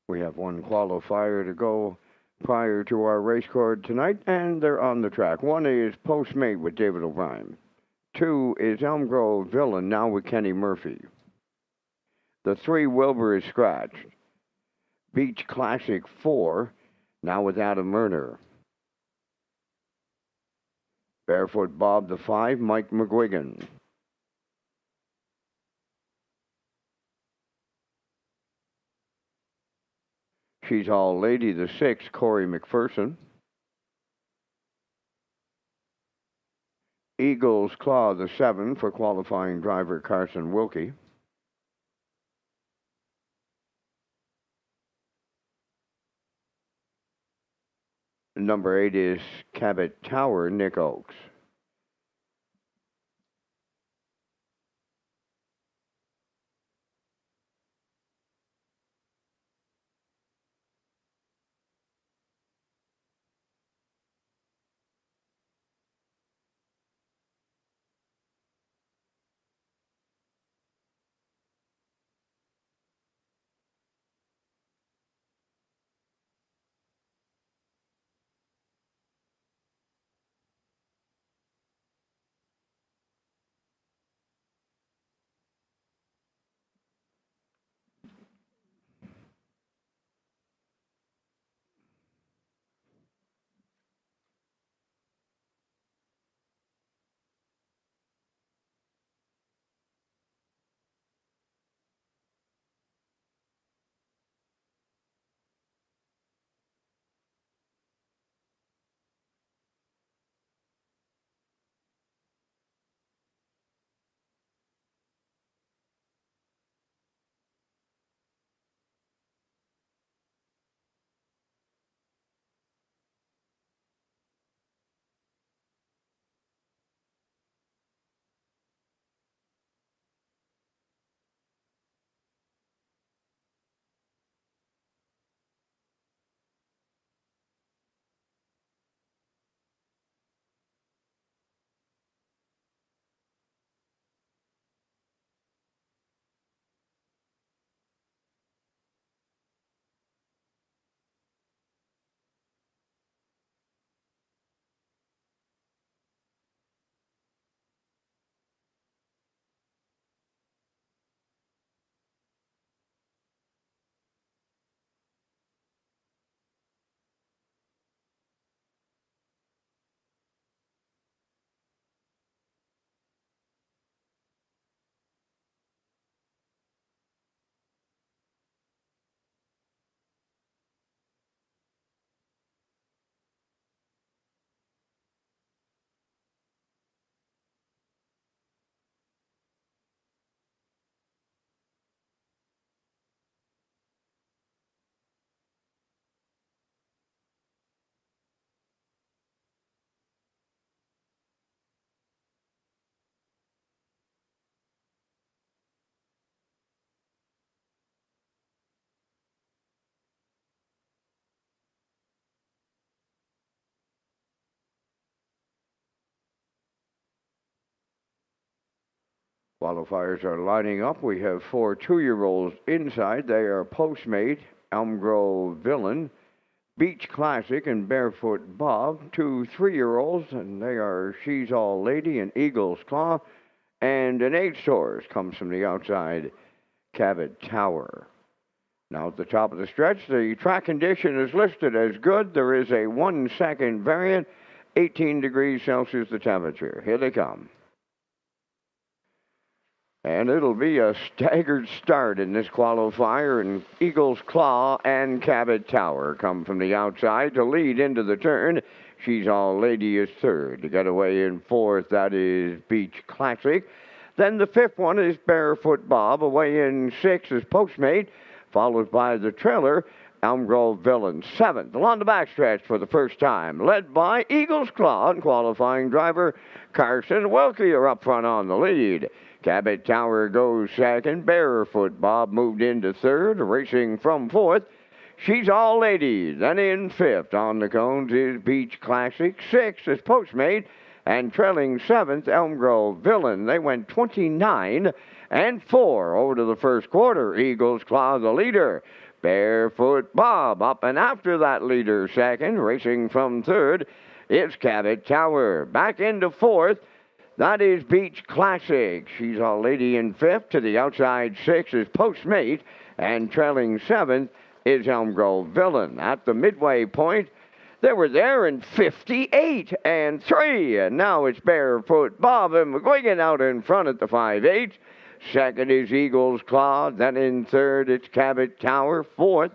We have one qualifier to go prior to our race card tonight, and they're on the track. One is Postmate with David O'Brien. Two is Elm Grove Villain, now with Kenny Murphy. The 3, Wilbur is scratched. Beach Classic 4, now with Adam Murner. Barefoot Bob the 5, Mike McGuigan. She's All Lady the 6, Corey McPherson. Eagles Claw the 7 for qualifying driver Carson Wilkie. Number 8 is Cabot Tower, Nick Oakes. Qualifiers are lining up. We have 4 2-year-olds inside. They are Postmate, Elm Grove Villain, Beach Classic, and Barefoot Bob. 2 3-year-olds, and they are She's All Lady and Eagles Claw. And an 8 source comes from the outside, Cabot Tower. Now at the top of the stretch, the track condition is listed as good. There is a 1-second variant, 18 degrees Celsius the temperature. Here they come. And it'll be a staggered start in this qualifier, and Eagles Claw and Cabot Tower come from the outside to lead into the turn. She's All Lady is third. To get away in fourth, that is Beach Classic. Then the fifth one is Barefoot Bob. Away in sixth is Postmate, followed by the trailer, Elm Grove Villain. Seventh, along the backstretch for the first time, led by Eagles Claw and qualifying driver Carson Wilkie are up front on the lead. Cabot Tower goes second. Barefoot Bob moved into third, racing from fourth. She's All Lady. Then in fifth on the cones is Beach Classic. Sixth is Postmate. And trailing seventh, Elm Grove Villain. They went 29 and 4 over to the first quarter. Eagles Claw the leader. Barefoot Bob up and after that leader second, racing from third. It's Cabot Tower. Back into fourth. That is Beach Classic. She's a lady in fifth. To the outside six is Postmate. And trailing seventh is Elm Grove Villain. At the midway point, they were there in 58 and 3. And now it's Barefoot Bob and McGuigan out in front at the 5-8. Second is Eagle's Claw. Then in third, it's Cabot Tower. Fourth,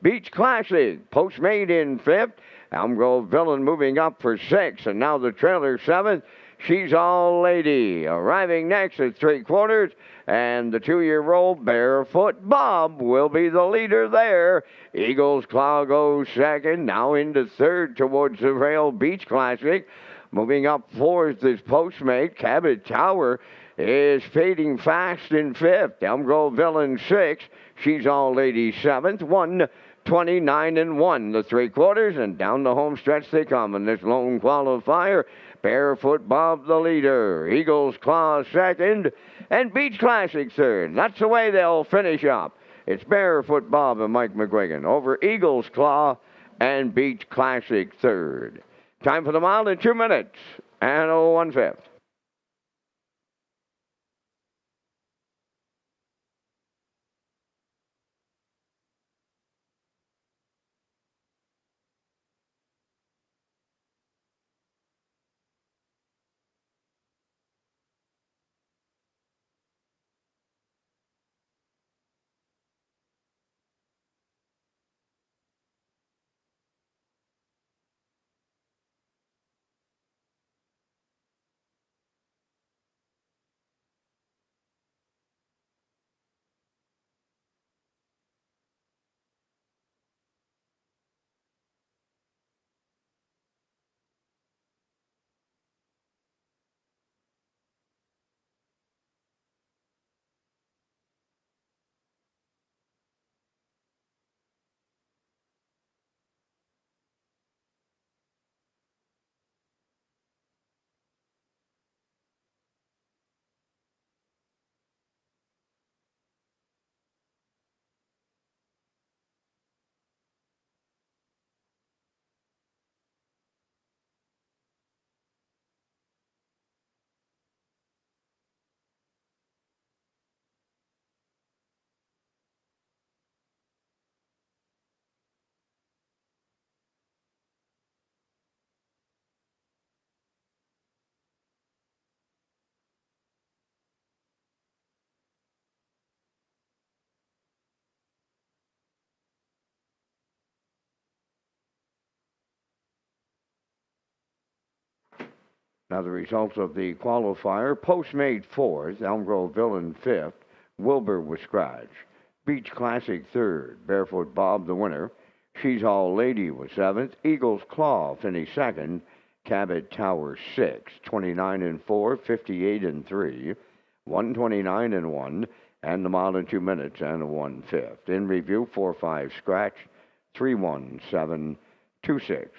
Beach Classic. Postmate in fifth. Elm Grove Villain moving up for sixth. And now the trailer seventh. She's All Lady. Arriving next at 3/4. And the 2-year-old Barefoot Bob will be the leader there. Eagle's Claw goes second. Now into third towards the rail. Beach Classic. Moving up fourth is Postmate. Cabot Tower is fading fast in fifth. Elm Grove Villain sixth. She's All Lady seventh. 1:29 and 1. The 3/4 and down the home stretch they come in this lone qualifier. Barefoot Bob the leader. Eagle's Claw second. And Beach Classic third. That's the way they'll finish up. It's Barefoot Bob and Mike McGuigan over Eagle's Claw and Beach Classic third. Time for the mile in 2 minutes and 1/5. Now the results of the qualifier. Postmate fourth. Elm Grove Villain fifth. Wilbur was scratch. Beach Classic third. Barefoot Bob the winner. She's All Lady was seventh. Eagle's Claw finished second. Cabot Tower sixth. 29 and 4. 58 and 3. 129 and 1. And the mile in 2 minutes and 1/5. In review, 4-5 scratch. 31726.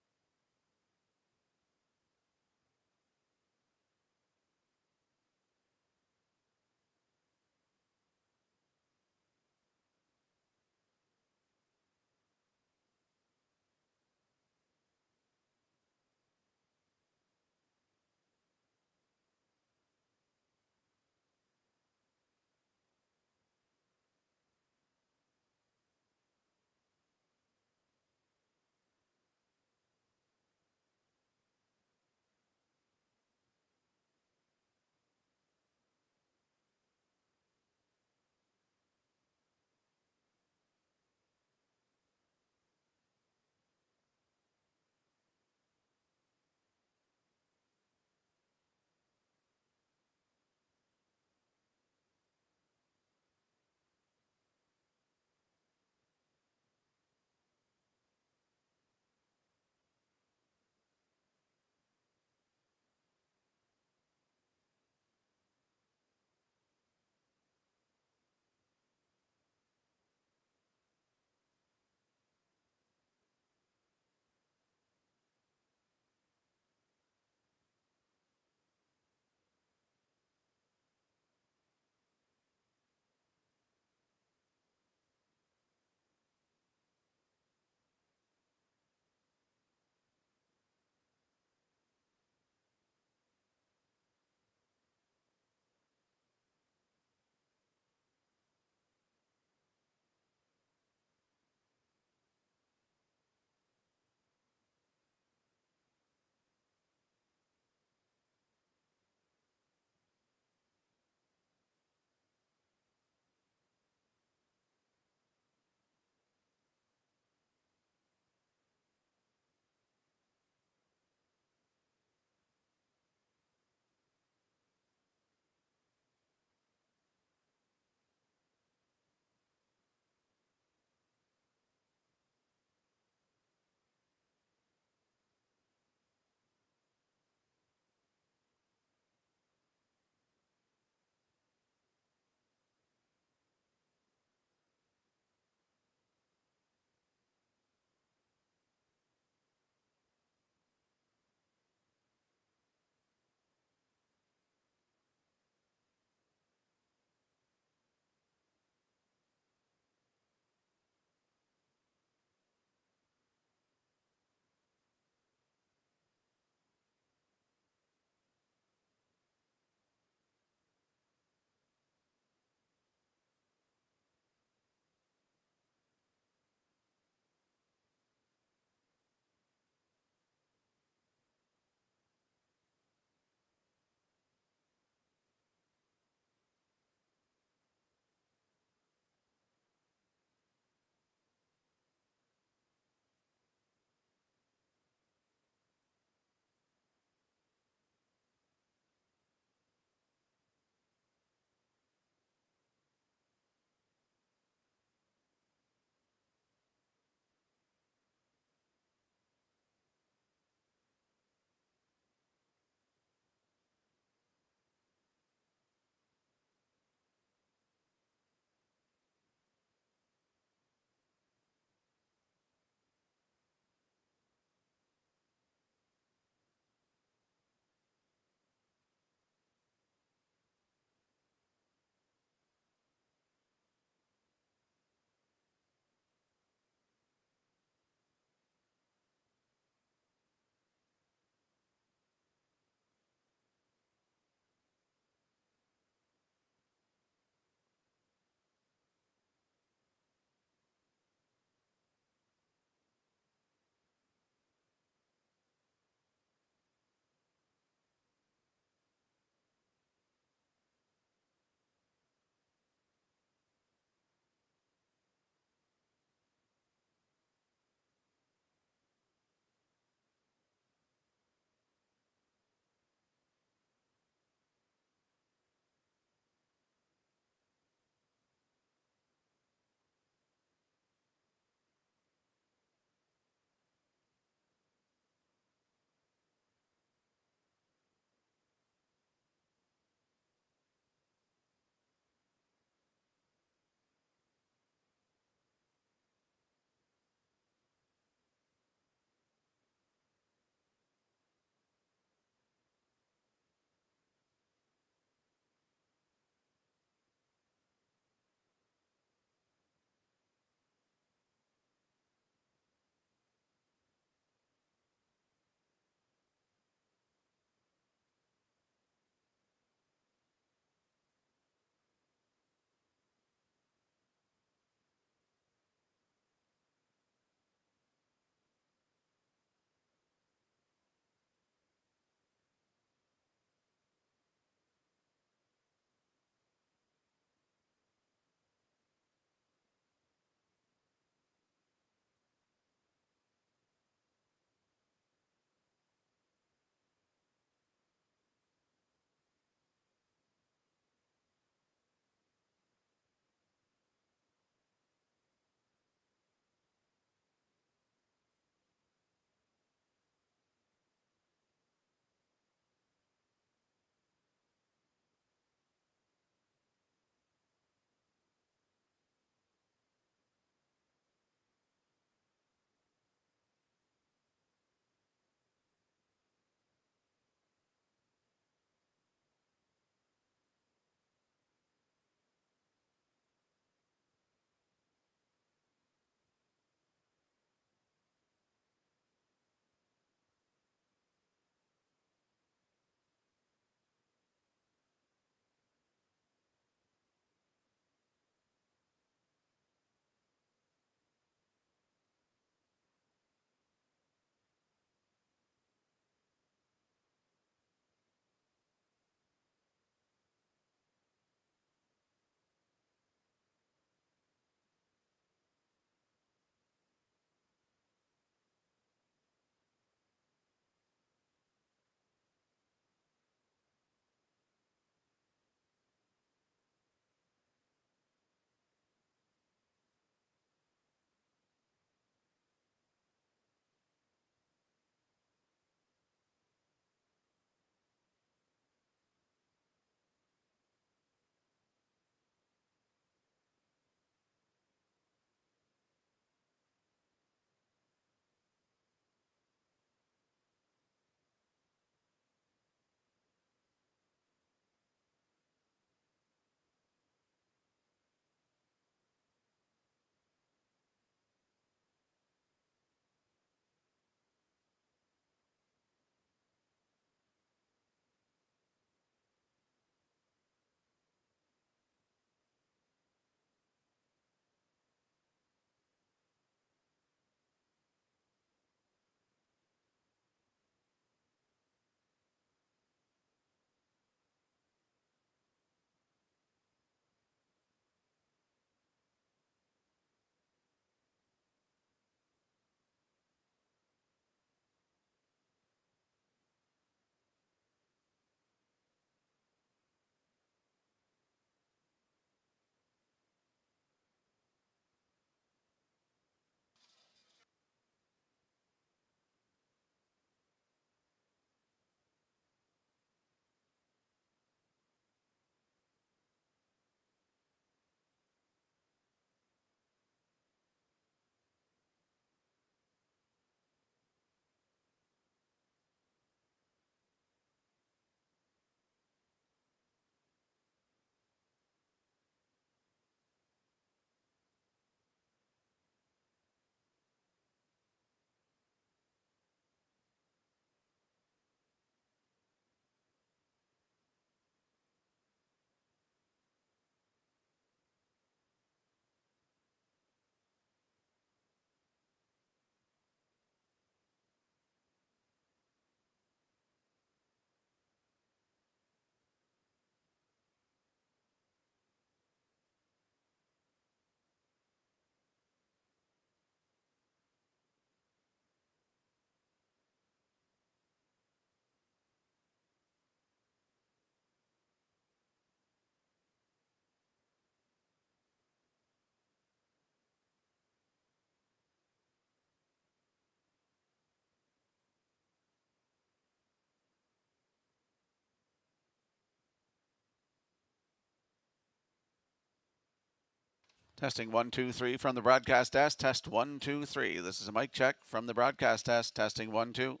Testing 1, 2, 3 from the broadcast desk. Test 1, 2, 3. This is a mic check from the broadcast desk. Testing 1, 2.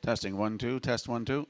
Testing 1, 2. Test 1, 2.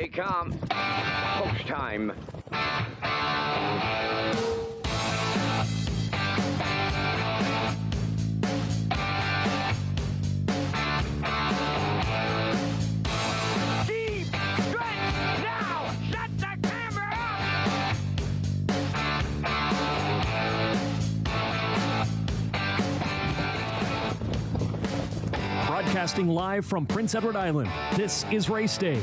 they come. Post time. Deep stretch now. Shut the camera up. Broadcasting live from Prince Edward Island, this is Race Day.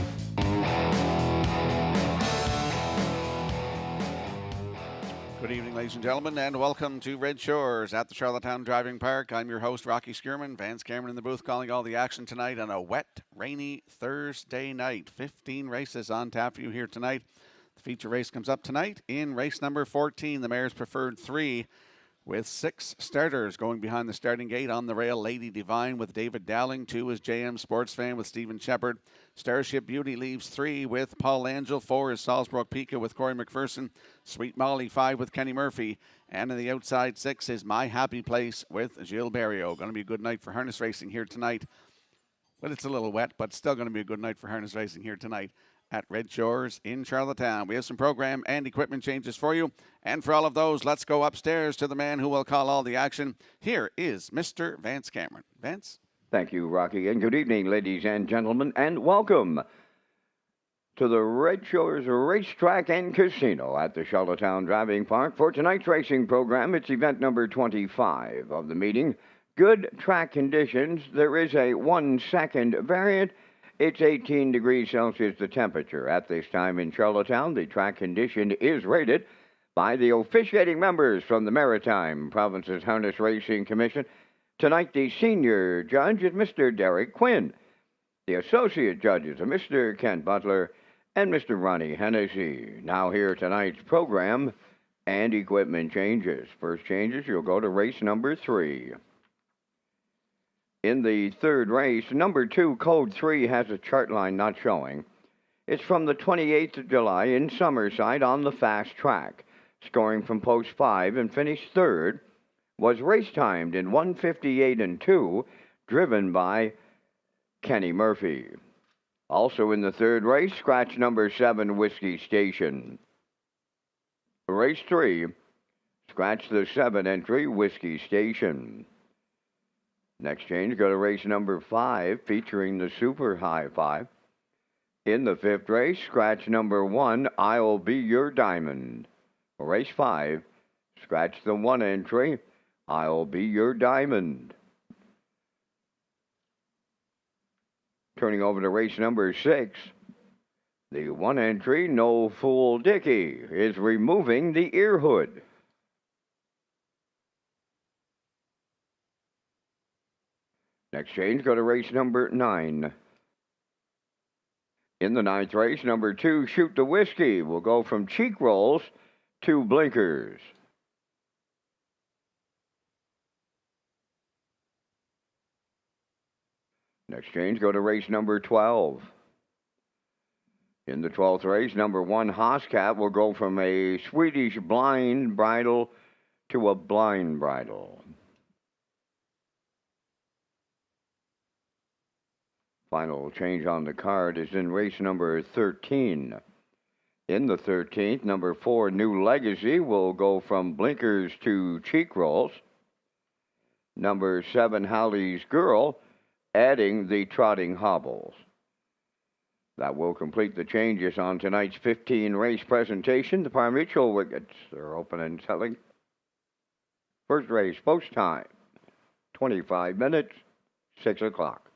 Good evening, ladies and gentlemen, and welcome to Red Shores at the Charlottetown Driving Park. I'm your host, Rocky Skierman. Vance Cameron in the booth calling all the action tonight on a wet, rainy Thursday night. 15 races on tap for you here tonight. The feature race comes up tonight in race number 14, the Mayor's Preferred 3, with 6 starters going behind the starting gate. On the rail, Lady Divine with David Dowling. 2 is JM Sports Fan with Stephen Shepard. Starship Beauty leaves 3 with Paul Angel. 4 is Salzbrook Pika with Corey McPherson. Sweet Molly 5 with Kenny Murphy. And on the outside 6 is My Happy Place with Gilles Barrio. Going to be a good night for harness racing here tonight. Well, it's a little wet, but still going to be a good night for harness racing here tonight at Red Shores in Charlottetown. We have some program and equipment changes for you. And for all of those, let's go upstairs to the man who will call all the action. Here is Mr. Vance Cameron. Vance? Thank you, Rocky, and good evening, ladies and gentlemen, and welcome to the Red Shores Racetrack and Casino at the Charlottetown Driving Park. For tonight's racing program, it's event number 25 of the meeting. Good track conditions. There is a 1-second variant. It's 18 degrees Celsius, the temperature. At this time in Charlottetown, the track condition is rated by the officiating members from the Maritime Provinces Harness Racing Commission. Tonight, the senior judge is Mr. Derek Quinn. The associate judges are Mr. Kent Butler and Mr. Ronnie Hennessy. Now here tonight's program and equipment changes. First changes, you'll go to race number 3. In the third race, number 2, code 3, has a chart line not showing. It's from the 28th of July in Summerside on the fast track. Scoring from post 5 and finished third. Was race timed in 1:58 and 2, driven by Kenny Murphy. Also in the third race, scratch number 7, Whiskey Station. Race 3, scratch the 7 entry, Whiskey Station. Next change, go to race number 5, featuring the Super High 5. In the fifth race, scratch number 1, I'll Be Your Diamond. Race 5, scratch the 1 entry, I'll Be Your Diamond. Turning over to race number 6, the 1 entry, No Fool Dickie, is removing the ear hood. Next change, go to race number 9. In the 9th race, number 2, Shoot the Whiskey, will go from cheek rolls to blinkers. Next change, go to race number 12. In the 12th race, number 1, Hoscat, will go from a Swedish blind bridle to a blind bridle. Final change on the card is in race number 13. In the 13th, number 4, New Legacy, will go from blinkers to cheek rolls. Number 7, Hallie's Girl, adding the trotting hobbles. That will complete the changes on tonight's 15 race presentation. The parimutuel wickets are open and selling. First race, post time, 25 minutes, 6 o'clock.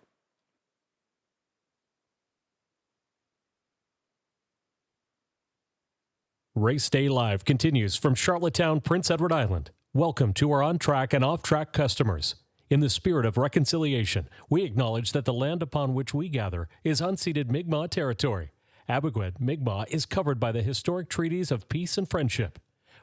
Race Day Live continues from Charlottetown, Prince Edward Island. Welcome to our on-track and off-track customers. In the spirit of reconciliation, we acknowledge that the land upon which we gather is unceded Mi'kmaq territory. Abogwed, Mi'kmaq is covered by the historic treaties of peace and friendship.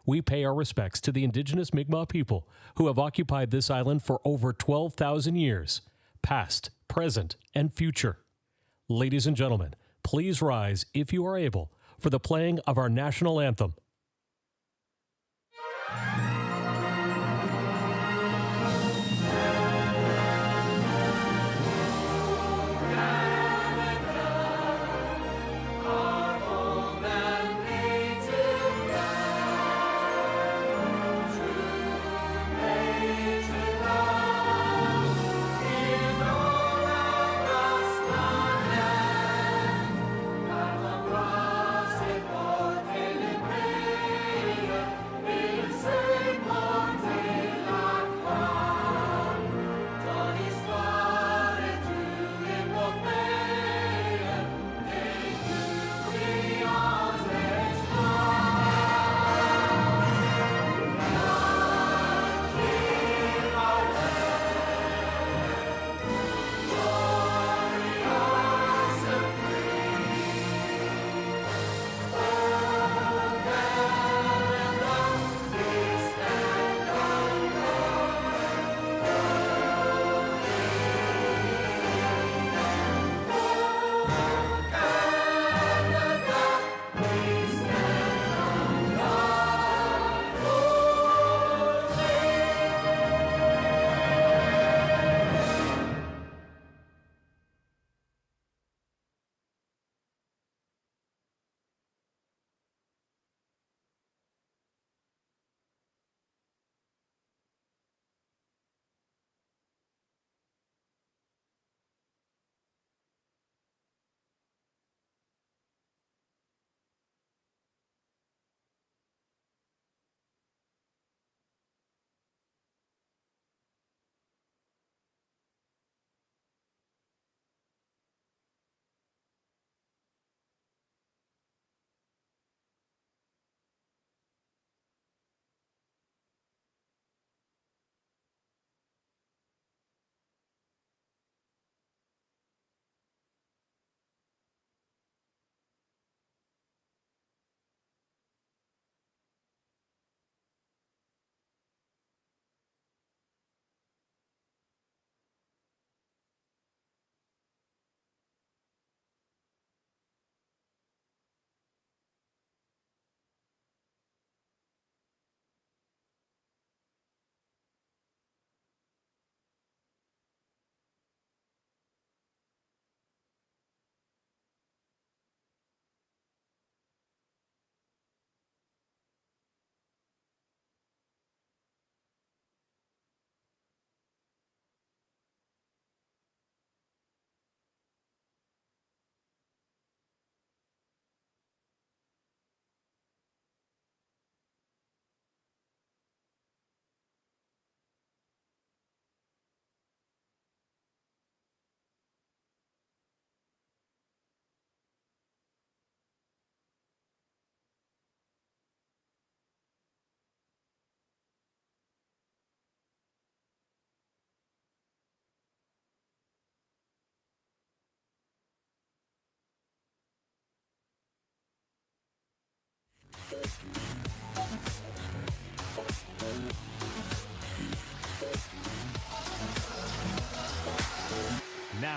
We pay our respects to the indigenous Mi'kmaq people who have occupied this island for over 12,000 years, past, present, and future. Ladies and gentlemen, please rise, if you are able, for the playing of our national anthem. Oh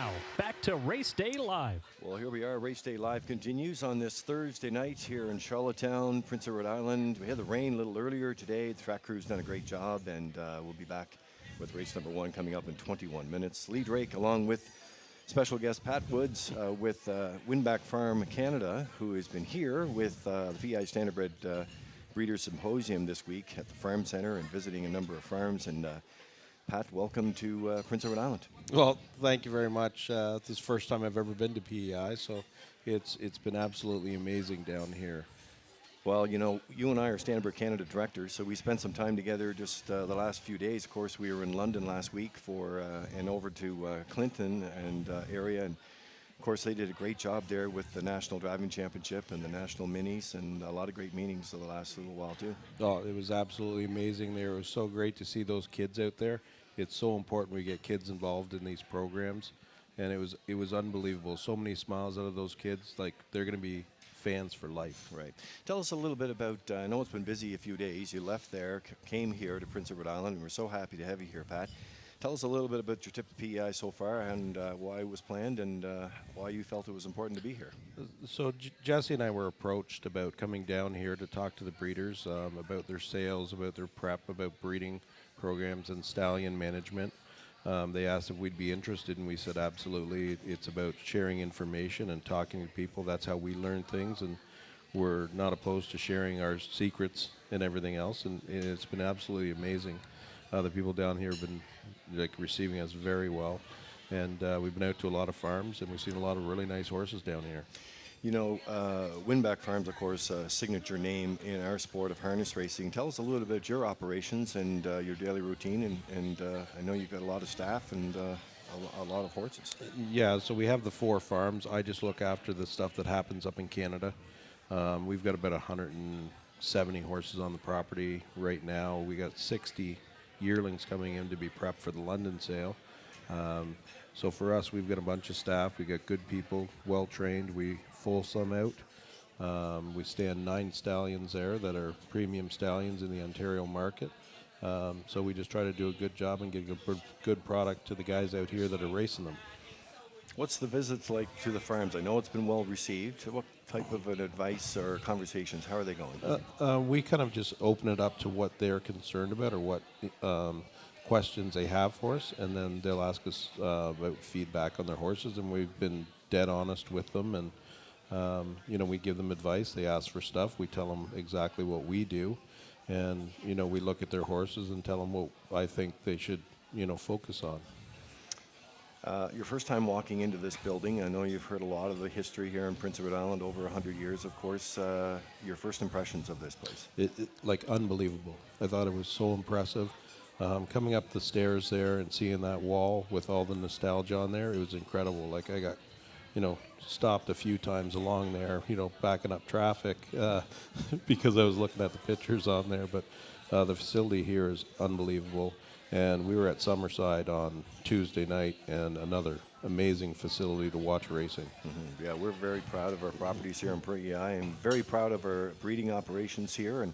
Now, back to Race Day Live. Well, here we are. Race Day Live continues on this Thursday night here in Charlottetown, Prince Edward Island. We had the rain a little earlier today. The track crew's done a great job, and we'll be back with race number 1 coming up in 21 minutes. Lee Drake, along with special guest Pat Woods with Winback Farm Canada, who has been here with the PI Standardbred Breeders Symposium this week at the Farm Center and visiting a number of farms. And Pat, welcome to Prince Edward Island. Well, thank you very much. This is the first time I've ever been to PEI, so it's been absolutely amazing down here. Well, you know, you and I are Standardbred Canada directors, so we spent some time together just the last few days. Of course, we were in London last week for and over to Clinton and area, and of course they did a great job there with the National Driving Championship and the National Minis, and a lot of great meetings for the last little while too. Oh, it was absolutely amazing there. It was so great to see those kids out there. It's so important we get kids involved in these programs, and it was unbelievable. So many smiles out of those kids. Like, they're going to be fans for life. Right. Tell us a little bit about, I know it's been busy a few days. You left there, came here to Prince Edward Island, and we're so happy to have you here, Pat. Tell us a little bit about your trip to PEI so far and why it was planned and why you felt it was important to be here. So Jesse and I were approached about coming down here to talk to the breeders about their sales, about their prep, about breeding programs and stallion management. They asked if we'd be interested, and we said absolutely. It's about sharing information and talking to people. That's how we learn things, and we're not opposed to sharing our secrets and everything else. And it's been absolutely amazing. The people down here have been receiving us very well, and we've been out to a lot of farms, and we've seen a lot of really nice horses down here. You know, Winback Farms, of course, a signature name in our sport of harness racing. Tell us a little bit about your operations and your daily routine. And I know you've got a lot of staff and a lot of horses. Yeah, so we have the 4 farms. I just look after the stuff that happens up in Canada. We've got about 170 horses on the property right now. We got 60 yearlings coming in to be prepped for the London sale. So for us, we've got a bunch of staff. We got good people, well trained. We full some out. We stand 9 stallions there that are premium stallions in the Ontario market. So we just try to do a good job and get a good product to the guys out here that are racing them. What's the visits like to the farms? I know it's been well received. What type of an advice or conversations, how are they going? We kind of just open it up to what they're concerned about or what questions they have for us, and then they'll ask us about feedback on their horses, and we've been dead honest with them, and you know, we give them advice. They ask for stuff, we tell them exactly what we do, and you know, we look at their horses and tell them what I think they should, you know, focus on. Your first time walking into this building, I know you've heard a lot of the history here in Prince Edward Island, over 100 years, of course. Your first impressions of this place? Like, unbelievable. I thought it was so impressive. Coming up the stairs there and seeing that wall with all the nostalgia on there, it was incredible. Like, I got, you know, stopped a few times along there, you know, backing up traffic because I was looking at the pictures on there. But the facility here is unbelievable. And we were at Summerside on Tuesday night, and another amazing facility to watch racing. Mm-hmm. Yeah, we're very proud of our properties here in PEI and very proud of our breeding operations here. And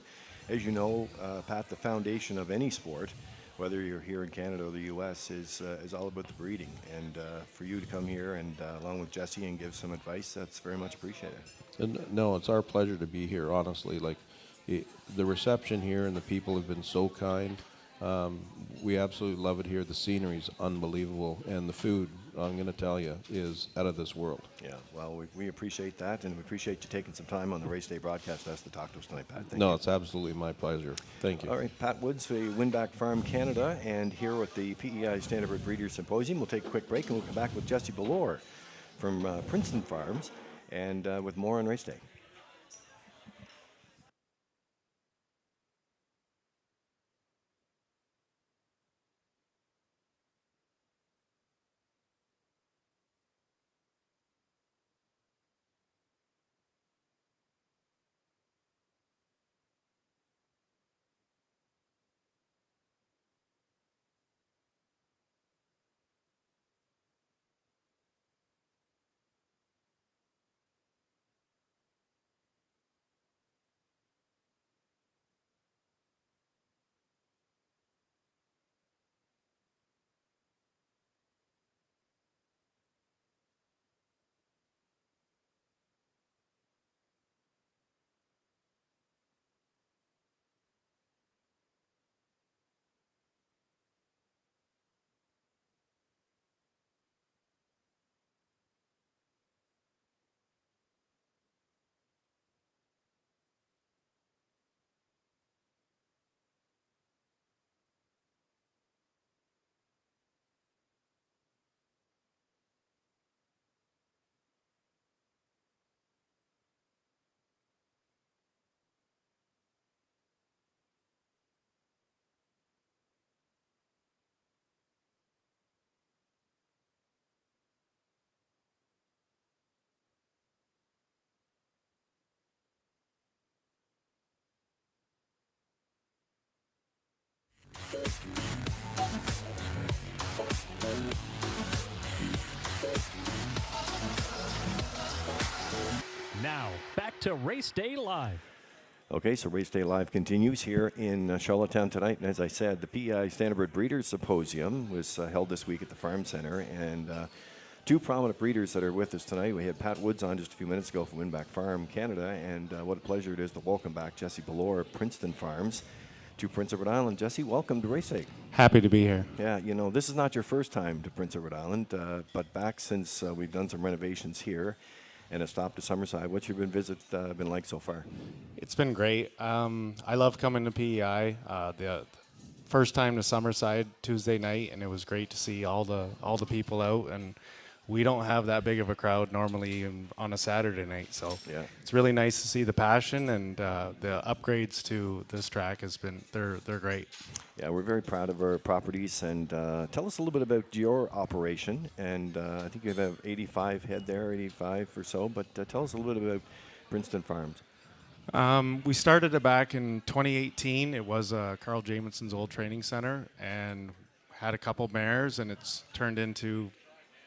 as you know, Pat, the foundation of any sport, whether you're here in Canada or the U.S., is all about the breeding. And for you to come here and along with Jesse and give some advice, that's very much appreciated. And no, it's our pleasure to be here, honestly. Like, the reception here and the people have been so kind. We absolutely love it here. The scenery's unbelievable, and the food, I'm going to tell you, is out of this world. Yeah, well, we appreciate that, and we appreciate you taking some time on the Race Day broadcast to talk to us tonight, Pat. Thank you. It's absolutely my pleasure. Thank you. All right, Pat Woods, the Winback Farm Canada, and here with the PEI Standardbred Breeders Symposium. We'll take a quick break, and we'll come back with Jesse Ballore from Princeton Farms, and with more on Race Day. Now, back to Race Day Live. Okay, so Race Day Live continues here in Charlottetown tonight. And as I said, the PEI Standardbred Breeders Symposium was held this week at the Farm Center. And two prominent breeders that are with us tonight. We had Pat Woods on just a few minutes ago from Winback Farm, Canada. And what a pleasure it is to welcome back Jesse Ballore of Princeton Farms to Prince Edward Island. Jesse, welcome to Race Day. Happy to be here. Yeah, you know, this is not your first time to Prince Edward Island, but back since we've done some renovations here and a stop to Summerside. What's your visit been like so far? It's been great. I love coming to PEI. The first time to Summerside Tuesday night, and it was great to see all the people out. And we don't have that big of a crowd normally on a Saturday night, so yeah, it's really nice to see the passion, and the upgrades to this track they're great. Yeah, we're very proud of our properties. And tell us a little bit about your operation. And I think you have 85 head there, 85 or so. But tell us a little bit about Princeton Farms. We started it back in 2018. It was Carl Jamieson's old training center, and had a couple mares, and it's turned into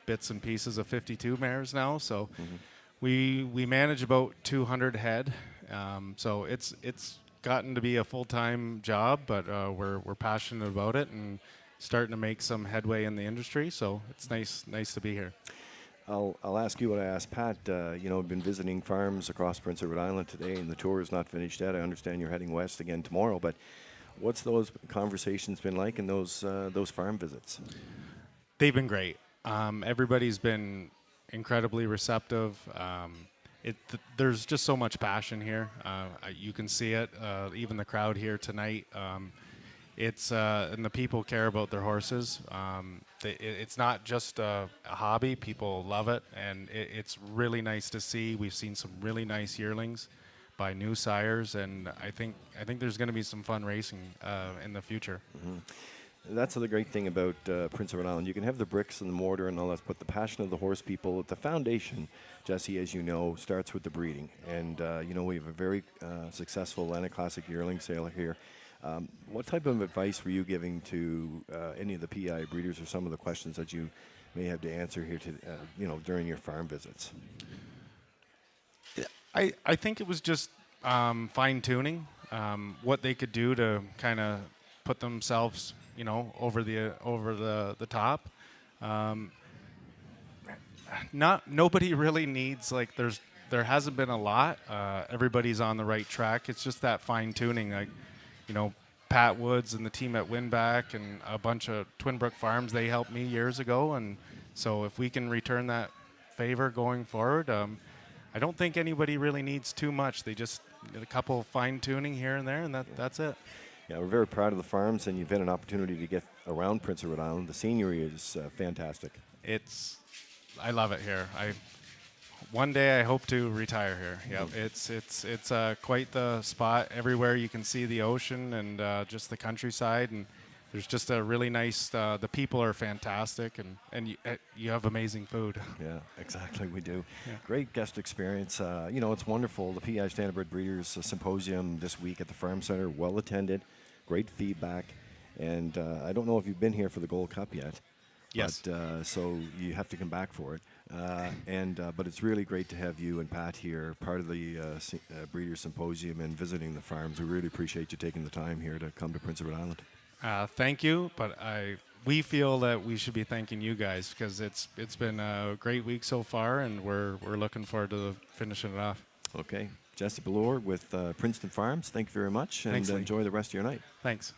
bits and pieces of 52 mares now. So we manage about 200 head. So it's gotten to be a full-time job, but we're passionate about it and starting to make some headway in the industry. So it's nice to be here. I'll ask you what I asked Pat. You know, I've been visiting farms across Prince Edward Island today, and the tour is not finished yet. I understand you're heading west again tomorrow, but what's those conversations been like in those farm visits? They've been great. Everybody's been incredibly receptive. There's just so much passion here. You can see it. Even the crowd here tonight. And the people care about their horses. It's not just a hobby. People love it, and it's really nice to see. We've seen some really nice yearlings by new sires, and I think there's going to be some fun racing in the future. Mm-hmm. That's the great thing about Prince Edward Island. You can have the bricks and the mortar and all that, but the passion of the horse people at the foundation, Jesse, as you know, starts with the breeding. And, you know, we have a very successful Atlantic Classic yearling sale here. What type of advice were you giving to any of the PI breeders, or some of the questions that you may have to answer here you know, during your farm visits? I think it was just fine-tuning what they could do to kind of put themselves, you know, over the top. Nobody really needs, like, there hasn't been a lot. Everybody's on the right track. It's just that fine-tuning, like, you know, Pat Woods and the team at Winback and a bunch of Twin Brook Farms, they helped me years ago, and so if we can return that favor going forward, I don't think anybody really needs too much. They just get a couple fine-tuning here and there, and that's it. Yeah, we're very proud of the farms, and you've had an opportunity to get around Prince Edward Island. The scenery is fantastic. I love it here. One day I hope to retire here. Yeah, it's quite the spot. Everywhere you can see the ocean and just the countryside, and there's just a really nice. The people are fantastic, and you have amazing food. Yeah, exactly. We do. Yeah. Great guest experience. You know, it's wonderful. The PI Standardbred Breeders Symposium this week at the Farm Center, well attended, great feedback, and I don't know if you've been here for the Gold Cup yet. Yes. But, so you have to come back for it. But it's really great to have you and Pat here, part of the Breeders Symposium and visiting the farms. We really appreciate you taking the time here to come to Prince Edward Island. Thank you, but we feel that we should be thanking you guys, because it's been a great week so far, and we're looking forward to finishing it off. Okay. Jesse Ballore with Princeton Farms, thank you very much, and Thanks, Lee. enjoy the rest of your night. Thanks.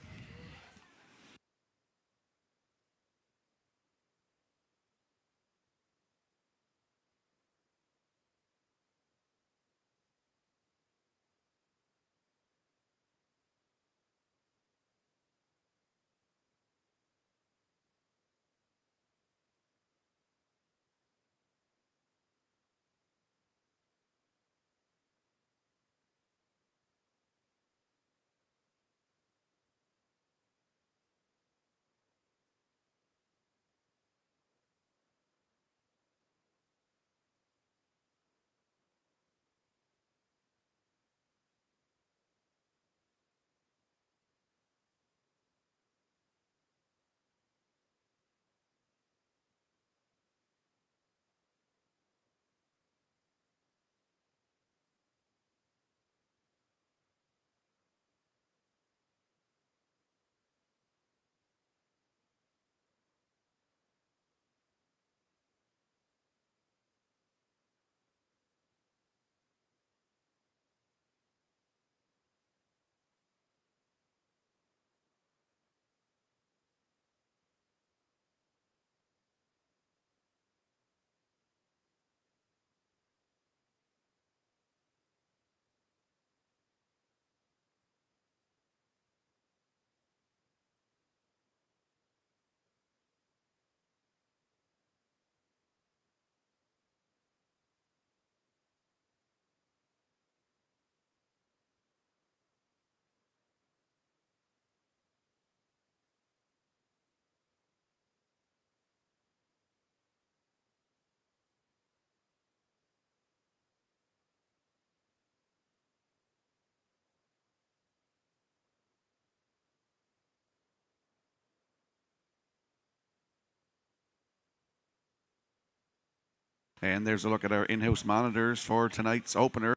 And there's a look at our in-house monitors for tonight's opener.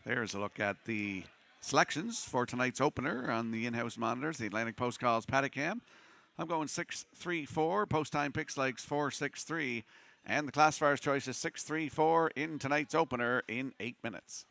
There's a look at the selections for tonight's opener on the in-house monitors. The Atlantic Post calls Padicam. I'm going 6-3-4. Post time picks likes 4-6-3. And the classifier's choice is 6-3-4 in tonight's opener in 8 minutes.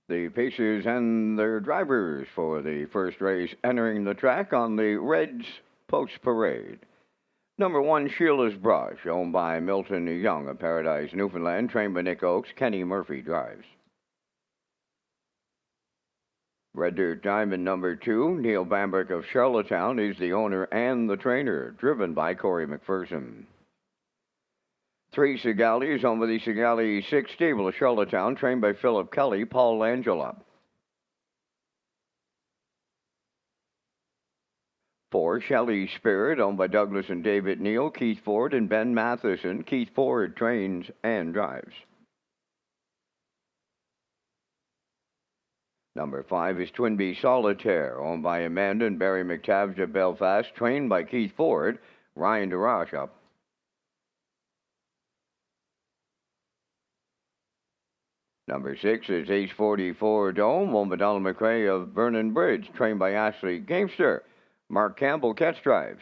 The Pacers and their drivers for the first race entering the track on the Reds Post Parade. Number 1, Sheila's Brush, owned by Milton Young of Paradise, Newfoundland, trained by Nick Oakes. Kenny Murphy drives. Red Dirt Diamond number 2, Neil Bambrick of Charlottetown, is the owner and the trainer, driven by Corey McPherson. 3, Sigali is owned by the Sigali 6 Stable of Charlottetown, trained by Philip Kelly, Paul Langella. 4, Shelley Spirit, owned by Douglas and David Neal, Keith Ford and Ben Matheson. Keith Ford trains and drives. Number 5 is Twinbee Solitaire, owned by Amanda and Barry McTavish of Belfast, trained by Keith Ford. Ryan DeRoche up. Number 6 is Ace 44 Dome, owned by Donald McRae of Vernon Bridge, trained by Ashley Gamester. Mark Campbell catch drives.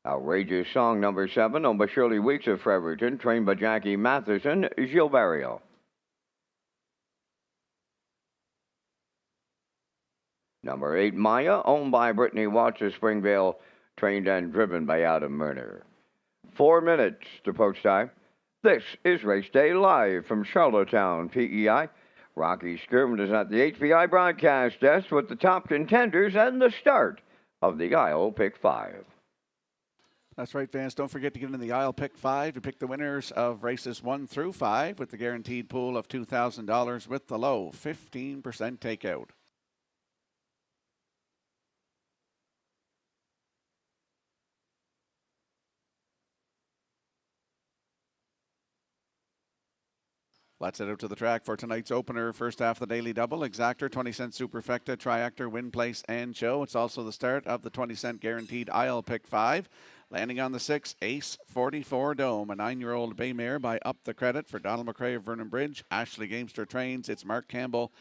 Outrageous Song number 7, owned by Shirley Weeks of Fredericton, trained by Jackie Matheson. Gilles Barrio. Number 8, Maya, owned by Brittany Watts of Springvale, trained and driven by Adam Murner. 4 minutes to post time. This is Race Day live from Charlottetown, PEI. Rocky Skirman is at the HPI broadcast desk with the top contenders and the start of the Isle Pick 5. That's right, fans. Don't forget to get in the aisle pick 5 to pick the winners of races 1 through 5 with the guaranteed pool of $2,000 with the low 15% takeout. Let's head out to the track for tonight's opener. First half of the Daily Double, Exactor, 20-cent Superfecta, Triactor, Win Place, and Show. It's also the start of the 20-cent guaranteed Isle Pick 5. Landing on the 6, Ace 44 Dome, a 9-year-old bay mare by Up the Credit for Donald McRae of Vernon Bridge. Ashley Gamester trains. It's Mark Campbell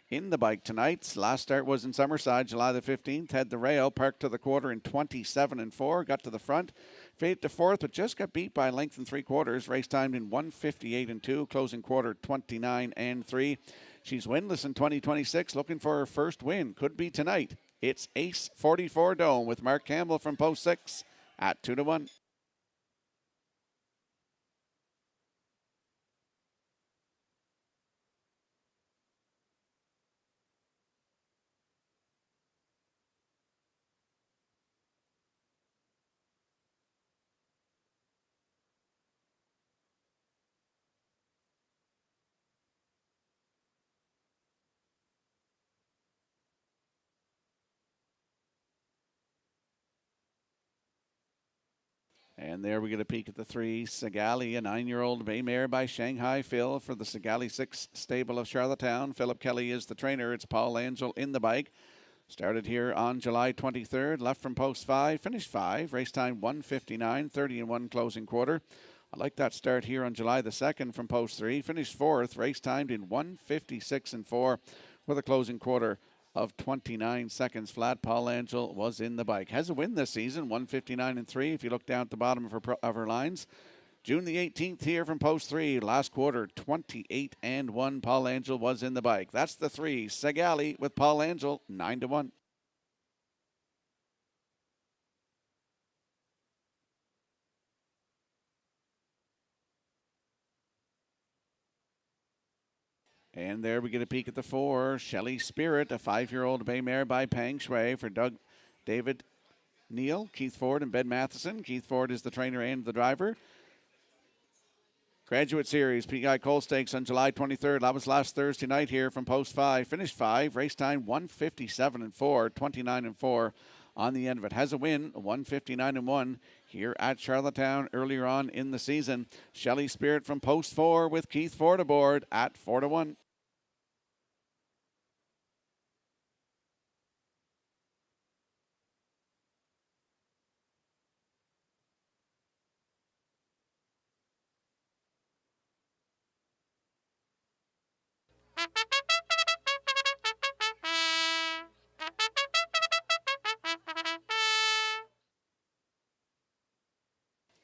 in the bike tonight. Last start was in Summerside, July the 15th. Had the rail, parked to the quarter in 27-4, got to the front. Faded to fourth, but just got beat by a length and 3/4. Race timed in 1:58-2, closing quarter 29-3. She's winless in 2026, looking for her first win. Could be tonight. It's Ace 44 Dome with Mark Campbell from post 6 at 2-1. And there we get a peek at the 3, Sigali, a 9-year-old bay mare by Shanghai Phil for the Sigali 6 stable of Charlottetown. Philip Kelly is the trainer. It's Paul Angel in the bike. Started here on July 23rd, left from post 5, finished 5, race time 1:59, 30-1 closing quarter. I like that start here on July the 2nd from post 3, finished 4th, race timed in 1:56-4 with a closing quarter of 29 seconds flat. Paul Angel was in the bike. Has a win this season, 1:59-3 if you look down at the bottom of her lines. June the 18th here from post 3. Last quarter, 28-1. Paul Angel was in the bike. That's the 3. Sigali with Paul Angel, 9-1. And there we get a peek at the 4. Shelley Spirit, a 5-year-old bay mare by Pang Shui for David Neal, Keith Ford, and Ben Matheson. Keith Ford is the trainer and the driver. Graduate Series, PEI Coal Stakes on July 23rd. That was last Thursday night here from post 5. Finished 5. Race time 1:57-4, 29-4 on the end of it. Has a win, 1:59-1 here at Charlottetown earlier on in the season. Shelley Spirit from post 4 with Keith Ford aboard at 4-1.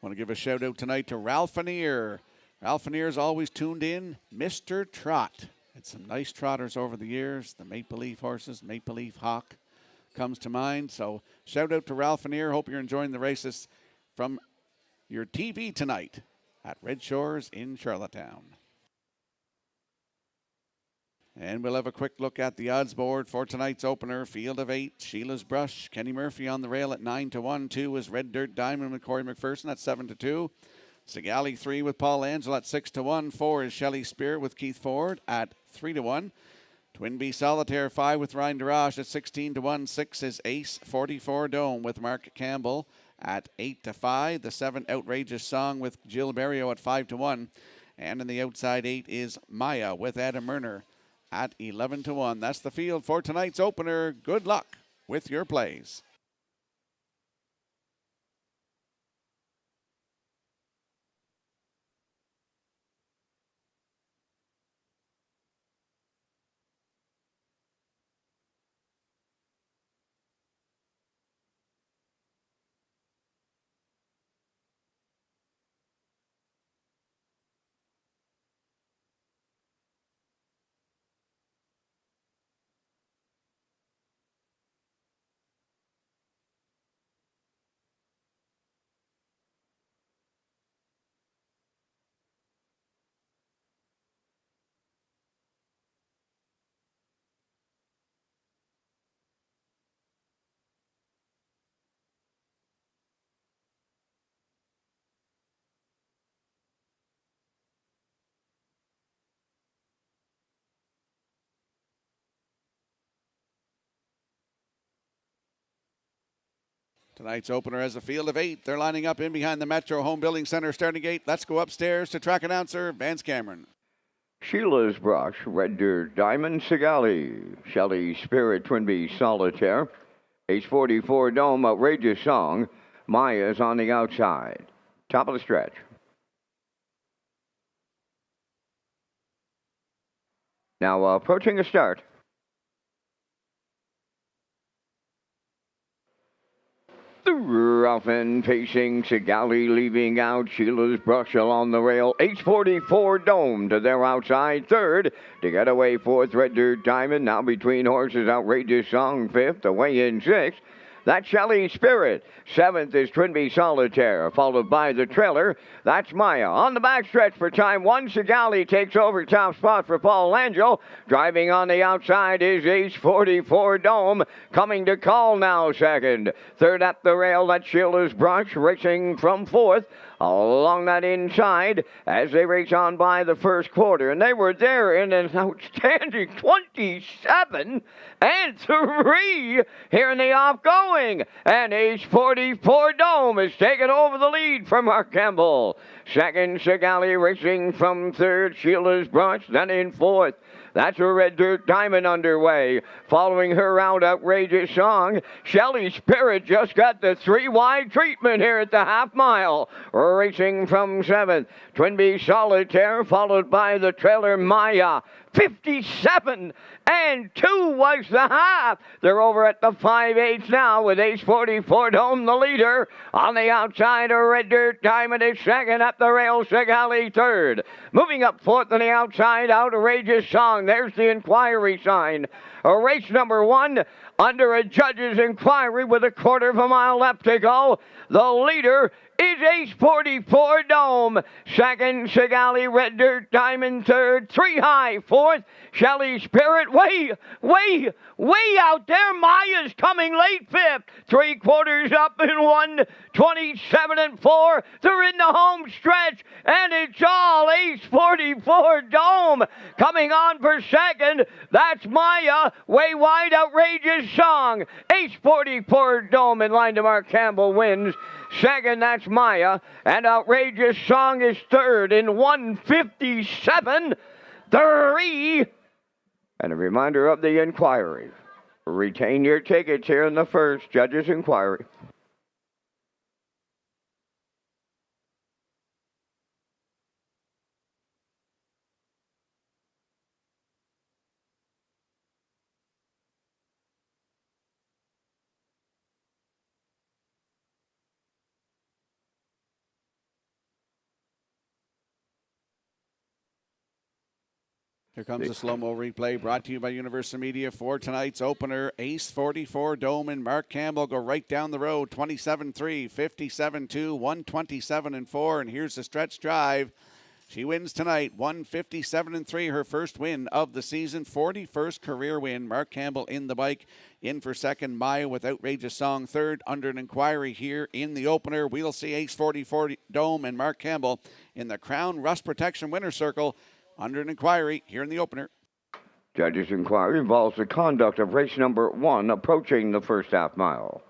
Want to give a shout out tonight to Ralph Fanier. Ralph Fanier's always tuned in. Mr. Trot. Had some nice trotters over the years. The Maple Leaf horses, Maple Leaf Hawk comes to mind. So shout out to Ralph Fanier. Hope you're enjoying the races from your TV tonight at Red Shores in Charlottetown. And we'll have a quick look at the odds board for tonight's opener. Field of 8, Sheila's Brush. Kenny Murphy on the rail at 9-1. 2 is Red Dirt Diamond with Corey McPherson at 7-2. Sigali 3 with Paul Angel at 6-1. 4 is Shelley Spear with Keith Ford at 3-1. Twin B Solitaire 5 with Ryan Darash at 16-1. 6 is Ace 44 Dome with Mark Campbell at 8-5. The 7 Outrageous Song with Jill Berrio at 5-1. And in the outside 8 is Maya with Adam Murner at 11-1. That's the field for tonight's opener. Good luck with your plays. Tonight's opener has a field of 8. They're lining up in behind the Metro Home Building Center starting gate. Let's go upstairs to track announcer Vance Cameron. Sheila's Brush, Red Dirt Diamond, Sigali, Shelley Spirit, Twinbee Solitaire, H44 Dome, Outrageous Song, Maya's on the outside. Top of the stretch. Now approaching a start. The Ruffin pacing, Sigali leaving out, Sheila's Brush along the rail, H44 Dome to their outside third, to get away fourth, Red Dirt Diamond, now between horses, Outrageous Song fifth, away in sixth. That's Shelley Spirit. Seventh is Twinbee Solitaire, followed by the trailer. That's Maya. On the backstretch for time one, Sigali takes over top spot for Paul Langell. Driving on the outside is H44 Dome. Coming to call now second. Third up the rail, that's Sheila's Brush, racing from fourth. Along that inside as they race on by the first quarter. And they were there in an outstanding 27 and 3 here in the off-going. And H44 Dome is taking over the lead from Mark Campbell. Second, Sigali racing from third. Sheila's Brush, then in fourth. That's a Red Dirt Diamond underway. Following her out, Outrageous Song. Shelley Spirit just got the 3-wide treatment here at the half mile. Racing from seventh. Twinbee Solitaire, followed by the trailer Maya. 57 and 2 was the half. They're over at the 5/8 now with H44 Dome the leader. On the outside, a Red Dirt Diamond is second. At the rail, Sigali third. Moving up fourth on the outside, Outrageous Song. There's the inquiry sign. Race number 1 under a judge's inquiry with a quarter of a mile left to go. The leader is H44 Dome. Second, Sigali, Red Dirt Diamond third. 3 high fourth. Shelley Spirit way out there. Maya's coming late fifth. 3/4 up in 1:27 and 4. They're in the home stretch, and it's all H44 Dome coming on for second. That's Maya. Way wide, Outrageous Song. H44 Dome in line to Mark Campbell wins. Second, that's Maya. And Outrageous Song is third in 1:57.3. And a reminder of the inquiry. Retain your tickets here in the first judge's inquiry. Here comes the slow-mo replay brought to you by Universal Media for tonight's opener. Ace 44 Dome and Mark Campbell go right down the road. 27-3, 57-2, 127 and 4. And here's the stretch drive. She wins tonight, 157-3, her first win of the season, 41st career win. Mark Campbell in the bike, in for second. Maya with Outrageous Song third. Under an inquiry here in the opener, we'll see Ace 44 Dome and Mark Campbell in the Crown Rust Protection winner's circle. Under an inquiry here in the opener. Judge's inquiry involves the conduct of race number 1 approaching the first half mile.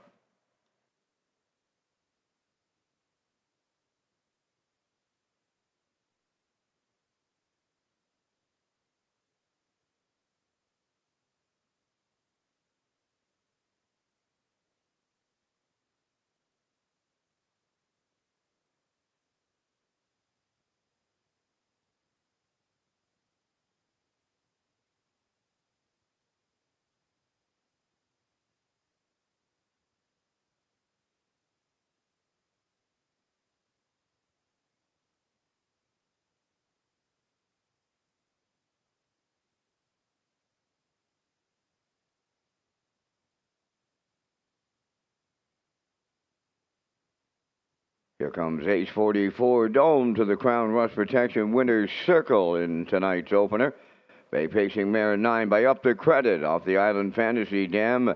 Here comes H44 Dome to the Crown Rust Protection winner's circle in tonight's opener. Bay pacing mare 9 by Up the Credit off the Island Fantasy Dam.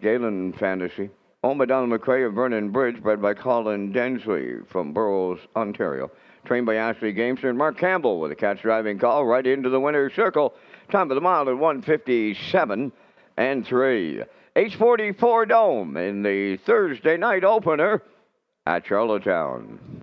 Galen Fantasy. Owned by Donald McRae of Vernon Bridge, bred by Colin Densley from Burroughs, Ontario. Trained by Ashley Gamester and Mark Campbell with a catch driving call right into the winner's circle. Time of the mile at 1:57 and 3. H44 Dome in the Thursday night opener at Charlottetown.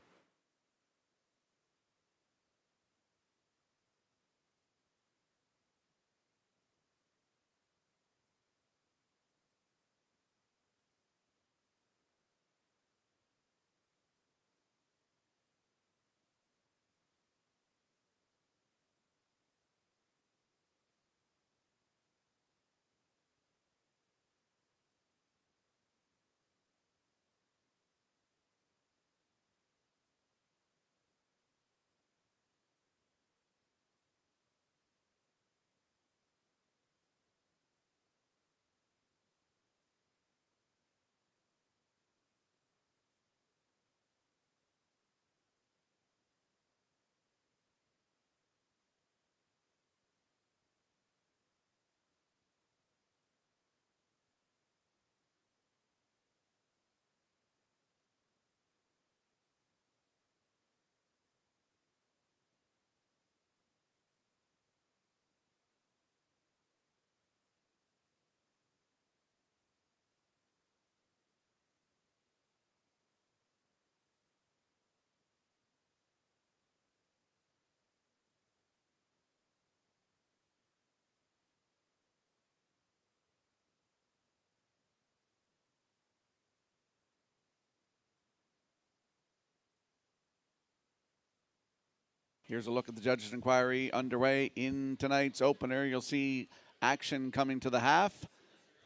Here's a look at the judges' inquiry underway in tonight's opener. You'll see action coming to the half.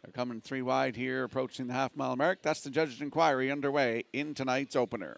They're coming 3 wide here, approaching the half-mile mark. That's the judges' inquiry underway in tonight's opener.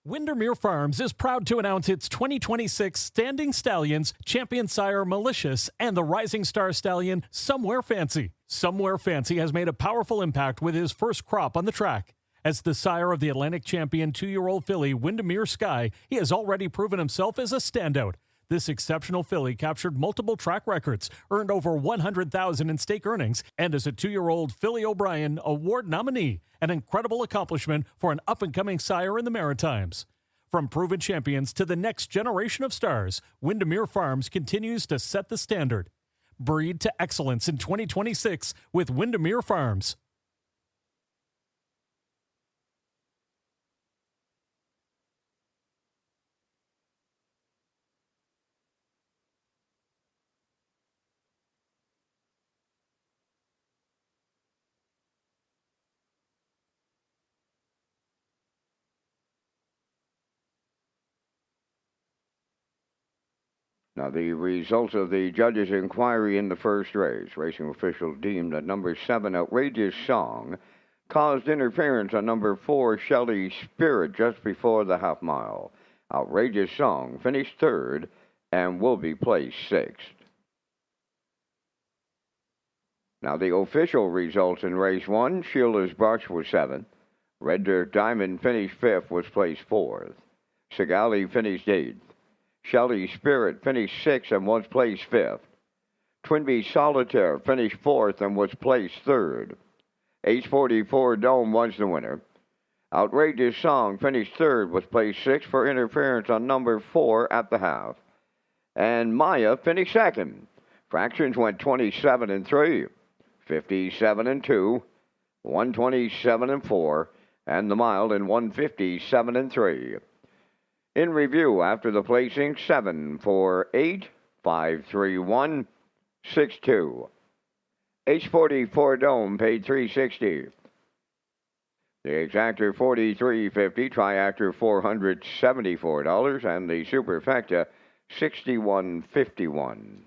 Windermere Farms is proud to announce its 2026 Standing Stallions, Champion Sire Malicious, and the Rising Star Stallion Somewhere Fancy. Somewhere Fancy has made a powerful impact with his first crop on the track. As the sire of the Atlantic Champion 2-year-old filly Windermere Sky, he has already proven himself as a standout. This exceptional filly captured multiple track records, earned over $100,000 in stake earnings, and is a 2-year-old Philly O'Brien Award nominee, an incredible accomplishment for an up-and-coming sire in the Maritimes. From proven champions to the next generation of stars, Windermere Farms continues to set the standard. Breed to excellence in 2026 with Windermere Farms. Now, the results of the judge's inquiry in the first race. Racing officials deemed that number 7, Outrageous Song, caused interference on number 4, Shelly Spirit, just before the half mile. Outrageous Song finished third and will be placed sixth. Now, the official results in race 1, Sheila's Brush was 7th. Red Dirt Diamond finished 5th, was placed 4th. Sigali finished 8th. Shelly Spirit finished 6th and was placed 5th. Twinbee Solitaire finished 4th and was placed 3rd. H44 Dome was the winner. Outrageous Song finished 3rd, was placed 6th for interference on number 4 at the half. And Maya finished 2nd. Fractions went 27 and 3, 57 and 2, 127 and 4, and the mile in 157 and 3. In review, after the placing, 7, 4, 8, 5, 3, 1, 6, 2. H44 Dome paid $360. The exactor $43.50, triactor $474, and the superfecta $61.51.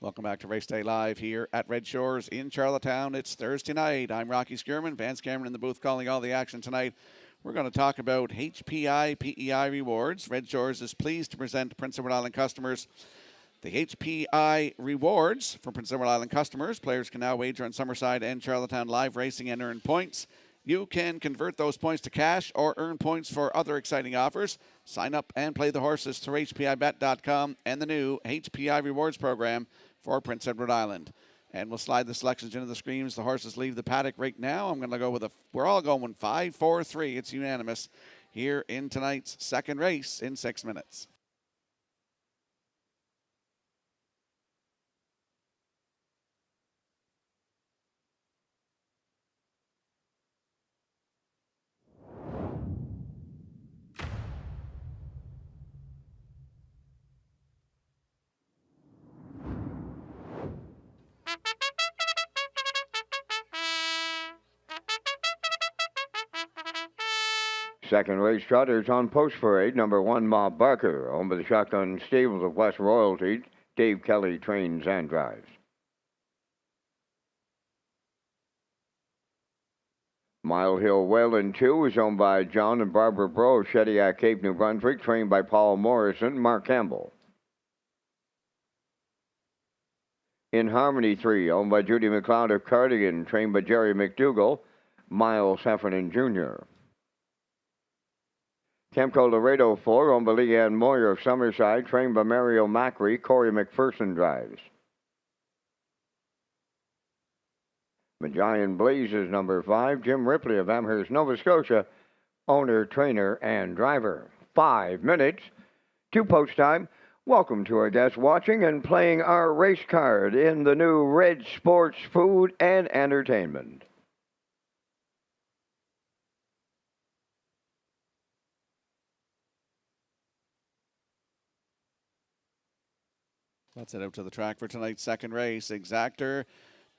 Welcome back to Race Day Live here at Red Shores in Charlottetown. It's Thursday night. I'm Rocky Skierman, Vance Cameron in the booth calling all the action tonight. We're going to talk about HPI PEI rewards. Red Shores is pleased to present Prince Edward Island customers the HPI rewards. For Prince Edward Island customers, players can now wager on Summerside and Charlottetown live racing and earn points. You can convert those points to cash or earn points for other exciting offers. Sign up and play the horses through HPIBet.com and the new HPI rewards program for Prince Edward Island. And we'll slide the selections into the screens. The horses leave the paddock right now. I'm going to go with we're all going 5, 4, 3. It's unanimous here in tonight's second race in 6 minutes. Second race trotters on post parade. Number 1, Ma Barker, owned by the Shotgun Stables of West Royalty. Dave Kelly trains and drives. Mile Hill Whalen 2 is owned by John and Barbara Bro of Shediac, Cape, New Brunswick, trained by Paul Morrison, Mark Campbell. In Harmony 3, owned by Judy McLeod of Cardigan, trained by Jerry McDougall, Miles Heffernan Jr. Kemco Laredo 4, owned by Leanne Moyer of Summerside, trained by Mario Macri, Corey McPherson drives. Magian Blazes number 5, Jim Ripley of Amherst, Nova Scotia, owner, trainer, and driver. 5 minutes to post time. Welcome to our guests watching and playing our race card in the new Red Sports Food and Entertainment. Let's head out to the track for tonight's second race. Exactor,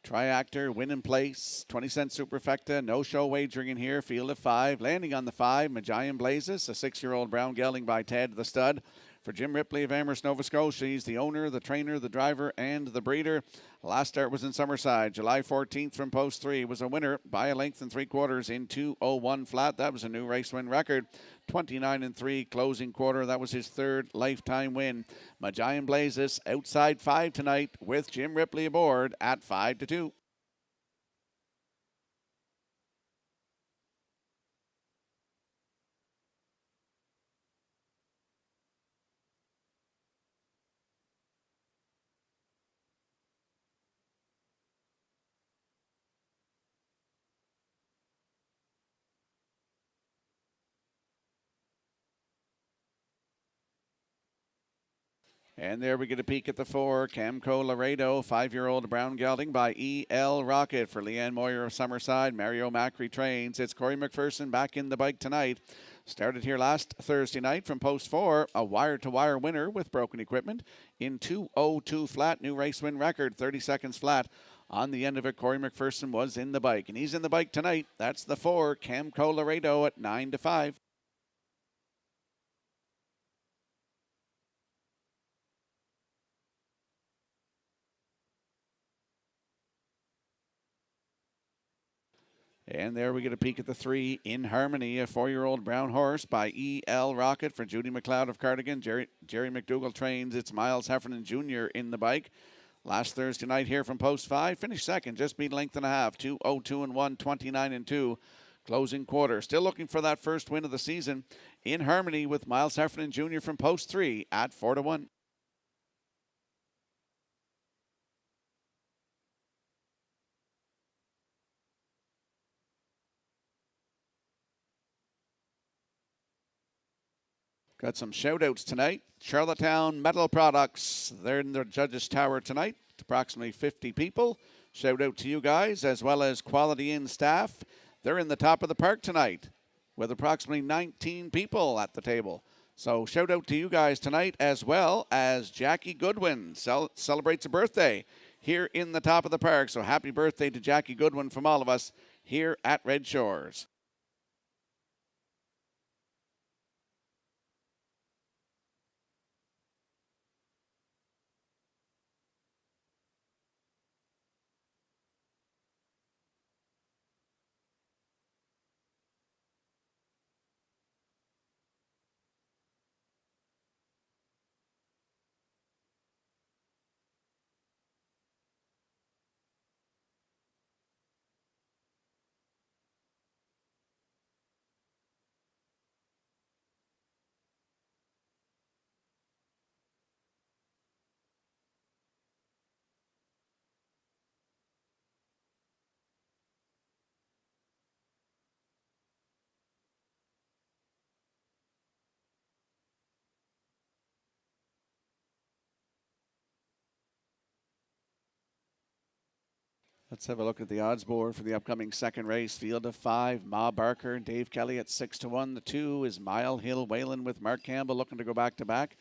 Triactor, Win in Place, 20-cent Superfecta, no show wagering in here. Field of 5, landing on the 5, Magian Blazes, a 6-year-old brown gelding by Ted the Stud. For Jim Ripley of Amherst, Nova Scotia, he's the owner, the trainer, the driver, and the breeder. Last start was in Summerside. July 14th from post 3 was a winner by a length and 3/4 in 2:01 flat. That was a new race win record. 29-3 closing quarter. That was his third lifetime win. Magian Blazes outside 5 tonight with Jim Ripley aboard at 5-2. And there we get a peek at the 4, Camco Laredo, 5-year-old brown gelding by E.L. Rocket. For Leanne Moyer of Summerside, Mario Macri trains. It's Corey McPherson back in the bike tonight. Started here last Thursday night from post 4, a wire-to-wire winner with broken equipment in 2:02 flat, new race win record, 30 seconds flat. On the end of it, Corey McPherson was in the bike, and he's in the bike tonight. That's the 4, Camco Laredo at 9-5. And there we get a peek at the 3, In Harmony, a 4-year-old brown horse by E.L. Rocket. For Judy McLeod of Cardigan, Jerry McDougall trains. It's Miles Heffernan Jr. in the bike. Last Thursday night here from post 5, finished second, just beat length and a half, 2:02-1, 29-2. Closing quarter. Still looking for that first win of the season. In Harmony with Miles Heffernan Jr. from post 3 at 4-1. Got some shout-outs tonight. Charlottetown Metal Products. They're in the judges' tower tonight. Approximately 50 people. Shout out to you guys, as well as Quality Inn staff. They're in the top of the park tonight with approximately 19 people at the table. So shout out to you guys tonight, as well as Jackie Goodwin celebrates a birthday here in the top of the park. So happy birthday to Jackie Goodwin from all of us here at Red Shores. Let's have a look at the odds board for the upcoming second race. Field of 5, Ma Barker and Dave Kelly at 6-1. The 2 is Mile Hill Whalen with Mark Campbell looking to go back-to-back.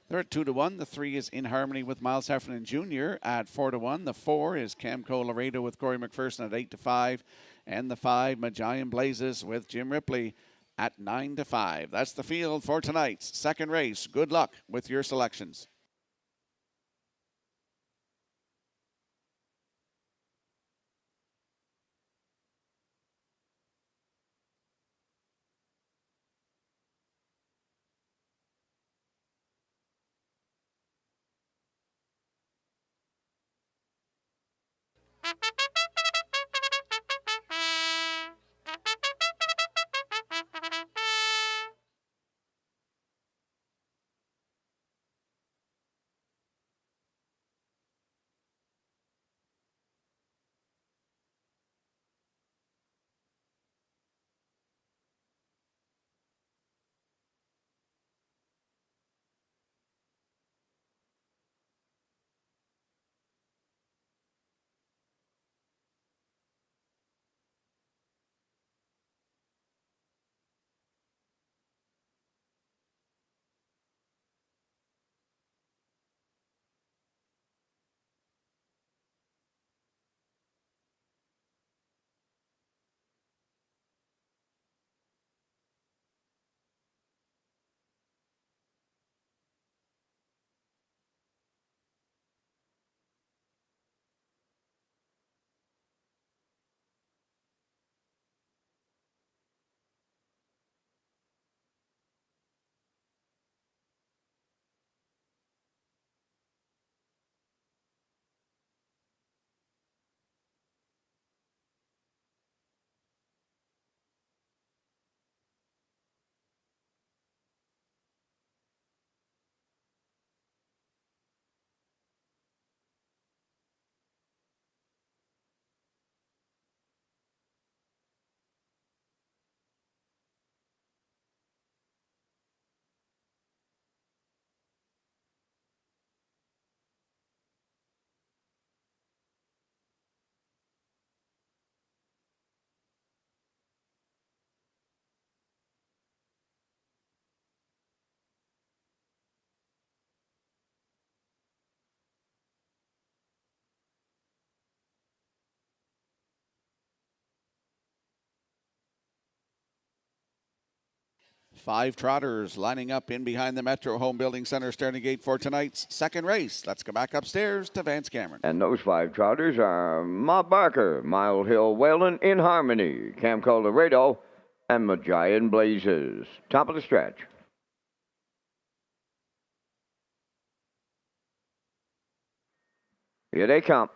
They're at 2-1. The 3 is In Harmony with Miles Heffernan Jr. at 4-1. The 4 is Camco Laredo with Corey McPherson at 8-5. And the 5, Magian Blazes with Jim Ripley at 9-5. That's the field for tonight's second race. Good luck with your selections. 5 trotters lining up in behind the Metro Home Building Center starting gate for tonight's second race. Let's go back upstairs to Vance Cameron. And those 5 trotters are Ma Barker, Mile Hill Whalen, In Harmony, Camco Laredo, and Magian Blazes. Top of the stretch. Here they come.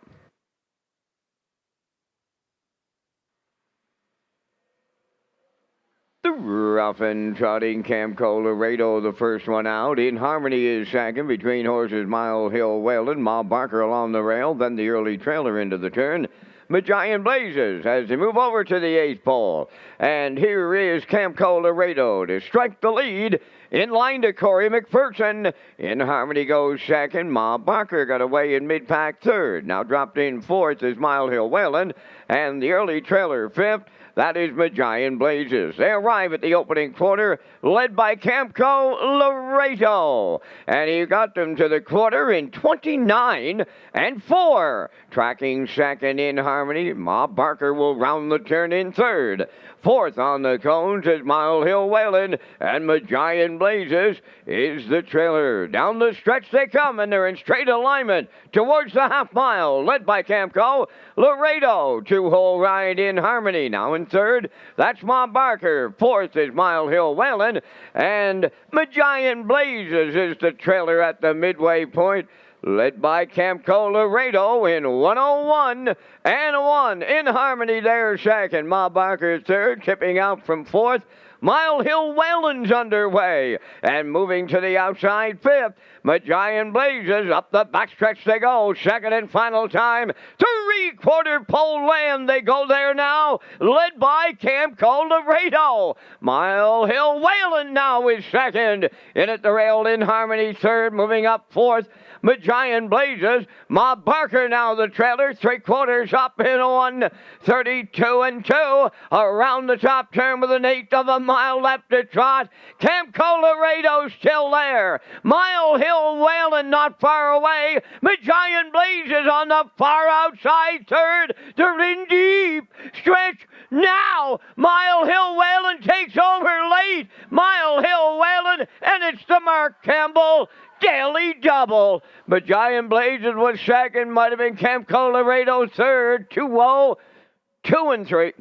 The rough and trotting Camco Laredo, the first one out. In Harmony is second between horses Mile Hill Whalen, Ma Barker along the rail, then the early trailer into the turn. Magian Blazes as they move over to the 8th pole. And here is Camco Laredo to strike the lead. In line to Corey McPherson. In Harmony goes second. Ma Barker got away in mid-pack third. Now dropped in fourth is Mile Hill Whalen. And the early trailer fifth. That is Magian Blazes. They arrive at the opening quarter, led by Camco Laredo. And he got them to the quarter in 29 and 4. Tracking second In Harmony, Ma Barker will round the turn in third. Fourth on the cones is Mile Hill Whalen, and Magian Blazes is the trailer. Down the stretch they come, and they're in straight alignment towards the half mile, led by Camco Laredo. 2-hole ride In Harmony. Now in third, that's Ma Barker. Fourth is Mile Hill Whalen, and Magian Blazes is the trailer at the midway point, led by Camco Laredo in 101 and 1. In Harmony there second. Ma Barker third, tipping out from fourth. Mile Hill Whalen's underway. And moving to the outside fifth, Magian Blazes. Up the backstretch they go. Second and final time. 3/4 pole land. They go there now. Led by Camco Laredo. Mile Hill Whalen now is second. In at the rail In Harmony third. Moving up fourth. Magian Blazes. Ma Barker now the trailer. 3/4 up in 1:32 and 2. Around the top turn with an 1/8 of a mile left to trot. Camco Laredo still there. Mile Hill Whalen not far away. Magian Blazes on the far outside third. They're in deep stretch now. Mile Hill Whalen takes over late. Mile Hill Whalen, and it's the Mark Campbell Daily Double. Magian Blazes was second, might have been Camco Laredo third. 2-0, 2 and 3.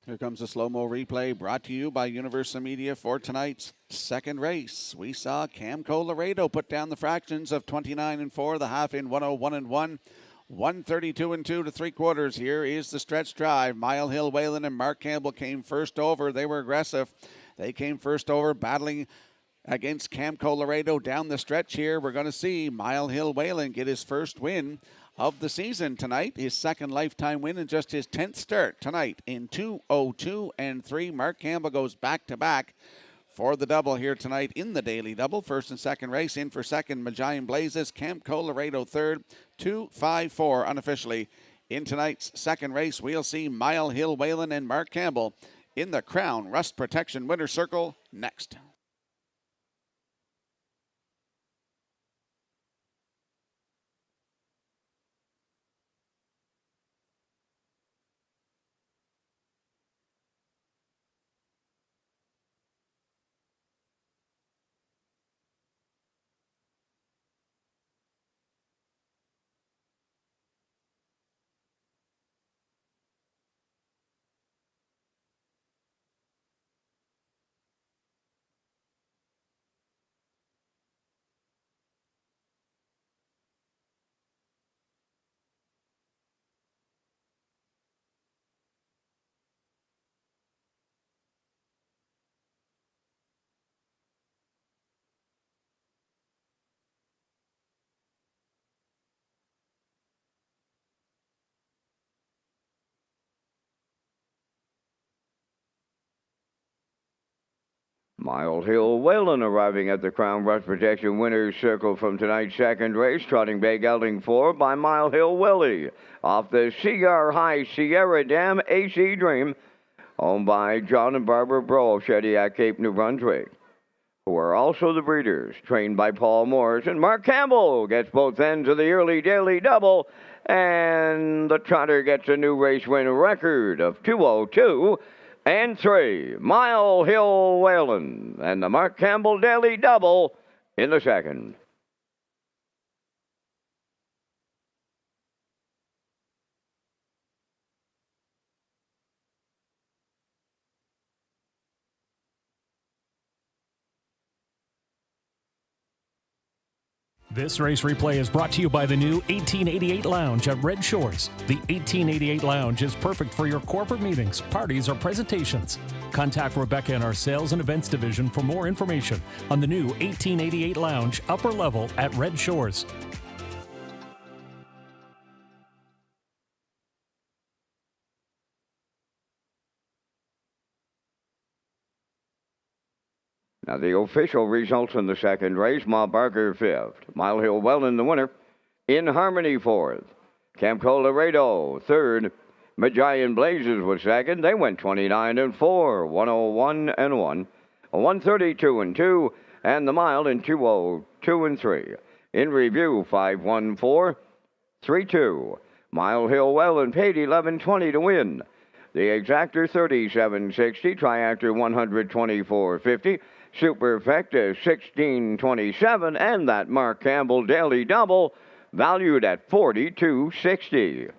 Here comes a slow-mo replay brought to you by Universal Media for tonight's second race. We saw Camco Laredo put down the fractions of 29 and 4, the half in 101 and 1, 132 and 2 to 3/4. Here is the stretch drive. Mile Hill Whalen and Mark Campbell came first over. They were aggressive. They came first over, battling against Camco Laredo down the stretch here. We're going to see Mile Hill Whalen get his first win of the season tonight, his second lifetime win and just his 10th start tonight in 2:02 and 3. Mark Campbell goes back-to-back for the double here tonight in the Daily Double. First and second race in for second, Magian Blazes, Camco Laredo third, 2-5-4 unofficially. In tonight's second race, we'll see Mile Hill Whalen and Mark Campbell in the Crown Rust Protection Winner's Circle next. Mile Hill Whalen arriving at the Crown Rust Protection Winners Circle from tonight's second race, trotting bay gelding 4 by Mile Hill Willie. Off the CR High Sierra Dam AC Dream, owned by John and Barbara Bro of Shediac, Cape New Brunswick, who are also the breeders, trained by Paul Morris. And Mark Campbell gets both ends of the early daily double, and the trotter gets a new race win record of 2:02 and 3. Mile Hill Whalen and the Mark Campbell daily double in the second. This race replay is brought to you by the new 1888 Lounge at Red Shores. The 1888 Lounge is perfect for your corporate meetings, parties, or presentations. Contact Rebecca in our Sales and Events Division for more information on the new 1888 Lounge upper level at Red Shores. Now the official results in the second race: Ma Barker 5th, Mile Hill Whalen the winner, In Harmony 4th, Camco Laredo 3rd, Magian Blazes was 2nd. They went 29 and 4, 101 and 1, 132 and 2, and the mile in 2:02 and 3. In review, 514, 32. Mile Hill Whalen paid 11.20 to win. The exactor 37.60, triactor 124.50. Superfecta 16.27, and that Mark Campbell daily double valued at 42.60.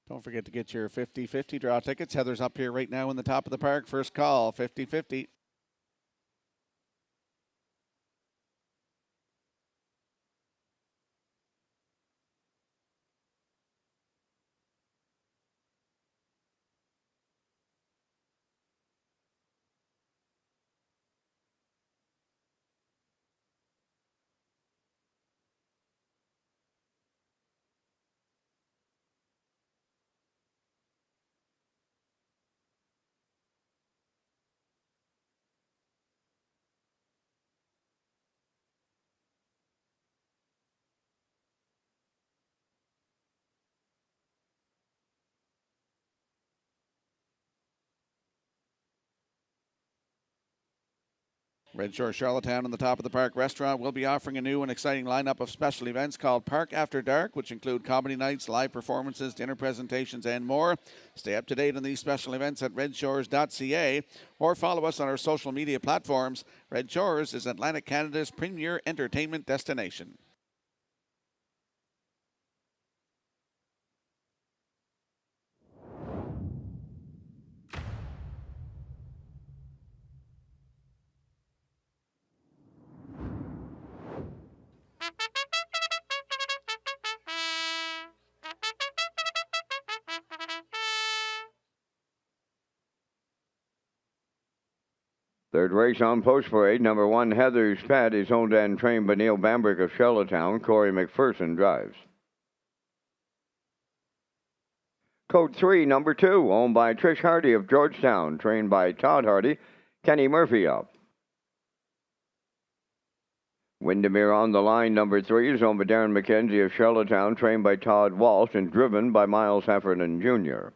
Don't forget to get your 50-50 draw tickets. Heather's up here right now in the top of the park. First call, 50-50. Red Shore Charlottetown in the top of the park restaurant will be offering a new and exciting lineup of special events called Park After Dark, which include comedy nights, live performances, dinner presentations, and more. Stay up to date on these special events at Redshores.ca or follow us on our social media platforms. Red Shores is Atlantic Canada's premier entertainment destination. Third race on Post Parade. Number 1, Heather's Pet, is owned and trained by Neil Bambrick of Charlottetown. Corey McPherson drives. Code 3, number 2, owned by Trish Hardy of Georgetown, trained by Todd Hardy. Kenny Murphy up. Windermere on the Line, number 3, is owned by Darren McKenzie of Charlottetown, trained by Todd Walsh and driven by Miles Heffernan Jr.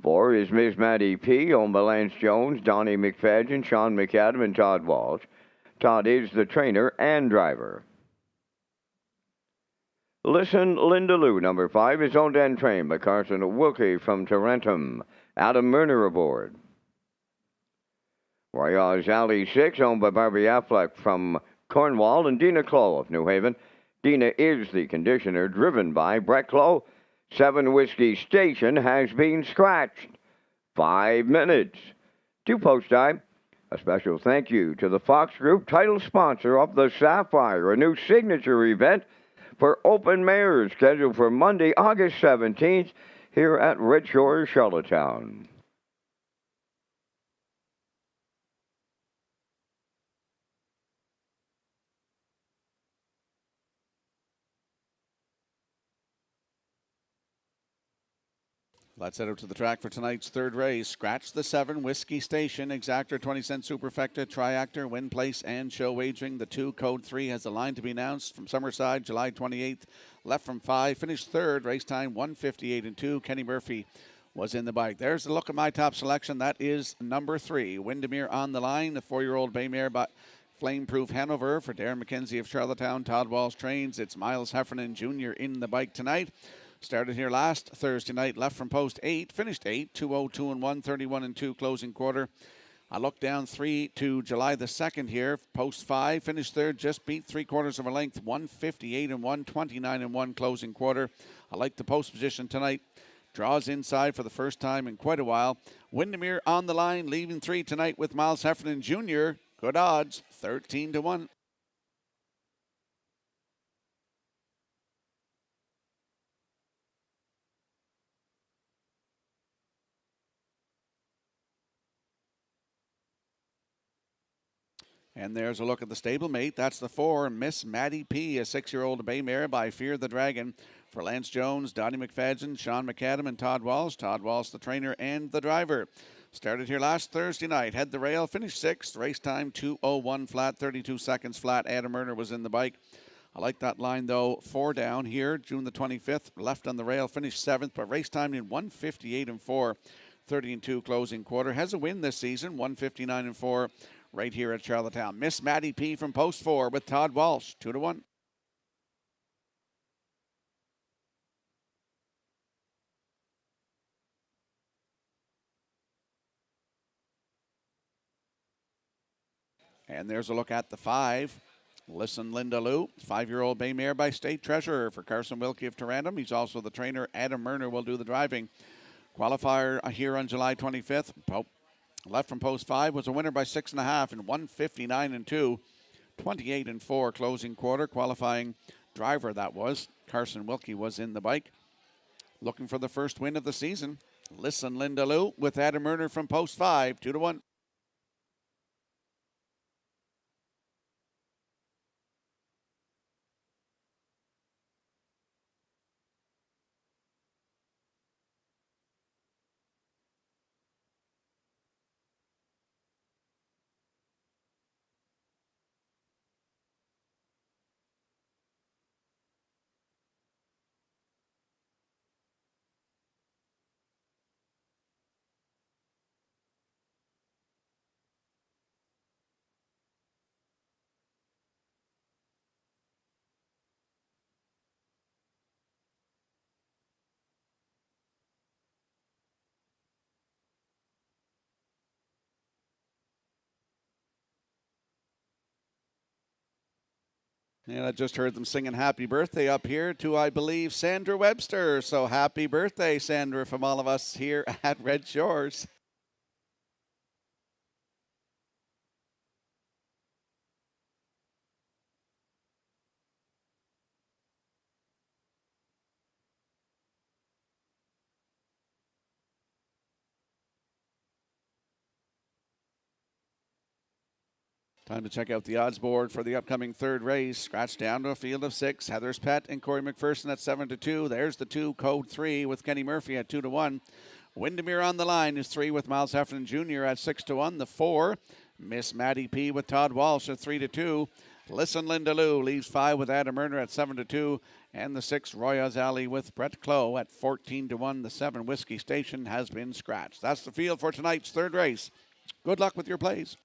4 is Miss Maddie P., owned by Lance Jones, Donnie McFadden, Sean McAdam, and Todd Walsh. Todd is the trainer and driver. Listen, Linda Lou, number 5, is owned and trained by Carson Wilkie from Tarentum. Adam Murner aboard. Royals Alley 6, owned by Barbie Affleck from Cornwall and Dina Clow of New Haven. Dina is the conditioner driven by Brett Clow. 7 Whiskey Station has been scratched. 5 minutes. To post time. A special thank you to the Fox Group, title sponsor of the Sapphire, a new signature event for open mares scheduled for Monday, August 17th here at Redshores, Charlottetown. Let's head out to the track for tonight's third race. Scratch the 7, Whiskey Station, Exactor, 20-cent Superfecta, Triactor, Win Place, and Show Wagering. The 2, Code 3, has a line to be announced from Summerside, July 28th. Left from 5, finished third, race time 1:58 and 2. Kenny Murphy was in the bike. There's a look at my top selection. That is number 3, Windermere on the line, the 4-year-old bay mare by Flameproof Hanover for Darren McKenzie of Charlottetown. Todd Walsh trains. It's Miles Heffernan Jr. in the bike tonight. Started here last Thursday night, left from post 8, finished 8, 2:02 and 1, 31 and 2 closing quarter. I look down 3 to July the 2nd here, post 5, finished third, just beat 3/4 of a length, 158 and 1, 29 and 1 closing quarter. I like the post position tonight. Draws inside for the first time in quite a while. Windermere on the line, leaving 3 tonight with Miles Heffernan Jr. Good odds, 13 to 1. And there's a look at the stablemate. That's the 4, Miss Maddie P, a 6-year-old bay mare by Fear the Dragon for Lance Jones, Donnie McFadden, Sean McAdam, and Todd Walsh. Todd Walsh, the trainer and the driver. Started here last Thursday night. Had the rail, finished 6th. Race time 2:01 flat, 32 seconds flat. Adam Murner was in the bike. I like that line, though. 4 down here, June the 25th. Left on the rail, finished 7th, but race time in 1:58 and 4, 30 and 2 closing quarter. Has a win this season, 1:59 and 4. Right here at Charlottetown. Miss Maddie P from post 4 with Todd Walsh, 2 to 1. And there's a look at the 5. Listen, Linda Lou, 5-year-old bay mare by State Treasurer for Carson Wilkie of Tarantum. He's also the trainer. Adam Murner will do the driving. Qualifier here on July 25th. Left from post 5 was a winner by 6.5 in 1:59 and 2, 28 and 4 closing quarter. Qualifying driver that was Carson Wilkie was in the bike. Looking for the first win of the season. Listen, Linda Lou with Adam Murner from post 5, 2 to 1. And I just heard them singing happy birthday up here to, I believe, Sandra Webster. So happy birthday, Sandra, from all of us here at Red Shores. Time to check out the odds board for the upcoming third race. Scratch down to a field of 6. Heather's Pet and Corey McPherson at 7 to 2. There's the 2, Code 3 with Kenny Murphy at 2 to 1. Windermere on the line is 3 with Miles Heffernan Jr. at 6 to 1. The 4, Miss Maddie P with Todd Walsh at 3 to 2. Listen, Linda Lou leaves 5 with Adam Murner at 7 to 2. And the 6, Royals Alley with Brett Clow at 14 to 1. The 7, Whiskey Station has been scratched. That's the field for tonight's third race. Good luck with your plays.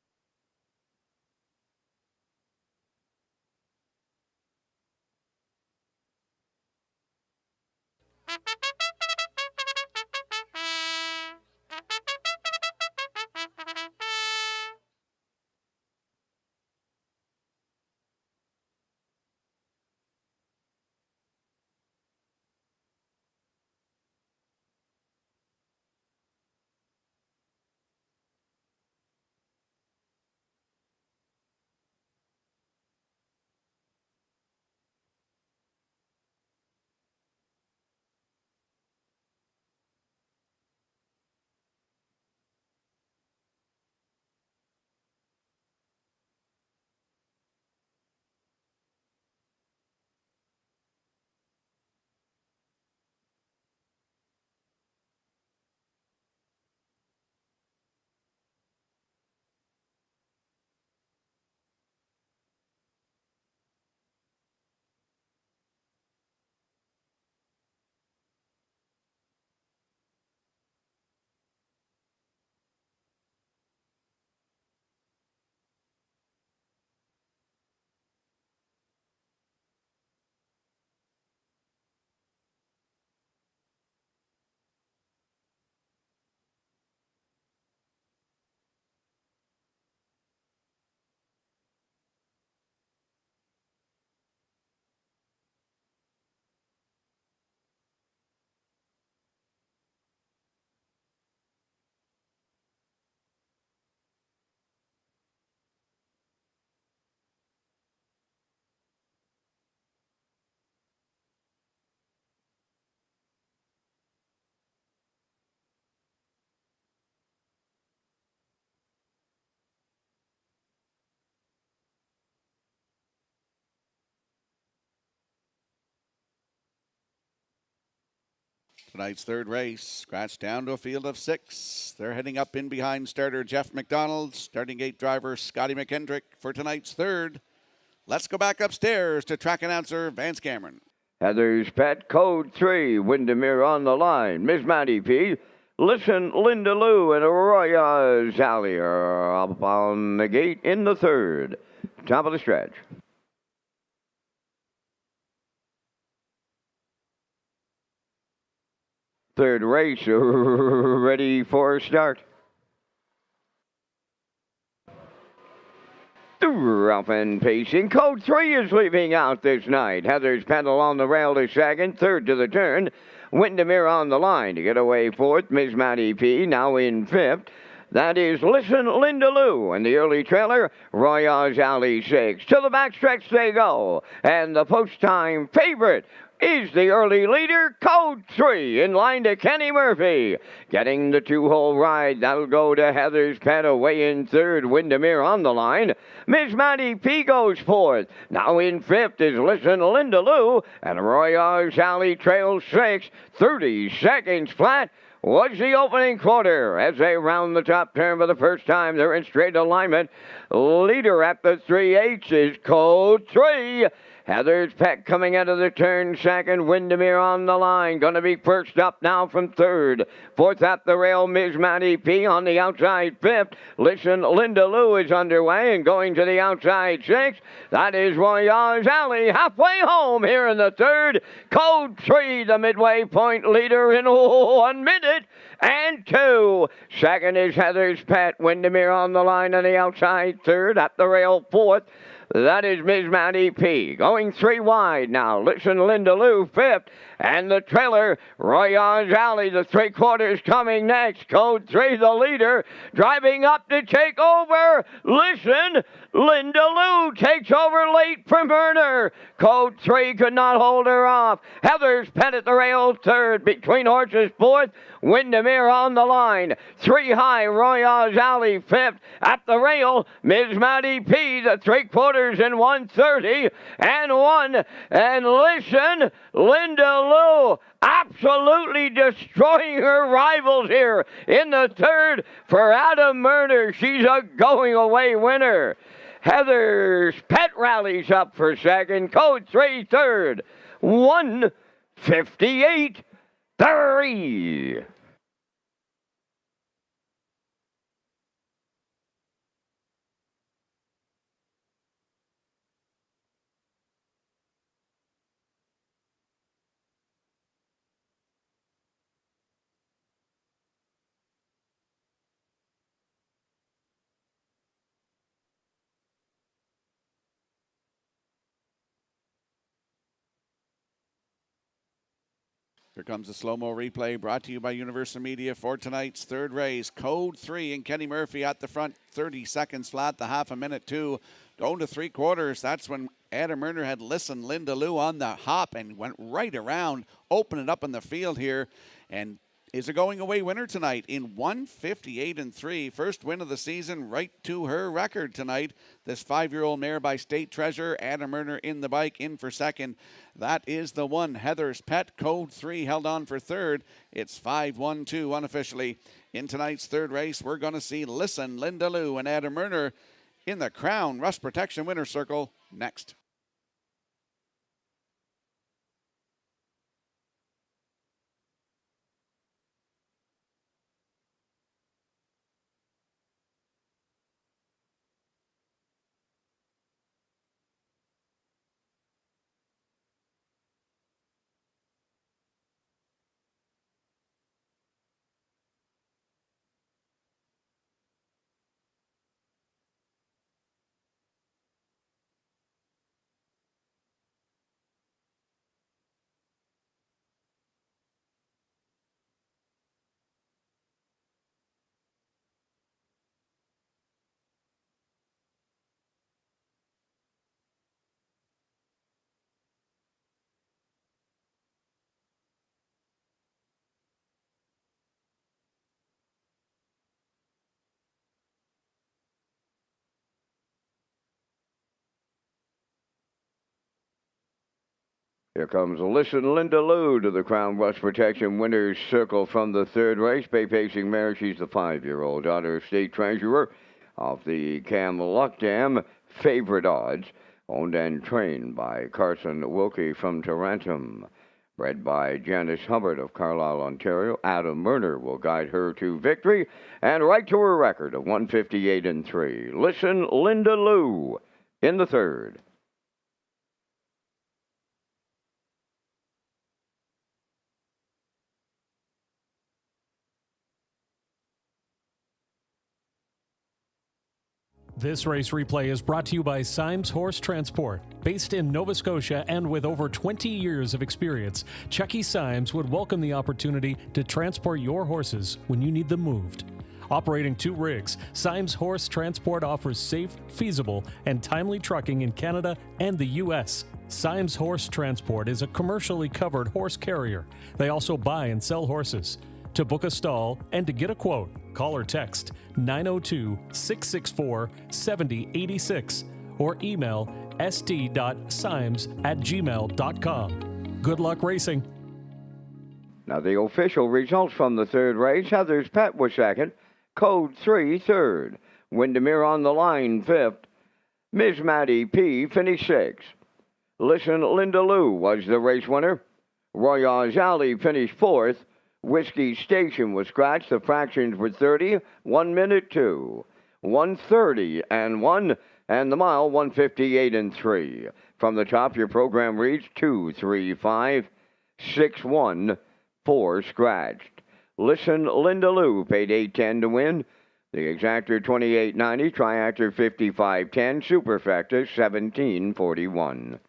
Tonight's third race, scratched down to a field of 6. They're heading up in behind starter Jeff McDonald, starting gate driver Scotty McKendrick for tonight's third. Let's go back upstairs to track announcer Vance Cameron. Heather's Pet, code 3, Windermere on the line. Miss Matty P. Listen, Linda Lou and Arroyo Sally are up on the gate in the third. Top of the stretch. Third race, ready for start. Rough and pacing. Code 3 is leaving out this night. Heather's Pedal on the rail to second, third to the turn. Windermere on the line to get away fourth. Miss Matty P. now in fifth. That is Listen Linda Lou and the early trailer, Royals Alley 6. To the backstretch they go. And the post-time favorite is the early leader, code 3, in line to Kenny Murphy. Getting the two-hole ride, that'll go to Heather's Pet away in third, Windermere on the line. Miss Matty P goes fourth. Now in fifth is Listen Linda Lou, and Royals Alley trails 6, 30 seconds flat. Was the opening quarter as they round the top turn for the first time. They're in straight alignment. Leader at the 3/8 is code 3. Heather's Pet coming out of the turn second. Windermere on the line. Going to be first up now from third. Fourth at the rail, Ms. Matty P on the outside fifth. Listen, Linda Lou is underway and going to the outside sixth. That is Royals Alley halfway home here in the third. Code 3, the midway point leader in 1 minute and 2. Second is Heather's Pet. Windermere on the line on the outside third. At the rail fourth. That is Ms. Matty P. Going 3 wide now. Listen, Linda Lou, fifth. And the trailer, Royals Alley, the 3/4 coming next. Code 3, the leader, driving up to take over. Listen, Linda Lou takes over late from Werner. Code 3 could not hold her off. Heather's Pet at the rail, third. Between horses, fourth. Windermere on the line. 3 high, Royals Alley, fifth. At the rail, Ms. Matty P, the 3/4 in 1:30 and 1. And listen, Linda Lou absolutely destroying her rivals here in the third for Adam Murner. She's a going away winner. Heather's Pet rallies up for second. Code 3 third. 1:58.3. Here comes the slow-mo replay brought to you by Universal Media for tonight's third race. Code 3 and Kenny Murphy at the front, 30 seconds flat, the half a minute 2. Going to 3/4. That's when Adam Murner had Listen Linda Lou on the hop and went right around, opening up in the field here. And is a going away winner tonight in 1:58.3. First win of the season, right to her record tonight. This 5-year-old mare by State Treasure, Adam Murner in the bike, in for second. That is the one. Heather's Pet, code 3, held on for third. It's 5-1-2 unofficially. In tonight's third race, we're going to see Listen Linda Lou and Adam Murner in the Crown Rust Protection Winner's Circle next. Here comes Listen Linda Lou to the Crown Rust Protection Winner's Circle from the third race. Bay Pacing mare, she's the 5-year-old daughter of State Treasurer of the Cam Luck Dam. Favorite odds, owned and trained by Carson Wilkie from Tarentum. Bred by Janice Hubbard of Carlisle, Ontario. Adam Murner will guide her to victory and right to her record of 158-3. Listen Linda Lou in the third. This race replay is brought to you by Symes Horse Transport. Based in Nova Scotia and with over 20 years of experience, Chucky Symes would welcome the opportunity to transport your horses when you need them moved. Operating 2 rigs, Symes Horse Transport offers safe, feasible, and timely trucking in Canada and the U.S. Symes Horse Transport is a commercially covered horse carrier. They also buy and sell horses. To book a stall and to get a quote, call or text 902-664-7086 or email st.symes@gmail.com. Good luck racing. Now the official results from the third race. Heather's Pet was second. Code 3 third. Windermere on the line fifth. Miss Maddie P finished sixth. Listen Linda Lou was the race winner. Royale's Alley finished fourth. Whiskey Station was scratched. The fractions were 30, 1 minute 2, 1:30 and 1, and the mile 158-3. From the top, your program reads 2, 3, 5, 6, 1, 4 scratched. Listen Linda Lou paid $8.10 to win. The exactor $28.90, triactor $55.10, superfecta $17.41.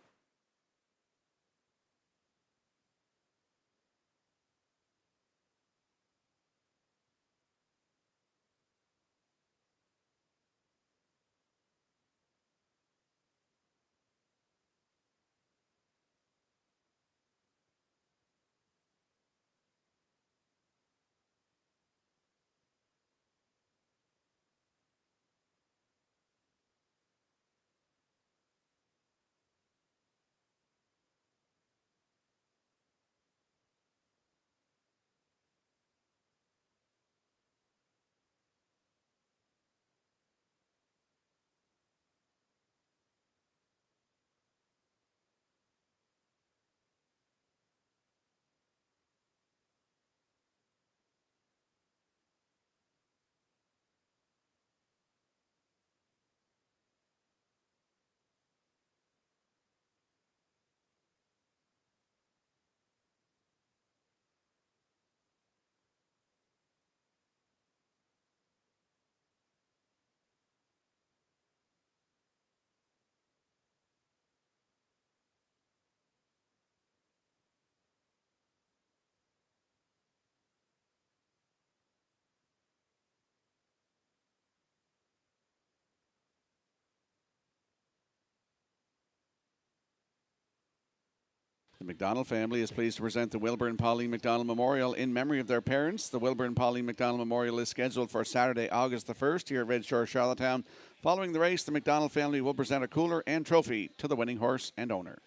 The McDonald family is pleased to present the Wilbur and Pauline McDonald Memorial in memory of their parents. The Wilbur and Pauline McDonald Memorial is scheduled for Saturday, August the 1st here at Red Shore, Charlottetown. Following the race, the McDonald family will present a cooler and trophy to the winning horse and owner.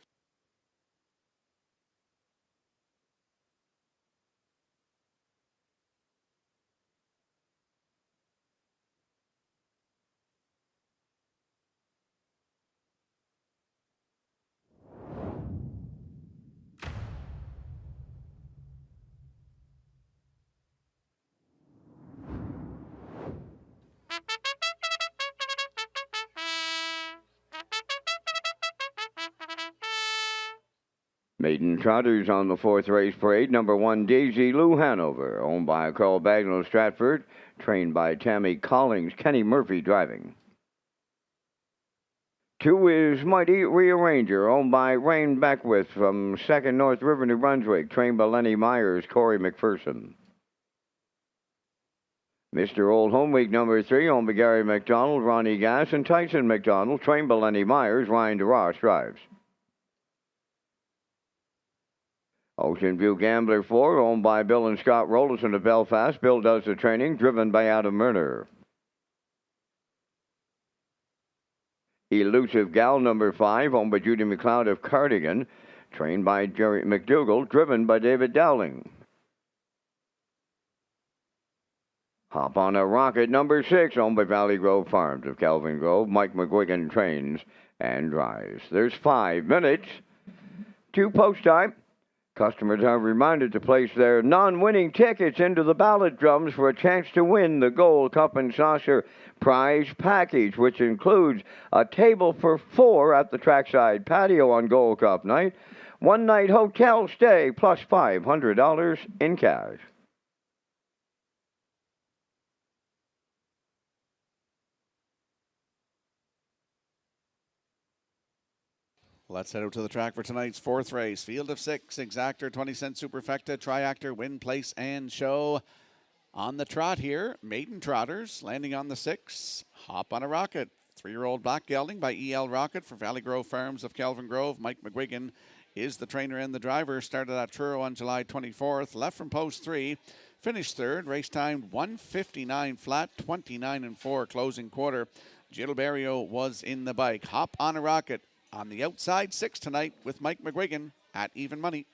Maiden Trotters on the fourth race parade. Number 1, Daisy Lou Hanover, owned by Carl Bagnall Stratford, trained by Tammy Collings, Kenny Murphy driving. 2 is Mighty Rearranger, owned by Rain Beckwith from 2nd North River, New Brunswick, trained by Lenny Myers, Corey McPherson. Mr. Old Home Week number 3, owned by Gary McDonald, Ronnie Gass, and Tyson McDonald, trained by Lenny Myers, Ryan DeRoss drives. Ocean View Gambler 4, owned by Bill and Scott Rollison of Belfast. Bill does the training, driven by Adam Murner. Elusive Gal number 5, owned by Judy McLeod of Cardigan, Trained by Jerry McDougall, driven by David Dowling. Hop on a Rocket, number 6, owned by Valley Grove Farms of Kelvin Grove. Mike McGuigan trains and drives. There's 5 minutes to post time. Customers are reminded to place their non-winning tickets into the ballot drums for a chance to win the Gold Cup and Saucer prize package, which includes a table for 4 at the trackside patio on Gold Cup night, one-night hotel stay, plus $500 in cash. Let's head out to the track for tonight's 4th race. Field of 6, Exactor, 20-cent Superfecta, Triactor, Win, Place, and Show. On the trot here, Maiden Trotters, landing on the 6. Hop on a Rocket. 3-year-old Black Gelding by E.L. Rocket for Valley Grove Farms of Kelvin Grove. Mike McGuigan is the trainer and the driver. Started at Truro on July 24th. Left from post 3. Finished 3rd. Race time 1:59 flat, 29-4 closing quarter. Jill Barrio was in the bike. Hop on a Rocket. On the outside 6 tonight with Mike McGuigan at even money.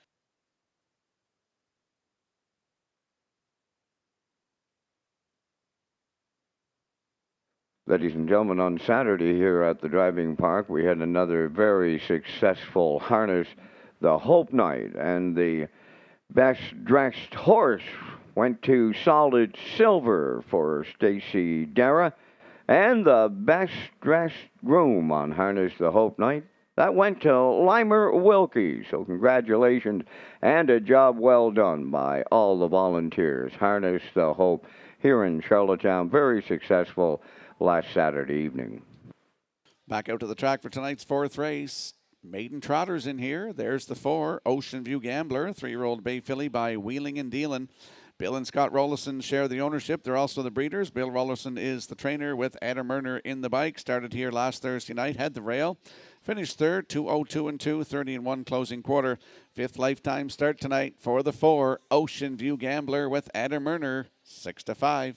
Ladies and gentlemen, on Saturday here at the driving park, we had another very successful harness, the Hope Night, and the best dressed horse went to solid silver for Stacy Dara, and the best dressed groom on Harness the Hope Night, that went to Limer Wilkie. So congratulations and a job well done by all the volunteers. Harness the Hope here in Charlottetown, very successful last Saturday evening. Back out to the track for tonight's 4th race. Maiden Trotters in here. There's the 4, Ocean View Gambler, 3-year-old bay filly by Wheeling and Dealin'. Bill and Scott Rollerson share the ownership. They're also the breeders. Bill Rollerson is the trainer with Adam Murner in the bike. Started here last Thursday night, had the rail. Finished 3rd, 2:02-2, 30-1 closing quarter. 5th lifetime start tonight for the 4, Ocean View Gambler with Adam Murner, 6-5.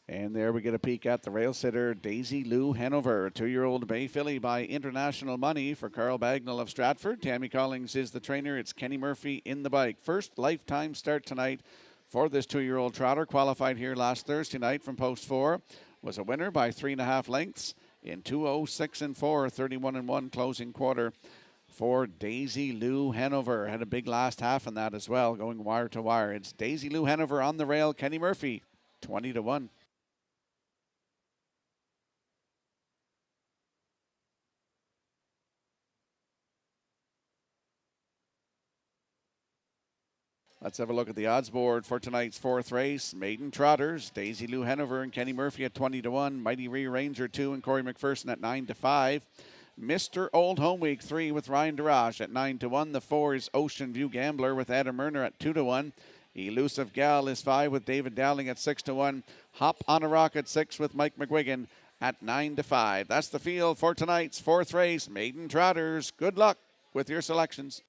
And there we get a peek at the rail sitter, Daisy Lou Hanover, 2-year-old bay filly by International Money for Carl Bagnall of Stratford. Tammy Collins is the trainer. It's Kenny Murphy in the bike. First lifetime start tonight for this 2-year-old trotter. Qualified here last Thursday night from post 4. Was a winner by 3.5 lengths in 2:06-4, 31-1 closing quarter for Daisy Lou Hanover. Had a big last half in that as well, going wire to wire. It's Daisy Lou Hanover on the rail. Kenny Murphy, 20-1. Let's have a look at the odds board for tonight's 4th race. Maiden Trotters, Daisy Lou Hanover and Kenny Murphy at 20-1. Mighty Rearranger 2 and Corey McPherson at 9-5. Mr. Old Home Week 3 with Ryan Darage at 9-1. The 4 is Ocean View Gambler with Adam Murner at 2-1. Elusive Gal is 5 with David Dowling at 6-1. Hop on a Rocket 6 with Mike McGuigan at 9-5. That's the field for tonight's fourth race. Maiden Trotters, good luck with your selections.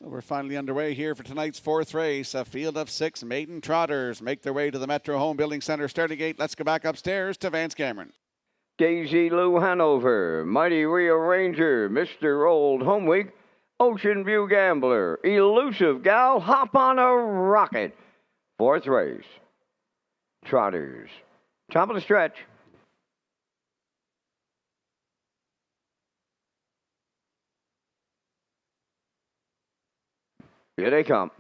We're finally underway here for tonight's fourth race. A field of 6 maiden trotters make their way to the Metro Home Building Center starting gate. Let's go back upstairs to Vance Cameron. Daisy Lou Hanover, Mighty Rio Ranger, Mr. Old Home Week, Ocean View Gambler, Elusive Gal, Hop on a Rocket. Fourth race. Trotters. Top of the stretch. Here they come.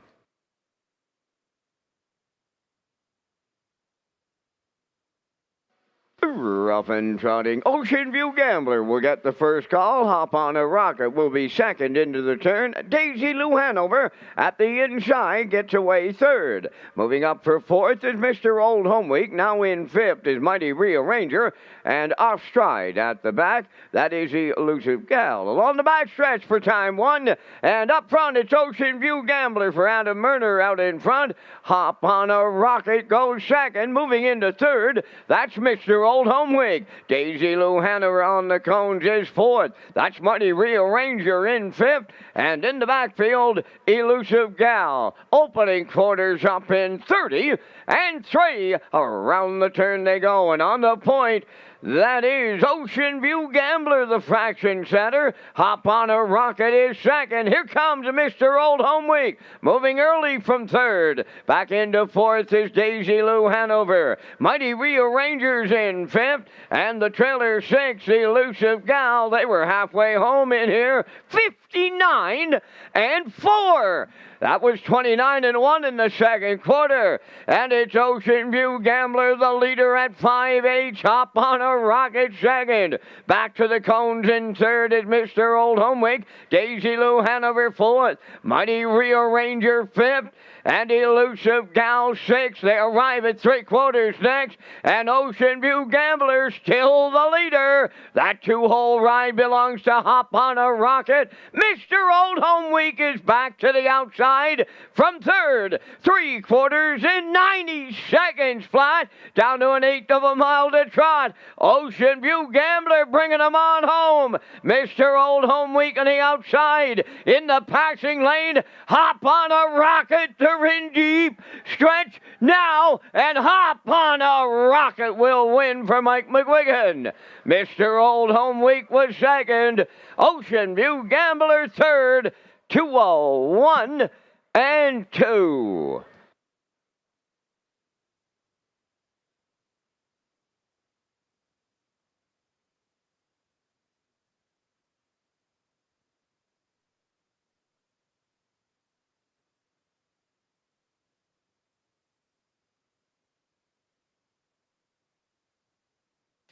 Off off and trotting. Ocean View Gambler will get the first call. Hop on a Rocket will be second into the turn. Daisy Lou Hanover at the inside gets away third. Moving up for fourth is Mr. Old Home Week. Now in fifth is Mighty Rearranger. And off stride at the back, that is the Elusive Gal. Along the back stretch for time one. And up front, it's Ocean View Gambler for Adam Murner out in front. Hop on a Rocket goes second. Moving into third, that's Mr. Old Home Week. Daisy Lou Hanover on the cones is fourth. That's Mighty Rearranger in fifth. And in the backfield, Elusive Gal. Opening quarters up in 30 and 3. Around the turn they go. And on the point, that is Ocean View Gambler, the fraction setter. Hop on a Rocket is second. Here comes Mr. Old Home Week. Moving early from third. Back into fourth is Daisy Lou Hanover. Mighty Rearrangers in fifth. And the trailer six, the Elusive Gal. They were halfway home in here. 59 and 4. That was 29 and 1 in the second quarter. And it's Ocean View Gambler, the leader at 5H. Hop on a Rocket second. Back to the cones in third is Mr. Old Home Week. Daisy Lou Hanover fourth. Mighty Rearranger fifth. And Elusive Gal sixth. They arrive at three quarters next. And Ocean View Gambler still the leader. That two-hole ride belongs to Hop on a Rocket. Mr. Old Home Week is back to the outside from third. 3 quarters in 90 seconds flat. Down to an eighth of a mile to trot. Ocean View Gambler bringing them on home. Mr. Old Home Week on the outside. In the passing lane, Hop on a Rocket. They're in deep. Stretch now, and Hop on a Rocket will win for Mike McGuigan. Mr. Old Home Week was second. Ocean View Gambler third. 201 and 2.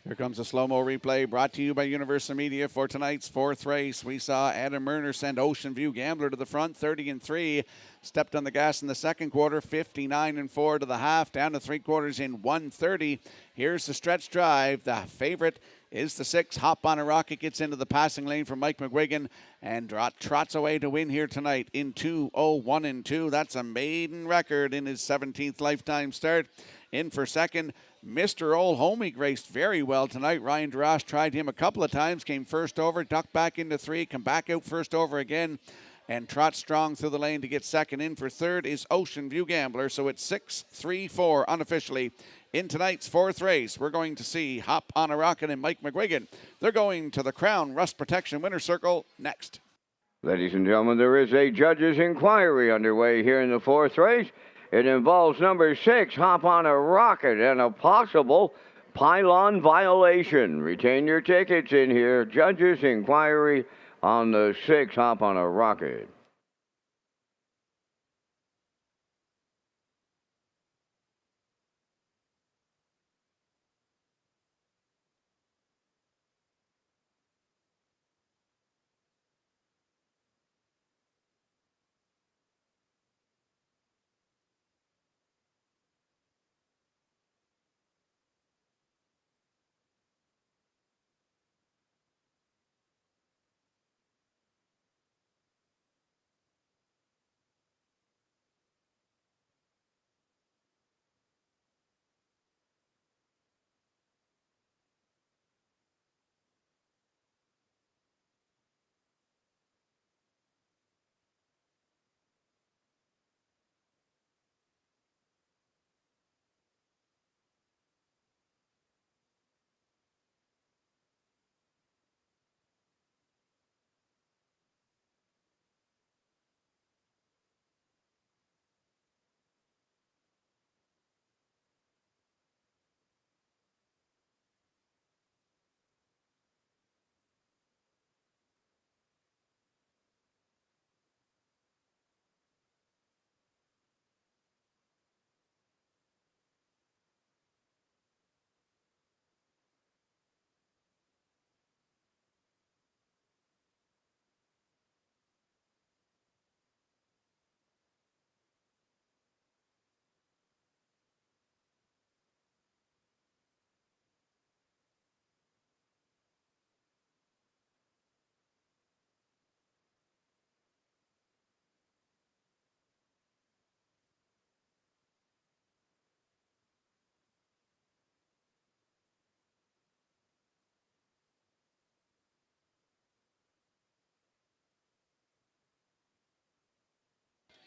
Here comes a slow-mo replay brought to you by Universal Media for tonight's fourth race. We saw Adam Murner send Ocean View Gambler to the front, 30 and 3. Stepped on the gas in the second quarter, 59 and 4 to the half, down to 3 quarters in 1:30. Here's the stretch drive. The favorite is the 6. Hop on a Rocket gets into the passing lane for Mike McGuigan and trots away to win here tonight in 2:01 and 2. That's a maiden record in his 17th lifetime start. In for second, Mr. Old Home Week raced very well tonight. Ryan Durash tried him a couple of times, came first over, ducked back into 3, come back out first over again, and trot strong through the lane to get second. In for third is Ocean View Gambler, so it's 6-3-4 unofficially. In tonight's fourth race, we're going to see Hop on a Rocket and Mike McGuigan. They're going to the Crown Rust Protection Winner's Circle next. Ladies and gentlemen, there is a judge's inquiry underway here in the fourth race. It involves number 6, Hop on a Rocket, and a possible pylon violation. Retain your tickets in here. Judge's inquiry on the 6, Hop on a Rocket.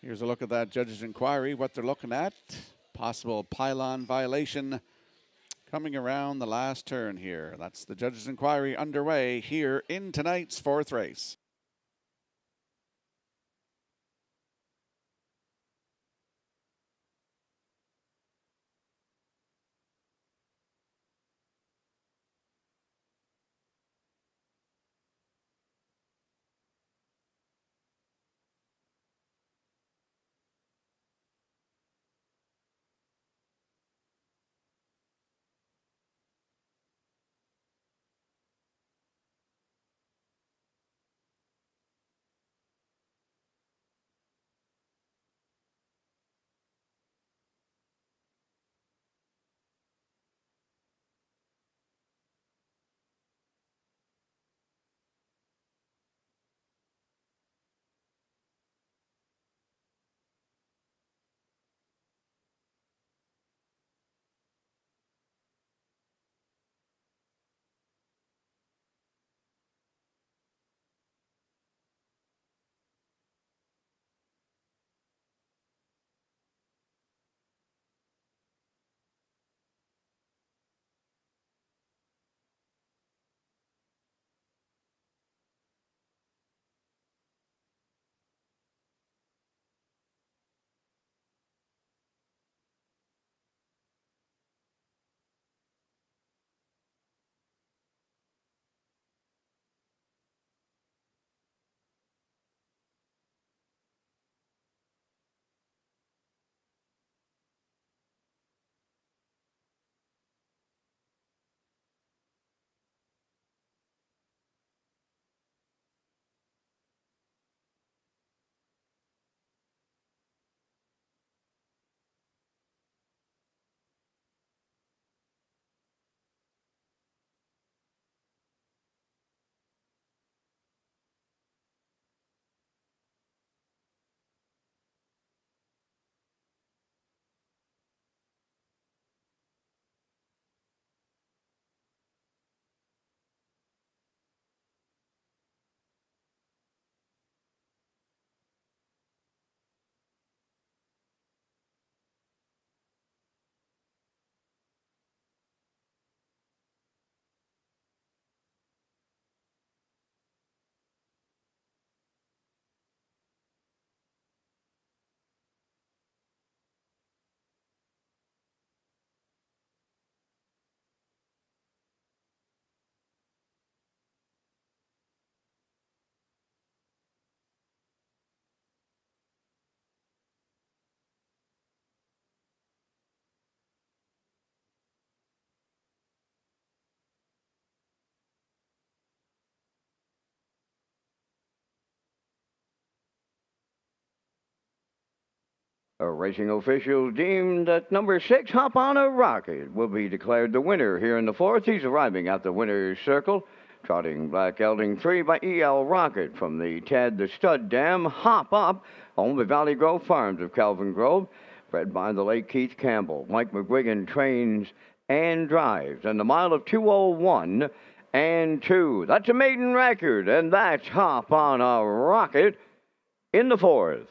Here's a look at that judge's inquiry, what they're looking at. Possible pylon violation coming around the last turn here. That's the judge's inquiry underway here in tonight's fourth race. Racing officials deemed that number 6, Hop on a Rocket, will be declared the winner here in the fourth. He's arriving at the winner's circle, trotting black gelding 3 by E.L. Rocket from the Ted the Stud Dam. Hop Up, owned by Valley Grove Farms of Calvin Grove, bred by the late Keith Campbell. Mike McGuigan trains and drives, and the mile of 2:01 and 2. That's a maiden record, and that's Hop on a Rocket in the fourth.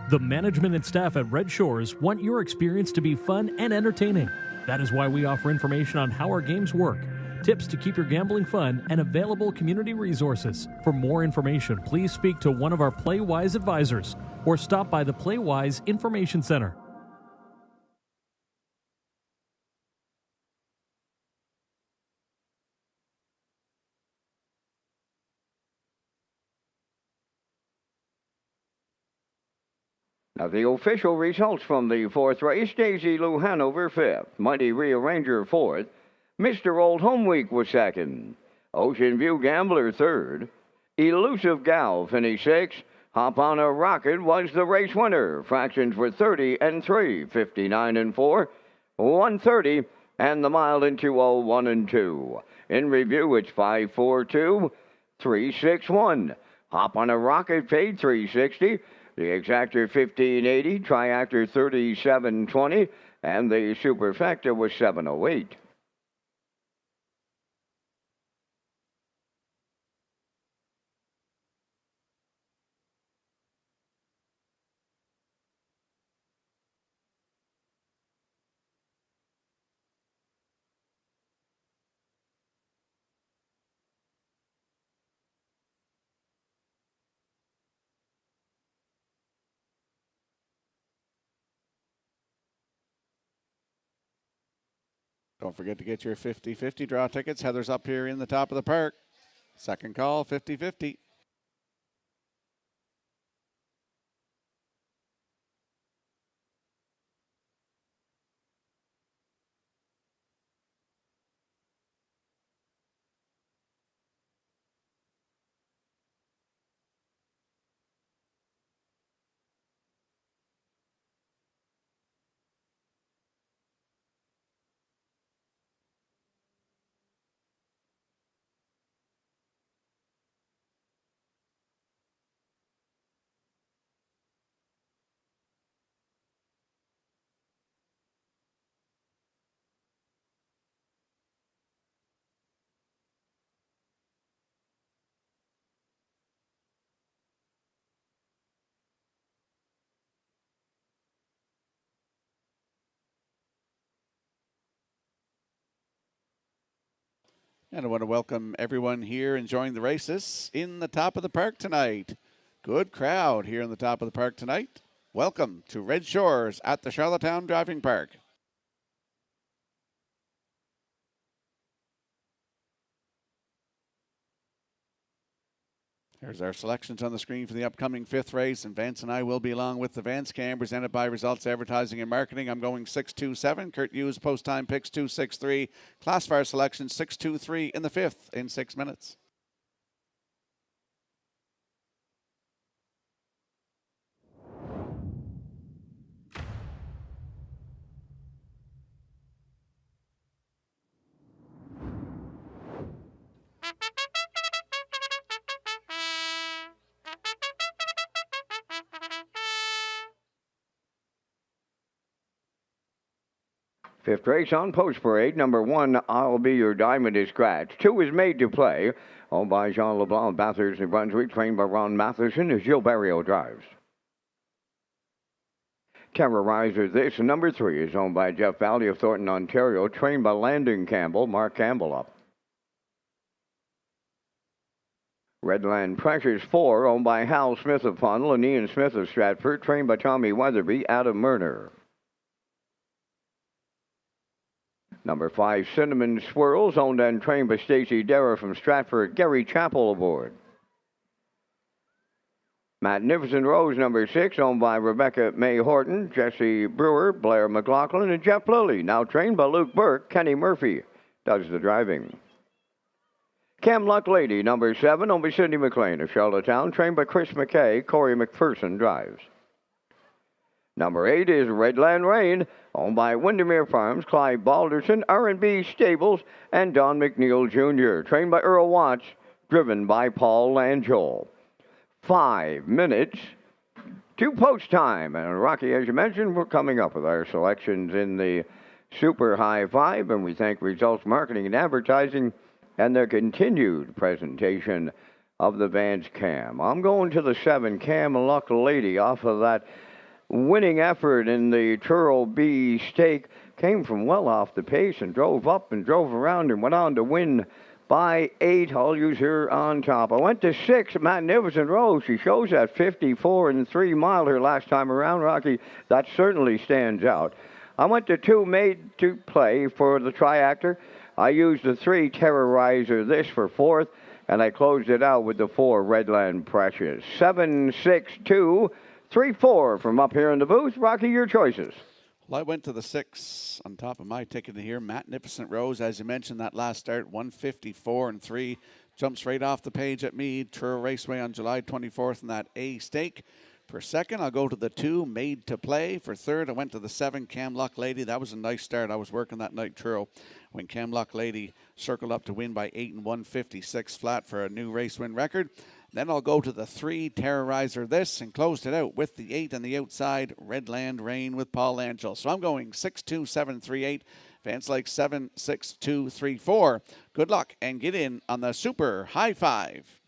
The management and staff at Red Shores want your experience to be fun and entertaining. That is why we offer information on how our games work, tips to keep your gambling fun, and available community resources. For more information, please speak to one of our PlayWise advisors or stop by the PlayWise Information Center. Now, the official results from the fourth race: Daisy Lou Hanover fifth, Mighty Rearranger fourth, Mr. Old Home Week was second, Ocean View Gambler third, Elusive Gal finished sixth, Hop on a Rocket was the race winner. Fractions were 30 and 3, 59 and 4, 130, and the mile in 201 and 2. In review, it's 542, 361. Hop on a Rocket paid 360. The Exactor 1580, Triactor 3720, and the Superfecta was 708. Don't forget to get your 50-50 draw tickets. Heather's up here in the top of the park. Second call, 50-50. And I want to welcome everyone here enjoying the races in the top of the park tonight. Good crowd here in the top of the park tonight. Welcome to Red Shores at the Charlottetown Driving Park. Here's our selections on the screen for the upcoming fifth race, and Vance and I will be along with the Vance Cam presented by Results Advertising and Marketing. I'm going 6-2-7. Kurt Hughes post time picks 2-6-3. Classifier selection 6-2-3 in the fifth in 6 minutes. Fifth race on Post Parade. Number 1, I'll Be Your Diamond, is scratched. 2 is Made to Play, owned by Jean LeBlanc, Bathurst, New Brunswick, trained by Ron Matheson, as Gilles Barrio drives. Terrorizer This, number 3, is owned by Jeff Valley of Thornton, Ontario, trained by Landon Campbell, Mark Campbell up. Redland Pressures 4, owned by Hal Smith of Funnel and Ian Smith of Stratford, trained by Tommy Weatherby, Adam Murner. Number 5, Cinnamon Swirls, owned and trained by Stacy Dara from Stratford, Gary Chappell aboard. Magnificent Rose, number 6, owned by Rebecca May Horton, Jesse Brewer, Blair McLaughlin, and Jeff Lilly, now trained by Luke Burke. Kenny Murphy does the driving. Cam Luck Lady, number 7, owned by Sidney McLean of Charlottetown, trained by Chris McKay. Corey McPherson drives. Number 8 is Redland Rain, owned by Windermere Farms, Clive Balderson, R&B Stables, and Don McNeil Jr., trained by Earl Watts, driven by Paul Langell. 5 minutes to post time. And Rocky, as you mentioned, we're coming up with our selections in the Super High 5, and we thank Results Marketing and Advertising and their continued presentation of the Vance Cam. I'm going to the 7, Cam Luck Lady, off of that winning effort in the Turl B stake. Came from well off the pace and drove up and drove around and went on to win by 8. I'll use her on top. I went to 6, Magnificent Rose. She shows at 54 and 3 mile her last time around, Rocky. That certainly stands out. I went to 2, Made to Play for the triactor. I used the 3, Terrorizer This for 4th, and I closed it out with the 4, Redland Precious. 7, 6, 2, 3, 4 from up here in the booth. Rocky, your choices. Well, I went to the 6 on top of my ticket here. Magnificent Rose, as you mentioned, that last start, 154 and 3. Jumps right off the page at Mead. Truro Raceway on July 24th in that A stake. For second, I'll go to the 2, Made to Play. For third, I went to the 7, Camlock Lady. That was a nice start. I was working that night, Truro, when Camlock Lady circled up to win by 8 and 156 flat for a new race win record. Then I'll go to the 3, Terrorizer This, and closed it out with the 8 on the outside, Redland Rain with Paul Angel. So I'm going 6, 2, 7, 3, 8. Fans like 7, 6, 2, 3, 4. Good luck and get in on the Super High Five.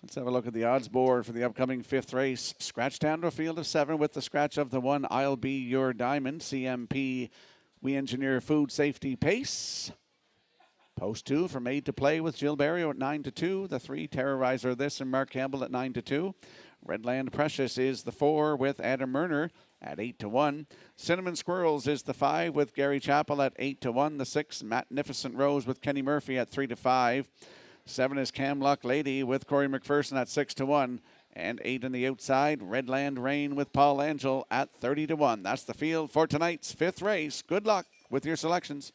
Let's have a look at the odds board for the upcoming 5th race. Scratch down to a field of 7 with the scratch of the 1, I'll Be Your Diamond. CMP, We Engineer Food Safety Pace. Post 2 for Made to Play with Jill Barrio at 9 to 2. The 3, Terrorizer This and Mark Campbell at 9 to 2. Redland Precious is the 4 with Adam Murner at 8 to 1. Cinnamon Squirrels is the 5 with Gary Chappell at 8 to 1. The 6, Magnificent Rose with Kenny Murphy at 3 to 5. 7 is Camlock Lady with Corey McPherson at 6 to 1. And 8 on the outside, Redland Rain with Paul Angel at 30 to 1. That's the field for tonight's 5th race. Good luck with your selections.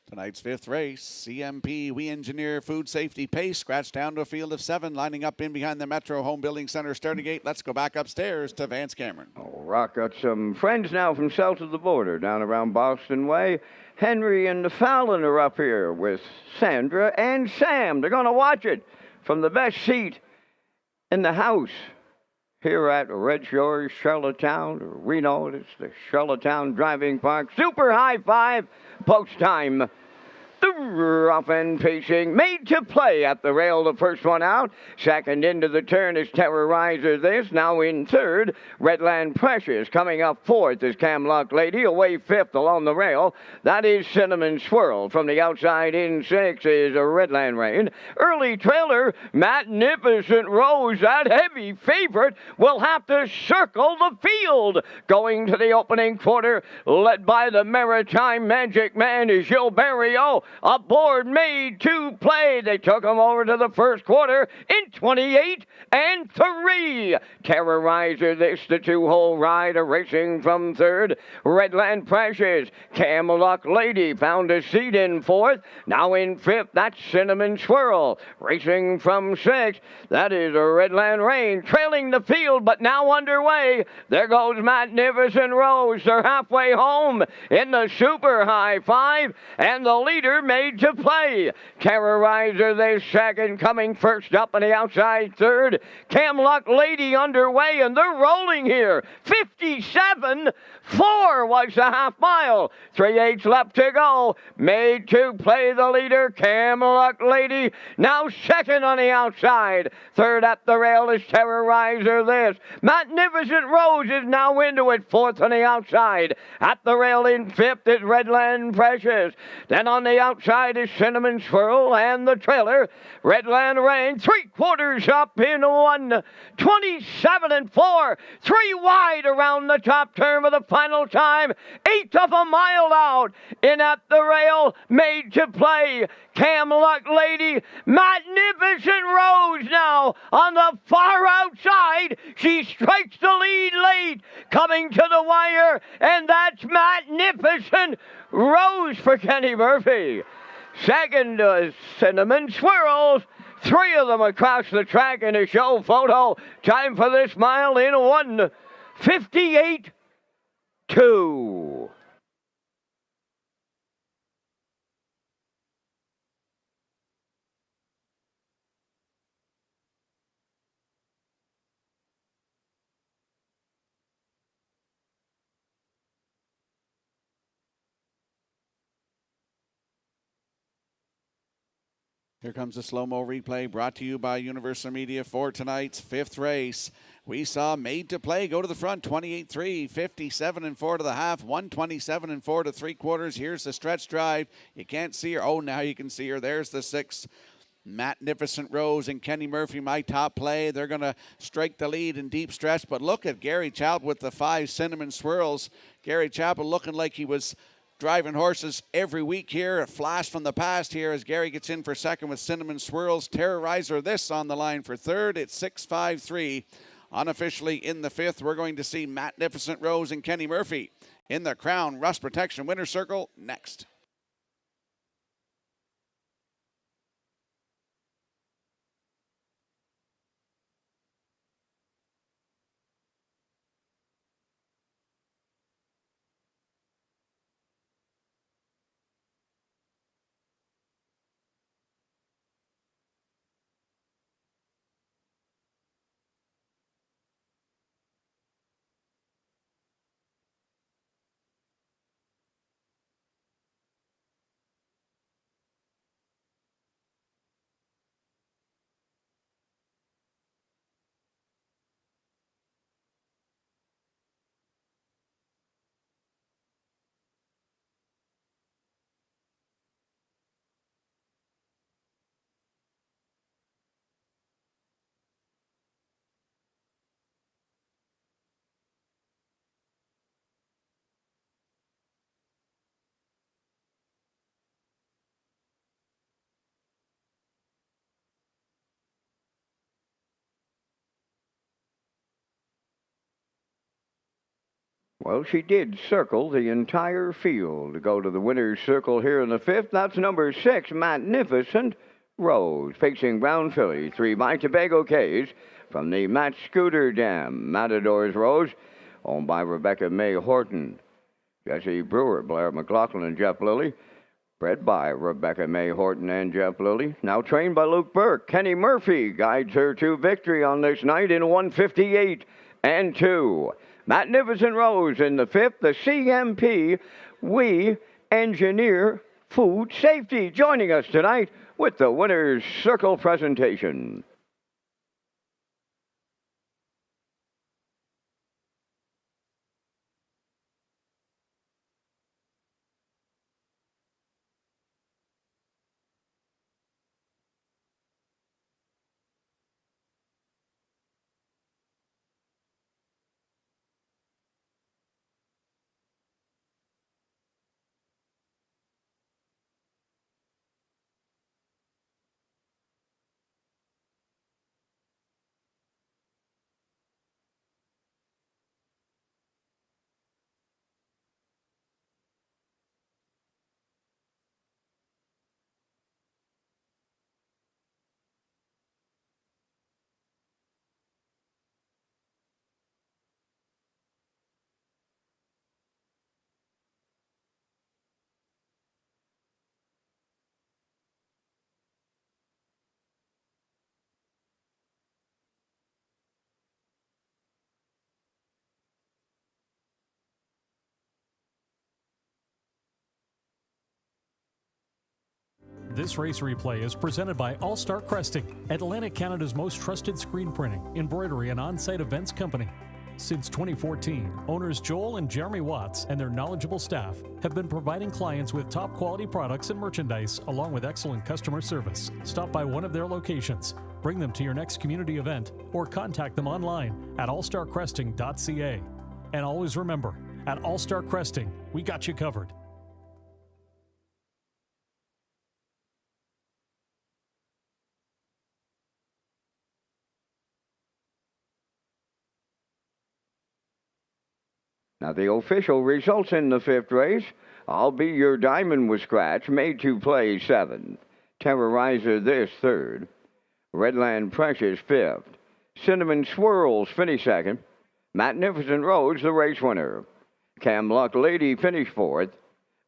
Tonight's fifth race, CMP We Engineer Food Safety Pace, scratched down to a field of 7, lining up in behind the Metro Home Building Center starting gate. Let's go back upstairs to Vance Cameron. Oh, Rock got some friends now from south of the border, down around Boston Way. Henry and Fallon are up here with Sandra and Sam. They're going to watch it from the best seat in the house here at Red Shores, Charlottetown. We know it's the Charlottetown Driving Park. Super high five, post time. The rough end pacing, made to play at the rail, the first one out. Second into the turn is Terrorizer This, now in third. Redland Precious coming up fourth is Camlock Lady, away fifth along the rail. That is Cinnamon Swirl. From the outside in six is a Redland Rain. Early trailer, Magnificent Rose, that heavy favorite, will have to circle the field. Going to the opening quarter, led by the Maritime Magic Man is Gilberto. Aboard Made to Play. They took him over to the first quarter in 28 and 3. Terrorizer This, the two-hole ride, racing from third. Redland Precious. Camlock Lady found a seat in fourth. Now in fifth, that's Cinnamon Swirl. Racing from sixth, that is a Redland Rain. Trailing the field, but now underway. There goes Magnificent Rose. They're halfway home in the super high five, and the leader Made to Play. Terrorizer This second, coming first up on the outside third. Camlock Lady underway, and they're rolling here. 57-4 was the half mile. 3/8 left to go. Made to Play the leader. Camlock Lady now second on the outside. Third at the rail is Terrorizer This. Magnificent Rose is now into it. Fourth on the outside. At the rail in fifth is Redland Precious. Then on the outside is Cinnamon Swirl and the trailer. Redland Rain, 3/4 up in 1. 27-4. 3 wide around the top turn for the final time. 1/8 of a mile out. In at the rail, Made to Play. Camlock Lady. Magnificent Rose now on the far outside. She strikes the lead late. Coming to the wire, and that's Magnificent Rose for Kenny Murphy. Second, Cinnamon Swirls. 3 of them across the track in a show photo. Time for this mile in 1:58.2. Here comes a slow-mo replay brought to you by Universal Media for tonight's fifth race. We saw Made to Play go to the front, 28-3, 57-4 to the half, 127-4 to 3/4. Here's the stretch drive. You can't see her. Oh, now you can see her. There's the 6. Magnificent Rose and Kenny Murphy, my top play. They're going to strike the lead in deep stretch, but look at Gary Chapel with the 5 Cinnamon Swirls. Gary Chapel looking like he was driving horses every week here. A flash from the past here as Gary gets in for second with Cinnamon Swirls. Terrorizer This on the line for third. It's 6-5-3. Unofficially in the fifth, we're going to see Magnificent Rose and Kenny Murphy in the Crown Rust Protection Winner's Circle next. Well, she did circle the entire field to go to the winner's circle here in the 5th. That's number 6, Magnificent Rose, facing Brown Filly, 3 by Tobago K's from the Matt Scooter Dam. Matador's Rose, owned by Rebecca May Horton. Jesse Brewer, Blair McLaughlin, and Jeff Lilly. Bred by Rebecca May Horton and Jeff Lilly. Now trained by Luke Burke. Kenny Murphy guides her to victory on this night in 158 and 2. Magnificent Rose in the 5th. The CMP, We Engineer Food Safety, joining us tonight with the Winner's Circle presentation. This race replay is presented by All Star Cresting, Atlantic Canada's most trusted screen printing, embroidery, and on-site events company. Since 2014, owners Joel and Jeremy Watts and their knowledgeable staff have been providing clients with top quality products and merchandise along with excellent customer service. Stop by one of their locations, bring them to your next community event, or contact them online at allstarcresting.ca. And always remember, at All Star Cresting, we got you covered. Now, the official results in the 5th race. I'll Be Your Diamond was scratched, made to play 7th. Terrorizer this 3rd. Redland Precious 5th. Cinnamon Swirls finished 2nd. Magnificent Rose, the race winner. Cam Luck Lady finished 4th.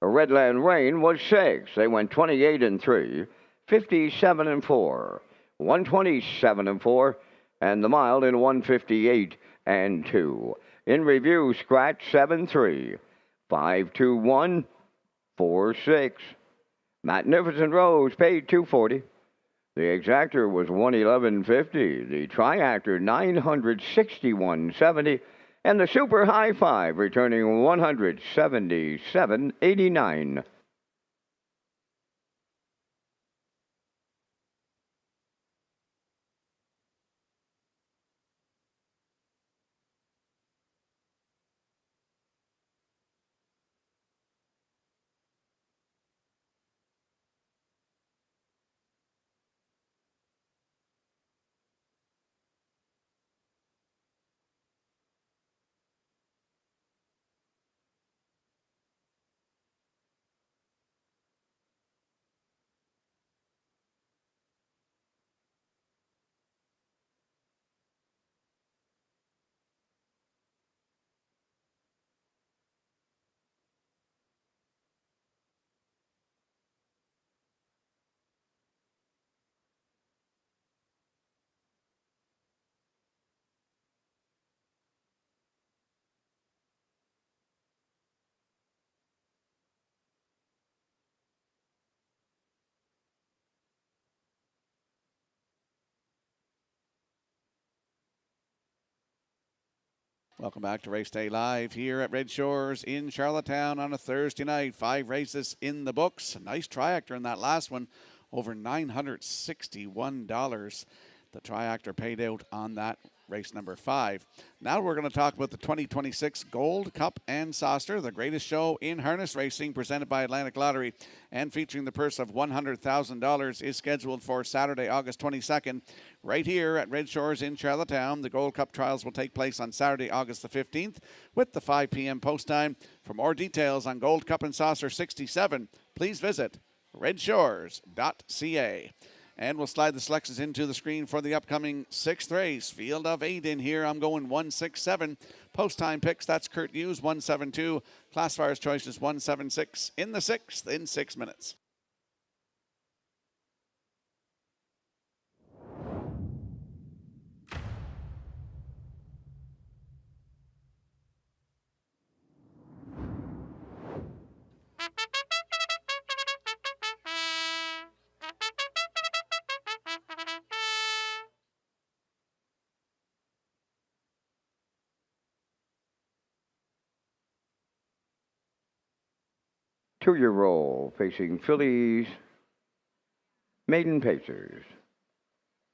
Redland Rain was 6th. They went 28 and 3, 57 and 4, 127 and 4, and the mile in 158 and 2. In review, scratch 7-3, 5-2-1, 4-6. Magnificent Rose paid $240. The exactor was $111.50. The triactor $961.70, and the super high five returning $177.89. Welcome back to Race Day Live here at Red Shores in Charlottetown on a Thursday night. 5 races in the books. A nice triactor in that last one, over $961. The triactor paid out on that race number 5. Now we're going to talk about the 2026 Gold Cup and Saucer, the greatest show in harness racing, presented by Atlantic Lottery and featuring the purse of $100,000, is scheduled for Saturday, August 22nd, right here at Red Shores in Charlottetown. The Gold Cup trials will take place on Saturday, August the 15th, with the 5 p.m. post time. For more details on Gold Cup and Saucer 67, please visit Redshores.ca. And we'll slide the selections into the screen for the upcoming 6th race. Field of 8 in here. I'm going 167. Post time picks, that's Kurt Hughes, 172. Classifier's choice is 176 in the 6th in 6 minutes. Two-year-old facing fillies, maiden pacers.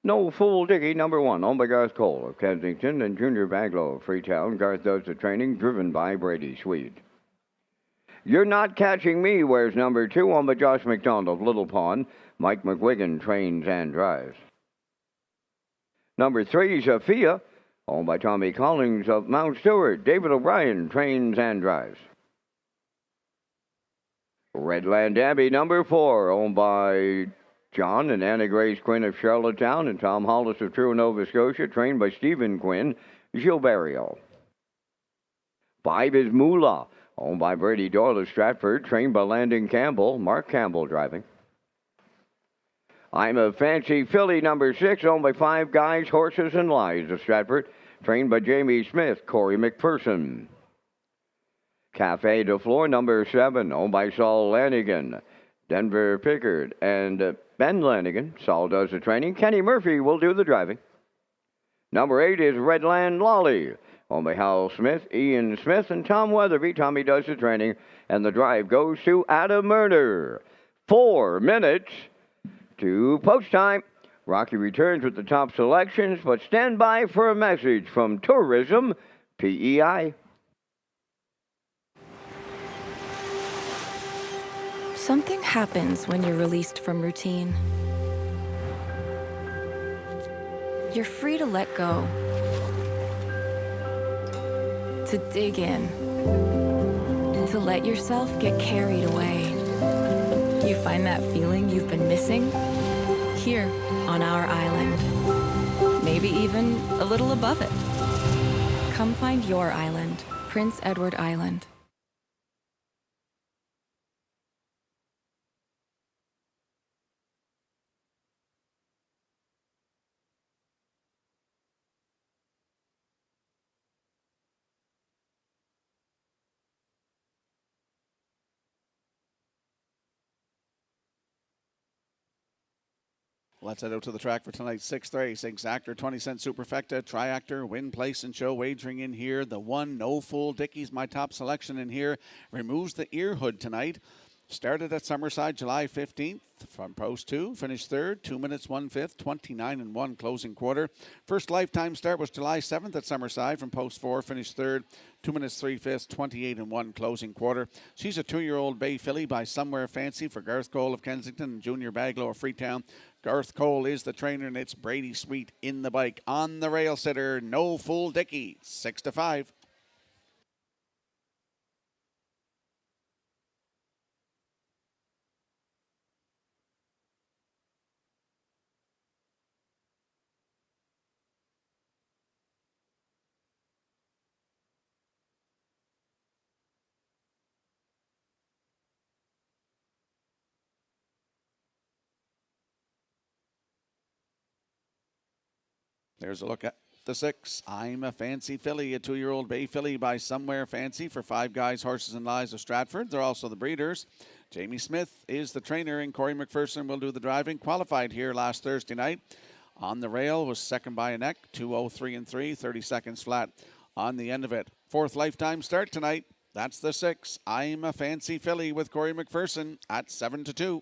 No Fool Dicky, number 1, owned by Garth Cole of Kensington and Junior Baglow of Freetown. Garth does the training, driven by Brady Sweet. You're Not Catching Me wears number 2, owned by Josh McDonald of Little Pond. Mike McGuigan trains and drives. Number 3, Sophia, owned by Tommy Collins of Mount Stewart. David O'Brien trains and drives. Redland Abbey, number 4, owned by John and Anna Grace Quinn of Charlottetown and Tom Hollis of Truro, Nova Scotia, trained by Stephen Quinn, Gilles Barrio. 5 is Moolah, owned by Brady Doyle of Stratford, trained by Landon Campbell, Mark Campbell driving. I'm a Fancy Filly, number 6, owned by 5 Guys, Horses, and Lies of Stratford, trained by Jamie Smith, Corey McPherson. Cafe de Flore, number 7, owned by Saul Lanigan, Denver Pickard, and Ben Lanigan. Saul does the training. Kenny Murphy will do the driving. Number 8 is Redland Lolly, owned by Hal Smith, Ian Smith, and Tom Weatherby. Tommy does the training, and the drive goes to Adam Murner. 4 minutes to post time. Rocky returns with the top selections, but stand by for a message from Tourism PEI. Something happens when you're released from routine. You're free to let go, to dig in, to let yourself get carried away. You find that feeling you've been missing here on our island, maybe even a little above it. Come find your island, Prince Edward Island. Let's head out to the track for tonight's 6th race. Exactor, 20-cent Superfecta, Triactor, Win, Place, and Show wagering in here. The 1, No Fool Dickie's my top selection in here. Removes the ear hood tonight. Started at Summerside July 15th from Post 2, finished 3rd, 2 minutes 1/5, 29-1 closing quarter. First lifetime start was July 7th at Summerside from Post 4, finished 3rd, 2 minutes 3/5, 28-1 closing quarter. She's a 2-year-old bay filly by Somewhere Fancy for Garth Cole of Kensington and Junior Baglow of Freetown. Garth Cole is the trainer, and it's Brady Sweet in the bike. On the rail sitter, No Fool Dickie, 6-5. There's a look at the 6. I'm a Fancy Filly, a 2-year-old bay filly by Somewhere Fancy for 5 Guys, Horses, and Lies of Stratford. They're also the breeders. Jamie Smith is the trainer, and Corey McPherson will do the driving. Qualified here last Thursday night. On the rail was second by a neck, 2:03 and 3, 30 seconds flat on the end of it. 4th lifetime start tonight. That's the 6. I'm a Fancy Filly with Corey McPherson at 7-2.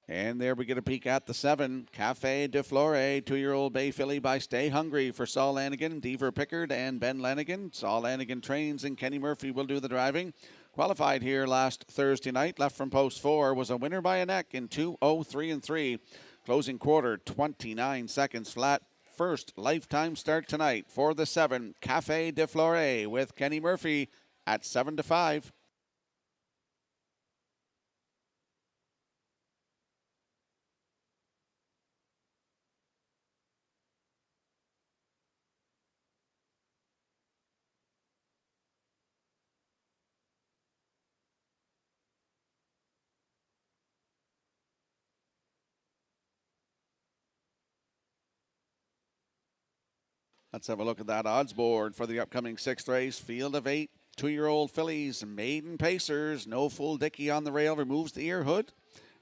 And there we get a peek at the 7, Cafe de Flore, 2-year-old Bay filly by Stay Hungry for Saul Lanigan, Deaver Pickard, and Ben Lanigan. Saul Lanigan trains and Kenny Murphy will do the driving. Qualified here last Thursday night, left from post 4, was a winner by a neck in 2:03 3. Closing quarter, 29 seconds flat. First lifetime start tonight for the 7, Cafe de Flore with Kenny Murphy at 7-5. Let's have a look at that odds board for the upcoming 6th race. Field of 8, 2-year-old fillies, maiden pacers, no full dicky on the rail, removes the ear hood.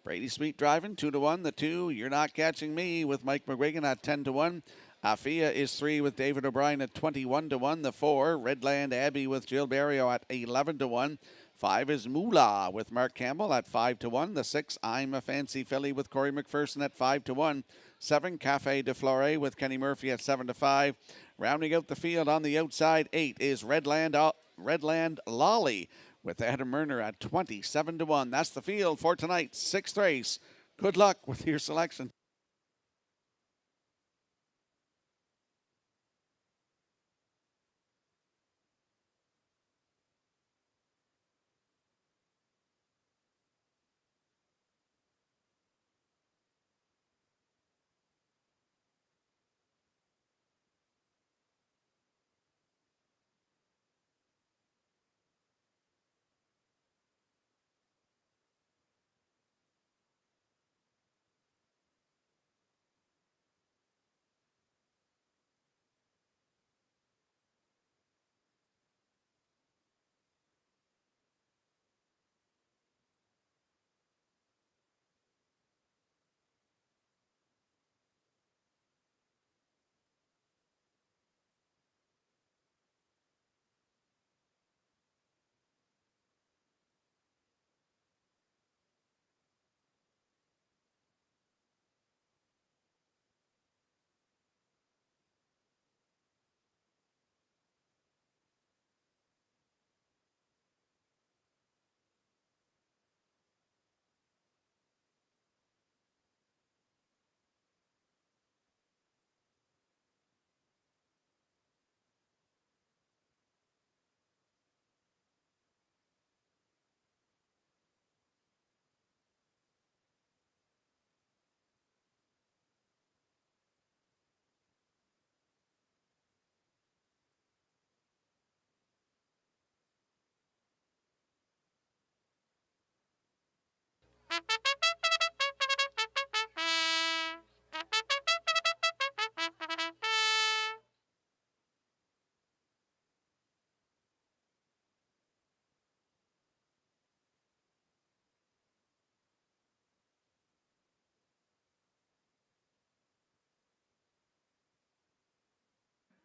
Brady Sweet driving, 2-1. The 2, You're Not Catching Me with Mike McGuigan at 10-1. Afia is 3 with David O'Brien at 21-1. The 4, Redland Abbey with Jill Barrio at 11-1. 5 is Moolah with Mark Campbell at 5-1. The 6, I'm a Fancy Filly with Corey McPherson at 5-1. 7, Cafe de Flore with Kenny Murphy at 7-5. Rounding out the field on the outside, 8 is Redland Lolly with Adam Murner at 27-1. That's the field for tonight's 6th race. Good luck with your selection.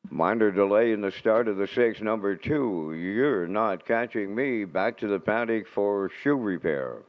Minor delay in the start of the 6, number 2, You're Not Catching Me. Back to the paddock for shoe repair.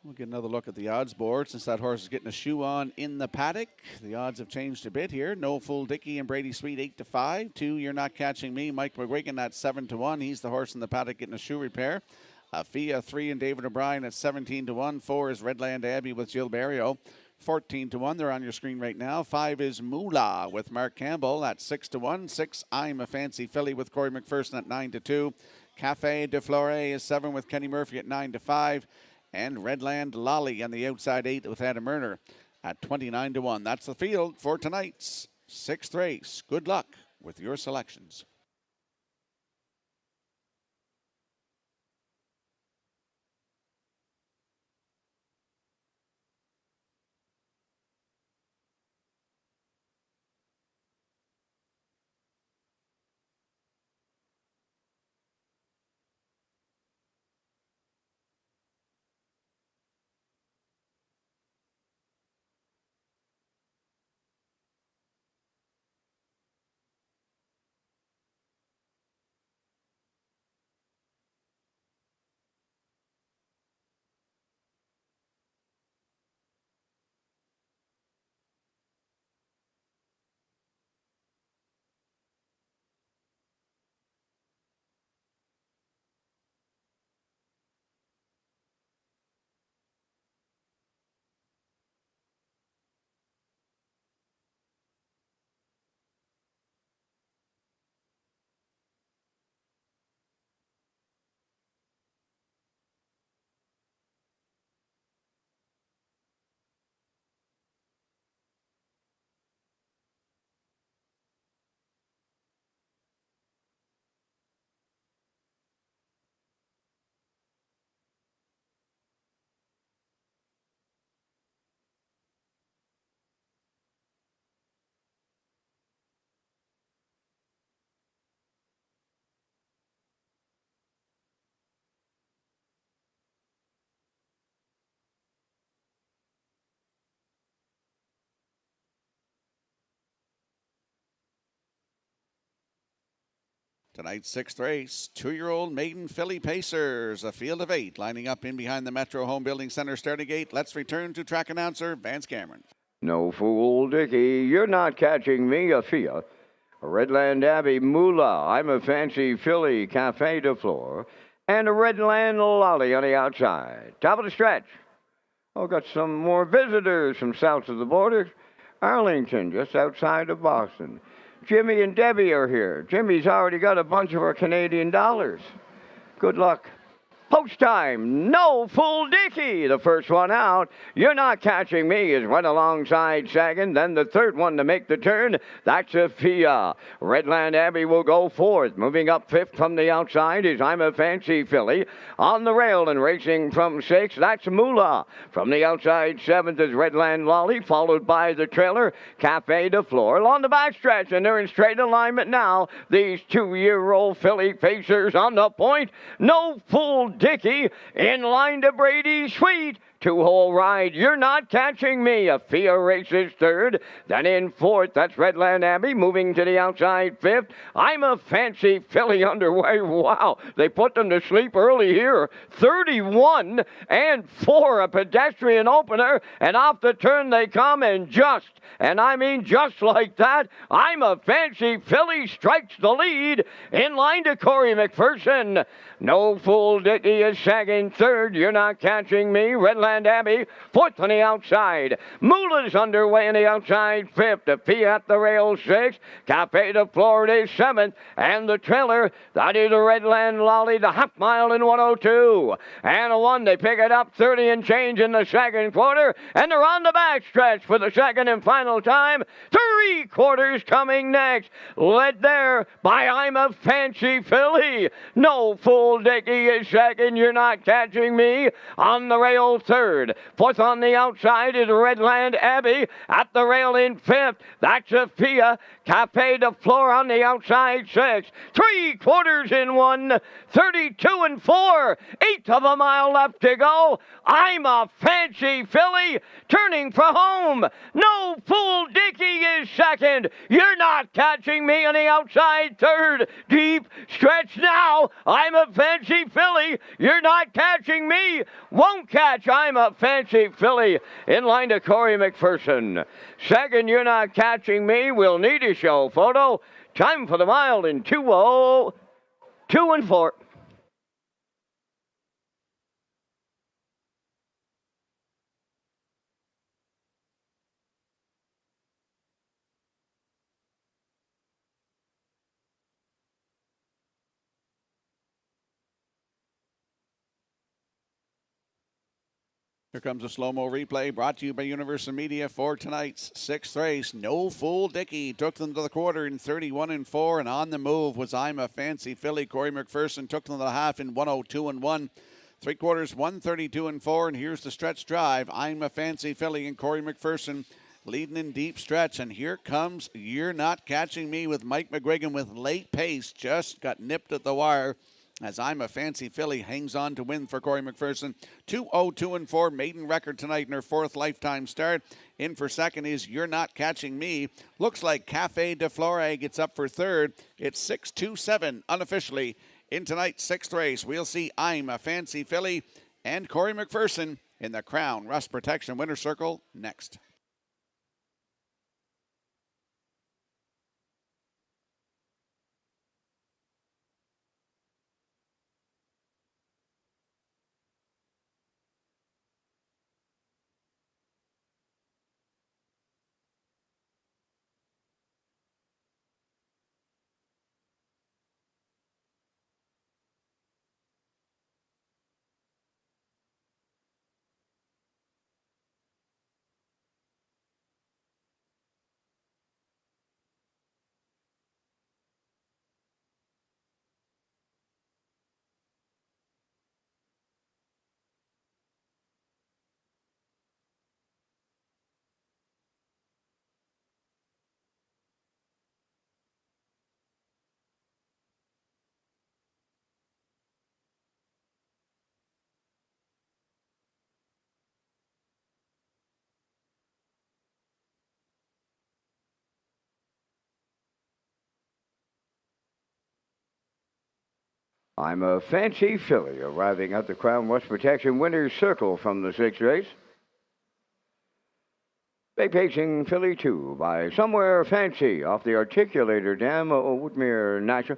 We'll get another look at the odds board since that horse is getting a shoe on in the paddock. The odds have changed a bit here. No Full Dicky and Brady Sweet 8-5. 2, You're Not Catching Me. Mike McGuigan at 7-1. He's the horse in the paddock getting a shoe repair. Fia 3 and David O'Brien at 17-1. 4 is Redland Abbey with Jill Barrio. 14-1. They're on your screen right now. 5 is Moolah with Mark Campbell at 6-1. 6, I'm a Fancy Filly with Corey McPherson at 9-2. Cafe de Flore is 7 with Kenny Murphy at 9-5. And Redland Lolly on the outside 8 with Adam Erner at 29-1. That's the field for tonight's 6th race. Good luck with your selections. Tonight's 6th race, 2-year-old maiden filly pacers, a field of 8 lining up in behind the Metro Home Building Center starting gate. Let's return to track announcer Vance Cameron. No Fool Dicky, You're Not Catching Me, a Fia. A Redland Abbey Moolah, I'm a Fancy Filly, Cafe de Flore. And a Redland Lolly on the outside. Top of the stretch. Oh, got some more visitors from south of the border. Arlington, just outside of Boston. Jimmy and Debbie are here. Jimmy's already got a bunch of our Canadian dollars. Good luck. Post time, No Fool Dicky, the first one out. You're Not Catching Me is right alongside Sagan. Then the third one to make the turn, that's a Fia. Redland Abbey will go fourth. Moving up fifth from the outside is I'm a Fancy Filly. On the rail and racing from sixth, that's Moolah. From the outside, seventh is Redland Lolly, followed by the trailer, Cafe de Flore. Along the backstretch, and they're in straight alignment now. These 2-year-old filly pacers on the point. No Fool Dicky in line to Brady Sweet. 2-hole ride, You're Not Catching Me. A Fia races third. Then in fourth, that's Redland Abbey. Moving to the outside fifth, I'm a Fancy Filly underway. Wow, they put them to sleep early here. 31 and 4, a pedestrian opener. And off the turn they come, and I mean just like that, I'm a Fancy Filly strikes the lead in line to Corey McPherson. No Fool Dicky is sagging third. You're Not Catching Me. Redland Abbey, fourth on the outside. Moolah's underway on the outside, fifth. The Fia at the rail, sixth. Cafe de Flore is seventh. And the trailer, that is a Redland Lolly, the half mile in 102. And a one, they pick it up 30 and change in the second quarter. And they're on the backstretch for the second and final time. 3/4 coming next. Led there by I'm a Fancy Filly. No Fool Dicky is second. You're Not Catching Me. On the rail, third. Fourth on the outside is Redland Abbey. At the rail in fifth, that's a Fia. Cafe de Flore on the outside, sixth. 3/4 in 1. 32 and 4. Eighth of a mile left to go. I'm a Fancy Filly turning for home. No Fool Dicky is second. You're Not Catching Me on the outside, third. Deep stretch now. I'm a Fancy Filly. You're Not Catching Me. Won't catch. I'm a Fancy Filly in line to Corey McPherson. Second, You're Not Catching Me. We'll need a show photo. Time for the mile in 2:02 and 4. Here comes a slow-mo replay brought to you by Universal Media for tonight's sixth race. No Fool Dickey took them to the quarter in 31 and 4, and on the move was I'm a Fancy Filly. Corey McPherson took them to the half in 102 and 1. Three quarters 132 and 4, and here's the stretch drive. I'm a Fancy Filly and Corey McPherson leading in deep stretch, and here comes You're Not Catching Me with Mike McGuigan with late pace. Just got nipped at the wire as I'm a Fancy Filly hangs on to win for Corey McPherson. 2:02 and 4, maiden record tonight in her fourth lifetime start. In for second is You're Not Catching Me. Looks like Cafe de Flore gets up for third. It's 6-2-7 unofficially in tonight's sixth race. We'll see I'm a Fancy Filly and Corey McPherson in the Crown Rust Protection Winner's Circle next. I'm a Fancy Filly arriving at the Crown West Protection Winner's Circle from the sixth race. Big pacing Filly 2 by Somewhere Fancy off the Articulator Dam, Woodmere National.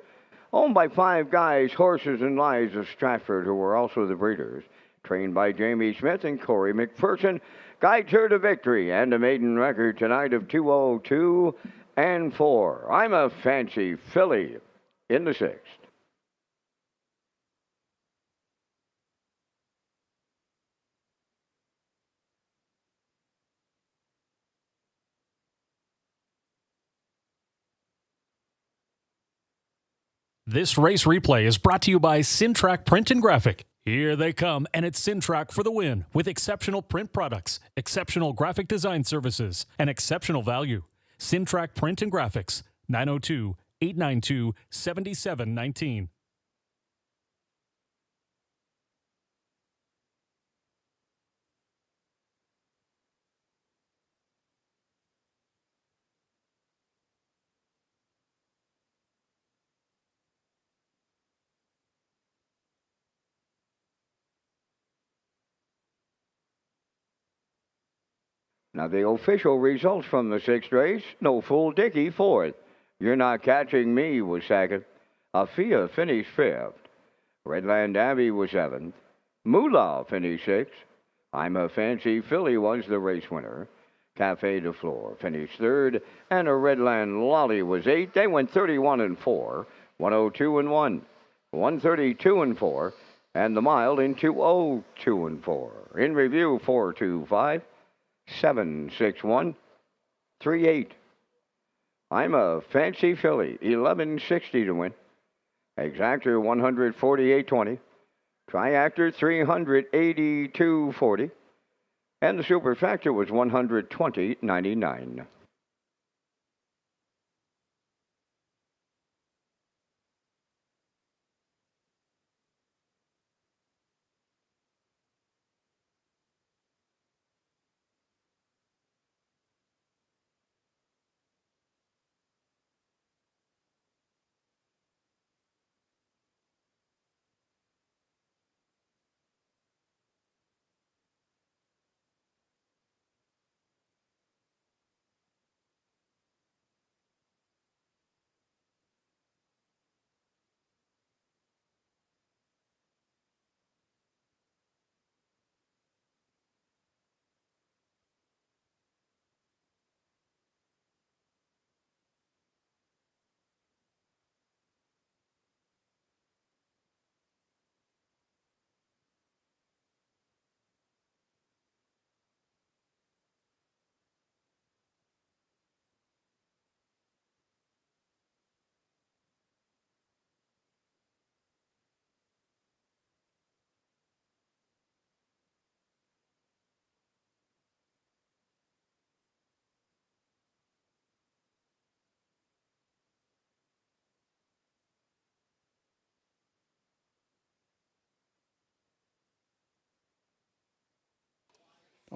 Owned by Five Guys, Horses and Lives of Stratford, who were also the breeders. Trained by Jamie Smith and Corey McPherson. Guides her to victory and a maiden record tonight of 2:02 and 4. I'm a Fancy Filly in the sixth. This race replay is brought to you by Racetrack Print and Graphic. Here they come, and it's Racetrack for the win with exceptional print products, exceptional graphic design services, and exceptional value. Racetrack Print and Graphics, 902-892-7719. Now, the official results from the sixth race: No Fool Dickey, fourth. You're Not Catching Me was second. Afia finished fifth. Redland Abbey was seventh. Moolah finished sixth. I'm a Fancy Filly was the race winner. Cafe de Flore finished third. And a Redland Lolly was eighth. They went 31 and 4, 102 and 1, 132 and 4, and the mile in 2:02 and 4. In review, 425. 76138. I'm a Fancy Filly, 1160 to win. Exactor 148.20. Triactor 382.40. And the superfactor was 120.99.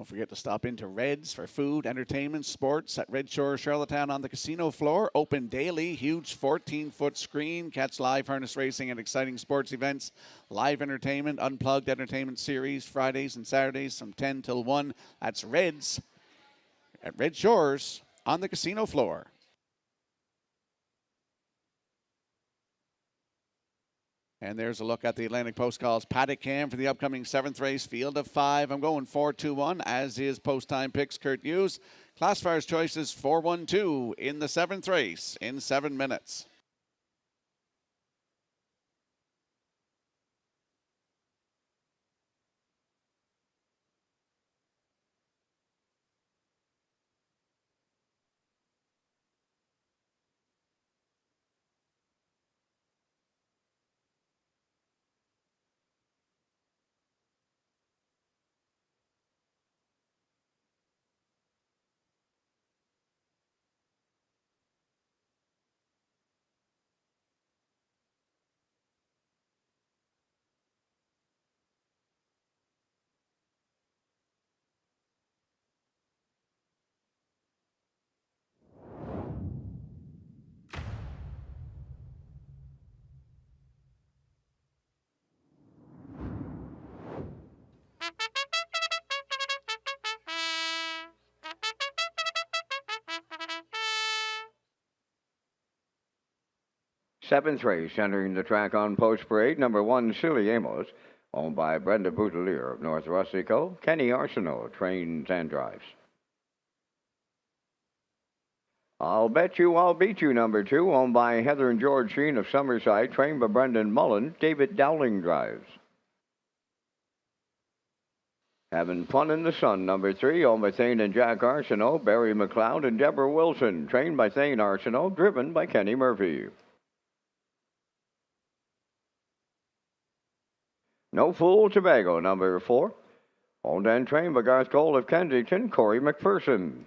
Don't forget to stop into Reds for food, entertainment, sports at Red Shore, Charlottetown on the casino floor. Open daily, huge 14-foot screen. Catch live harness racing and exciting sports events. Live entertainment, unplugged entertainment series, Fridays and Saturdays from 10 till 1. That's Reds at Red Shores on the casino floor. And there's a look at the Atlantic Post calls paddock cam for the upcoming 7th race, field of 5. I'm going 4-2-1, as is post time picks Kurt Hughes. Classifier's choices 4-1-2 in the 7th race in 7 minutes. Seventh race, entering the track on post parade, number 1, Silly Amos, owned by Brenda Boutelier of North Rustico. Kenny Arsenault trains and drives. I'll Bet You I'll Beat You, number 2, owned by Heather and George Sheen of Summerside, trained by Brendan Mullen. David Dowling drives. Having Fun in the Sun, number 3, owned by Thane and Jack Arsenault, Barry McLeod, and Deborah Wilson, trained by Thane Arsenault, driven by Kenny Murphy. No Fool Tobago, number 4, owned and trained by Garth Cole of Kensington, Corey McPherson.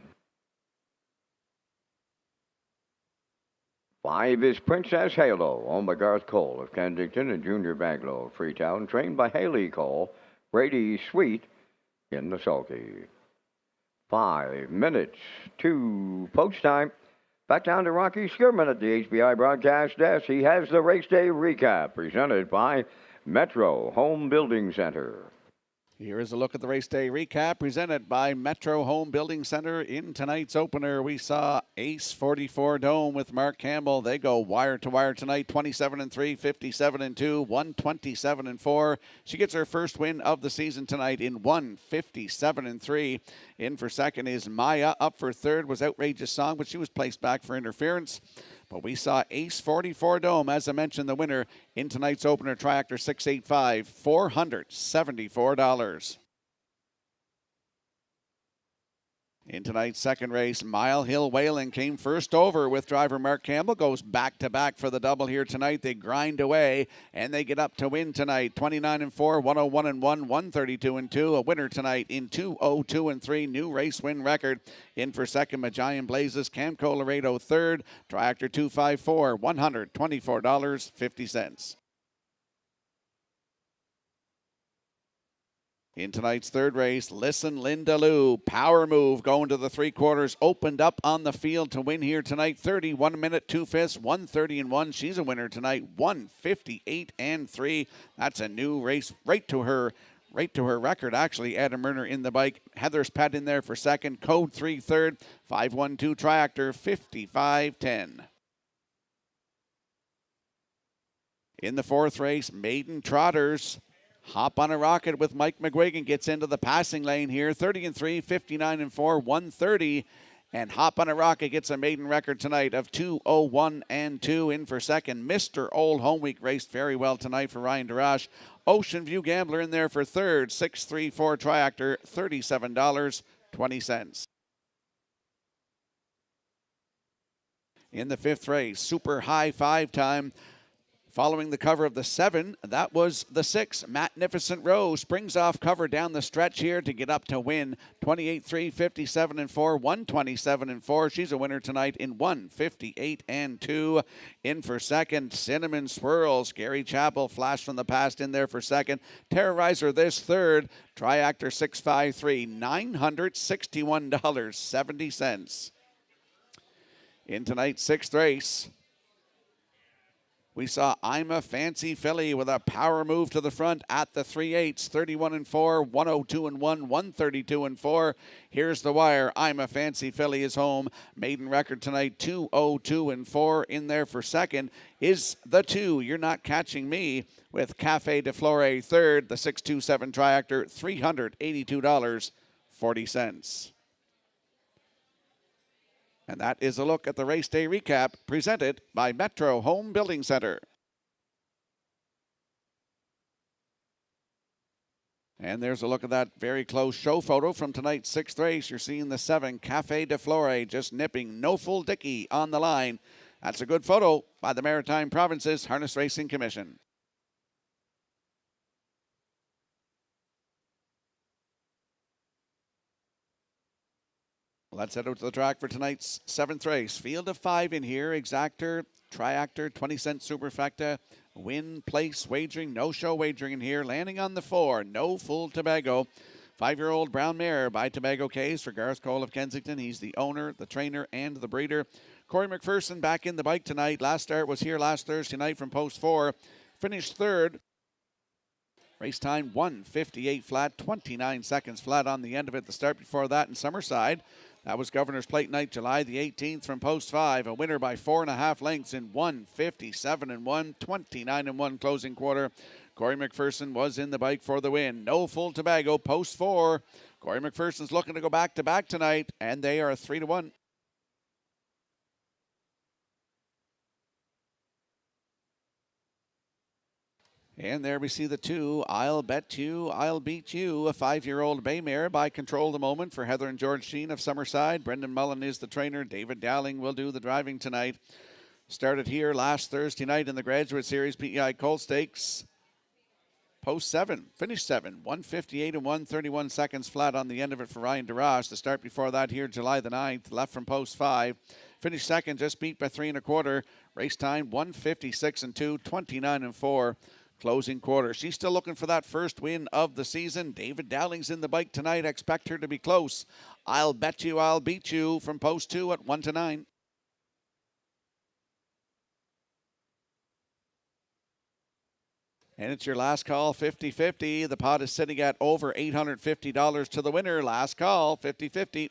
5 is Princess Halo, owned by Garth Cole of Kensington and Junior Baglow of Freetown, trained by Haley Cole, Brady Sweet in the sulky. 5 minutes to post time. Back down to Rocky Skirman at the HBI broadcast desk. He has the race day recap presented by Metro Home Building Center. Here is a look at the race day recap presented by Metro Home Building Center. In tonight's opener, we saw Ace 44 Dome with Mark Campbell. They go wire to wire tonight, 27-3, 57-2, 127-4. She gets her first win of the season tonight in 157-3. In for second is Maya. Up for third was Outrageous Song, but she was placed back for interference. But we saw Ace 44 Dome, as I mentioned, the winner in tonight's opener, Triactor 685, $474. In tonight's second race, Mile Hill Whaling came first over with driver Mark Campbell. Goes back-to-back for the double here tonight. They grind away, and they get up to win tonight. 29-4, 101-1, 132-2. A winner tonight in 202-3. New race win record. In for second, Magian Blazes. Camco Laredo third. Triactor 254, $124.50. In tonight's third race, Listen Linda Lou. Power Move going to the 3/4. Opened up on the field to win here tonight. 31 minute 2/5, 130-1. She's a winner tonight, 158-3. That's a new race right to her record, actually. Adam Murner in the bike. Heather's Pet in there for second. Code 3 third. 512 Triactor, 55-10. In the fourth race, Maiden Trotters. Hop on a Rocket with Mike McGuigan gets into the passing lane here. 30-3, 59-4, 130. And Hop on a Rocket gets a maiden record tonight of 201-2. In for second, Mr. Old Home Week raced very well tonight for Ryan Darash. Ocean View Gambler in there for third. 634 Triactor, $37.20. In the fifth race, Super High Five Time. Following the cover of the 7, that was the 6, Magnificent Rose. Springs off cover down the stretch here to get up to win 28-3, 57-4, 127-4. She's a winner tonight in 158-2. In for second, Cinnamon Swirls. Gary Chappell flashed from the past in there for second. Terrorizer this third. Triactor 653, $961.70. In tonight's 6th race, we saw I'm a Fancy Filly with a power move to the front at the 3/8, 31-4, 102-1, 132-4. Here's the wire. I'm a Fancy Filly is home. Maiden record tonight, 202-4. In there for second is the 2, You're Not Catching Me, with Cafe de Flore third. The 627 Triactor, $382.40. And that is a look at the race day recap presented by Metro Home Building Center. And there's a look at that very close show photo from tonight's 6th race. You're seeing the 7, Cafe de Flore, just nipping No Full Dicky on the line. That's a good photo by the Maritime Provinces Harness Racing Commission. Let's head out to the track for tonight's 7th race. Field of 5 in here. Exactor, Triactor, 20-cent Superfecta, win, place, wagering, no-show wagering in here. Landing on the 4, No Full Tobago. 5-year-old brown mare by Tobago Case for Gareth Cole of Kensington. He's the owner, the trainer, and the breeder. Corey McPherson back in the bike tonight. Last start was here last Thursday night from post 4. Finished third. Race time 1:58 flat, 29 seconds flat on the end of it. The start before that in Summerside. That was Governor's Plate night, July the 18th from post 5. A winner by 4.5 lengths in 1:57-1, 29-1 closing quarter. Corey McPherson was in the bike for the win. No Full Tobago, post 4. Corey McPherson's looking to go back-to-back tonight, and they are 3-1. And there we see the 2, I'll Bet You, I'll Beat You, a 5-year-old bay mare by Control the Moment for Heather and George Sheen of Summerside. Brendan Mullen is the trainer. David Dowling will do the driving tonight. Started here last Thursday night in the Graduate Series PEI Colt Stakes. Post 7, finished 7, 1:58-1, 31 seconds flat on the end of it for Ryan DeRoche. The start before that here, July the 9th, left from post 5. Finished second, just beat by 3 1/4. Race time 1:56-2, 29-4. Closing quarter. She's still looking for that first win of the season. David Dowling's in the bike tonight. Expect her to be close. I'll Bet You, I'll Beat You from post 2 at 1-9. And it's your last call, 50-50. The pot is sitting at over $850 to the winner. Last call, 50-50.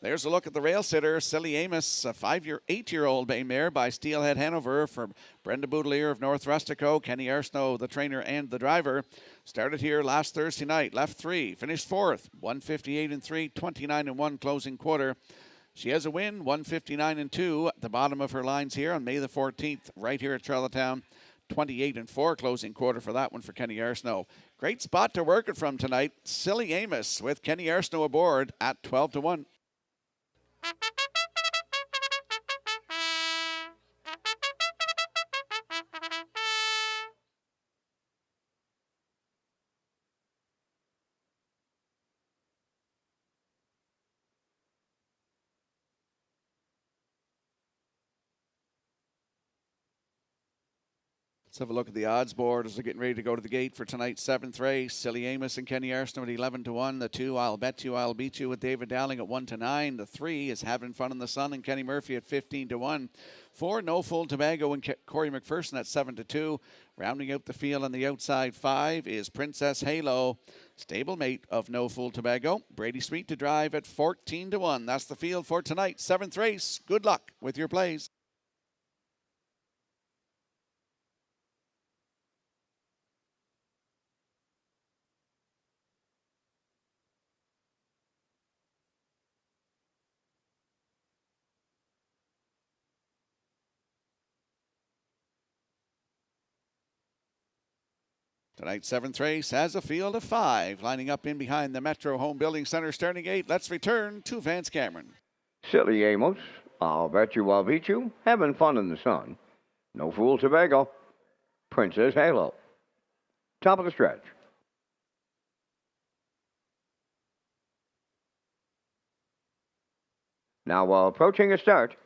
There's a look at the rail sitter, Silly Amos, a 8-year-old bay mare by Steelhead Hanover for Brenda Boudelier of North Rustico, Kenny Arsenault, the trainer and the driver. Started here last Thursday night, left 3, finished 4th, 1:58-3, 29-1 closing quarter. She has a win, 1:59-2 at the bottom of her lines here on May the 14th, right here at Charlottetown. 28-4 closing quarter for that one for Kenny Arsenault. Great spot to work it from tonight. Silly Amos with Kenny Arsenault aboard at 12-1. Let's have a look at the odds board as they're getting ready to go to the gate for tonight's 7th race. Silly Amos and Kenny Arsenault at 11-1. The 2, I'll Bet You, I'll Beat You with David Dowling at 1-9. The 3 is Having Fun in the Sun and Kenny Murphy at 15-1. 4, No Full Tobago and Corey McPherson at 7-2. Rounding out the field on the outside 5 is Princess Halo, stablemate of No Full Tobago. Brady Sweet to drive at 14-1. That's the field for tonight's 7th race. Good luck with your plays. Tonight's 7th race has a field of 5 lining up in behind the Metro Home Building Center starting gate. Let's return to Vance Cameron. Silly Amos, I'll Bet You, I'll Beat You, Having Fun in the Sun. No Fool Tobago. Princess Halo. Top of the stretch. Now approaching a start.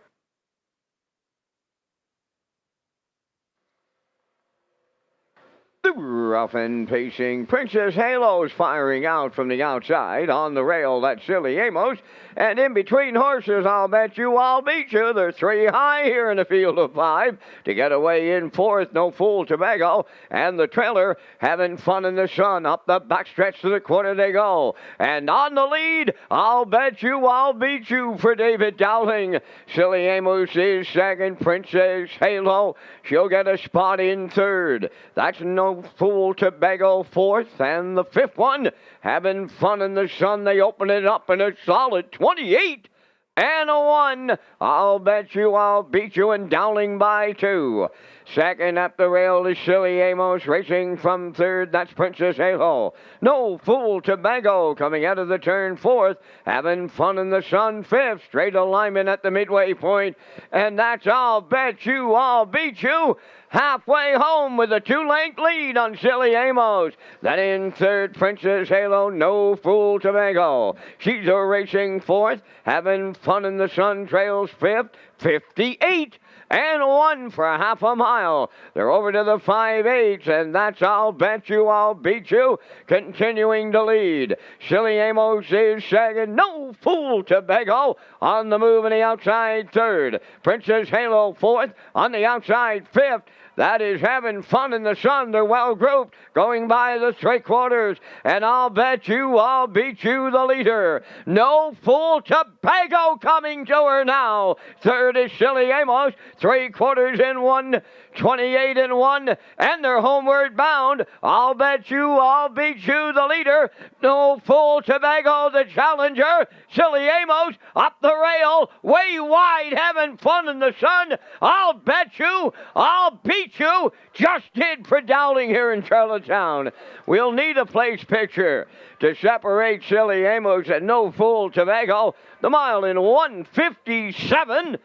The rough and pacing Princess Halo's firing out from the outside. On the rail, that's Silly Amos. And in between horses, I'll bet you I'll beat you. They're 3 high here in the field of 5. To get away in 4th, No Fool Tobago. And the trailer having fun in the sun. Up the backstretch to the quarter they go. And on the lead, I'll bet you I'll beat you for David Dowling. Silly Amos is second. Princess Halo, she'll get a spot in 3rd. That's No Fool Tobago 4th, and the 5th one having fun in the sun. They open it up in a solid 28 and a 1. I'll bet you I'll beat you, and Dowling by 2. Second up the rail is Silly Amos, racing from 3rd. That's Princess Halo. No Fool Tobago coming out of the turn 4th, having fun in the sun 5th. Straight alignment at the midway point, and that's I'll bet you I'll beat you. Halfway home with a 2-length lead on Silly Amos. Then in 3rd, Princess Halo, No Fool Tobago. She's a racing 4th, having fun in the sun, trails 5th, 58 and 1 for half a mile. They're over to the 5/8, and that's I'll bet you I'll beat you, continuing to lead. Silly Amos is second. No Fool Tobago on the move in the outside 3rd. Princess Halo 4th, on the outside 5th. That is having fun in the sun. They're well grouped, going by the 3/4. And I'll bet you I'll beat you, the leader. No Fool Tobago coming to her now. 3rd is Silly Amos. 3/4 in 1, 28 and 1. And they're homeward bound. I'll bet you I'll beat you, the leader. No Fool Tobago, the challenger. Silly Amos up the rail, way wide, having fun in the sun. I'll bet you I'll beat you. Just did for Dowling here in Charlottetown. We'll need a place picture to separate Silly Amos and No Fool Tobago. The mile in 1:57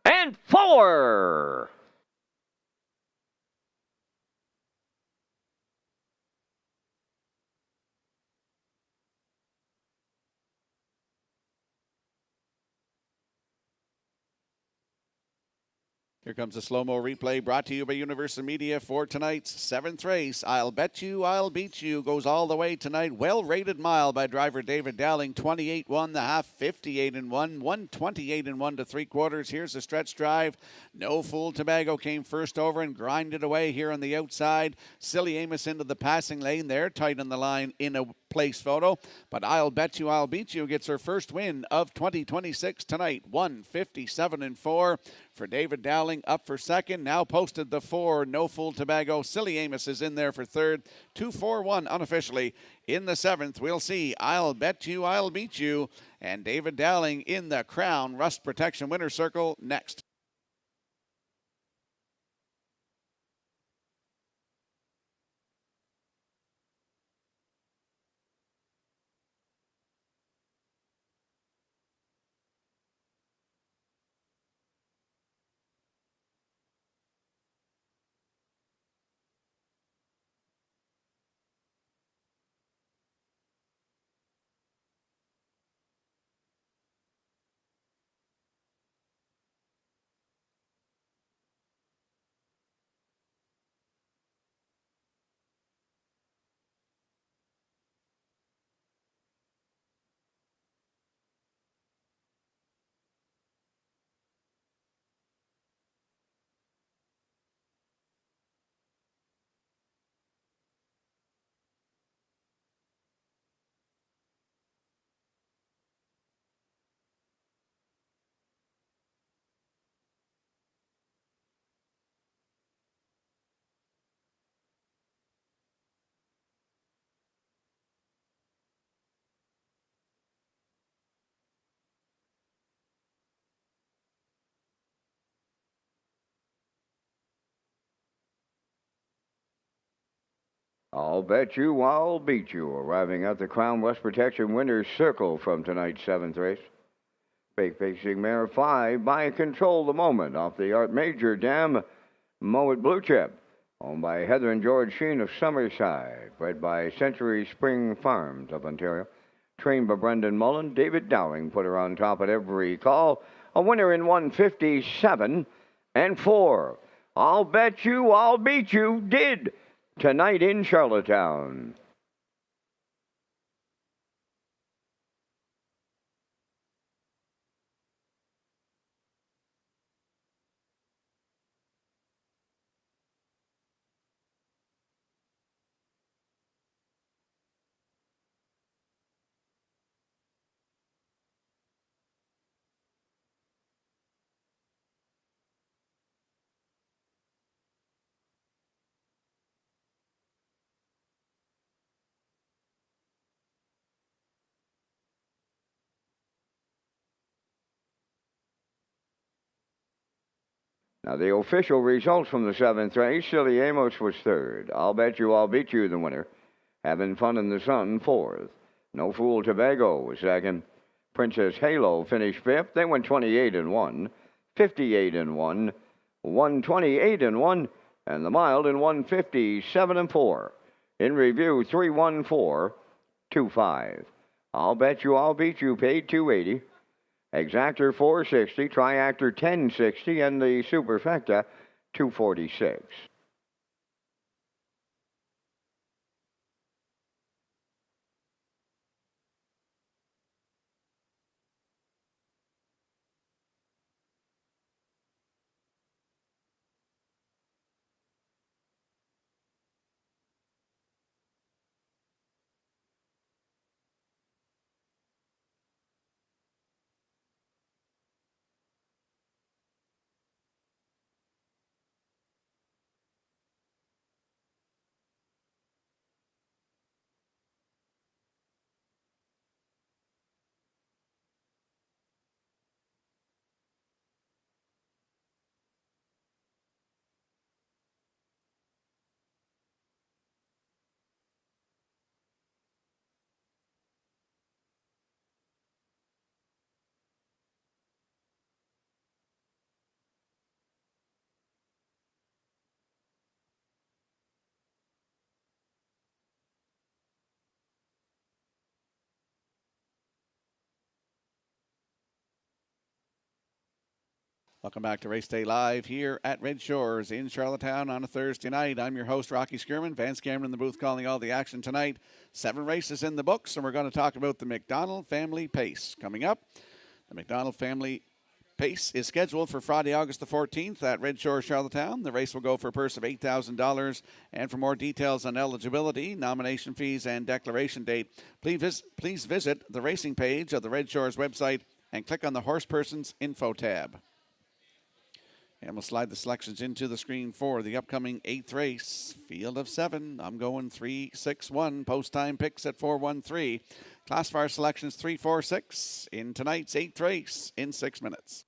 and 4. Here comes a slow-mo replay brought to you by Universal Media for tonight's 7th race. I'll bet you, I'll beat you goes all the way tonight. Well-rated mile by driver David Dowling. 28-1 the half, 58-1, 128-1 to 3/4. Here's the stretch drive. No Fool Tobago came first over and grinded away here on the outside. Silly Amos into the passing lane. They're tight on the line in a place photo. But I'll bet you, I'll beat you gets her first win of 2026 tonight. 157-4 for David Dowling. Up for second. Now posted the 4, No Fool Tobago. Silly Amos is in there for third. 2-4-1 unofficially in the 7th. We'll see. I'll bet you, I'll beat you. And David Dowling in the Crown Rust Protection Winner Circle next. I'll bet you I'll beat you, arriving at the Crown West Protection Winners Circle from tonight's 7th race. Fake facing mare 5 by Control the Moment off the Art Major Dam, Moet Blue Chip. Owned by Heather and George Sheen of Summerside. Bred by Century Spring Farms of Ontario. Trained by Brendan Mullen. David Dowling put her on top at every call. A winner in 157 and 4. I'll Bet You, I'll Beat You did tonight in Charlottetown. Now, the official results from the 7th race, Silly Amos was 3rd. I'll Bet You, I'll Beat You, the winner. Having Fun in the Sun, 4th. No Fool Tobago was 2nd. Princess Halo finished 5th. They went 28 and 1, 58 and 1, 128 and 1, and the Mild in 157 and 4. In review, 31425. I'll Bet You, I'll Beat You paid 280. Exactor 460, Triactor 1060, and the Superfecta 246. Welcome back to Race Day Live here at Red Shores in Charlottetown on a Thursday night. I'm your host, Rocky Skierman. Vance Cameron in the booth calling all the action tonight. 7 races in the books, and we're going to talk about the McDonald Family Pace. Coming up, the McDonald Family Pace is scheduled for Friday, August the 14th at Red Shores, Charlottetown. The race will go for a purse of $8,000. And for more details on eligibility, nomination fees, and declaration date, please visit the racing page of the Red Shores website and click on the Horsepersons Info tab. And we'll slide the selections into the screen for the upcoming 8th race. Field of 7. I'm going 3-6-1. Post time picks at 4-1-3. Classifier selections 3-4-6 in tonight's 8th race in 6 minutes.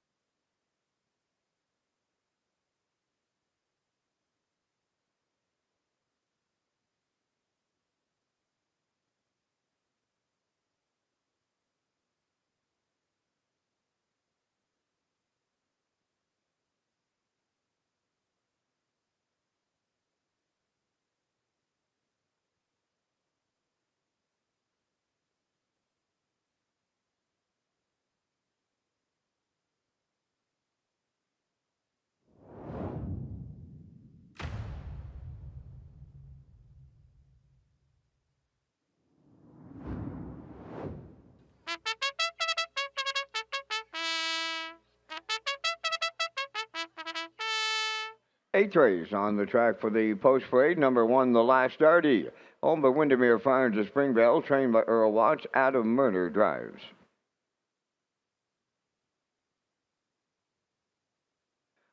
Eighth race on the track for the post parade. Number 1, The Last Darty. Owned by Windermere Farms of Springvale, trained by Earl Watts. Adam Murner drives.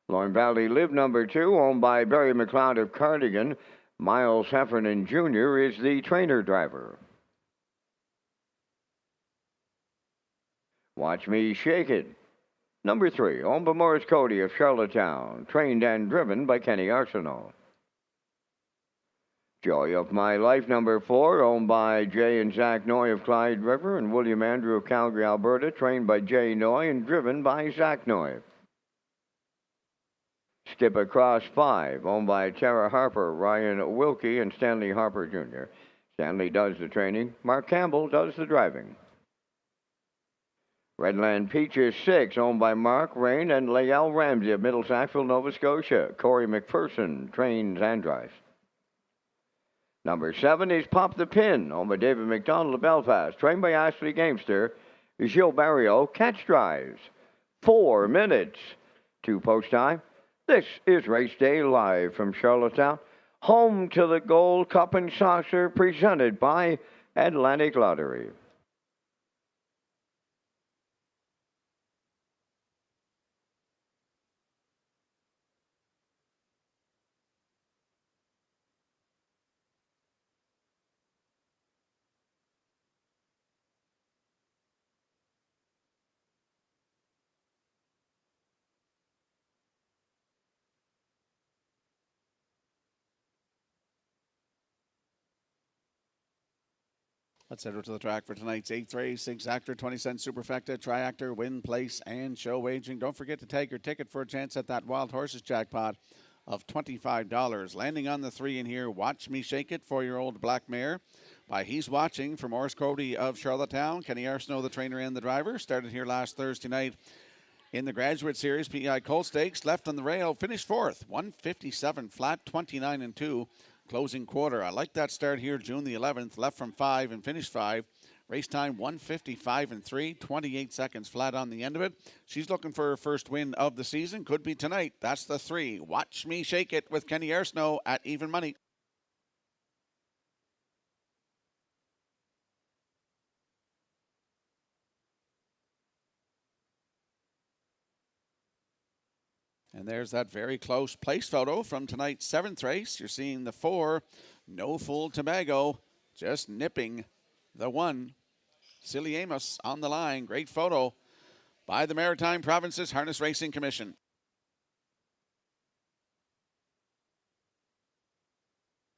Lorne Valley Live number 2, owned by Barry McLeod of Cardigan. Miles Heffernan Jr. is the trainer driver. Watch Me Shake It. Number 3, owned by Morris Cody of Charlottetown, trained and driven by Kenny Arsenault. Joy of My Life, number 4, owned by Jay and Zach Noy of Clyde River and William Andrew of Calgary, Alberta, trained by Jay Noy and driven by Zach Noy. Skip Across 5, owned by Tara Harper, Ryan Wilkie, and Stanley Harper Jr. Stanley does the training. Mark Campbell does the driving. Redland Peaches 6, owned by Mark Rain and Lael Ramsey of Middle Sackville, Nova Scotia. Corey McPherson trains and drives. Number 7 is Pop the Pin, owned by David McDonald of Belfast. Trained by Ashley Gamester. Gilles Barrio catch drives. 4 minutes to post time. This is Race Day live from Charlottetown. Home to the Gold Cup and Saucer presented by Atlantic Lottery. Let's head over to the track for tonight's 8th race. Exactor, 20-cent superfecta, triactor, win, place, and show wagering. Don't forget to tag your ticket for a chance at that Wild Horses jackpot of $25. Landing on the 3 in here, Watch Me Shake It, 4-year-old black mare by He's Watching from Morris Cody of Charlottetown. Kenny Arsenault, the trainer and the driver, started here last Thursday night in the Graduate Series. PEI Colt Stakes, left on the rail, finished 4th, 157 flat, 29-2. Closing quarter. I like that start here, June the 11th. Left from 5 and finished 5. Race time 155-3, 28 seconds flat on the end of it. She's looking for her first win of the season. Could be tonight. That's the 3. Watch Me Shake It with Kenny Arsenault at even money. And there's that very close place photo from tonight's 7th race. You're seeing the 4, No Fool Tobago, just nipping the 1. Silly Amos on the line. Great photo by the Maritime Provinces Harness Racing Commission.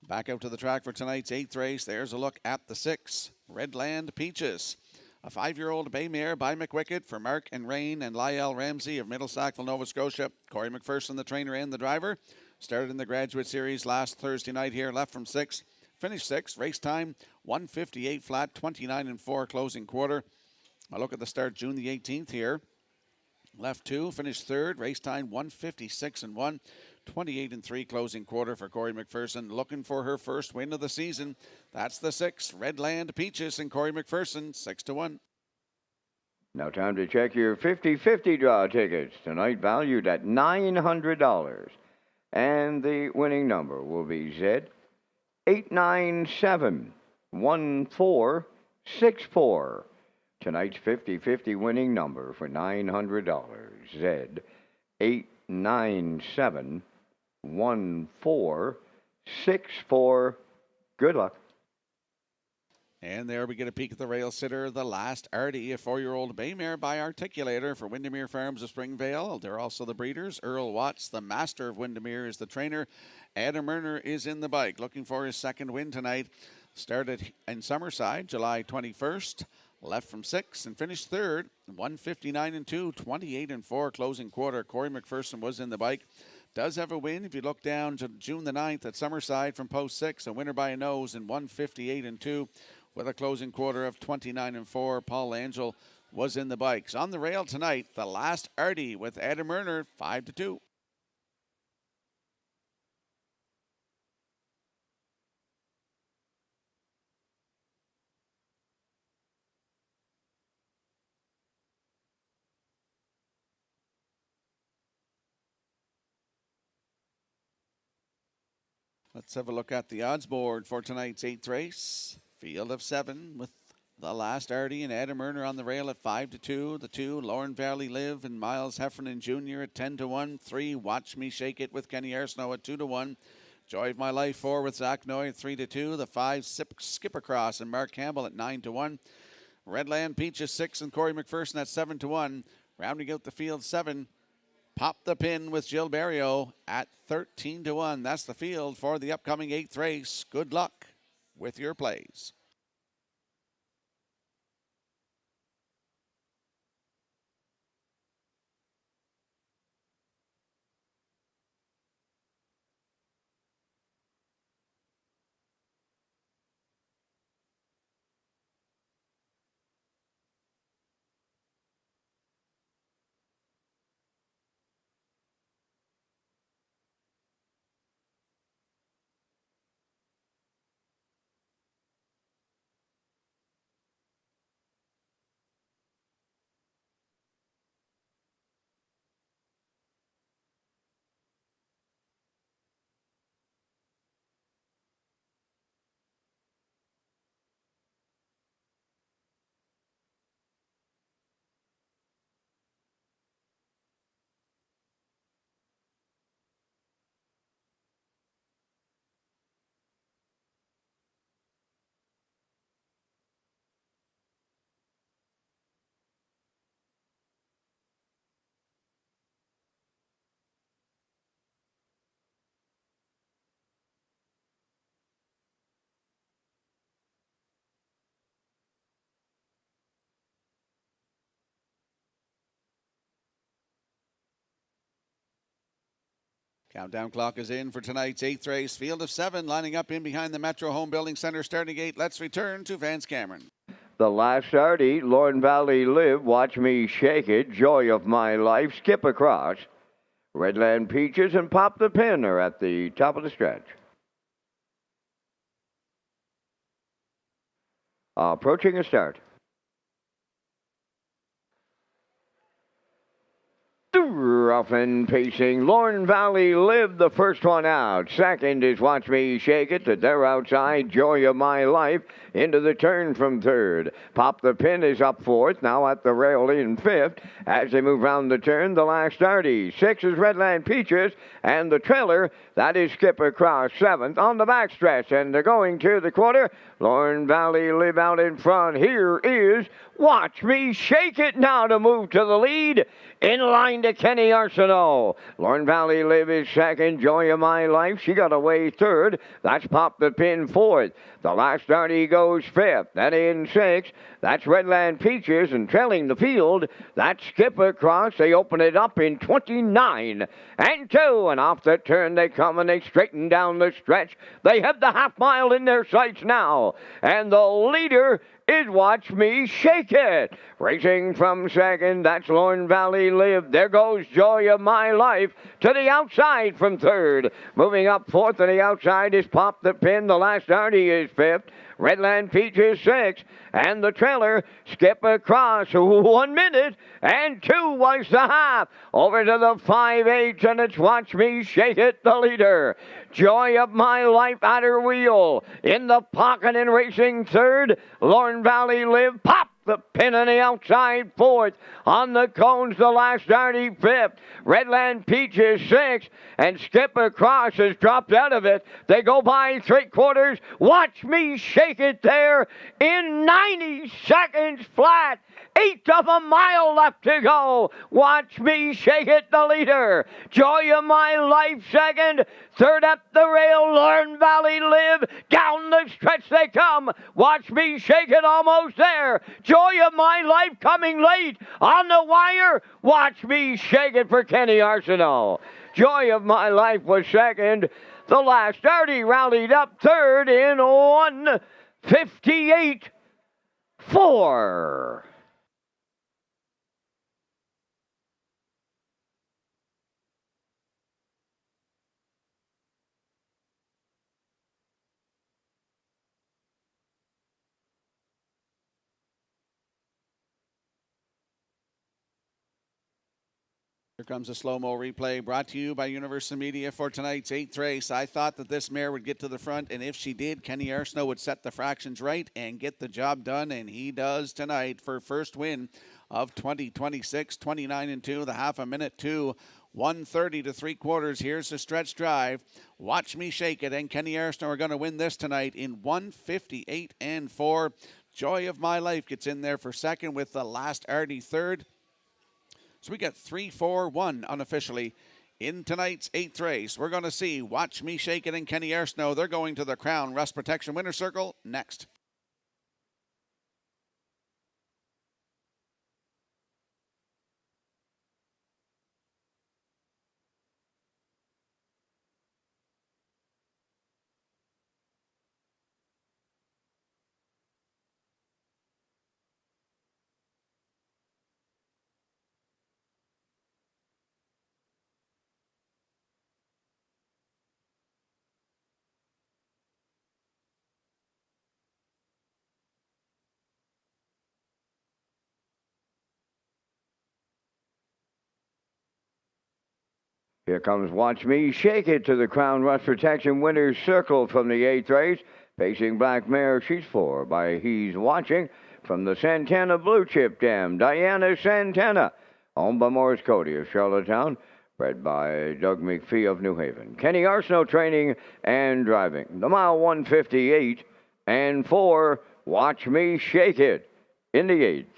Back out to the track for tonight's 8th race. There's a look at the 6, Redland Peaches. A 5-year-old bay mare by McWicked for Mark and Rain and Lael Ramsey of Middle Sackville, Nova Scotia. Corey McPherson, the trainer and the driver. Started in the Graduate Series last Thursday night here. Left from 6. Finished 6. Race time 158 flat, 29-4 closing quarter. I look at the start June the 18th here. Left 2. Finished 3rd. Race time 156-1. 28-3 closing quarter for Corey McPherson. Looking for her first win of the season. That's the 6, Redland Peaches and Corey McPherson, 6-1. Now time to check your 50-50 draw tickets. Tonight valued at $900. And the winning number will be Z8971464. Tonight's 50-50 winning number for $900. Z8971464. Good luck. And there we get a peek at the rail sitter, the Last Artie, a 4-year-old bay mare by Articulator for Windermere Farms of Springvale. They're also the breeders. Earl Watts, the master of Windermere, is the trainer. Adam Erner is in the bike, looking for his second win tonight. Started in Summerside, July 21st. Left from 6 and finished 3rd, 159-2, 28-4 closing quarter. Corey McPherson was in the bike. Does have a win. If you look down to June the 9th at Summerside from post 6, a winner by a nose in 158-2 with a closing quarter of 29-4. Paul Angel was in the bikes. On the rail tonight, the Last Artie with Adam Erner, 5-2. Let's have a look at the odds board for tonight's 8th race. Field of 7 with the Last Artie and Adam Erner on the rail at 5-2. The 2, Lauren Valley Live and Miles Heffernan Jr. at 10-1. 3, Watch Me Shake It with Kenny Arsenault at 2-1. Joy of My Life 4 with Zach Noy at 3-2. The 5, Skip Across and Mark Campbell at 9-1. Redland Peaches 6 and Corey McPherson at 7-1. Rounding out the field 7. Pop the Pin with Gilles Barrio at 13-1. That's the field for the upcoming 8th race. Good luck with your plays. Countdown clock is in for tonight's 8th race. Field of 7 lining up in behind the Metro Home Building Center starting gate. Let's return to Vance Cameron. The last start, Eat, Lorne Valley Live, Watch Me Shake It, Joy of My Life, Skip Across. Redland Peaches and Pop the Pin are at the top of the stretch. Approaching a start. Rough and pacing. Lorne Valley Live, the first one out. Second is Watch Me Shake It. They're outside. Joy of My Life into the turn from third. Pop the Pin is up fourth. Now at the rail in fifth. As they move round the turn, the last starty. Six is Redland Peaches. And the trailer, that is Skip Across seventh on the backstretch. And they're going to the quarter. Lorne Valley Live out in front. Here is Watch Me Shake It now to move to the lead. In line to Kenny Arsenault. Lorne Valley Live is second. Joy of My Life, she got away third. That's Pop the Pin fourth. The last start he goes fifth. Then in sixth. That's Redland Peaches, and trailing the field, that's Skip Across. They open it up in 29 and 2, and off the turn they come and they straighten down the stretch. They have the half mile in their sights now, and the leader is Watch Me Shake It. Racing from second, that's Lorne Valley Live. There goes Joy of My Life to the outside from third. Moving up fourth to the outside is Pop the Pin. The last starty is fifth. Redland Peaches sixth. And the trailer, Skip Across, 1 minute and 2 was the half. Over to the 5/8, and it's Watch Me Shake It, the leader. Joy of My Life at her wheel. In the pocket and racing third, Lorne Valley Live. Pop the Pin on the outside fourth. On the cones, the last starty fifth. Redland Peaches sixth. And Skip Across has dropped out of it. They go by 3/4. Watch Me Shake It there in 90 seconds flat. 1/8 of a mile left to go. Watch Me Shake It, the leader. Joy of My Life second. Third up the rail, Lorne Valley Live. Down the stretch they come. Watch Me Shake It almost there. Joy of My Life coming late on the wire. Watch Me Shake It for Kenny Arsenault. Joy of My Life was second. The last starty rallied up third in 1:58.4. Here comes a slow-mo replay brought to you by Universal Media for tonight's 8th race. I thought that this mare would get to the front, and if she did, Kenny Arsenault would set the fractions right and get the job done, and he does tonight for first win of 2026, 29 and 2, the half a minute to 1:30 to 3/4. Here's the stretch drive. Watch Me Shake It, and Kenny Arsenault are going to win this tonight in 1:58 and 4. Joy of My Life gets in there for second with the last Artie third. So we got 3, 4, 1 unofficially in tonight's 8th race. We're going to see Watch Me Shake It and Kenny Arsenault. They're going to the Crown Rust Protection Winner's Circle next. Here comes Watch Me Shake It to the Crown Rust Protection Winner's Circle from the 8th race. Facing Black Mare, she's 4 by He's Watching. From the Santana Blue Chip Dam, Diana Santana. Owned by Morris Cody of Charlottetown. Bred by Doug McPhee of New Haven. Kenny Arsenault training and driving. The mile 1:58 and 4. Watch Me Shake It in the 8th.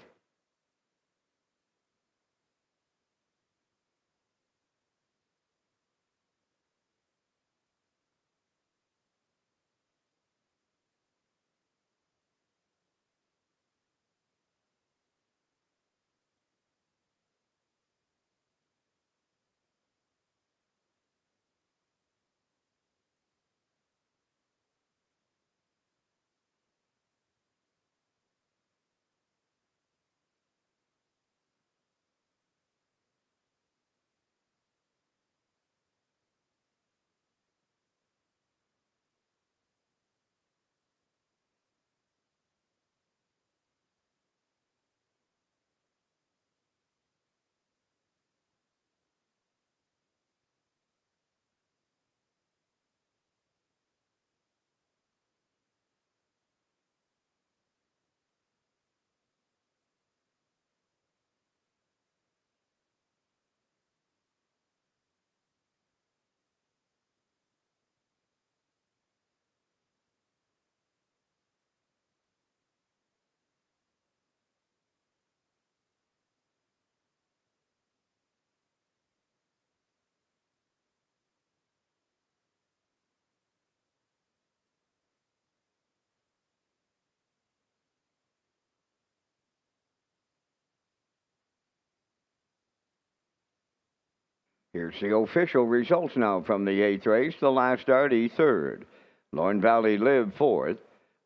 Here's the official results now from the 8th race. The last start, third. Lorne Valley Live, fourth.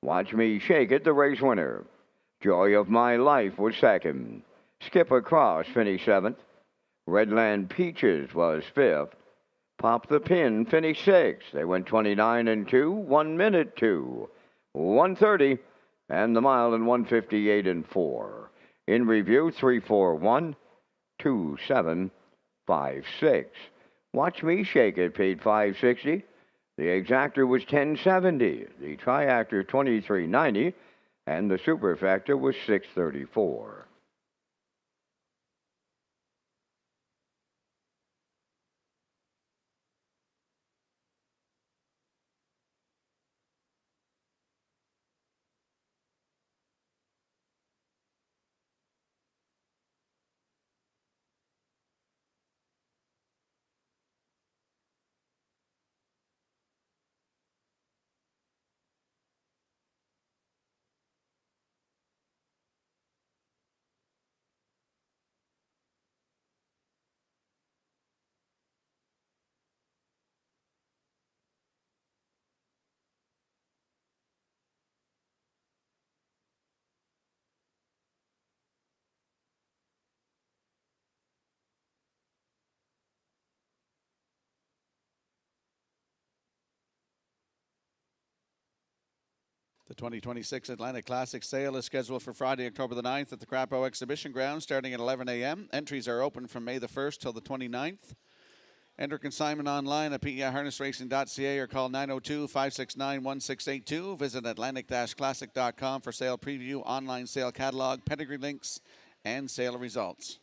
Watch Me Shake It, the race winner. Joy of My Life was second. Skip Across finished seventh. Redland Peaches was fifth. Pop the Pin finished sixth. They went 29 and 2, 1 minute 2, 1:30, and the mile in 1:58 and 4. In review, 3:41, 2:7:56. Watch Me Shake It paid $5.60. The exactor was $10.70. The triactor $23.90, and the superfactor was $6.34. The 2026 Atlantic Classic sale is scheduled for Friday, October the 9th at the Crapo Exhibition Ground starting at 11 a.m. Entries are open from May the 1st till the 29th. Enter consignment online at Racetrack.ca or call 902-569-1682. Visit Atlantic-Classic.com for sale preview, online sale catalog, pedigree links, and sale results.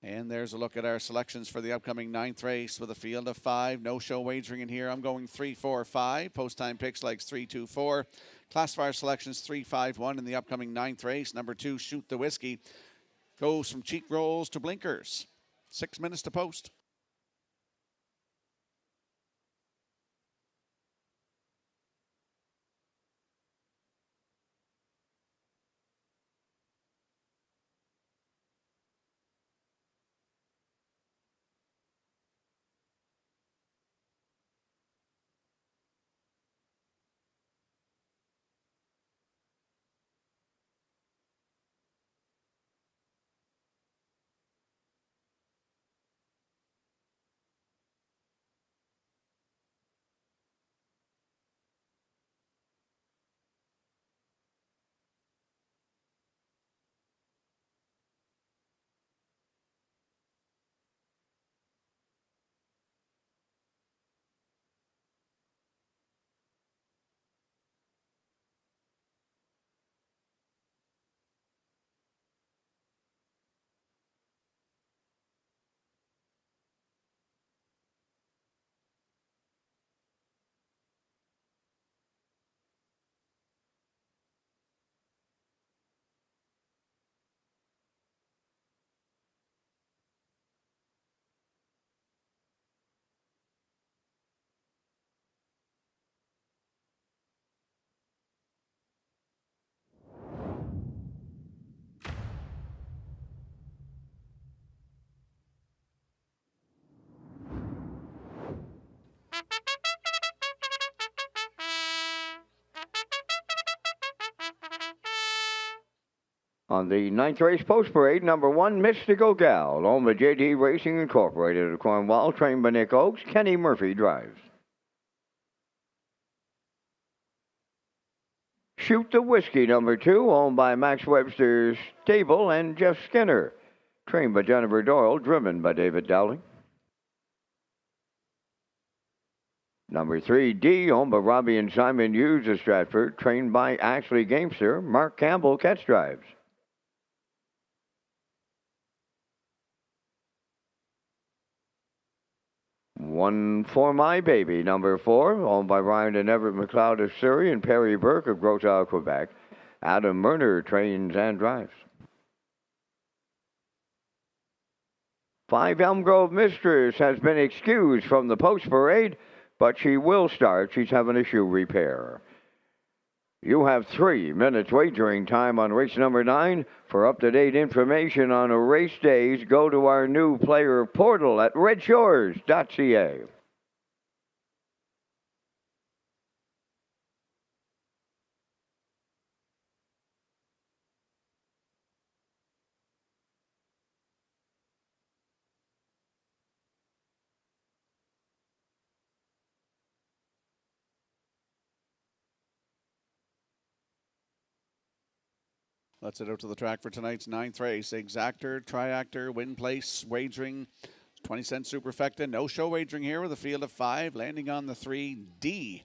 And there's a look at our selections for the upcoming 9th race with a field of 5. No show wagering in here. I'm going 3, 4, 5. Post time picks like 3, 2, 4. Classifier selections 3, 5, 1 in the upcoming 9th race. Number 2, Shoot the Whiskey, goes from cheek rolls to blinkers. 6 minutes to post. On the 9th race post parade, number 1, Mystical Gal, owned by JD Racing Incorporated of Cornwall, trained by Nick Oakes. Kenny Murphy drives. Shoot the Whiskey, number 2, owned by Max Webster's Stable and Jeff Skinner, trained by Jennifer Doyle, driven by David Dowling. Number 3, D, owned by Robbie and Simon Hughes of Stratford, trained by Ashley Gamester. Mark Campbell catch drives. 1 For My Baby, number 4, owned by Ryan and Everett McLeod of Surrey and Perry Burke of Grosjean, Quebec. Adam Murner trains and drives. 5 Elm Grove Mistress has been excused from the post parade, but she will start. She's having a shoe repair. You have 3 minutes wagering time on race number 9. For up-to-date information on race days, go to our new player portal at Redshores.ca. Let's head out to the track for tonight's 9th race. Exactor, Triactor, Win Place, wagering, 20-cent superfecta. No show wagering here with a field of 5, landing on the 3D.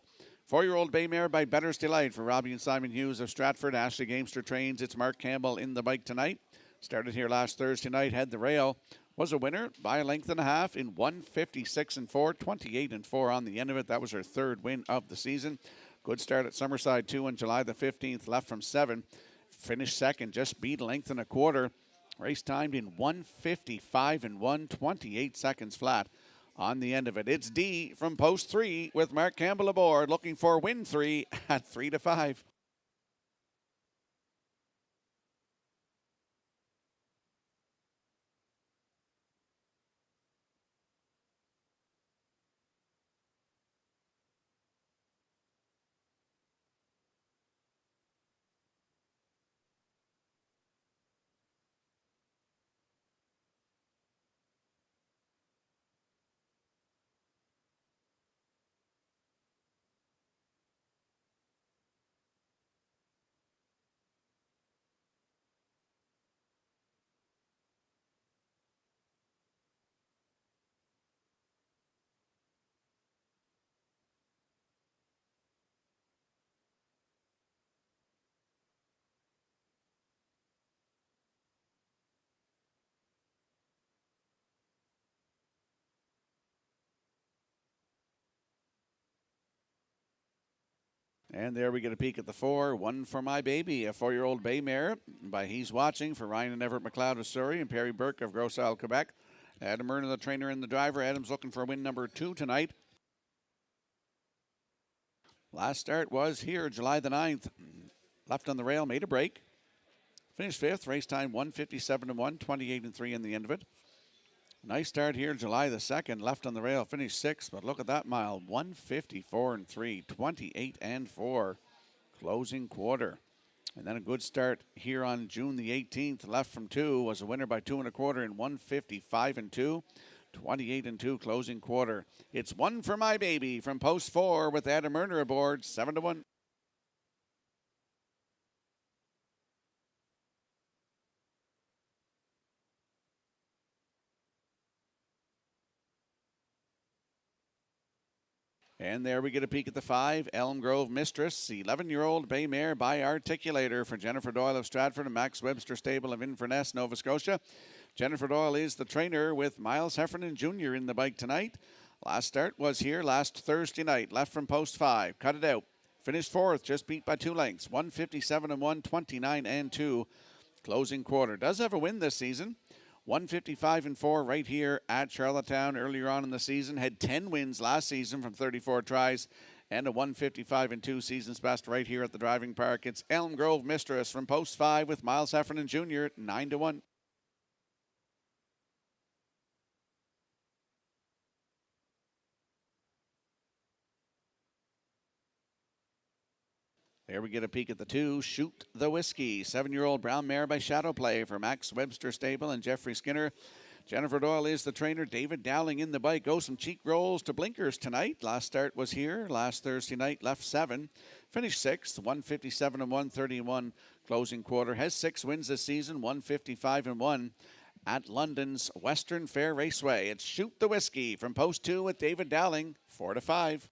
4-year-old Baymare by Better's Delight for Robbie and Simon Hughes of Stratford. Ashley Gamester trains. It's Mark Campbell in the bike tonight. Started here last Thursday night, had the rail. Was a winner by a length and a half in 156 and 4, 28 and 4 on the end of it. That was her 3rd win of the season. Good start at Summerside 2 on July the 15th, left from 7. Finished second, just beat a length and a quarter. Race timed in 155 and 1, 28 seconds flat on the end of it. It's D from post 3 with Mark Campbell aboard, looking for win 3 at 3 to 5. And there we get a peek at the 4. One for My Baby, a 4-year-old bay mare by He's Watching for Ryan and Everett McLeod of Surrey and Perry Burke of Gros Isle, Quebec. Adam Erna, the trainer and the driver. Adam's looking for win number 2 tonight. Last start was here, July the 9th. Left on the rail, made a break. Finished 5th, race time 157 and 1, 28 and 3 in the end of it. Nice start here, July the 2nd. Left on the rail, finished 6th, but look at that mile, 154 and 3, 28 and 4, closing quarter. And then a good start here on June the 18th. Left from 2, was a winner by 2 1/4 in 155 and 2, 28 and 2, closing quarter. It's One for My Baby from post 4 with Adam Erner aboard, 7 to 1. And there we get a peek at the 5, Elm Grove Mistress, 11-year-old bay mare by Articulator for Jennifer Doyle of Stratford and Max Webster Stable of Inverness, Nova Scotia. Jennifer Doyle is the trainer with Miles Heffernan Jr. in the bike tonight. Last start was here last Thursday night, left from post 5, cut it out. Finished 4th, just beat by 2 lengths, 157 and 1, 29 and 2, closing quarter. Does have a win this season. 155 and 4 right here at Charlottetown earlier on in the season. Had 10 wins last season from 34 tries and a 155 and 2 season's best right here at the driving park. It's Elm Grove Mistress from post 5 with Miles Heffernan Jr. 9 to 1. There we get a peek at the 2, Shoot the Whiskey. 7-year-old brown mare by Shadow Play for Max Webster Stable and Jeffrey Skinner. Jennifer Doyle is the trainer. David Dowling in the bike. Goes some cheek rolls to blinkers tonight. Last start was here last Thursday night. Left 7. Finished 6th. 157 and 131 closing quarter. Has 6 wins this season. 155 and 1 at London's Western Fair Raceway. It's Shoot the Whiskey from post 2 with David Dowling. 4 to 5.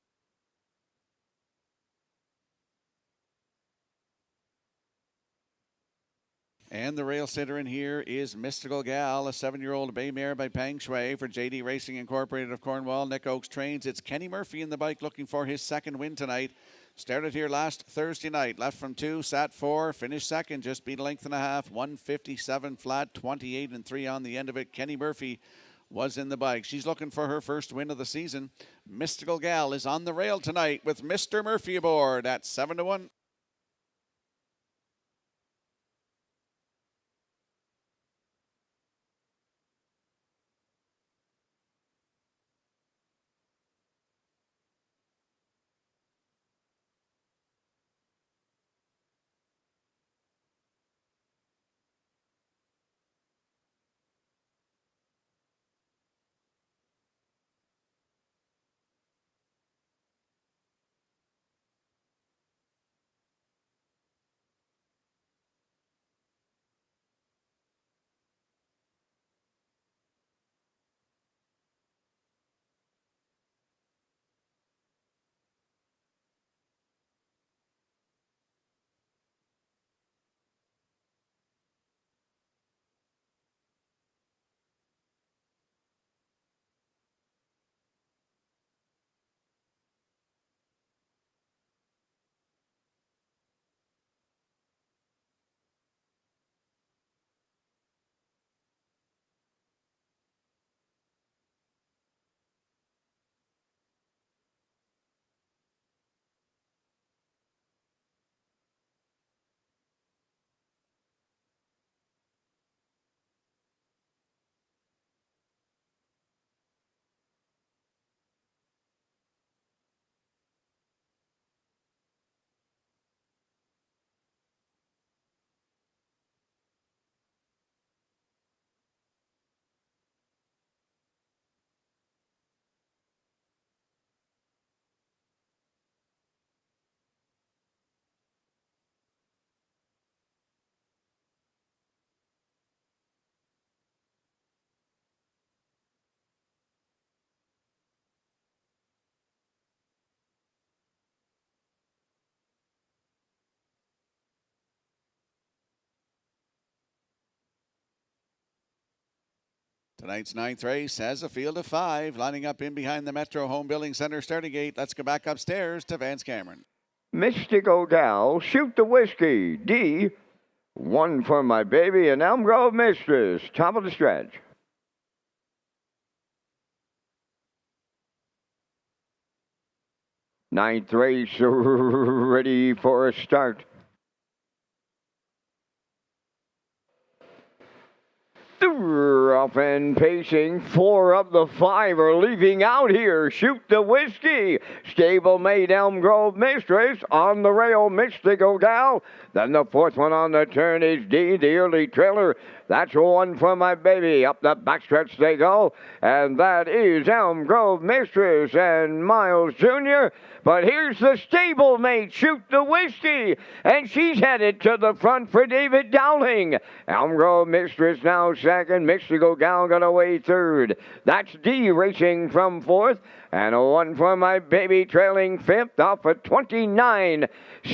And the rail sitter in here is Mystical Gal, a 7-year-old bay mare by Pang Shui for JD Racing Incorporated of Cornwall. Nick Oakes trains. It's Kenny Murphy in the bike looking for his 2nd win tonight. Started here last Thursday night. Left from 2, sat 4, finished 2nd, just beat a length and a half. 157 flat, 28 and 3 on the end of it. Kenny Murphy was in the bike. She's looking for her 1st win of the season. Mystical Gal is on the rail tonight with Mr. Murphy aboard at 7 to 1. Tonight's ninth race has a field of 5 lining up in behind the Metro Home Building Center starting gate. Let's go back upstairs to Vance Cameron. Mystical Gal, Shoot the Whiskey, D, One for My Baby, and Elm Grove Mistress, top of the stretch. Ninth race, ready for a start. Off and pacing, 4 of the 5 are leaving out here. Shoot the Whiskey, Stablemate Elm Grove Mistress, on the rail Mystical Gal. Then the 4th one on the turn is D, the early trailer. That's One for My Baby. Up the backstretch they go, and that is Elm Grove Mistress and Miles Jr. But here's the stablemate, Shoot the Whiskey, and she's headed to the front for David Dowling. Elm Grove Mistress now second, Mystical Gal got away third. That's D racing from fourth, and a One for My Baby trailing fifth off a 29.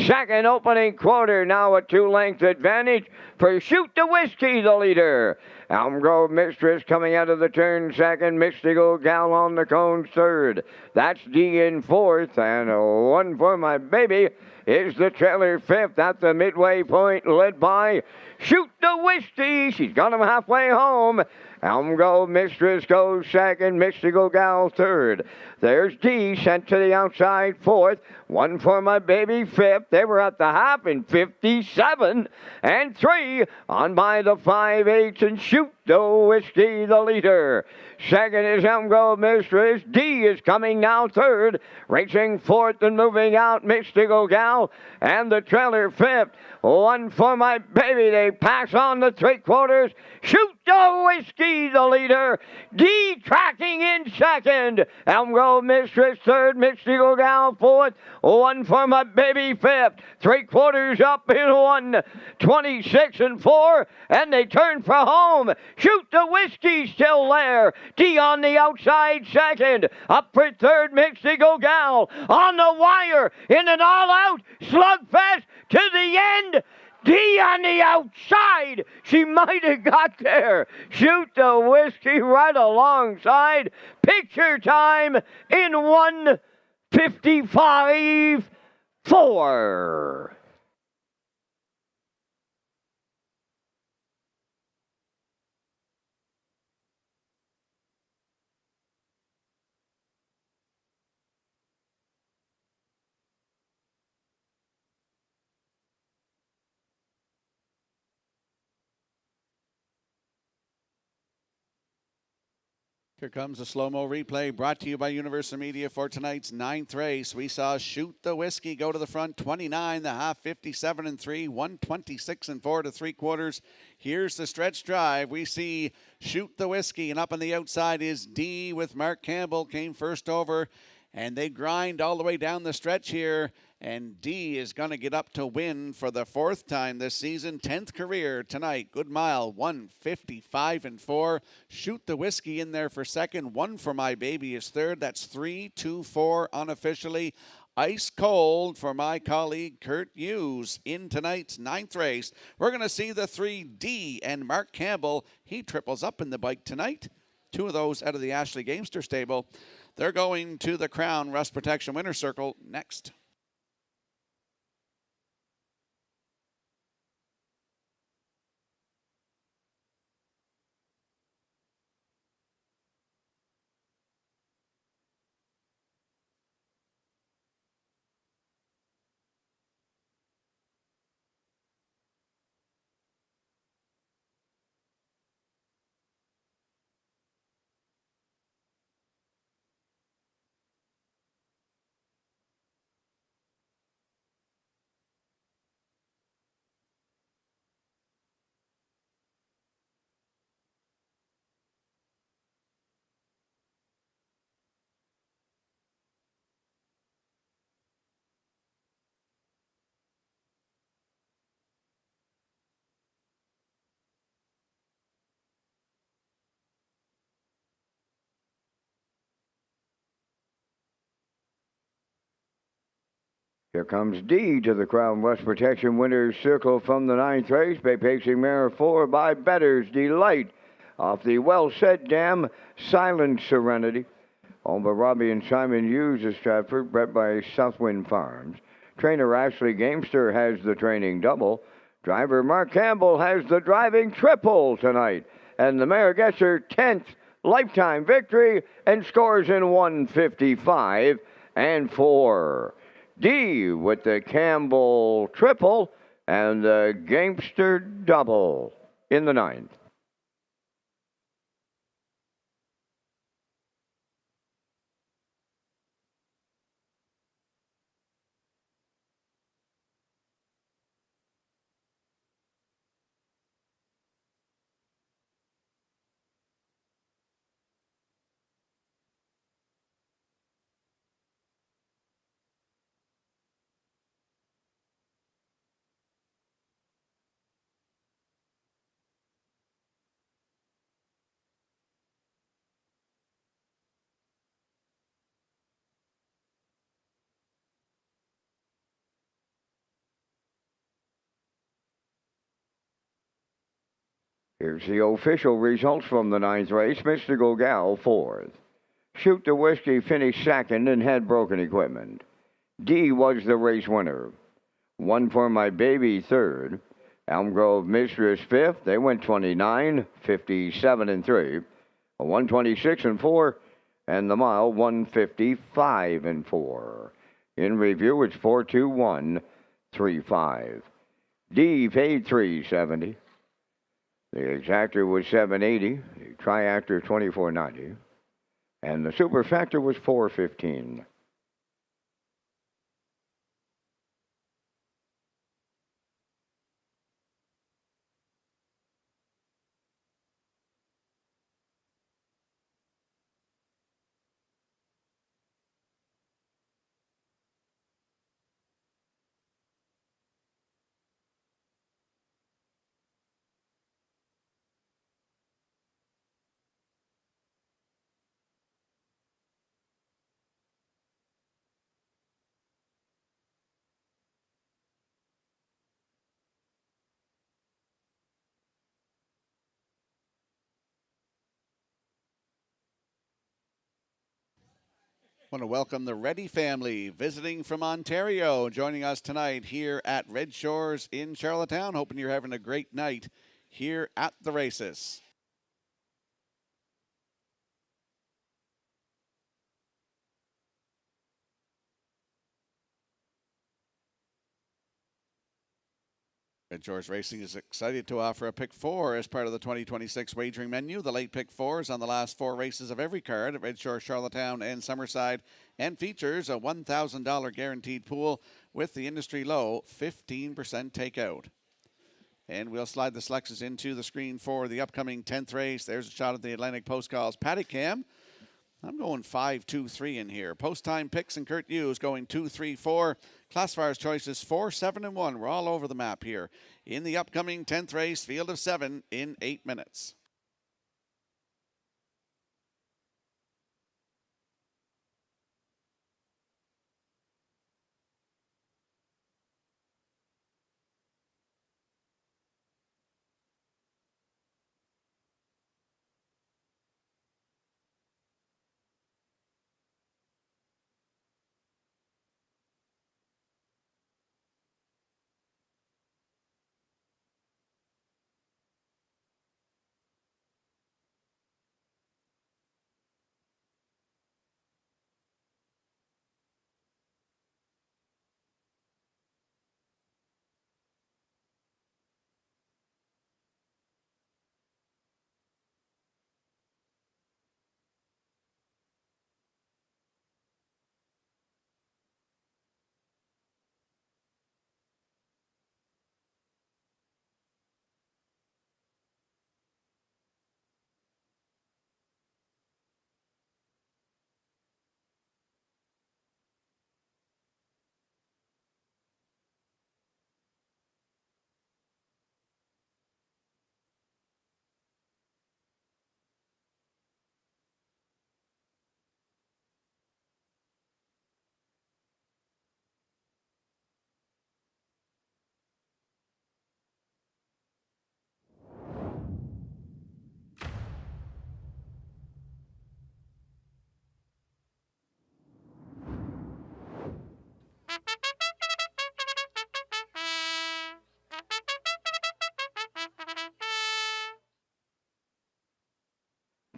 Second opening quarter, now a 2-length advantage for Shoot the Whiskey, the leader. Elm Grove Mistress coming out of the turn second, Mystical Gal on the cones third. That's D in fourth, and a One for My Baby is the trailer fifth at the midway point, led by Shoot the Whiskey. She's got him halfway home. Elm Grove Mistress goes second, Mystical Gal third. There's D sent to the outside fourth, One for My Baby fifth. They were at the half in 57 and 3 on by the 5/8 and Shoot the Whiskey, the leader. Second is Elm Grove Mistress. D is coming now third, racing fourth and moving out Mystical Gal, and the trailer fifth. One for My Baby. They pass on the 3/4. Shoot the Whiskey, the leader. D tracking in second. Elm Grove Mistress third, Mystical Gal fourth. One for My Baby fifth. 3/4 up in 1:26 and 4, and they turn for home. Shoot the Whiskey still there. D on the outside second. Up for third, Mystical Gal on the wire in an all-out slugfest to the end. D on the outside. She might have got there. Shoot the Whiskey right alongside. Picture time in 1:55.4. Here comes a slow-mo replay brought to you by Universal Media for tonight's ninth race. We saw Shoot the Whiskey go to the front, 29 the half, 57 and 3, 126 and 4 to 3/4. Here's the stretch drive. We see Shoot the Whiskey, and up on the outside is D with Mark Campbell, came first over, and they grind all the way down the stretch here. And D is going to get up to win for the 4th time this season, 10th career tonight. Good mile, 1:55 and 4. Shoot the Whiskey in there for second. One for My Baby is third. That's 3-2-4 unofficially. Ice cold for my colleague Kurt Hughes in tonight's ninth race. We're going to see the 3D and Mark Campbell. He triples up in the bike tonight. 2 of those out of the Ashley Gamester stable. They're going to the Crown Rust Protection Winner's Circle next. Here comes D to the Crown West Protection Winners Circle from the ninth race by pacing mare 4 by Better's Delight. off the Well Said Dam, Silent Serenity. Owned by Robbie and Simon Hughes of Stratford, bred by Southwind Farms. Trainer Ashley Gamester has the training double. Driver Mark Campbell has the driving triple tonight. And the mare gets her 10th lifetime victory and scores in 155 and 4. D with the Campbell triple and the Gamester double in the 9th. Here's the official results from the 9th race. Mystical Gal, 4th. Shoot the Whiskey finished 2nd and had broken equipment. D was the race winner. One for My Baby, 3rd. Elm Grove Mistress, 5th. They went 29, 57 and 3. 126 and 4. And the mile, 155 and 4. In review, it's 42135. D paid 370. The exactor was 780, the triactor 2490, and the superfactor was 415. Want to welcome the Reddy family visiting from Ontario, joining us tonight here at Red Shores in Charlottetown. Hoping you're having a great night here at the races. Red Shores Racing is excited to offer a pick 4 as part of the 2026 wagering menu. The late pick 4s on the last 4 races of every card at Red Shores, Charlottetown, and Summerside, and features a $1,000 guaranteed pool with the industry low 15% takeout. And we'll slide the selections into the screen for the upcoming 10th race. There's a shot at the Atlantic Post Calls paddock cam. I'm going 5-2-3 in here. Post time picks and Kurt Hughes going 2-3-4. Classifiers choices 4, 7, and 1. We're all over the map here in the upcoming 10th race, field of 7 in 8 minutes.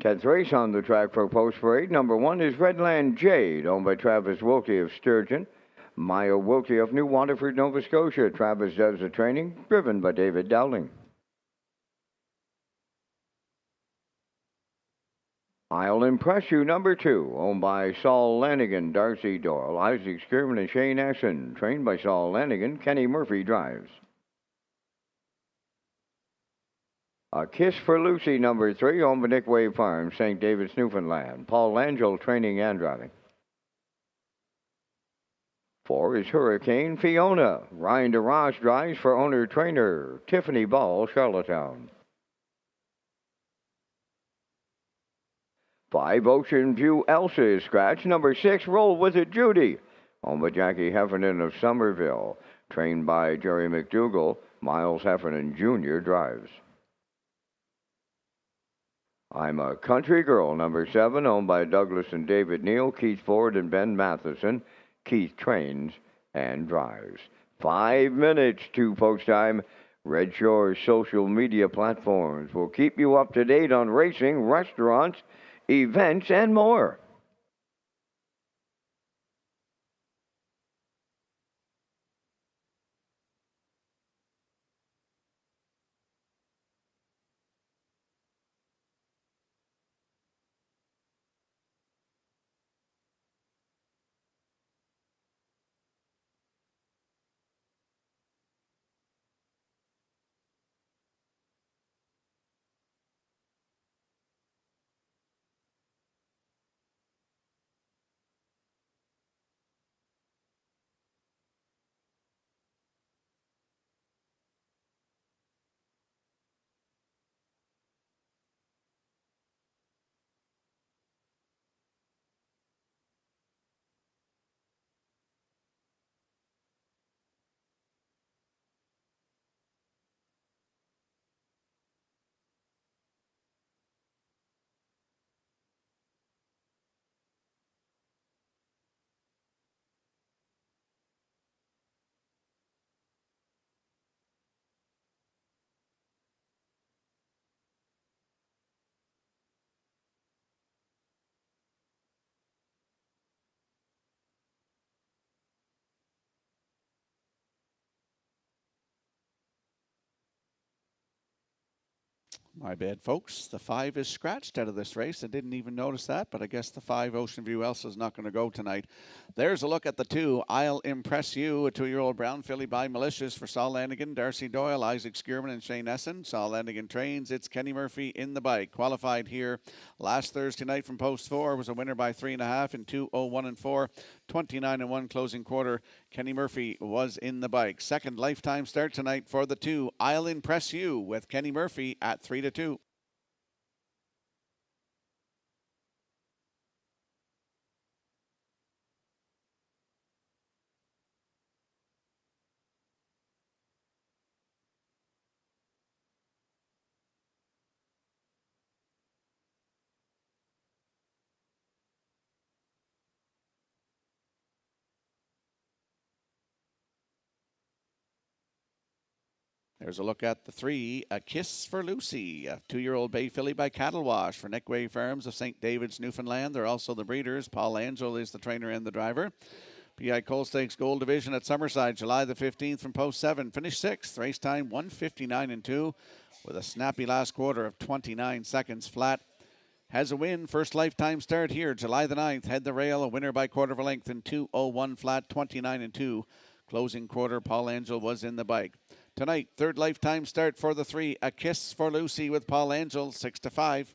10th race on the track for Post Parade. Number 1 is Redland Jade, owned by Travis Wilkie of Sturgeon. Maya Wilkie of New Waterford, Nova Scotia. Travis does the training, driven by David Dowling. I'll Impress You, number 2, owned by Saul Lanigan, Darcy Doyle, Isaac Skierman, and Shane Essen. Trained by Saul Lanigan, Kenny Murphy drives. A Kiss for Lucy, number 3, owned by Nick Wave Farm, St. David's, Newfoundland. Paul Angel training and driving. 4 is Hurricane Fiona. Ryan DeRoss drives for owner-trainer Tiffany Ball, Charlottetown. 5, Ocean View Elsa is scratch. Number 6, Roll With It Judy, owned by Jackie Heffernan of Somerville. Trained by Jerry McDougall, Miles Heffernan Jr. drives. I'm a Country Girl, number 7, owned by Douglas and David Neal, Keith Ford and Ben Matheson. Keith trains and drives. 5 minutes to post time. Red Shores social media platforms will keep you up to date on racing, restaurants, events, and more. My bad, folks. The 5 is scratched out of this race. I didn't even notice that, but I guess the 5 Ocean View Elsa is not going to go tonight. There's a look at the 2, I'll Impress You, a 2-year-old brown filly by Malicious for Saul Lanigan, Darcy Doyle, Isaac Skierman, and Shane Essen. Saul Lanigan trains. It's Kenny Murphy in the bike. Qualified here last Thursday night from Post 4. Was a winner by 3.5 in 2:01 and 4. 29-1 closing quarter. Kenny Murphy was in the bike. Second lifetime start tonight for the 2, I'll Impress You, with Kenny Murphy at 3-2. There's a look at the 3, A Kiss for Lucy, a 2-year-old bay filly by Cattle Wash for Nickway Farms of St. David's, Newfoundland. They're also the breeders. Paul Angel is the trainer and the driver. PI Coal Stakes Gold Division at Summerside, July the 15th from Post 7. Finished 6th. Race time 1:59.2 with a snappy last quarter of 29 seconds flat. Has a win. First lifetime start here, July the 9th. Head the rail, a winner by quarter of a length in 2:01 flat, 29-2. Closing quarter, Paul Angel was in the bike. Tonight, third lifetime start for the 3, A Kiss for Lucy with Paul Angel, 6-5.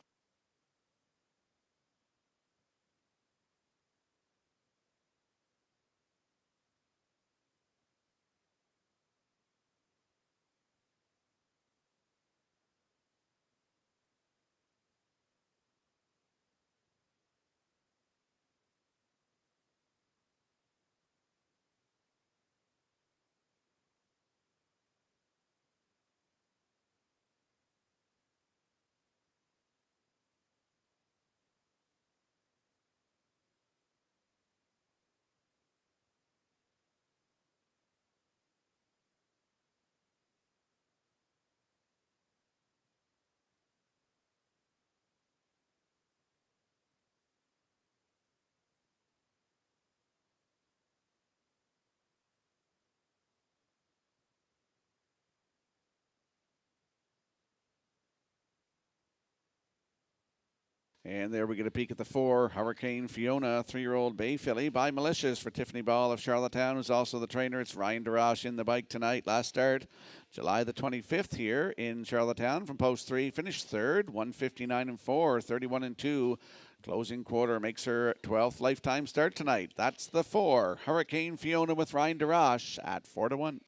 And there we get a peek at the 4, Hurricane Fiona, 3-year-old bay filly by Malicious for Tiffany Ball of Charlottetown, who's also the trainer. It's Ryan DeRoche in the bike tonight. Last start July the 25th here in Charlottetown from post 3. Finished third, 159 4, 31 2. Closing quarter makes her 12th lifetime start tonight. That's the 4, Hurricane Fiona with Ryan DeRoche at 4-1.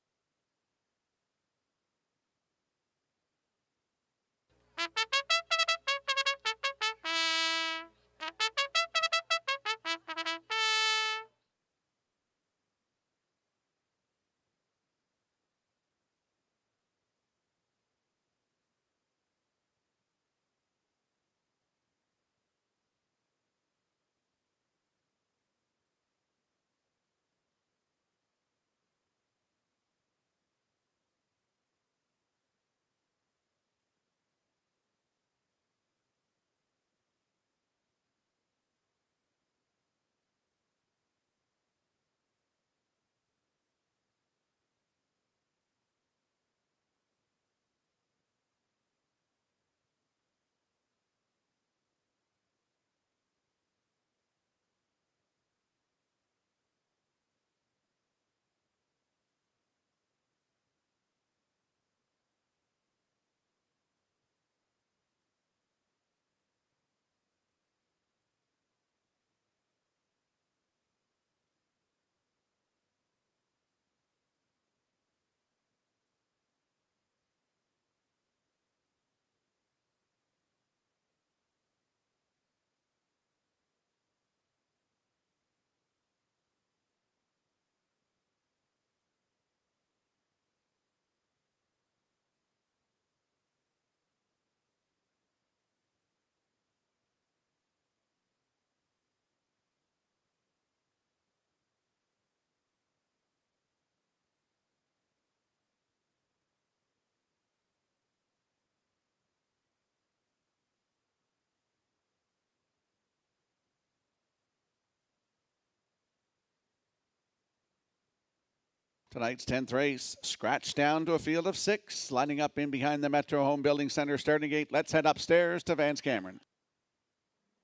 Tonight's 10th race, scratched down to a field of 6, lining up in behind the Metro Home Building Center starting gate. Let's head upstairs to Vance Cameron.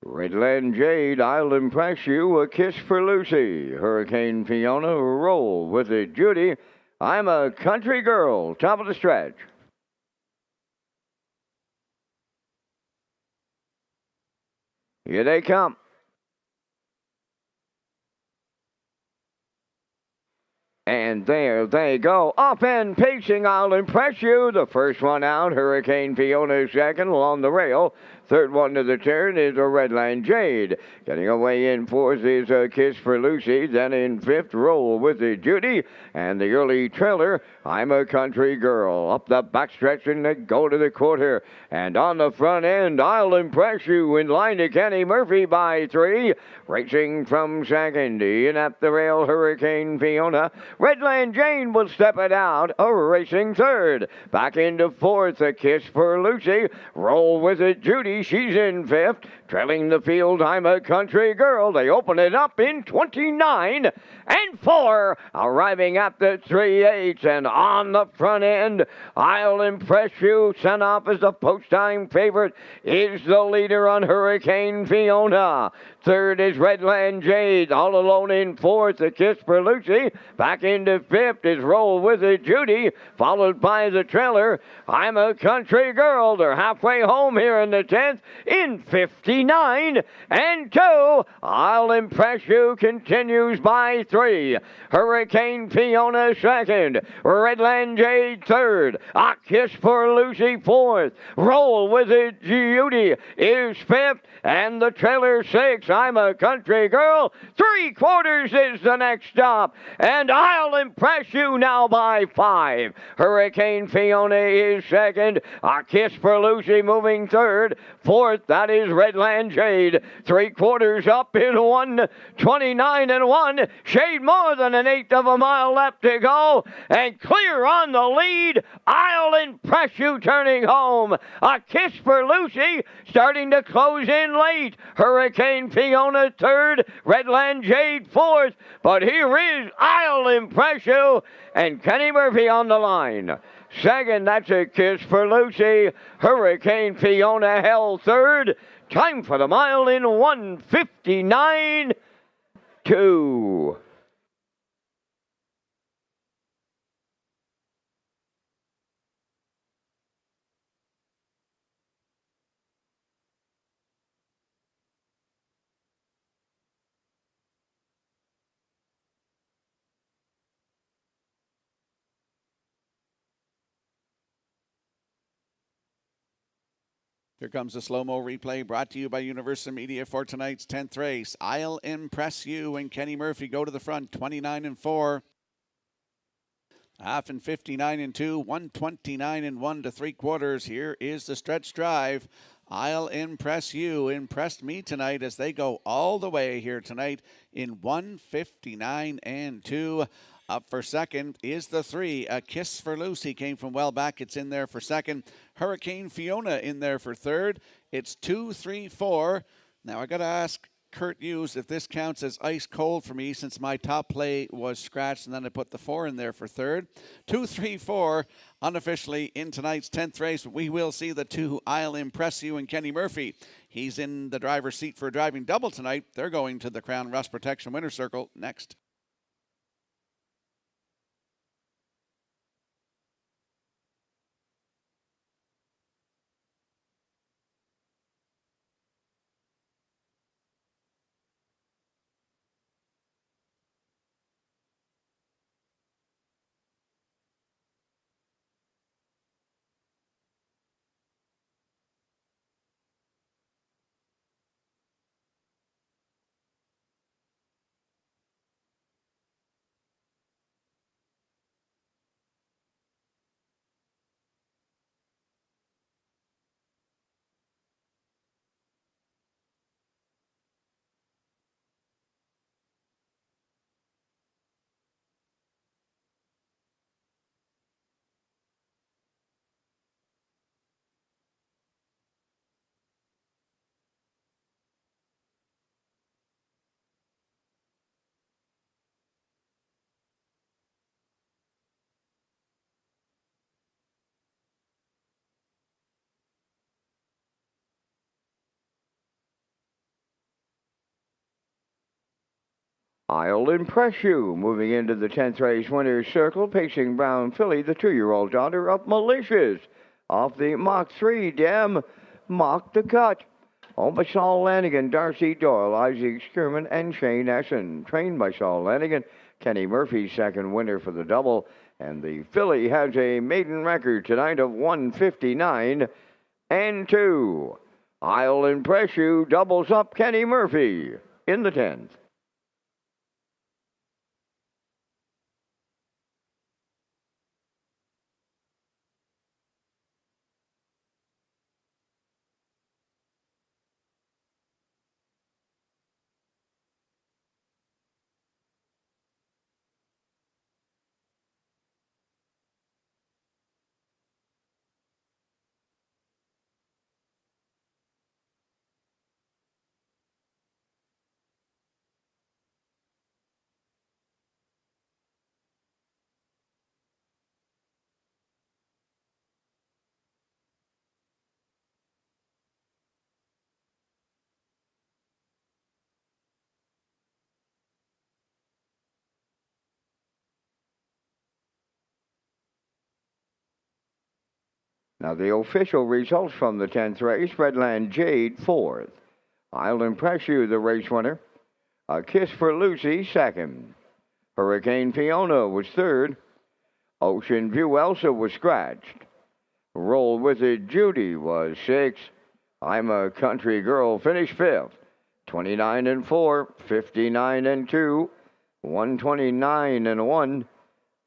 Redland Jade, I'll impress you, A Kiss for Lucy. Hurricane Fiona, Roll with it, Judy. I'm a Country Girl, top of the stretch. Here they come. And there they go, up and pacing, I'll impress you. The first one out, Hurricane Fiona second along the rail. Third one to the turn is a Redland Jade. Getting away in fourth is A Kiss for Lucy. Then in fifth, Roll with it, Judy. And the early trailer, I'm a Country Girl. Up the backstretch and they go to the quarter. And on the front end, I'll impress you. In line to Kenny Murphy by 3. Racing from second, in at the rail, Hurricane Fiona. Redland Jane will step it out, racing third. Back into fourth, A Kiss for Lucy. Roll with it, Judy. She's in fifth. Trailing the field, I'm a Country Girl. They open it up in 29 and 4. Arriving at the 3/8 and on the front end, I'll impress you. Sent off as the post-time favorite is the leader on Hurricane Fiona. Third is Redland Jade, all alone in fourth, A Kiss for Lucy. Back into fifth is Roll with it, Judy, followed by the trailer, I'm a Country Girl. They're halfway home here in the 10th in 59 and 2. I'll impress you continues by 3. Hurricane Fiona second, Redland Jade third, A Kiss for Lucy fourth, Roll with it, Judy is fifth, and the trailer 6, I'm a Country Girl. 3/4 is the next stop, and I'll impress you now by 5. Hurricane Fiona is second, A Kiss for Lucy moving third. Fourth, that is Redland Jade. 3/4 up in 1:29 and 1. Shade more than an eighth of a mile left to go, and clear on the lead. I'll impress you turning home. A Kiss for Lucy starting to close in late. Hurricane Fiona third, Redland Jade fourth. But here is I'll Impress You and Kenny Murphy on the line. Second, that's A Kiss for Lucy. Hurricane Fiona held third. Time for the mile in 1:59.2. Here comes the slow-mo replay brought to you by Universal Media for tonight's 10th race. I'll Impress You and Kenny Murphy go to the front, 29-4. Half and 59-2, 129 1 to 3/4. Here is the stretch drive. I'll Impress You impressed me tonight as they go all the way here tonight in 159-2. Up for second is the 3. A Kiss for Lucy came from well back. It's in there for second. Hurricane Fiona in there for third. It's 2, 3, 4. Now I got to ask Kurt Hughes if this counts as ice cold for me since my top play was scratched and then I put the 4 in there for third. 2, 3, 4 unofficially in tonight's 10th race. We will see the 2 I'll Impress You and Kenny Murphy. He's in the driver's seat for a driving double tonight. They're going to the Crown Rust Protection Winner's Circle next. I'll Impress You, moving into the 10th race winner's circle, pacing Brown Filly, the 2-year-old daughter of Malicious. Off the Mach 3, Dem, Mock the Cut. Owned by Saul Lanigan, Darcy Doyle, Isaac Skierman, and Shane Essen. Trained by Saul Lanigan, Kenny Murphy, second winner for the double. And the filly has a maiden record tonight of 159-2. I'll Impress You doubles up Kenny Murphy in the 10th. Now the official results from the 10th race, Redland Jade 4th. I'll Impress You, the race winner. A Kiss for Lucy 2nd. Hurricane Fiona was 3rd. Ocean View Elsa was scratched. Roll With It Judy was 6th. I'm a Country Girl finished 5th. 29-4, 59-2, 129-1,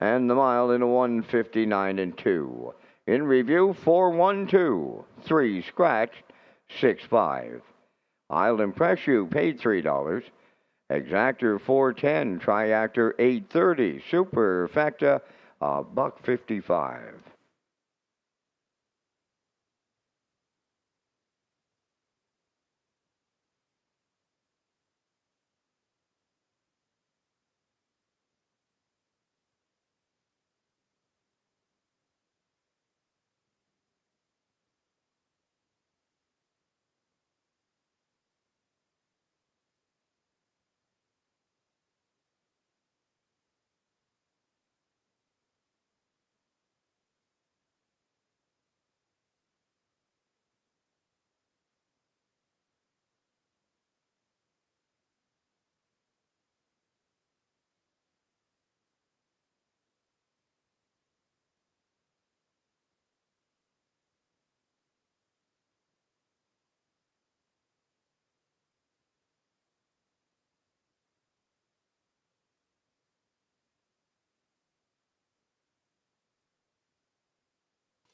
and the mile in 159-2. In review, 4-1-2, 3 scratched, 6-5. I'll Impress You paid $3. Exactor $4.10, Triactor $8.30, Superfecta $1.55.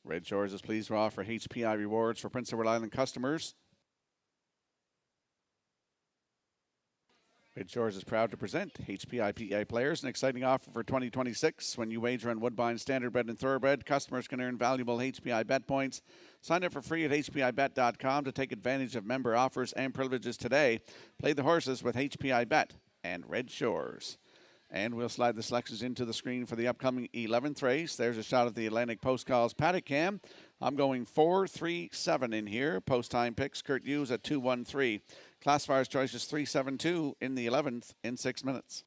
Red Shores is pleased to offer HPI rewards for Prince Edward Island customers. Red Shores is proud to present HPI PEI players an exciting offer for 2026. When you wager on Woodbine, Standardbred, and Thoroughbred, customers can earn valuable HPI bet points. Sign up for free at hpibet.com to take advantage of member offers and privileges today. Play the horses with HPI Bet and Red Shores. And we'll slide the selections into the screen for the upcoming 11th race. There's a shot of the Atlantic Post Calls paddock cam. I'm going 4-3-7 in here. Post time picks, Kurt Hughes at 2-1-3. Classifier's choice is 3-7-2 in the 11th in 6 minutes.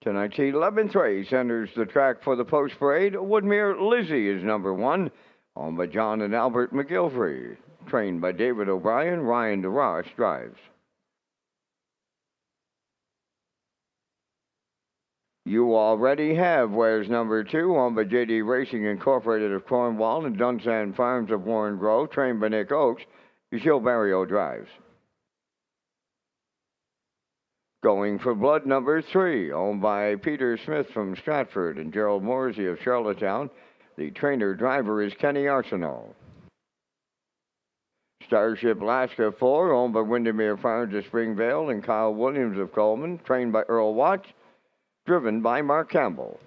Tonight's 11th race enters the track for the post parade. Woodmere Lizzie is number 1, owned by John and Albert McGilfrey. Trained by David O'Brien, Ryan DeRoche drives. You already have Wares number 2, owned by JD Racing Incorporated of Cornwall and Dunsan Farms of Warren Grove. Trained by Nick Oakes, Gilles Barrio drives. Going for Blood number 3, owned by Peter Smith from Stratford and Gerald Morsey of Charlottetown. The trainer-driver is Kenny Arsenault. Starship Alaska 4, owned by Windermere Farms of Springvale and Kyle Williams of Coleman. Trained by Earl Watts, driven by Mark Campbell.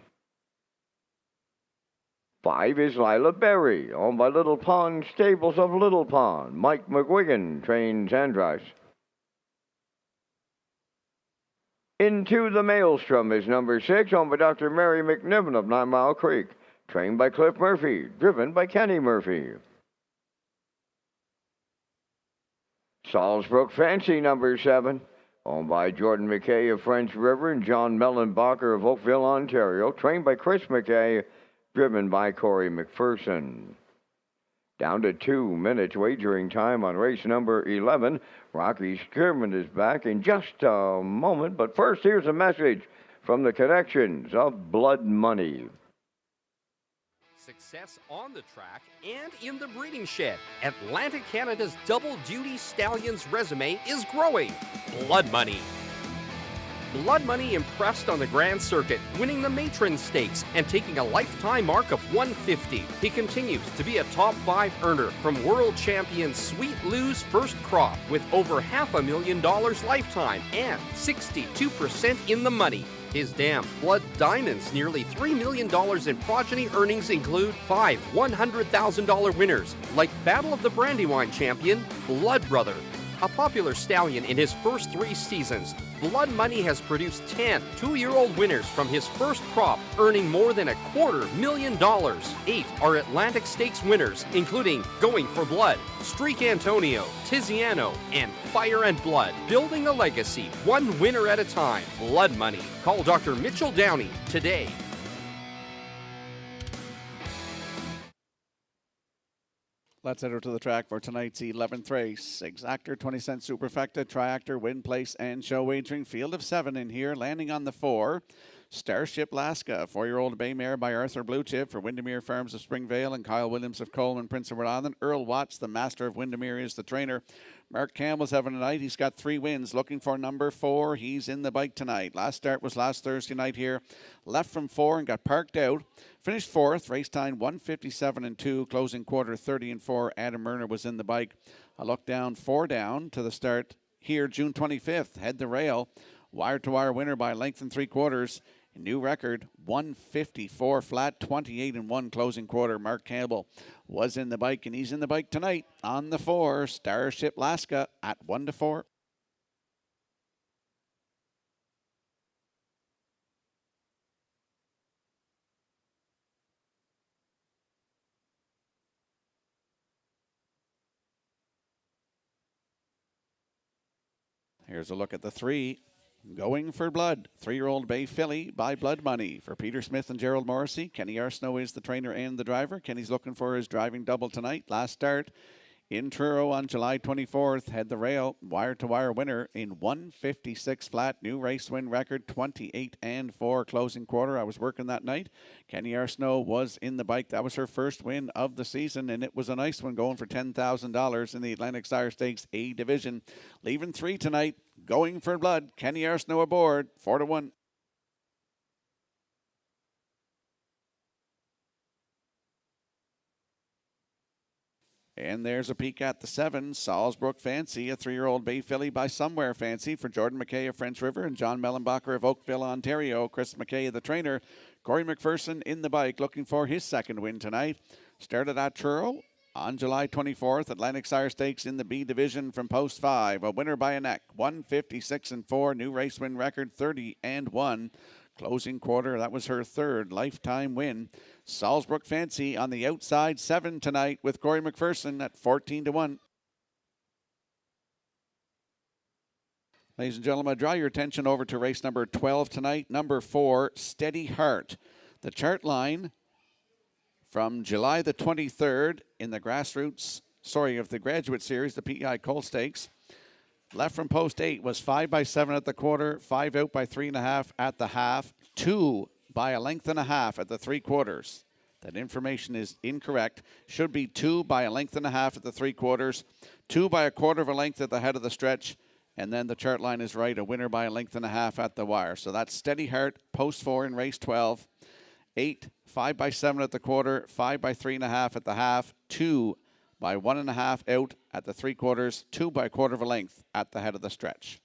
5 is Lila Berry, owned by Little Pond Stables of Little Pond. Mike McGuigan trains Andros. Into the Maelstrom is number 6, owned by Dr. Mary McNiven of 9 Mile Creek. Trained by Cliff Murphy, driven by Kenny Murphy. Salisbrook Fancy number 7, owned by Jordan McKay of French River and John Mellenbacher of Oakville, Ontario. Trained by Chris McKay, driven by Corey McPherson. Down to 2 minutes wagering time on race number 11. Rocky Skierman is back in just a moment, but first here's a message from the connections of Blood Money. Success on the track and in the breeding shed. Atlantic Canada's double-duty stallions resume is growing. Blood Money. Blood Money impressed on the Grand Circuit, winning the Matron Stakes and taking a lifetime mark of 150. He continues to be a top 5 earner from world champion Sweet Lou's first crop with over $500,000 lifetime and 62% in the money. His Damn Blood Diamonds' nearly $3 million in progeny earnings include 5 $100,000 winners like Battle of the Brandywine champion Blood Brother. A popular stallion in his first 3 seasons, Blood Money has produced 10 two-year-old winners from his first crop, earning more than $250,000. 8 are Atlantic Stakes winners, including Going for Blood, Streak Antonio, Tiziano, and Fire and Blood. Building a legacy, one winner at a time. Blood Money. Call Dr. Mitchell Downey today. Let's head over to the track for tonight's 11th race. Exactor, 20-cent superfecta, triactor, win, place, and show wagering. Field of 7 in here, landing on the 4. Starship Laska, 4-year-old bay mare by Arthur Bluechip for Windermere Farms of Springvale and Kyle Williams of Coleman, Prince of Rhode Island. Earl Watts, the master of Windermere, is the trainer. Mark Campbell's having a night. He's got 3 wins. Looking for number 4. He's in the bike tonight. Last start was last Thursday night here. Left from 4 and got parked out. Finished 4th. Race time 1:57 and 2. Closing quarter 30 and 4. Adam Murner was in the bike. A look down, 4 down to the start here June 25th. Head the rail. Wire-to-wire winner by length and 3/4. New record, 154 flat, 28 and 1 closing quarter. Mark Campbell was in the bike, and he's in the bike tonight on the 4. Starship Laska at 1-4. Here's a look at the 3. Going for blood, 3-year-old bay filly by Blood Money for Peter Smith and Gerald Morrissey. Kenny Arsenault is the trainer and the driver. Kenny's looking for his driving double tonight. Last start in Truro on July 24th. Head the rail, wire-to-wire winner in 156 flat. New race win record, 28 and 4 closing quarter. I was working that night. Kenny Arsenault was in the bike. That was her first win of the season, and it was a nice one, going for $10,000 in the Atlantic Sire Stakes A division. Leaving 3 tonight. Going for blood. Kenny Arsenault aboard. 4-1. And there's a peek at the 7, Salzbrook Fancy, a 3-year-old bay filly by Somewhere Fancy for Jordan McKay of French River and John Mellenbacher of Oakville, Ontario. Chris McKay, the trainer. Corey McPherson in the bike, looking for his second win tonight. Started at Truro on July 24th. Atlantic Sire Stakes in the B division from post 5. A winner by a neck, 156 and 4. New race win record, 30 and 1. Closing quarter, that was her 3rd lifetime win. Salzbrook Fancy on the outside 7 tonight with Corey McPherson at 14-1. Ladies and gentlemen, draw your attention over to race number 12 tonight. Number 4, Steady Heart. The chart line from July the 23rd in the the Graduate Series, the PEI Colt Stakes. Left from post 8 was 5 by 7 at the quarter, 5 out by 3.5 at the half, 2 by a length and a half at the 3/4. That information is incorrect. Should be 2 by a length and a half at the 3/4, 2 by a quarter of a length at the head of the stretch, and then the chart line is right, a winner by a length and a half at the wire. So that's Steady Heart, post 4 in race 12. 8, 5 by 7 at the quarter, 5 by 3.5 at the half, 2 by 1.5 out at the 3/4, 2 by a quarter of a length at the head of the stretch.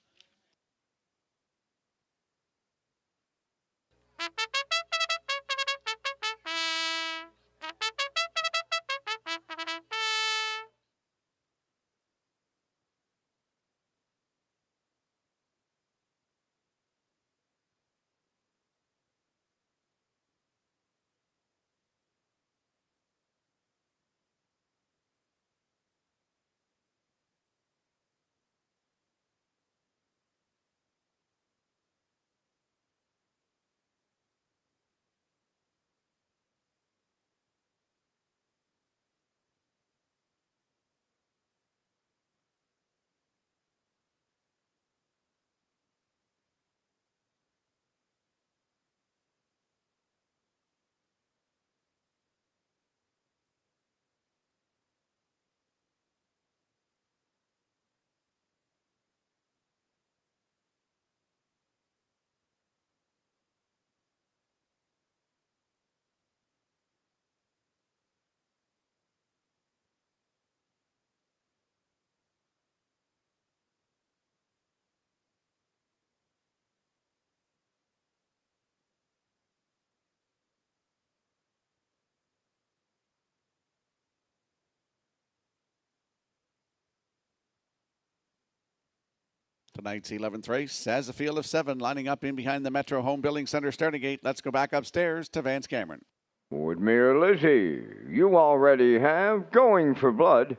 Tonight's 11th race has a field of 7 lining up in behind the Metro Home Building Center starting gate. Let's go back upstairs to Vance Cameron. With Mira Lizzie, you already have Going for Blood,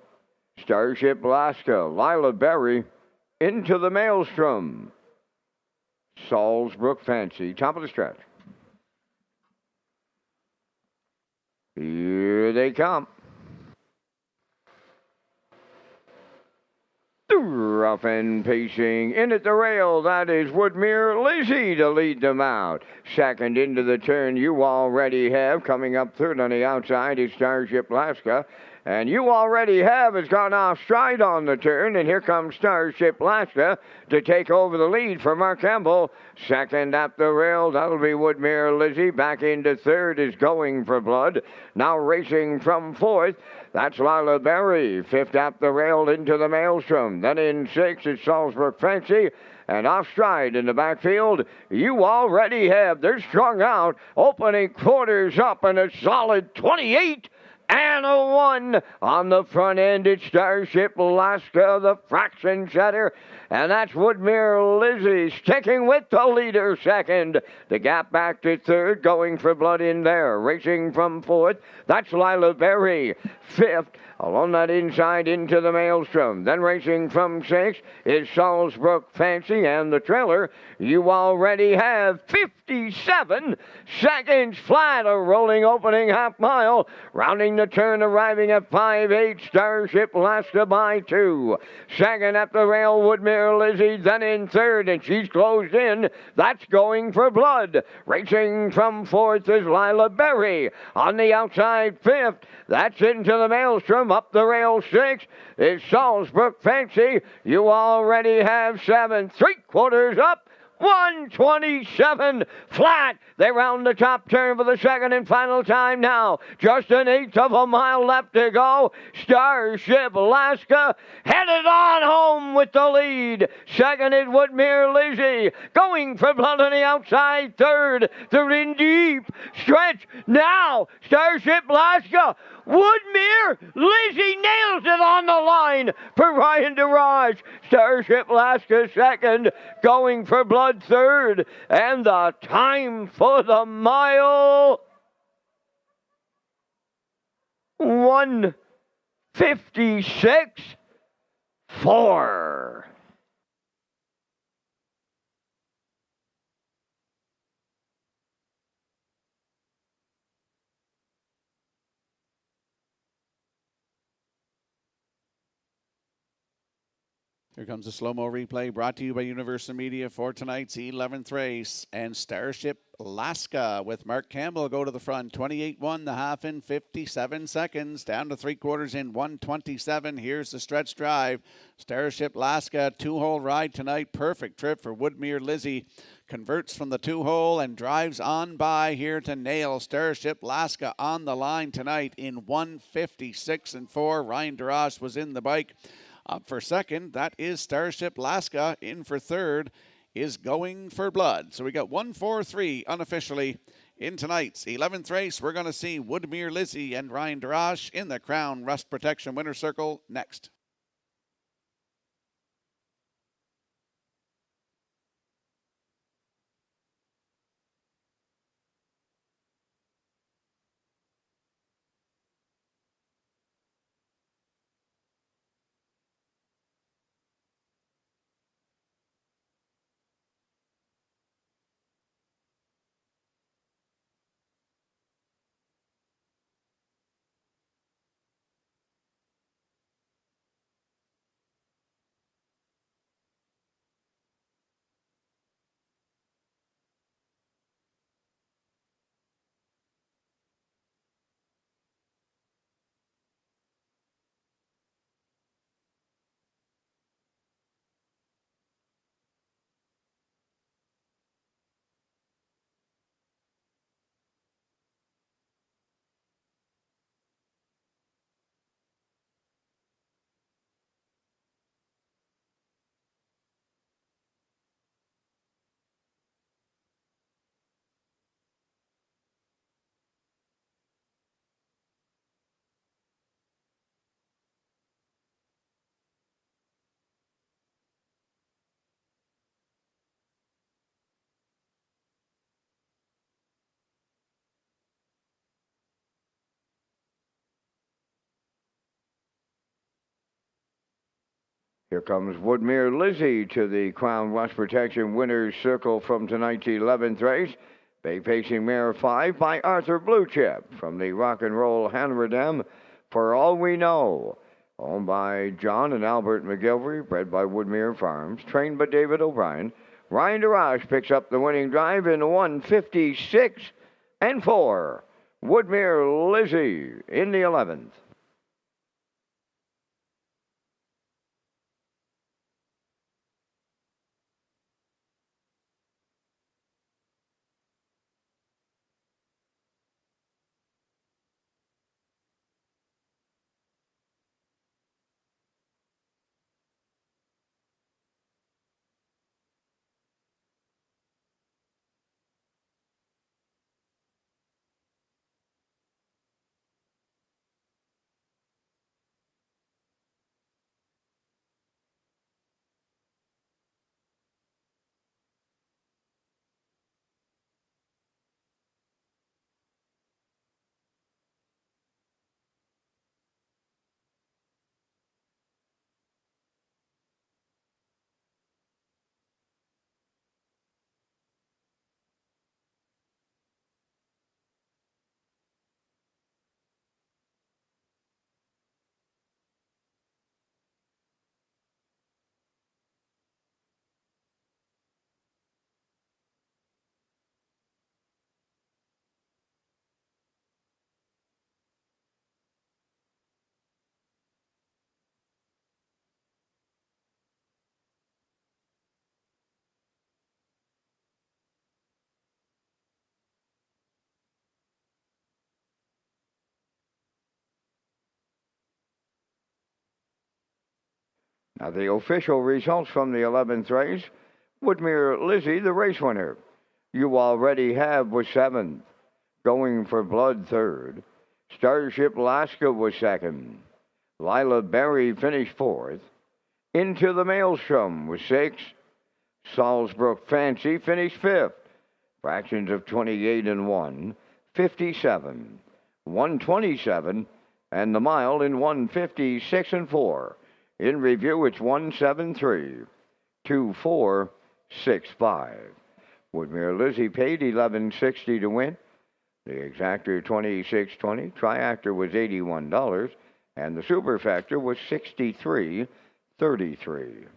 Starship Alaska, Lila Berry, Into the Maelstrom, Salzbrook Fancy, top of the stretch. Here they come. Rough and pacing in at the rail, that is Woodmere Lizzie to lead them out. Second into the turn, you already have. Coming up third on the outside is Starship Alaska. And you already have has gone off stride on the turn, and here comes Starship Alaska to take over the lead for Mark Campbell. Second at the rail, that'll be Woodmere Lizzie. Back into third is Going for Blood. Now racing from fourth, that's Lila Berry. Fifth at the rail into the Maelstrom. Then in sixth is Salzburg Fancy. And off stride in the backfield, you already have. They're strung out. Opening quarters up and a solid 28. And a 1 on the front end. It's Starship Alaska, the fraction setter. And that's Woodmere Lizzie sticking with the leader second. The gap back to third, Going for Blood in there. Racing from fourth, that's Lila Berry. Fifth, along that inside into the Maelstrom. Then racing from sixth is Salzburg Fancy, and the trailer you already have 57 seconds flat. A rolling opening half mile. Rounding the turn, arriving at 5-8, Starship Alaska by 2. Second at the rail, Woodmere Lizzie, then in third, and she's closed in. That's Going for Blood. Racing from fourth is Lila Berry. On the outside, fifth, that's into the Maelstrom. Up the rail, sixth is Salzburg Fancy. You already have 7. 3/4 up. 127 flat. They round the top turn for the second and final time now. Just an eighth of a mile left to go. Starship Alaska headed on home with the lead. Second is Woodmere Lizzie. Going for Blood on the outside. Third, they're in deep stretch. Now, Starship Alaska. Woodmere Lizzie nails it on the line for Ryan DeRaj. Starship Alaska second. Going for Blood third, and the time for the mile 1:56.4. Here comes a slow-mo replay brought to you by Universal Media for tonight's 11th race. And Starship Alaska with Mark Campbell go to the front. 28-1, the half in 57 seconds. Down to 3/4 in 1:27. Here's the stretch drive. Starship Alaska, 2-hole ride tonight. Perfect trip for Woodmere Lizzie. Converts from the 2-hole and drives on by here to nail Starship Alaska on the line tonight in 1:56.4. Ryan DeRoche was in the bike. Up for second, that is Starship Alaska. In for third is Going for Blood. So we got 1-4-3 unofficially in tonight's 11th race. We're going to see Woodmere Lizzie and Ryan DeRoche in the Crown Rust Protection Winner's Circle next. Here comes Woodmere Lizzie to the Crown Rust Protection Winner's Circle from tonight's 11th race. Bay pacing mare 5 by Arthur Bluechip from the Rock and Roll Hanradam. For all we know, Owned by John and Albert McGilvery, bred by Woodmere Farms, trained by David O'Brien. Ryan DeRoche picks up the winning drive in 156 and 4. Woodmere Lizzie in the 11th. Now, the official results from the 11th race. Woodmere Lizzie, the race winner. You Already Have was 7th. Going for Blood, 3rd. Starship Alaska was 2nd. Lila Berry finished 4th. Into the Maelstrom was 6th. Salisbrook Fancy finished 5th. Fractions of 28 and 1. 57. 127. And the mile in 156 and 4. In review, it's 173, 2465. Woodmere Lizzie paid $11.60 to win. The exactor $26.20. Triactor was $81, and the superfactor was $63.33.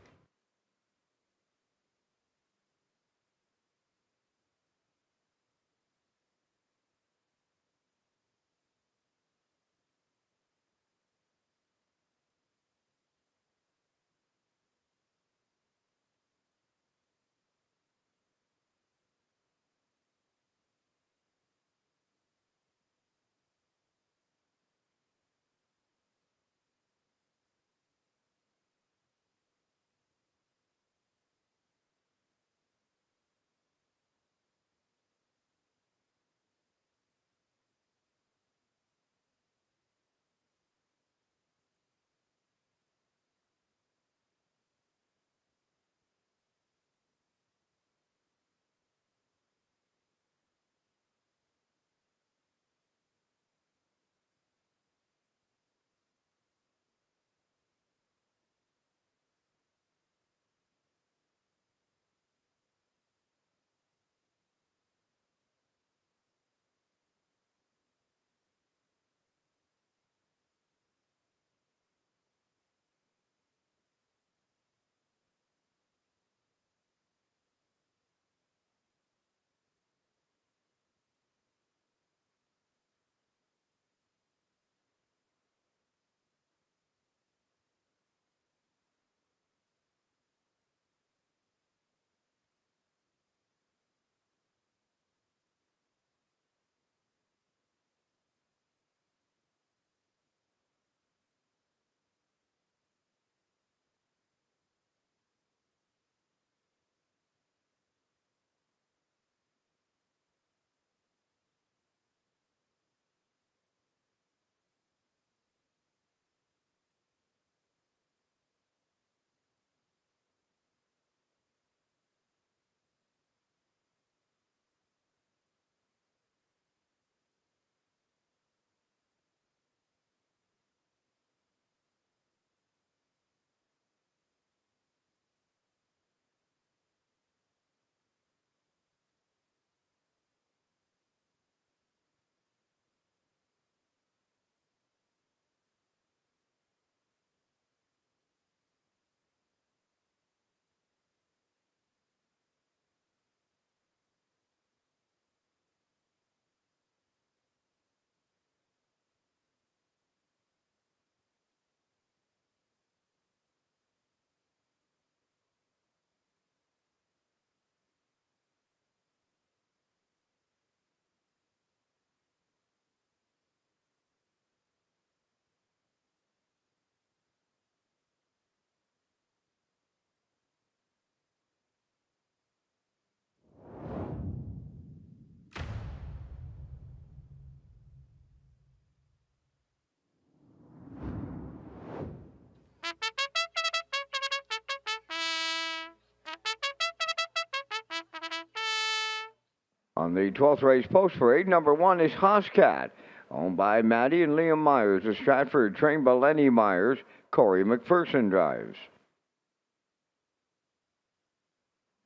On the 12th race post parade, number 1 is Hoscat, owned by Maddie and Liam Myers of Stratford, trained by Lenny Myers. Corey McPherson drives.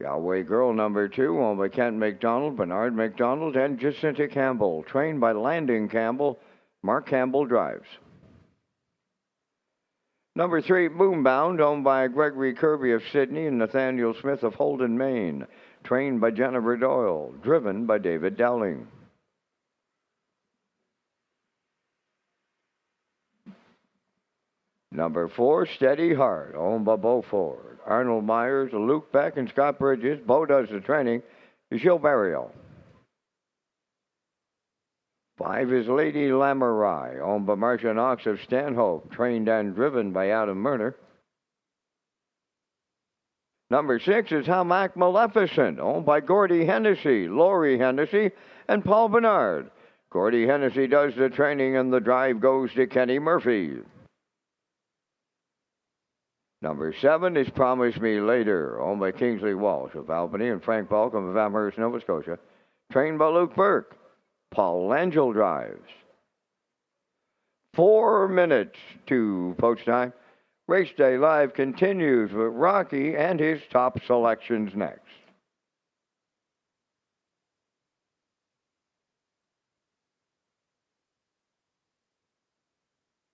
Galway Girl number 2, owned by Kent McDonald, Bernard McDonald, and Jacinta Campbell, trained by Landon Campbell. Mark Campbell drives. Number 3, Moonbound, owned by Gregory Kirby of Sydney and Nathaniel Smith of Holden, Maine, trained by Jennifer Doyle, driven by David Dowling. Number 4, Steady Heart, owned by Beau Ford, Arnold Myers, Luke Beck, and Scott Bridges. Beau does the training. Gilles Barrio. 5 is Lady Lamorai, owned by Marcia Knox of Stanhope, trained and driven by Adam Murner. Number 6 is Hamac Maleficent, owned by Gordy Hennessy, Laurie Hennessy, and Paul Bernard. Gordy Hennessy does the training, and the drive goes to Kenny Murphy. Number 7 is Promise Me Later, owned by Kingsley Walsh of Albany and Frank Balcom of Amherst, Nova Scotia, trained by Luke Burke. Paul Langell drives. 4 minutes to post time. Race Day Live continues with Rocky and his top selections next.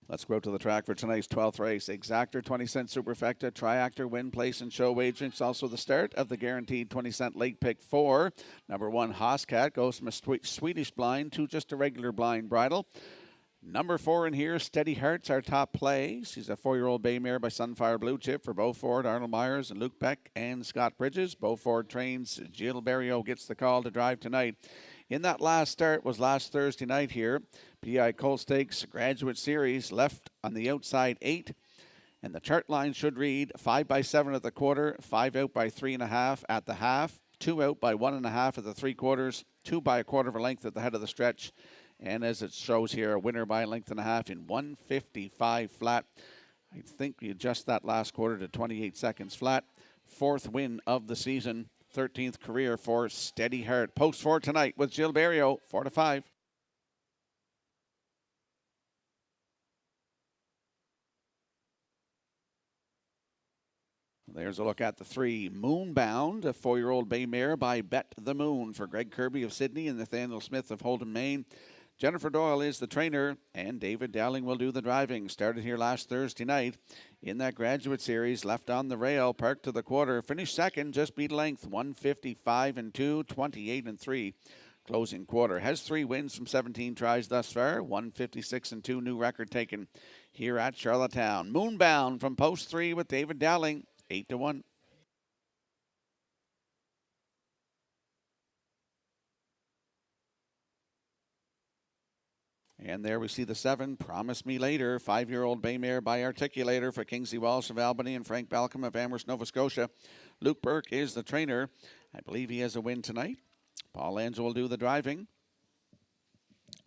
Let's go to the track for tonight's 12th race. Exactor 20-cent Superfecta, Triactor, Win, Place, and Show Wagering. It's also the start of the guaranteed 20-cent late pick 4. Number 1, Hoscat, goes from a Swedish blind to just a regular blind bridle. Number 4 in here, Steady Heart's our top play. She's a 4-year-old bay mare by Sunfire Blue Chip for Beau Ford, Arnold Myers, and Luke Beck, and Scott Bridges. Beau Ford trains. Gilles Barrio gets the call to drive tonight. In that last start was last Thursday night here. PI Colt Stakes Graduate Series left on the outside 8. And the chart line should read 5 by 7 at the quarter, 5 out by 3.5 at the half, 2 out by 1.5 at the 3/4, 2 by 1/4 of a length at the head of the stretch. And as it shows here, a winner by a length and a half in 1:55 flat. I think we adjust that last quarter to 28 seconds flat. 4th win of the season. 13th career for Steady Heart. Post 4 tonight with Gilles Barrio, 4 to 5. There's a look at the 3. Moonbound, a 4-year-old bay mare by Bet the Moon for Greg Kirby of Sydney and Nathaniel Smith of Holden, Maine. Jennifer Doyle is the trainer, and David Dowling will do the driving. Started here last Thursday night in that graduate series, left on the rail, parked to the quarter, finished second, just beat length, 155 and 2, 28 and 3. Closing quarter. Has 3 wins from 17 tries thus far, 156 and 2, new record taken here at Charlottetown. Moonbound from post 3 with David Dowling, 8 to 1. And there we see the 7, Promise Me Later, 5-year-old bay mare by Articulator for Kingsley Walsh of Albany and Frank Balcom of Amherst, Nova Scotia. Luke Burke is the trainer. I believe he has a win tonight. Paul Langell will do the driving.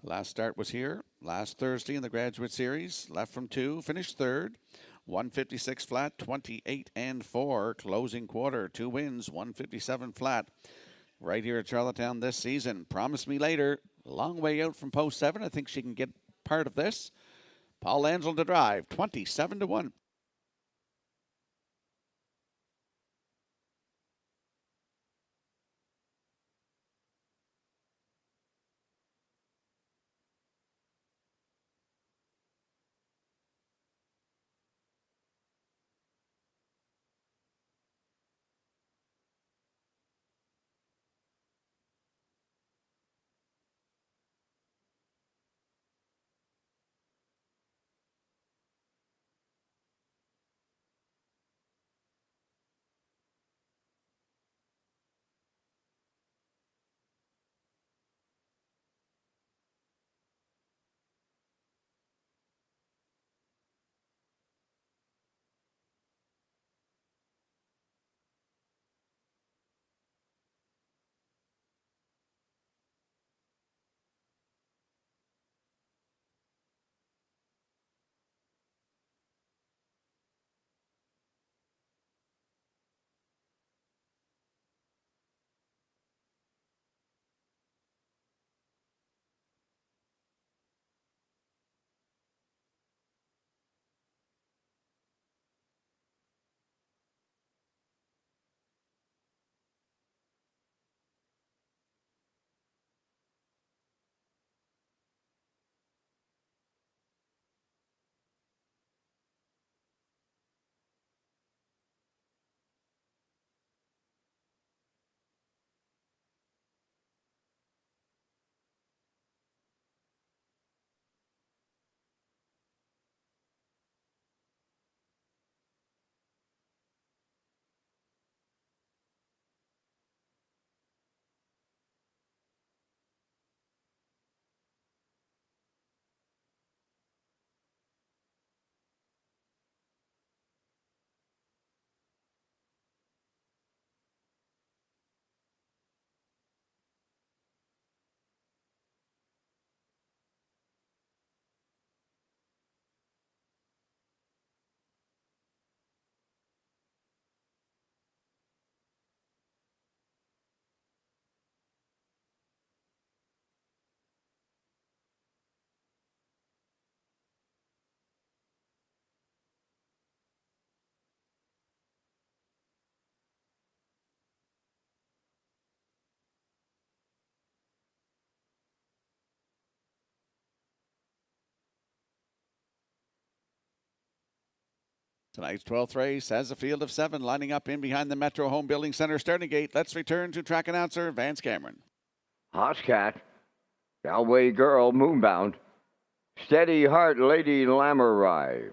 Last start was here last Thursday in the graduate series. Left from 2, finished 3rd. 156 flat, 28 and 4. Closing quarter, 2 wins, 157 flat. Right here at Charlottetown this season. Promise Me Later. Long way out from post 7. I think she can get part of this. Paul Langell to drive, 27 to 1. Tonight's 12th race has a field of 7 lining up in behind the Metro Home Building Center starting gate. Let's return to track announcer Vance Cameron. Hoscat, Galway Girl, Moonbound, Steady Heart, Lady Lamorai,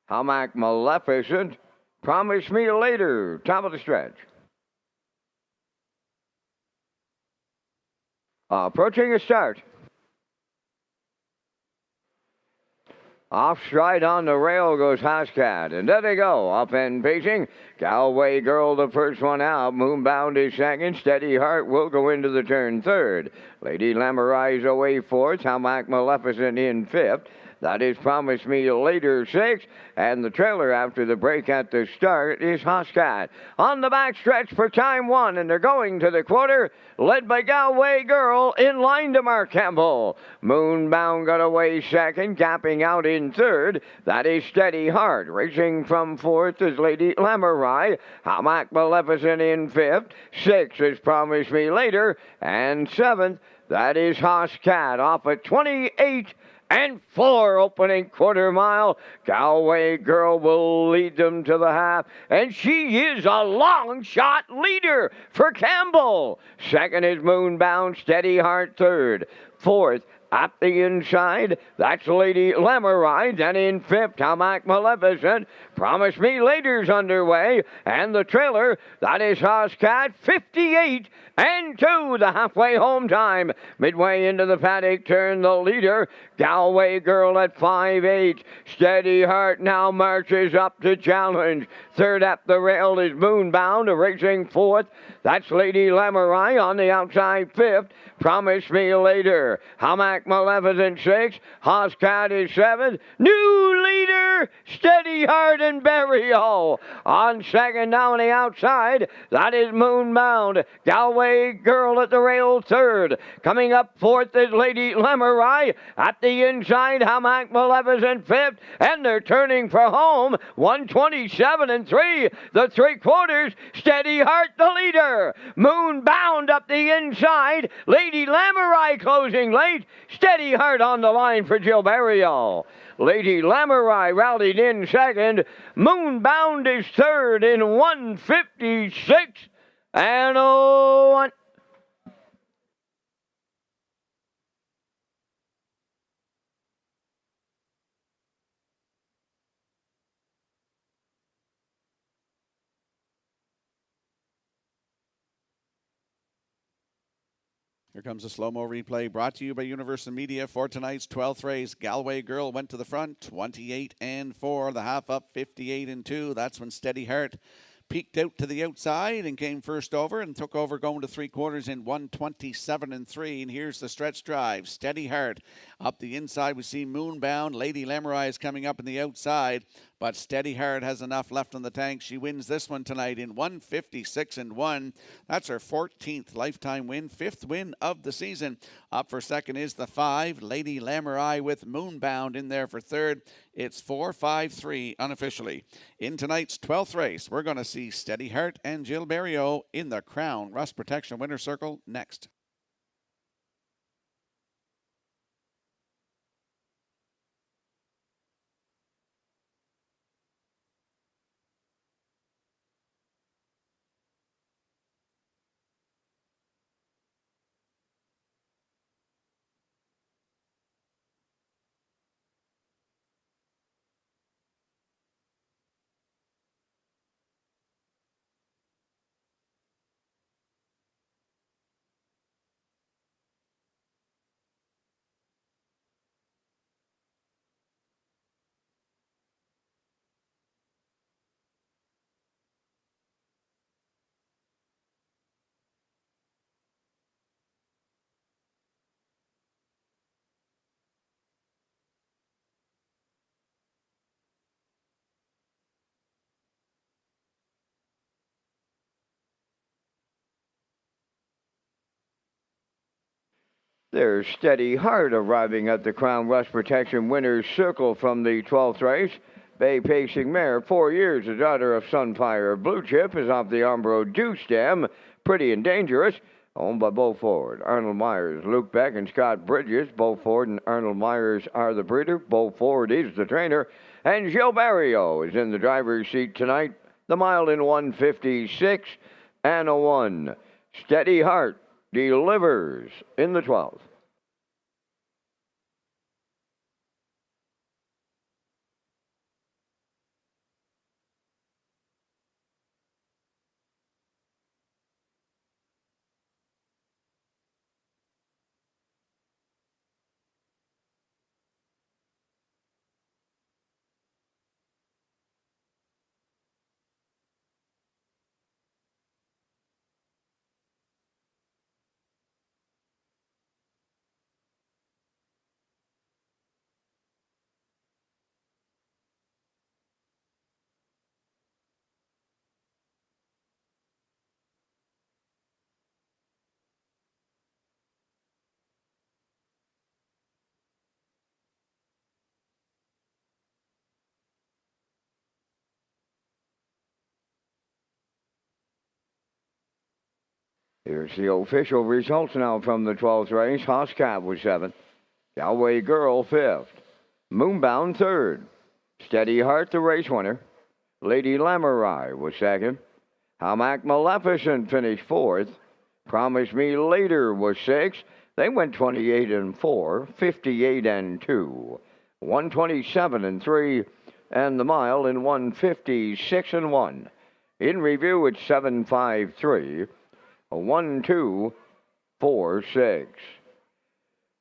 Hamac Maleficent, Promise Me Later, top of the stretch. Approaching a start. Off stride on the rail goes Hoscat, and there they go, up and pacing. Galway Girl, the first one out. Moonbound is second. Steady Heart will go into the turn third. Lady Lamorai is away fourth. Hamac Maleficent in fifth. That is Promise Me Later, sixth. And the trailer after the break at the start is Hoscat. On the back stretch for time one, and they're going to the quarter, led by Galway Girl, in line to Mark Campbell. Moonbound got away second, gapping out in third. That is Steady Heart. Racing from fourth is Lady Lamorai. Hamac Maleficent in fifth. Sixth is Promise Me Later. And seventh, that is Hoscat, off at 28 and 4 opening quarter mile. Galway Girl will lead them to the half, and she is a long shot leader for Campbell. Second is Moonbound, Steady Heart third. Fourth, at the inside, that's Lady Lamorai. Then in fifth, Hamac Maleficent. Promise Me Later's underway. And the trailer, that is Hoscat, 58 and 2, the halfway home time. Midway into the paddock turn, the leader, Galway Girl at 5-8. Steady Heart now marches up to challenge. Third at the rail is Moonbound, racing fourth. That's Lady Lamorai on the outside fifth. Promise Me Later. Hamac Maleficent sixth. Hoscat is seventh. New leader, Steady Heart and Burial. On second now on the outside, that is Moonbound. Galway Girl at the rail third. Coming up fourth is Lady Lamorai. At the inside, Hamac Maleficent fifth. And they're turning for home. 127 and 3. The 3/4. Steady Heart the leader. Moonbound up the inside. Lady Lamorai closing late. Steady Heart on the line for Jill Burial. Lady Lamorai rallied in second. Moonbound is third in 156 and 01. Here comes a slow-mo replay brought to you by Universal Media for tonight's 12th race. Galway Girl went to the front, 28 and 4. The half up, 58 and 2. That's when Steady Heart peeked out to the outside and came first over and took over going to 3/4 in 127 and 3. And here's the stretch drive. Steady Heart up the inside. We see Moonbound. Lady Lamorai is coming up in the outside, but Steady Heart has enough left on the tank. She wins this one tonight in 156 and 1. That's her 14th lifetime win, 5th win of the season. Up for second is the 5, Lady Lamorai, with Moonbound in there for third. It's 4-5-3 unofficially. In tonight's 12th race, we're going to see Steady Heart and Jill Berrio in the Crown Rust Protection Winner's Circle next. There's Steady Heart arriving at the Crown Rust Protection Winner's Circle from the 12th race. Bay Pacing Mare, 4 years, the daughter of Sunfire Blue Chip, is off the Umbro Dew Stem. Pretty and Dangerous, owned by Bo Ford, Arnold Myers, Luke Beck, and Scott Bridges. Bo Ford and Arnold Myers are the breeder. Bo Ford is the trainer. And Joe Barrio is in the driver's seat tonight. The mile in 156 and a 1. Steady Heart delivers in the 12th. Here's the official results now from the 12th race. Hoss Cab was 7th. Galway Girl 5th. Moonbound 3rd. Steady Heart the race winner. Lady Lamurai was 2nd. Hamac Maleficent finished 4th. Promise Me Later was 6th. They went 28 and 4, 58 and 2, 127 and 3, and the mile in 156 and 1. In review, it's 753, 1 2 4 6.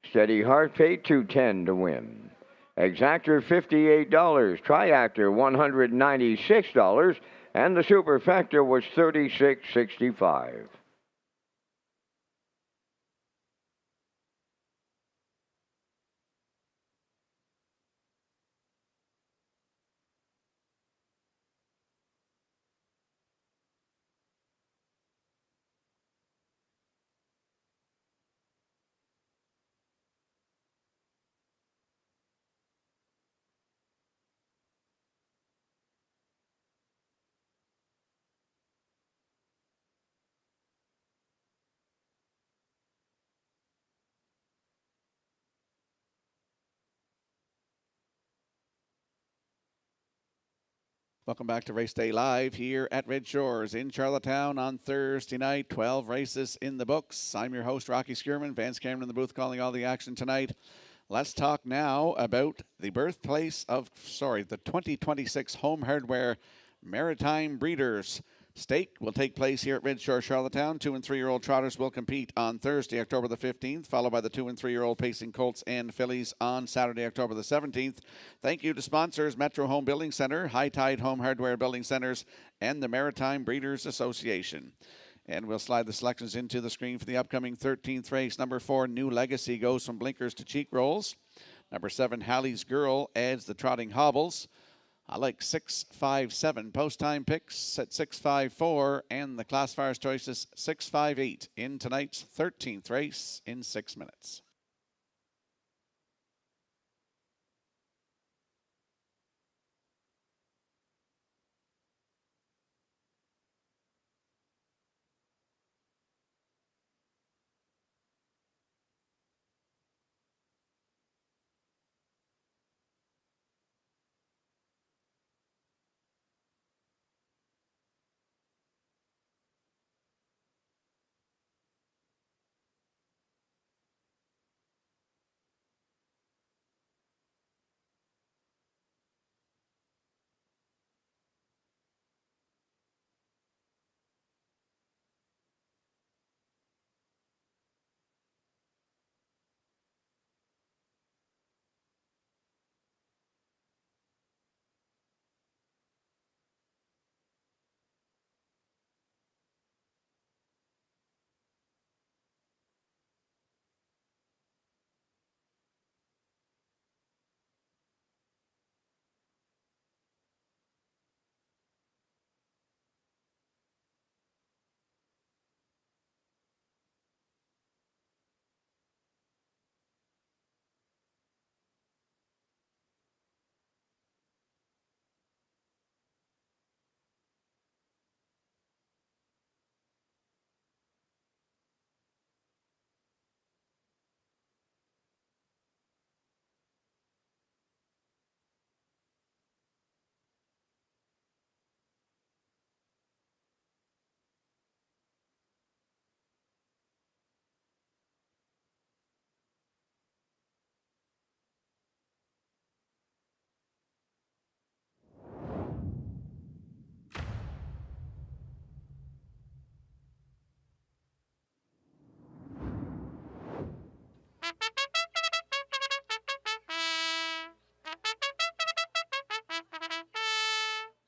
Steady Heart paid $210 to win. Exactor $58, Triactor $196, and the Superfecta was $36.65. Welcome back to Race Day Live here at Red Shores in Charlottetown on Thursday night. 12 races in the books. I'm your host, Rocky Skierman. Vance Cameron in the booth calling all the action tonight. Let's talk now about the birthplace of, the 2026 Home Hardware Maritime Breeders' Stake will take place here at Red Shore, Charlottetown. 2 and 3-year-old trotters will compete on Thursday, October the 15th, followed by the 2 and 3-year-old pacing colts and fillies on Saturday, October the 17th. Thank you to sponsors Metro Home Building Center, High Tide Home Hardware Building Centers, and the Maritime Breeders Association. And we'll slide the selections into the screen for the upcoming 13th race. Number 4, New Legacy, goes from blinkers to cheek rolls. Number 7, Hallie's Girl, adds the trotting hobbles. I like 657. Post time picks at 654, and the classifier's choices 658 in tonight's 13th race in 6 minutes.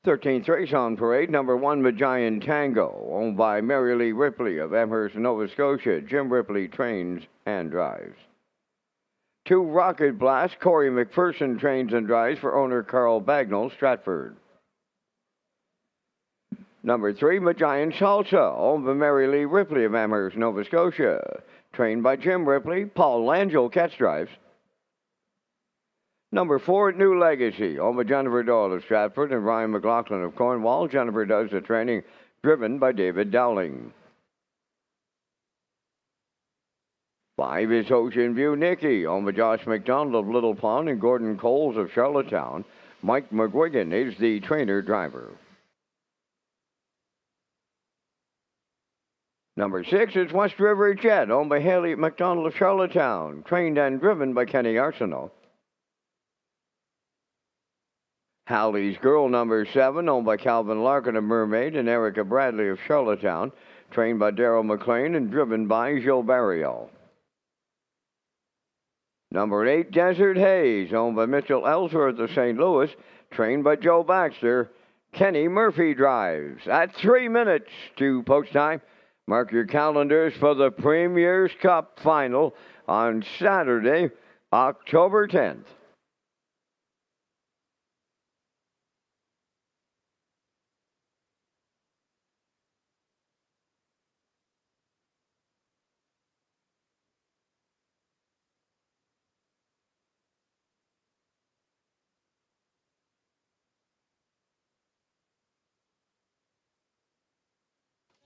13th race on parade, number 1, Magian Tango, owned by Mary Lee Ripley of Amherst, Nova Scotia. Jim Ripley trains and drives. 2, Rocket Blast, Corey McPherson trains and drives for owner Carl Bagnall, Stratford. Number 3, Magian Salsa, owned by Mary Lee Ripley of Amherst, Nova Scotia. Trained by Jim Ripley, Paul Langell catch drives. Number 4, New Legacy, owned by Jennifer Doyle of Stratford and Ryan McLaughlin of Cornwall. Jennifer does the training, driven by David Dowling. 5 is Ocean View Nicky, owned by Josh McDonald of Little Pond and Gordon Coles of Charlottetown. Mike McGuigan is the trainer-driver. Number 6 is West River Jet, owned by Haley McDonald of Charlottetown, trained and driven by Kenny Arsenault. Halley's Girl, number 7, owned by Calvin Larkin of Mermaid and Erica Bradley of Charlottetown, trained by Darrell McLean and driven by Gilles Barrio. Number 8, Desert Haze, owned by Mitchell Ellsworth of St. Louis, trained by Joe Baxter. Kenny Murphy drives at 3 minutes to post time. Mark your calendars for the Premier's Cup final on Saturday, October 10th.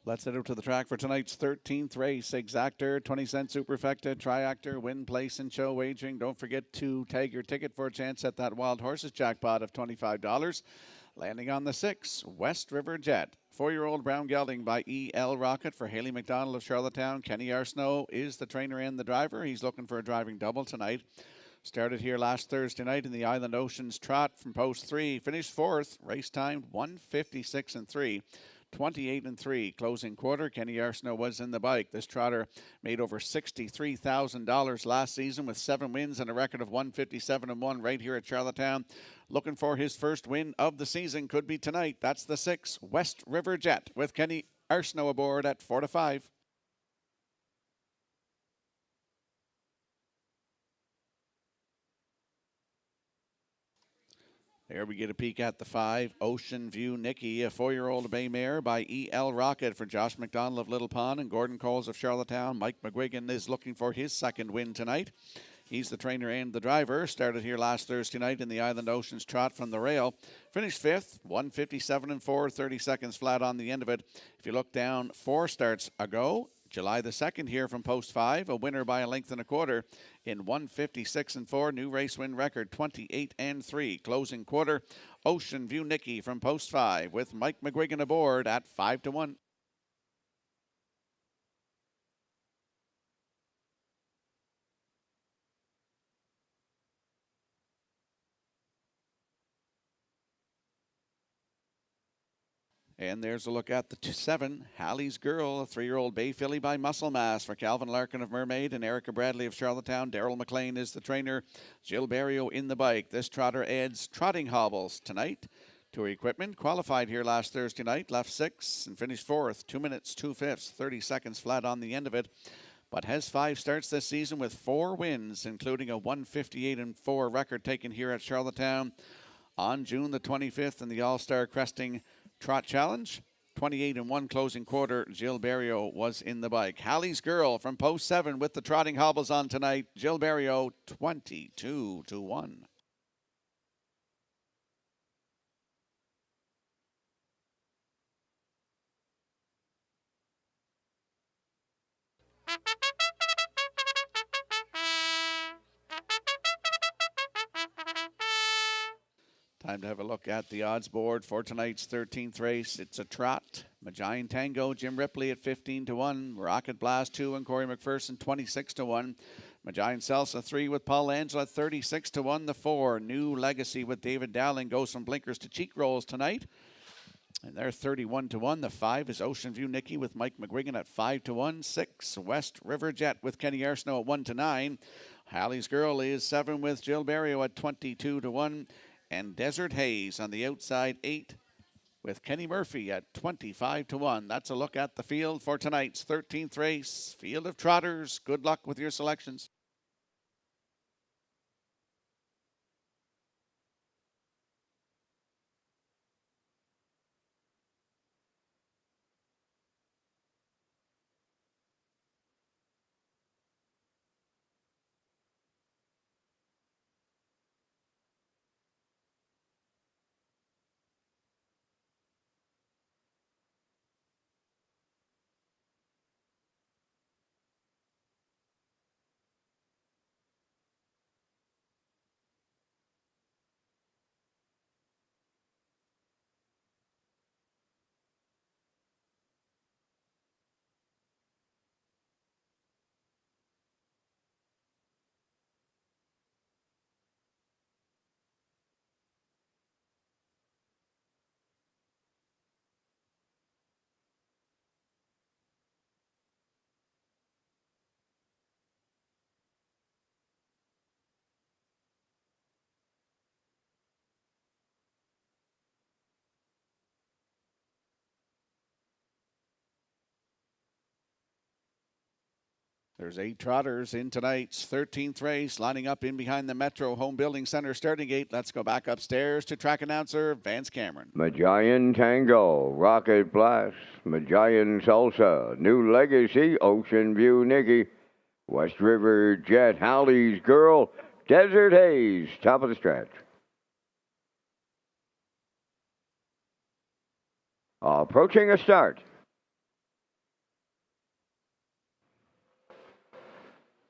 Let's head out to the track for tonight's 13th race. Exactor, 20-cent superfecta, triactor, win, place, and show wagering. Don't forget to tag your ticket for a chance at that Wild Horses jackpot of $25. Landing on the 6, West River Jet. 4-year-old brown gelding by E.L. Rocket for Haley McDonald of Charlottetown. Kenny Arsenault is the trainer and the driver. He's looking for a driving double tonight. Started here last Thursday night in the Island Oceans Trot from post 3. Finished 4th. Race timed 1:56.3. 28-3. Closing quarter, Kenny Arsenault was in the bike. This trotter made over $63,000 last season with 7 wins and a record of 157-1 right here at Charlottetown. Looking for his first win of the season. Could be tonight. That's the 6, West River Jet, with Kenny Arsenault aboard at 4-5. There we get a peek at the 5, Ocean View Nicky, a 4-year-old bay mare by E.L. Rocket for Josh McDonald of Little Pond and Gordon Coles of Charlottetown. Mike McGuigan is looking for his second win tonight. He's the trainer and the driver. Started here last Thursday night in the Island Oceans Trot from the rail. Finished 5th, 1:57.4, 30 seconds flat on the end of it. If you look down 4 starts ago, July the 2nd here from post 5, a winner by a length and a quarter in 1:56.4. New race win record 28-3. Closing quarter, Ocean View Nicky from post 5 with Mike McGuigan aboard at 5-1. And there's a look at the 7, Halley's Girl, a 3-year-old bay filly by Muscle Mass for Calvin Larkin of Mermaid and Erica Bradley of Charlottetown. Darrell McLean is the trainer. Gilles Barrio in the bike. This trotter adds trotting hobbles tonight to her equipment. Qualified here last Thursday night, left 6 and finished 4th, 2 minutes, 2/5, 30 seconds flat on the end of it. But has 5 starts this season with 4 wins, including a 1:58.4 record taken here at Charlottetown on June the 25th in the All-Star Cresting Trot Challenge. 28-1 closing quarter. Gilles Barrio was in the bike. Halley's Girl from post 7 with the trotting hobbles on tonight. Gilles Barrio 22-1. Time to have a look at the odds board for tonight's 13th race. It's a trot. Magian Tango, Jim Ripley at 15-1. Rocket Blast 2 and Corey McPherson 26-1. Magian Salsa 3 with Paul Langell at 36-1. The 4, New Legacy with David Dowling, goes from blinkers to cheek rolls tonight. And they're 31-1. The 5 is Ocean View Nicky with Mike McGuigan at 5-1. 6, West River Jet with Kenny Arsenault at 1-9. Halley's Girl is 7 with Gilles Barrio at 22-1. And Desert Haze on the outside, 8, with Kenny Murphy at 25-1. That's a look at the field for tonight's 13th race. Field of Trotters. Good luck with your selections. There's 8 trotters in tonight's 13th race, lining up in behind the Metro Home Building Center starting gate. Let's go back upstairs to track announcer Vance Cameron. Majayan Tango, Rocket Blast, Majayan Salsa, New Legacy, Ocean View Nikki, West River Jet, Halley's Girl, Desert Haze, top of the stretch. Approaching a start.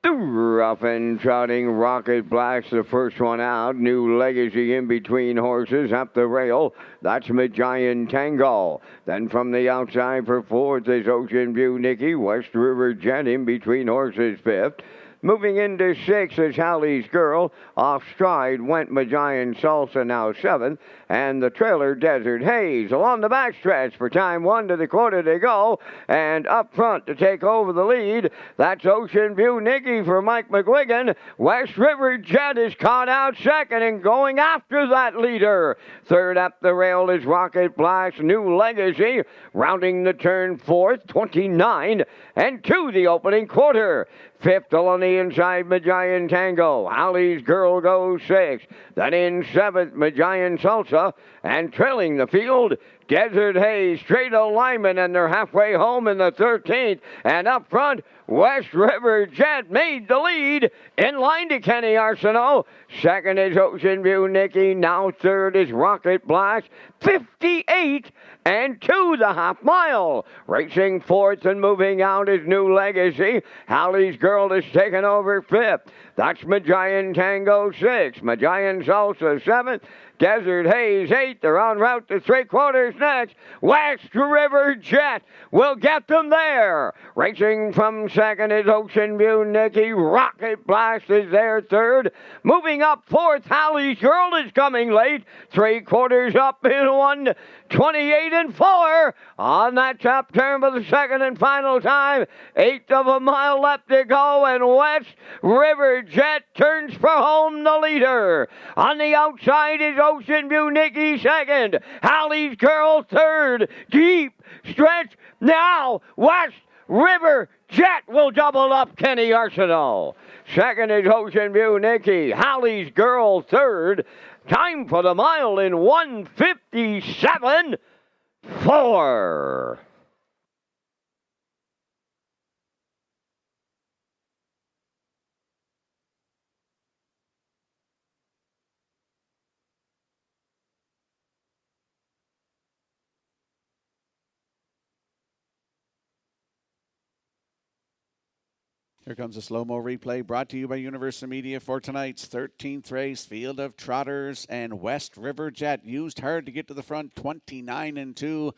Rough and trotting Rocket Blast, the first one out. New Legacy in between horses up the rail. That's Majayan Tango. Then from the outside for fourth is Ocean View Nikki. West River Jet in between horses fifth. Moving into sixth is Halley's Girl. Off stride went Majayan Salsa, now seventh. And the trailer Desert Haze along the backstretch for time 1 to the quarter to go. And up front to take over the lead, that's Ocean View Nikki for Mike McGuigan. West River Jet is caught out second and going after that leader. Third up the rail is Rocket Blast, New Legacy. Rounding the turn fourth, 29 and 2 the opening quarter. Fifth along the inside, Majayan Tango. Halley's Girl goes sixth. Then in seventh, Majayan Salsa. And trailing the field, Desert Haze, straight alignment, and they're halfway home in the 13th. And up front, West River Jet made the lead in line to Kenny Arsenault. Second is Ocean View Nikki. Now third is Rocket Blast. 58 and 2 the half mile. Racing fourth and moving out is New Legacy. Halley's Girl is taken over fifth. That's Majayan Tango sixth. Majayan Salsa seventh. Desert Haze 8th. They're en route to 3/4 next. West River Jet will get them there. Racing from second is Ocean View Nikki. Rocket Blast is there third. Moving up fourth, Halley's Girl is coming late. 3/4 up in 1:28 and 4 on that top turn for the second and final time. 1/8 of a mile left to go, and West River Jet turns for home, the leader. On the outside is Ocean View Nikki second. Halley's Girl third. Deep stretch now. West River Jet will double up Kenny Arsenault. Second is Ocean View Nikki. Halley's Girl third. Time for the mile in 1:57.4. Here comes a slow-mo replay brought to you by Universal Media for tonight's 13th race. Field of Trotters and West River Jet used hard to get to the front, 29 and 2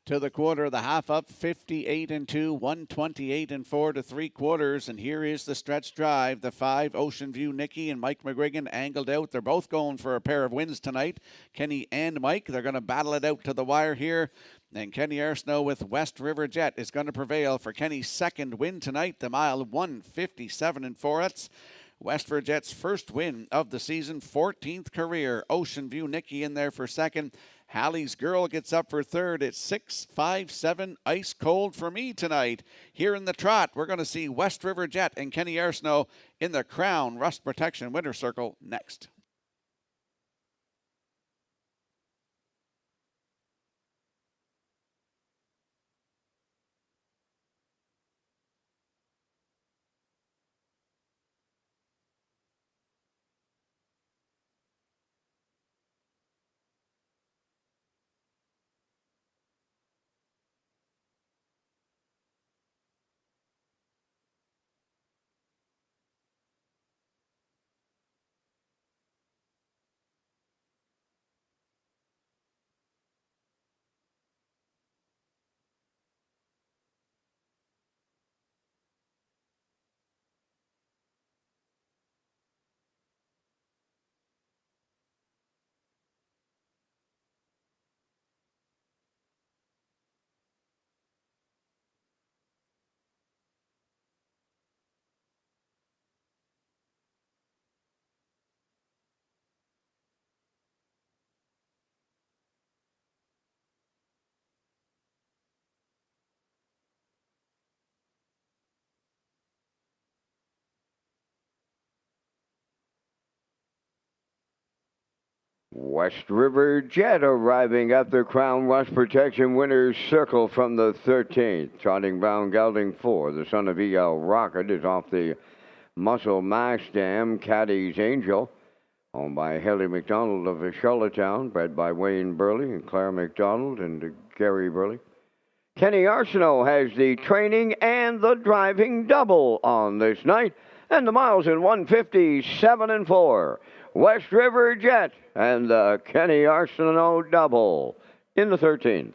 to the quarter. The half up, 58 and 2, 128 and 4 to 3/4. And here is the stretch drive. The 5, Ocean View Nikki and Mike McGuigan angled out. They're both going for a pair of wins tonight. Kenny and Mike, they're going to battle it out to the wire here. And Kenny Arsenault with West River Jet is going to prevail for Kenny's second win tonight. The mile 1:57 and 4. That's West River Jet's first win of the season, 14th career. Ocean View Nikki in there for second. Hallie's Girl gets up for third. It's 6-5-7, ice cold for me tonight. Here in the trot, we're going to see West River Jet and Kenny Arsenault in the Crown Rust Protection Winter Circle next. West River Jet arriving at the Crown Rust Protection Winners Circle from the 13th. Trotting Brown Gelding 4. The son of E.L. Rocket is off the Muscle Mash Dam. Caddy's Angel, owned by Haley McDonald of Charlottetown, bred by Wayne Burley and Claire McDonald and Gary Burley. Kenny Arsenault has the training and the driving double on this night, and the miles in 157 and 4. West River Jet and the Kenny Arsenault double in the 13th.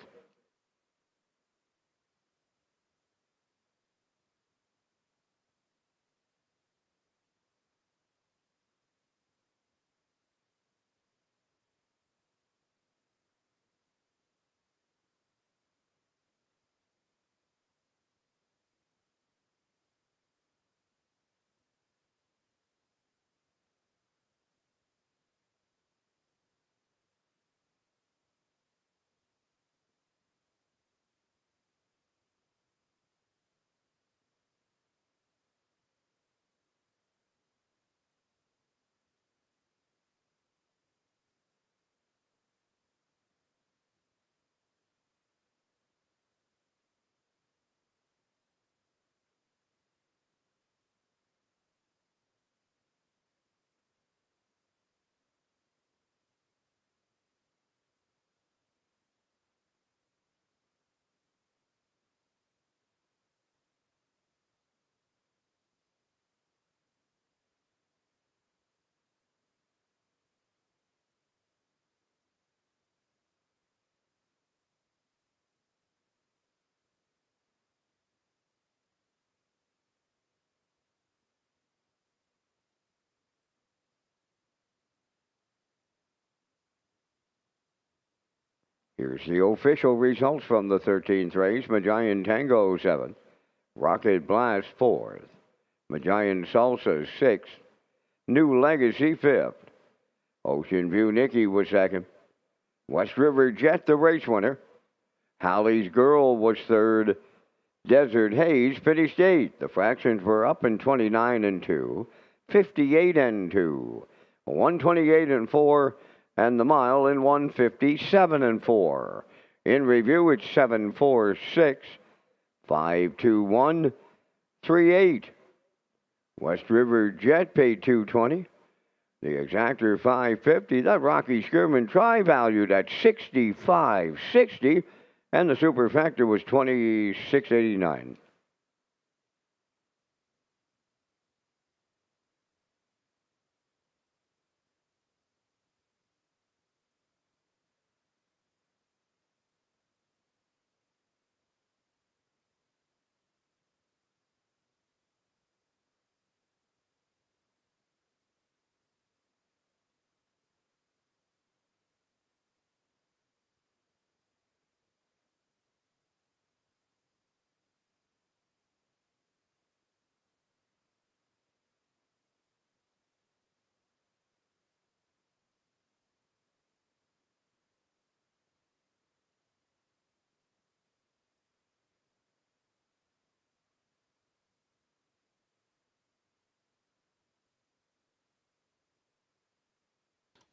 Here's the official results from the 13th race. Magian Tango 7th. Rocket Blast 4th. Magian Salsa 6th. New Legacy 5th. Ocean View Nikki was 2nd. West River Jet, the race winner. Hallie's Girl was 3rd. Desert Haze finished 8th. The fractions were up in 29 and 2, 58 and 2, 128 and 4, and the mile in 157 and 4. In review, it's 746, 521, 38. West River Jet paid 220. The exactor 550. That Rocky Skierman try valued at 65.60, and the superfactor was 26.89.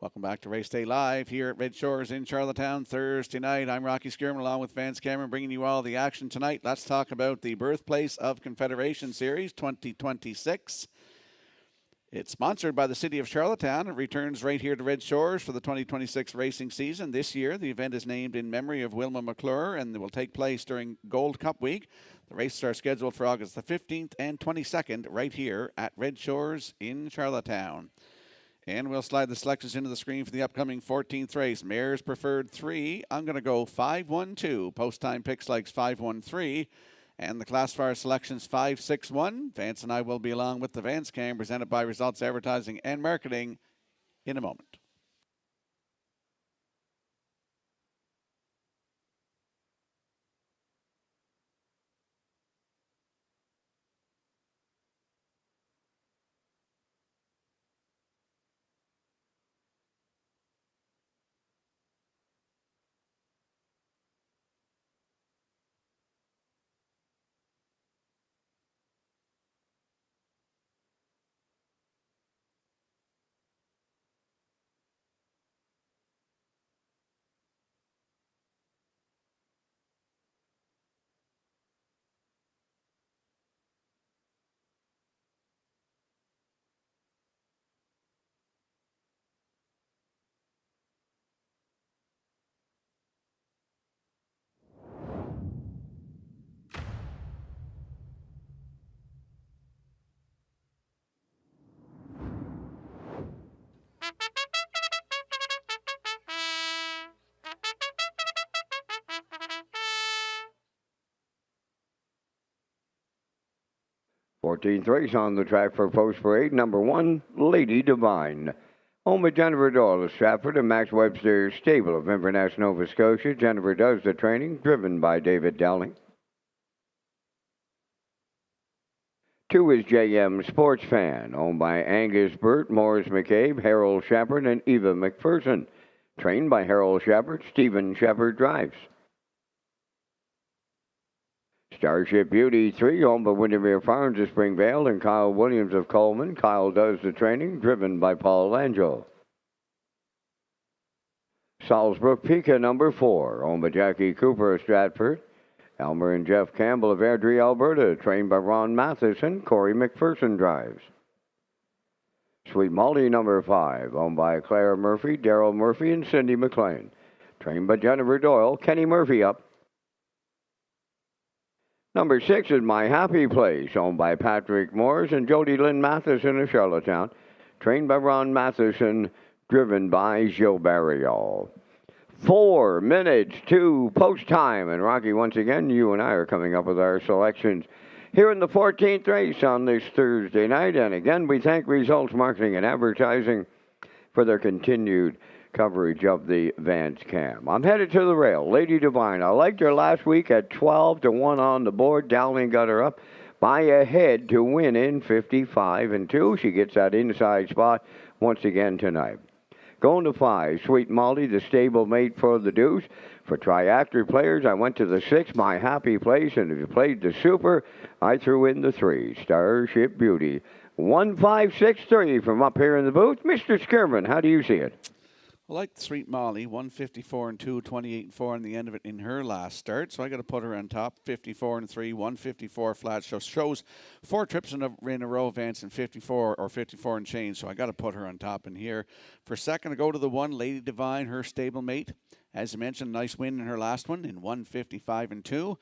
Welcome back to Race Day Live here at Red Shores in Charlottetown Thursday night. I'm Rocky Skierman along with Vance Cameron bringing you all the action tonight. Let's talk about the Birthplace of Confederation Series 2026. It's sponsored by the City of Charlottetown. It returns right here to Red Shores for the 2026 racing season. This year, the event is named in memory of Wilma McClure and will take place during Gold Cup Week. The races are scheduled for August the 15th and 22nd right here at Red Shores in Charlottetown. And we'll slide the selections into the screen for the upcoming 14th race. Mares preferred 3. I'm going to go 5-1-2. Post time picks likes 5-1-3. And the classifier selections 5-6-1. Vance and I will be along with the Vance Cam presented by Results Advertising and Marketing in a moment. Fourteenth race on the track for Post Parade. Number 1, Lady Divine. Home at Jennifer Doyle of Stratford and Max Webster's stable of Inverness, Nova Scotia. Jennifer does the training, driven by David Dowling. 2 is JM Sports Fan, owned by Angus Burt, Morris McCabe, Harold Shepard, and Eva McPherson. Trained by Harold Shepard, Stephen Shepard drives. Starship Beauty 3, owned by Windermere Farms of Springvale and Kyle Williams of Coleman. Kyle does the training, driven by Paul Langell. Salisbrook Pika number 4, owned by Jackie Cooper of Stratford. Elmer and Jeff Campbell of Airdrie, Alberta, trained by Ron Matheson. Corey McPherson drives. Sweet Molly number 5, owned by Claire Murphy, Daryl Murphy, and Cindy McLean. Trained by Jennifer Doyle. Kenny Murphy up. Number 6 is My Happy Place, owned by Patrick Morris and Jody Lynn Matheson of Charlottetown. Trained by Ron Matheson, driven by Gilles Barriol. 4 minutes to post time. And Rocky, once again, you and I are coming up with our selections here in the 14th race on this Thursday night. And again, we thank Results Marketing and Advertising for their continued coverage of the Vance Cam. I'm headed to the rail. Lady Divine. I liked her last week at 12-1 on the board. Dowling got her up by a head to win in 55-2. She gets that inside spot once again tonight. Going to 5, Sweet Molly, the stable mate for the deuce. For triactor players, I went to the 6, My Happy Place, and if you played the super, I threw in the 3, Starship Beauty. 1563 from up here in the booth. Mr. Skierman, how do you see it? I like the Sweet Molly, 154-2, 28-4 on the end of it in her last start. So I got to put her on top, 54-3, 154 flat. So shows 4 trips in a row, Vance, and 54 or 54 and change. So I got to put her on top in here. For second, I go to the 1, Lady Divine, her stablemate. As I mentioned, nice win in her last one in 155-2.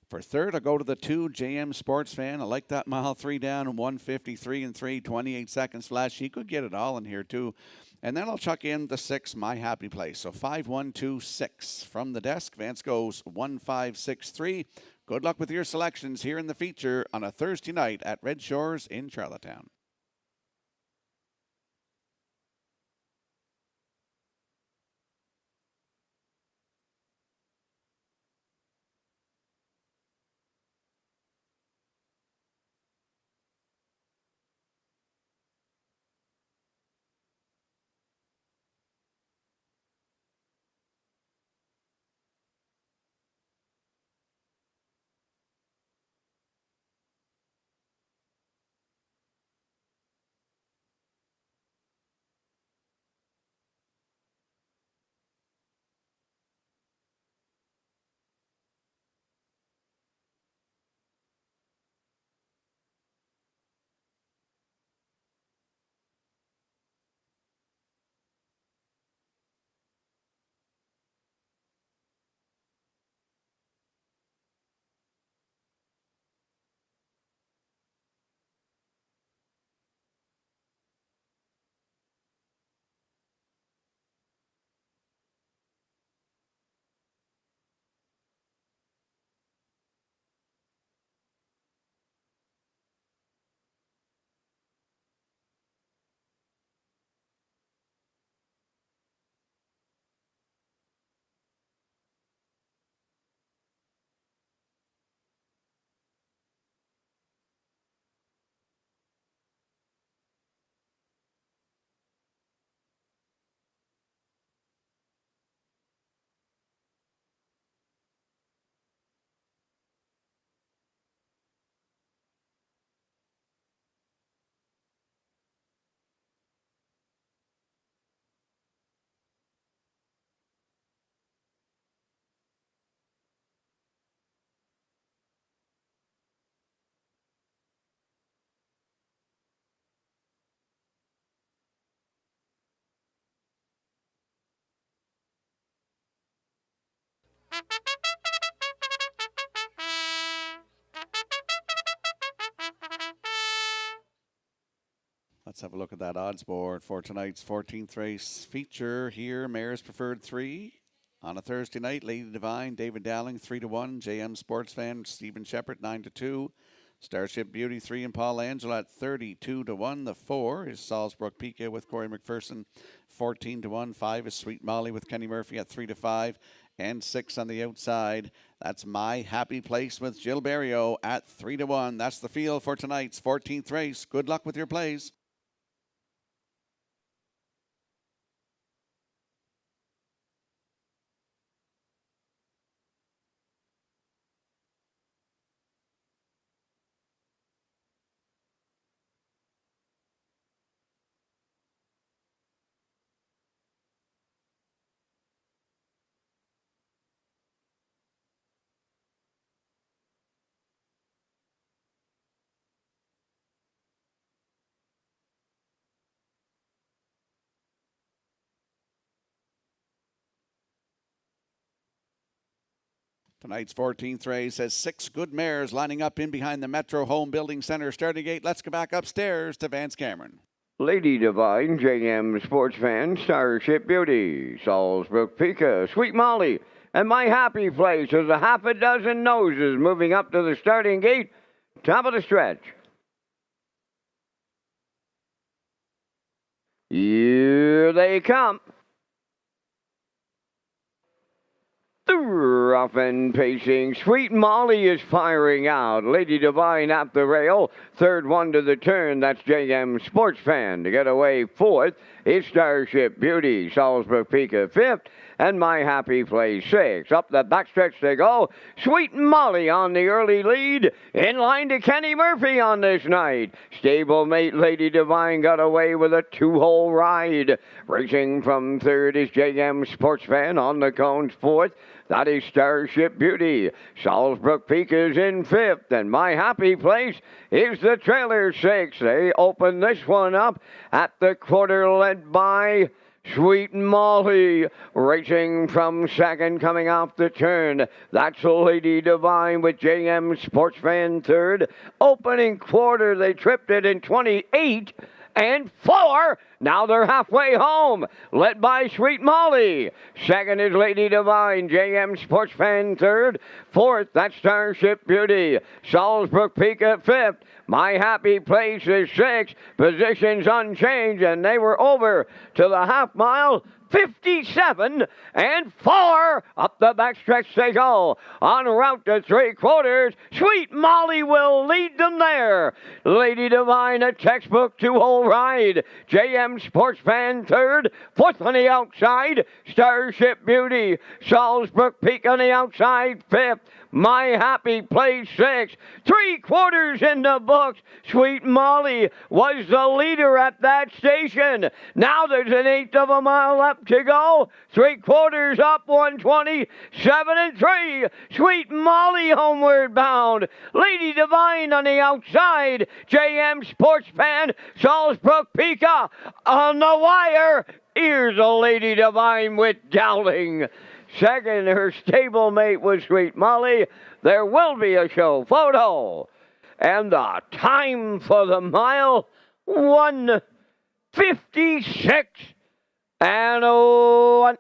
For third, I go to the 2, JM Sports Fan. I like that mile 3 down in 153-3, 28 seconds flat. She could get it all in here too. And then I'll chuck in the 6, My Happy Place. So 5-1-2-6 from the desk. Vance goes 1-5-6-3. Good luck with your selections here in the feature on a Thursday night at Red Shores in Charlottetown. Let's have a look at that odds board for tonight's 14th race feature here. Mares Preferred 3. On a Thursday night, Lady Divine, David Dowling, 3-1. JM Sports Fan, Stephen Shepard, 9-2. Starship Beauty, 3, and Paul Angela at 32-1. The 4 is Salzbrook Pica with Corey McPherson, 14-1. 5 is Sweet Molly with Kenny Murphy at 3-5. And 6 on the outside. That's My Happy Place with Jill Berrio at 3-1. That's the field for tonight's 14th race. Good luck with your plays. Tonight's 14th race has 6 good mares lining up in behind the Metro Home Building Center starting gate. Let's go back upstairs to Vance Cameron. Lady Divine, JM Sports Fan, Starship Beauty, Salzbrook Pica, Sweet Molly, and My Happy Place as a half a dozen noses moving up to the starting gate, top of the stretch. Here they come. The rough and pacing Sweet Molly is firing out. Lady Divine at the rail. Third one to the turn. That's JM Sports Fan. To get away fourth is Starship Beauty. Salzbrook Pica fifth. And My Happy Place 6. Up the backstretch they go. Sweet Molly on the early lead. In line to Kenny Murphy on this night. Stablemate Lady Divine got away with a 2-hole ride. Racing from third is JM Sports Fan on the cones fourth. That is Starship Beauty. Salzbrook Peak is in fifth. And My Happy Place is the trailer 6. They open this one up at the quarter led by Sweet Molly, racing from second, coming off the turn. That's Lady Divine with JM Sports Fan third. Opening quarter, they tripped it in 28 and 4. Now they're halfway home, led by Sweet Molly. Second is Lady Divine, JM Sports Fan third. Fourth, that's Starship Beauty. Salzbrook Peak at fifth. My Happy Place is 6. Positions unchanged, and they were over to the half mile. 57 and 4. Up the backstretch they go. En route to 3/4. Sweet Molly will lead them there. Lady Divine, a textbook 2-hole ride. JM Sports Fan third. Fourth on the outside. Starship Beauty. Salzbrook Peak on the outside. Fifth. My Happy Place 6. 3/4 in the books. Sweet Molly was the leader at that station. Now there's an 1/8 of a mile left to go. 3/4 up, 120, 7 and 3. Sweet Molly homeward bound. Lady Divine on the outside. JM Sports Fan, Salzbrook Pica on the wire. Here's a Lady Divine with Dowling. Second, her stablemate was Sweet Molly. There will be a show photo. And the time for the mile, 1:56 and 1.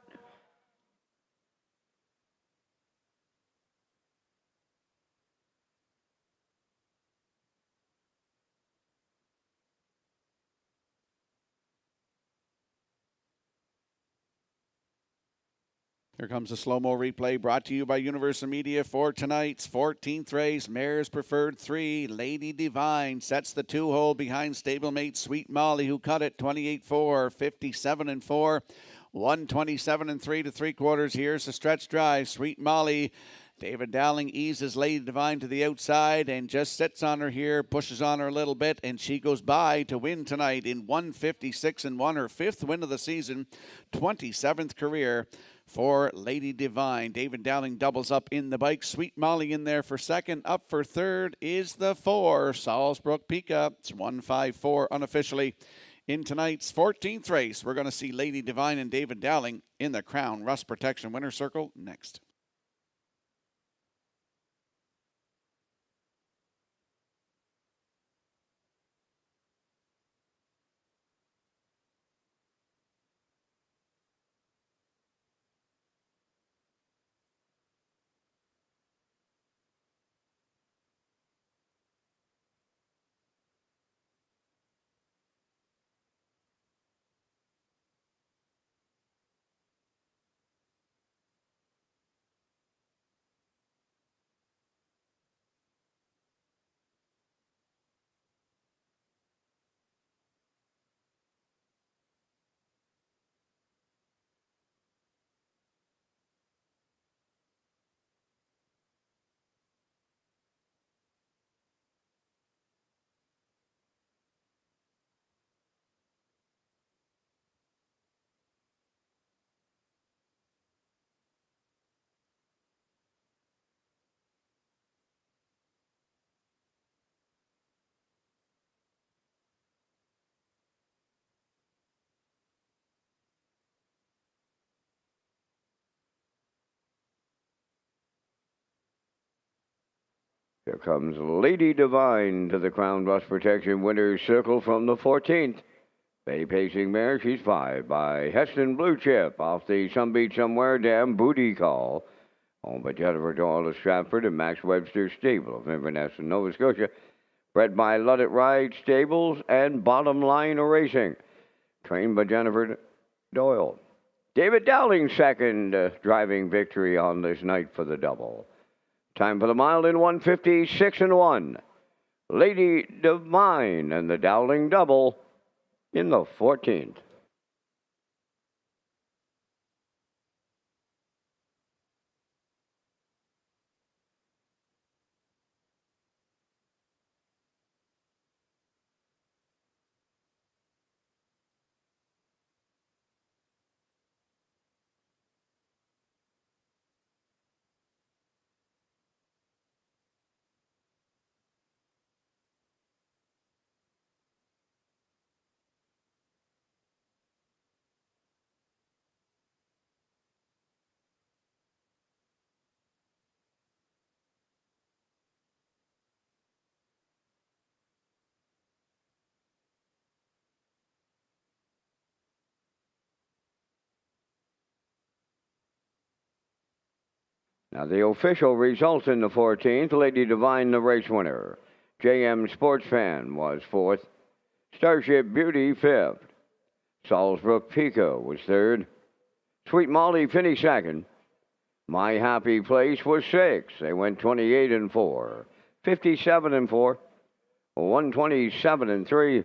Here comes a slow-mo replay brought to you by Universal Media for tonight's 14th race. Mares Preferred 3. Lady Divine sets the 2-hole behind stablemate Sweet Molly, who cut it 28-4, 57 and 4, 127 and 3 to 3/4. Here's the stretch drive. Sweet Molly. David Dowling eases Lady Divine to the outside and just sits on her here, pushes on her a little bit, and she goes by to win tonight in 156 and 1, her 5th win of the season, 27th career for Lady Divine. David Dowling doubles up in the bike. Sweet Molly in there for second. Up for third is the 4, Salzbrook Pica. It's 154 unofficially. In tonight's 14th race, we're going to see Lady Divine and David Dowling in the Crown Rust Protection Winner's Circle next. Here comes Lady Divine to the Crown Bus Protection winner's circle from the 14th. Bay pacing mare, she's 5 by Heston Blue Chip off the Some Beach Somewhere Dam Booty Call. Owned by Jennifer Doyle of Stratford and Max Webster Stable of Inverness in Nova Scotia. Bred by Let It Ride Stables and Bottom Line Racing. Trained by Jennifer Doyle. David Dowling second, driving victory on this night for the double. Time for the mile in 156 and 1. Lady Divine and the Dowling double in the 14th. Now the official results in the 14th, Lady Divine the race winner. JM Sports Fan was 4th. Starship Beauty 5th. Salisbrook Pico was 3rd. Sweet Molly finished 2nd. My Happy Place was 6th. They went 28 and 4. 57 and 4. 127 and 3.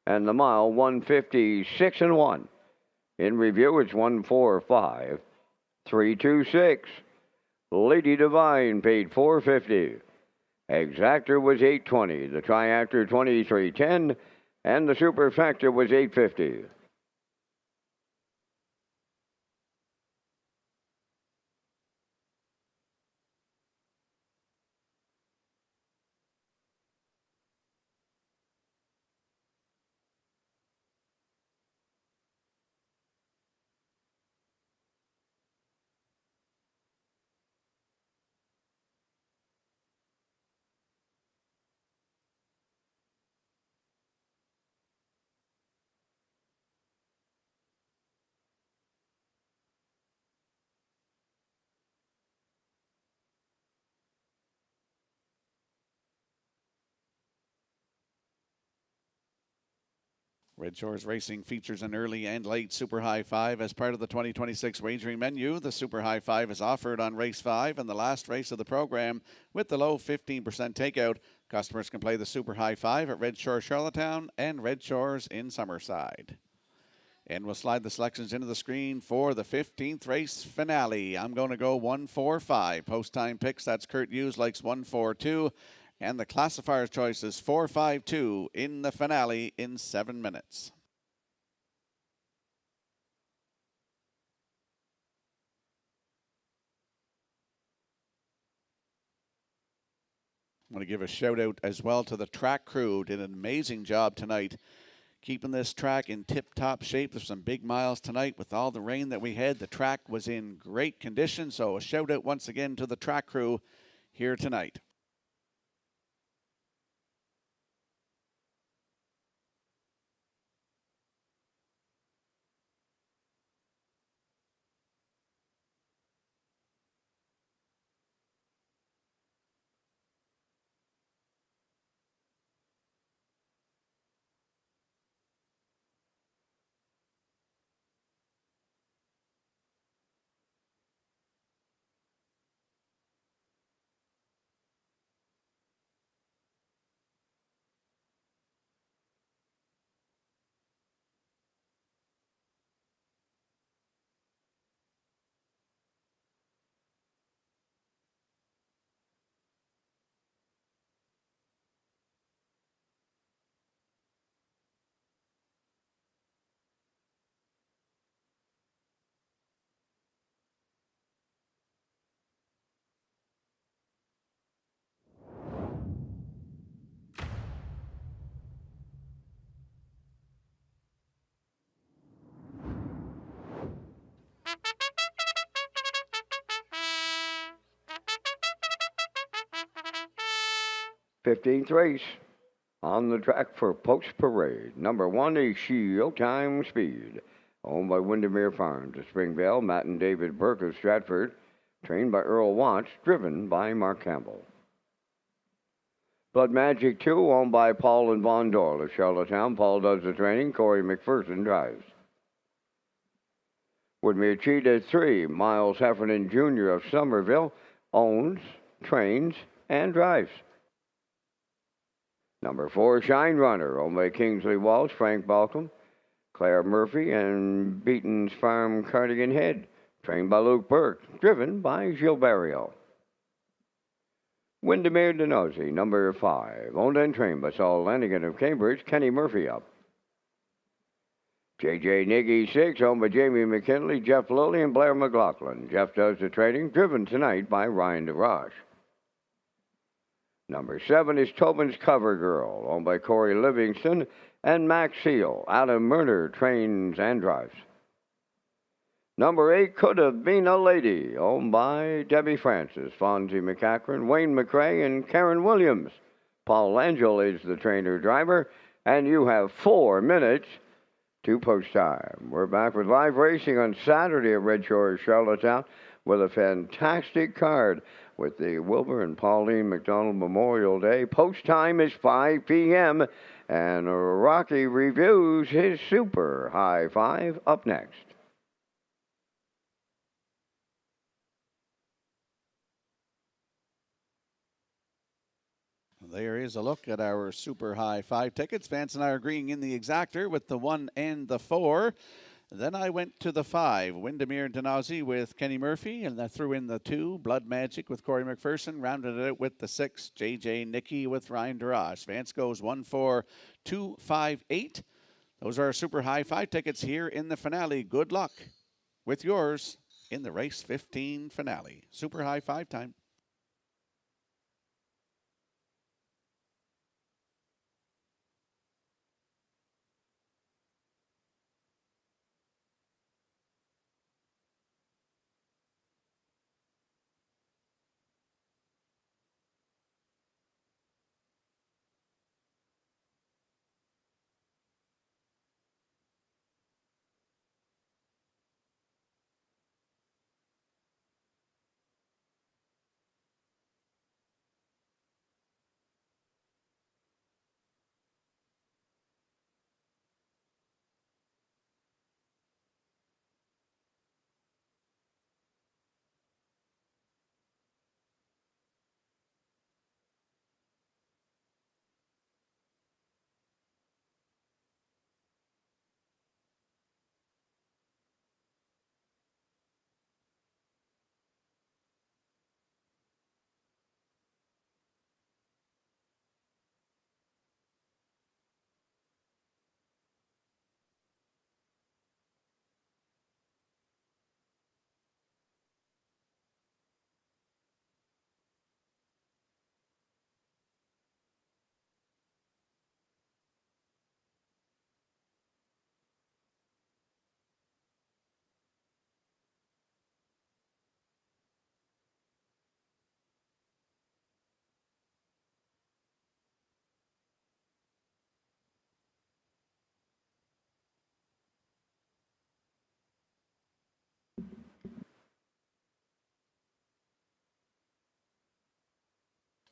And the mile 156 and 1. In review, it's 145. 326. Lady Divine paid $4.50. Exactor was $8.20. The Triactor $23.10, and the Superfactor was $8.50. Red Shores Racing features an early and late Super High Five as part of the 2026 wagering menu. The Super High Five is offered on race 5 and the last race of the program with the low 15% takeout. Customers can play the Super High Five at Red Shore Charlottetown and Red Shores in Summerside. And we'll slide the selections into the screen for the 15th race finale. I'm going to go 145. Post time picks, that's Kurt Hughes likes 142. And the classifier's choice is 452 in the finale in 7 minutes. I want to give a shout out as well to the track crew. Did an amazing job tonight keeping this track in tip-top shape. There's some big miles tonight with all the rain that we had. The track was in great condition, so a shout out once again to the track crew here tonight. 15th race on the track for Post Parade. Number 1 is Showtime Speed, owned by Windermere Farms of Springvale. Matt and David Burke of Stratford, trained by Earl Watts, driven by Mark Campbell. Blood Magic 2, owned by Paul and Von Doyle of Charlottetown. Paul does the training. Corey McPherson drives. Woodmere Cheetah 3, Miles Heffernan Jr. of Somerville, owns, trains, and drives. Number 4, Shine Runner, owned by Kingsley Walsh, Frank Balcom, Claire Murphy, and Beaton's Farm Cardigan Head, trained by Luke Burke, driven by Gilberto. Windermere Denozy, number 5, owned and trained by Saul Lanigan of Cambridge, Kenny Murphy up. J.J. Niggy 6, owned by Jamie McKinley, Jeff Lilly, and Blair McLaughlin. Jeff does the trading, driven tonight by Ryan DeRoche. Number 7 is Tobin's Cover Girl, owned by Corey Livingston and Max Seal. Adam Murner trains and drives. Number 8, Could Have Been a Lady, owned by Debbie Francis, Fonzie McCachran, Wayne McRae, and Karen Williams. Paul Angel is the trainer-driver, and you have 4 minutes to post time. We're back with live racing on Saturday at Red Shores, Charlottetown, with a fantastic card with the Wilbur and Pauline McDonald Memorial Day. Post time is 5 p.m., and Rocky reviews his Super High Five up next. There is a look at our Super High 5 tickets. Vance and I are agreeing in the exactor with the 1 and the 4. Then I went to the 5, Windermere Denozy with Kenny Murphy, and I threw in the 2, Blood Magic with Corey McPherson, rounded it out with the 6, J.J. Nicky with Ryan DeRoche. Vance goes 1, 4, 2, 5, 8. Those are our Super High 5 tickets here in the finale. Good luck with yours in the race 15 finale. Super High 5 time.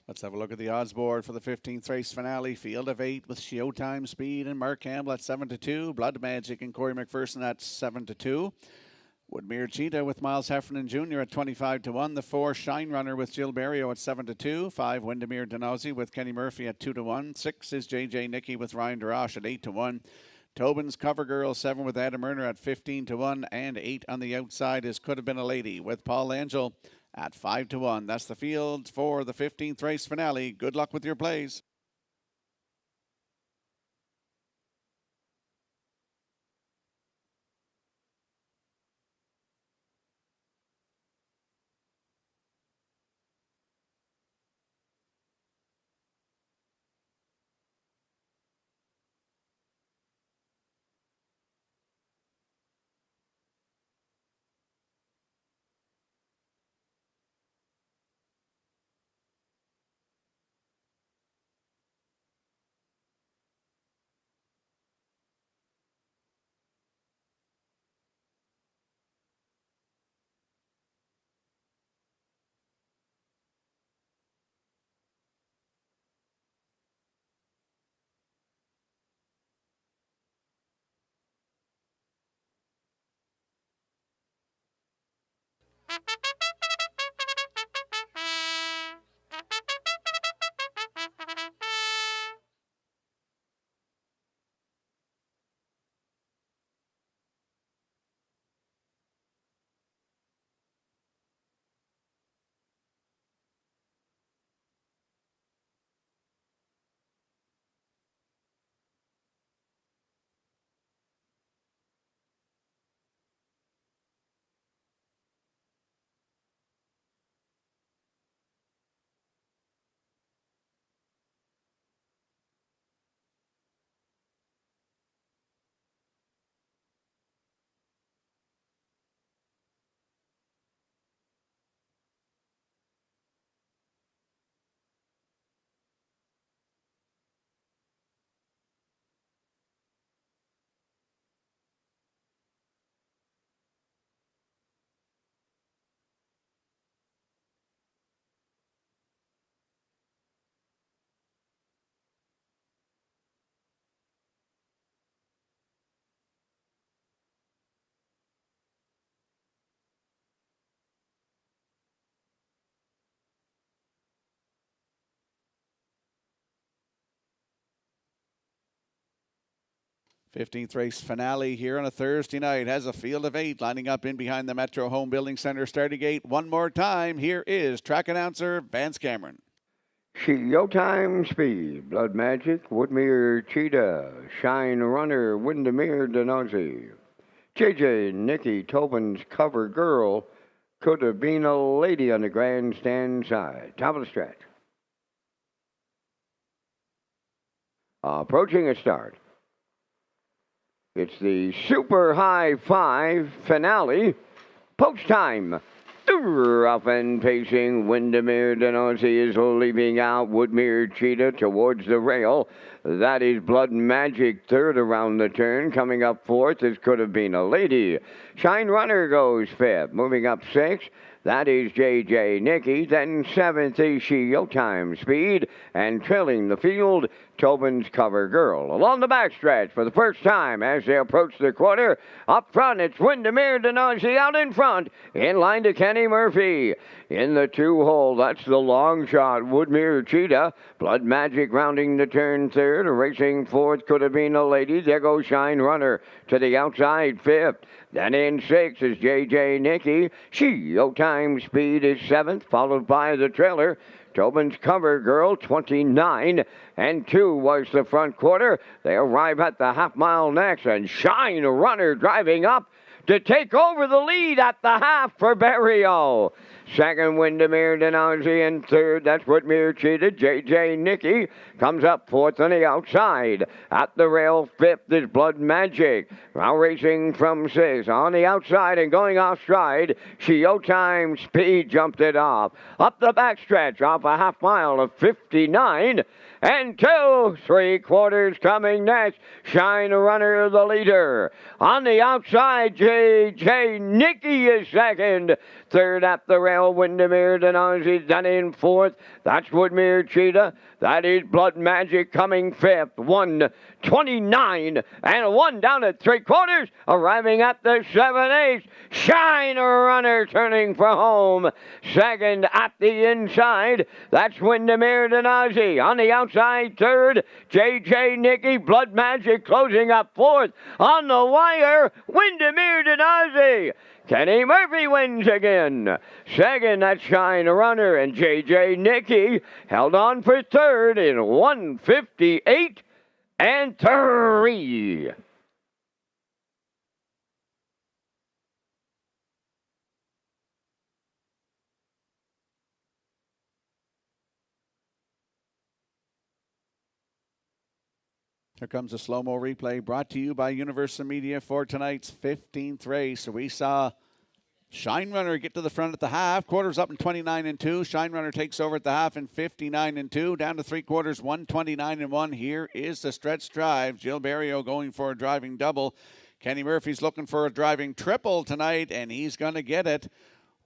Let's have a look at the odds board for the 15th race finale. Field of 8 with Showtime Speed and Mark Campbell at 7-2. Blood Magic and Corey McPherson at 7-2. Woodmere Cheetah with Miles Heffernan Jr. at 25-1. The 4, Shine Runner with Jill Berrio at 7-2. 5, Windermere Denozy with Kenny Murphy at 2-1. 6 is J.J. Nicky with Ryan DeRoche at 8-1. Tobin's Cover Girl 7 with Adam Murner at 15-1. And 8 on the outside is Could Have Been a Lady with Paul Angel at 5-1. That's the field for the 15th race finale. Good luck with your plays. th race finale here on a Thursday night has a field of 8 lining up in behind the Metro Home Building Center starting gate. One more time, here is track announcer Vance Cameron. Showtime Speed, Blood Magic, Woodmere Cheetah, Shine Runner, Windermere Denozy. JJ Nikki Tobin's Cover Girl could have been a lady on the grandstand side. Top of the stretch. Approaching a start. It's the Super High 5 finale. Post time. Rough and pacing, Windermere Denozy is leaving out Woodmere Cheetah towards the rail. That is Blood Magic third around the turn. Coming up fourth, this could have been a lady. Shine Runner goes fifth. Moving up sixth, that is JJ Nikki. Then seventh is Showtime Speed. And trailing the field, Tobin's Cover Girl. Along the backstretch for the first time as they approach the quarter. Up front, it's Windermere Denozy out in front. In line to Kenny Murphy. In the 2-hole, that's the long shot, Woodmere Cheetah. Blood Magic rounding the turn third. Racing fourth could have been a lady. There goes Shine Runner to the outside fifth. Then in sixth is JJ Nikki. Showtime Speed is seventh, followed by the trailer. Tobin's Cover Girl, 29 and 2 was the front quarter. They arrive at the half-mile next, and Shine Runner driving up to take over the lead at the half for Barrio. Second, Windermere Denozy, and third, that's Woodmere Cheetah. JJ Nikki comes up fourth on the outside. At the rail, fifth is Blood Magic. Now racing from sixth on the outside and going off stride. Showtime Speed jumped it off. Up the backstretch off a half mile of 59 and 2 3/4 coming next. Shine Runner the leader. On the outside, JJ Nikki is second. Third at the rail, Windermere Denozy. Then in fourth, that's Woodmere Cheetah. That is Blood Magic coming fifth. 1:29 and 1 down at 3/4. Arriving at the 7/8. Shine Runner turning for home. Second at the inside. That's Windermere Denozy. On the outside, third, JJ Nikki. Blood Magic closing up fourth. On the wire, Windermere Denozy. Kenny Murphy wins again. Second, that's Shine Runner, and JJ Nikki held on for third in 1:58 and 3. Here comes a slow-mo replay brought to you by Universal Media for tonight's 15th race. We saw Shine Runner get to the front at the half. Quarters up in 29 and 2. Shine Runner takes over at the half in 59 and 2. Down to 3/4, 129 and 1. Here is the stretch drive. Jill Barrio going for a driving double. Kenny Murphy's looking for a driving triple tonight, and he's going to get it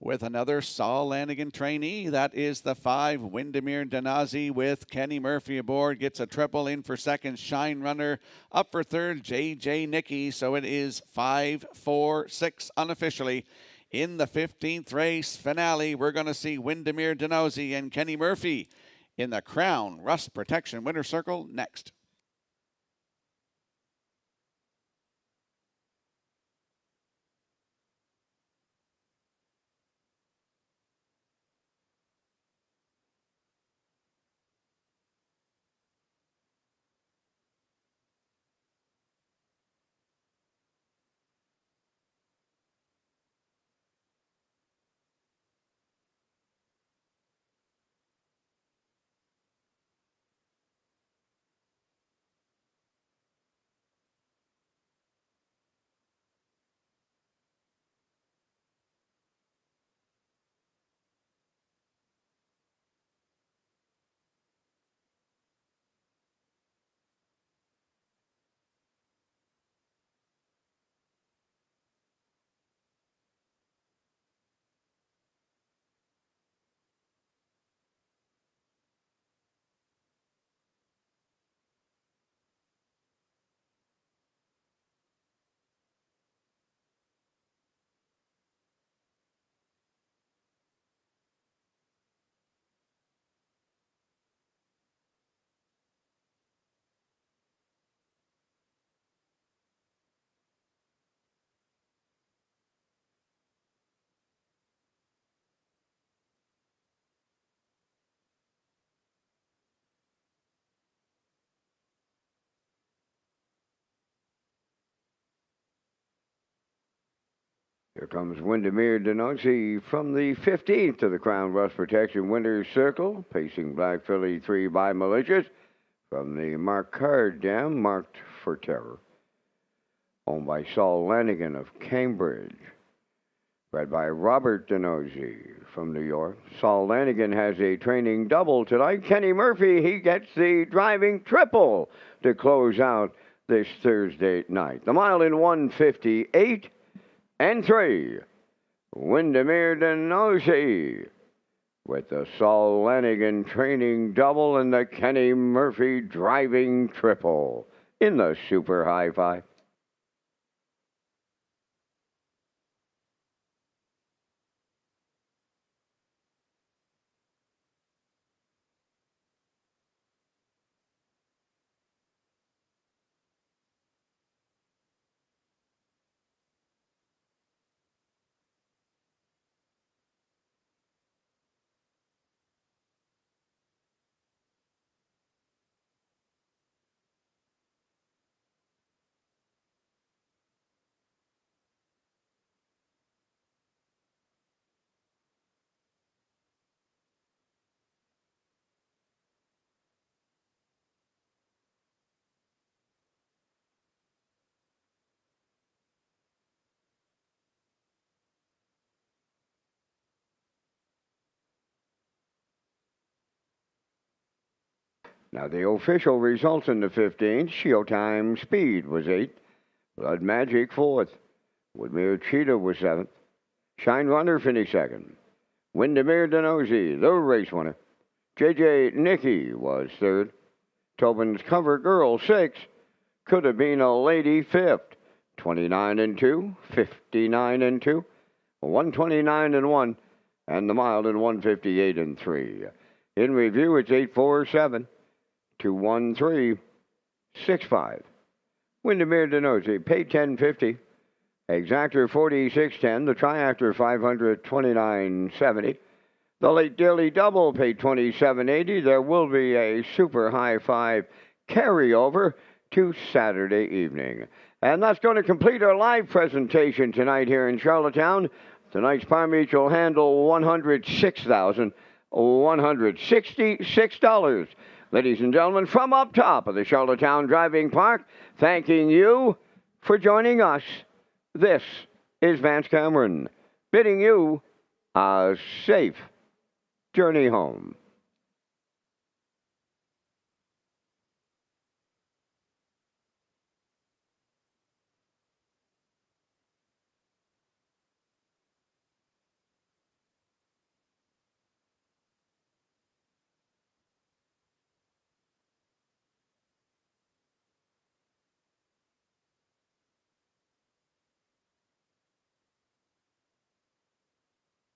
with another Saul Lanigan trainee. That is the 5, Windermere Denozy, with Kenny Murphy aboard. Gets a triple. In for second, Shine Runner. Up for third, JJ Nikki. So it is 5-4-6 unofficially In the 15th race finale, we're going to see Windermere Denozy and Kenny Murphy in the Crown Rust Protection Winner's Circle next. Here comes Windermere Denozy from the 15th of the Crown Rust Protection Winner's Circle, pacing Black Philly 3 by Malicious from the Marquard Dam, marked for Terror. Owned by Saul Lanigan of Cambridge. Bred by Robert Denozy from New York. Saul Lanigan has a training double tonight. Kenny Murphy, he gets the driving triple to close out this Thursday night. The mile in 1:58 and 3. Windermere Denozy with the Saul Lanigan training double and the Kenny Murphy driving triple in the Super High Five. Now, the official results in the 15th, Showtime Speed was 8th, Blood Magic 4th, Woodmere Cheetah was 7th, Shine Runner finished 2nd, Windermere Denozy, the race winner, J.J. Nicky was 3rd, Tobin's Cover Girl 6th, Could Have Been a Lady 5th, 29 and 2, 59 and 2, 129 and 1, and the mile in 158 and 3. In review, it's 847. 21365. Windermere Denozy paid $10.50. Exactor $46.10. The Triactor $529.70. The late daily double paid $27.80. There will be a Super High Five carryover to Saturday evening. And that's going to complete our live presentation tonight here in Charlottetown. Tonight's Palm Beach will handle $106,166. Ladies and gentlemen, from up top of the Charlottetown Driving Park, thanking you for joining us. This is Vance Cameron, bidding you a safe journey home.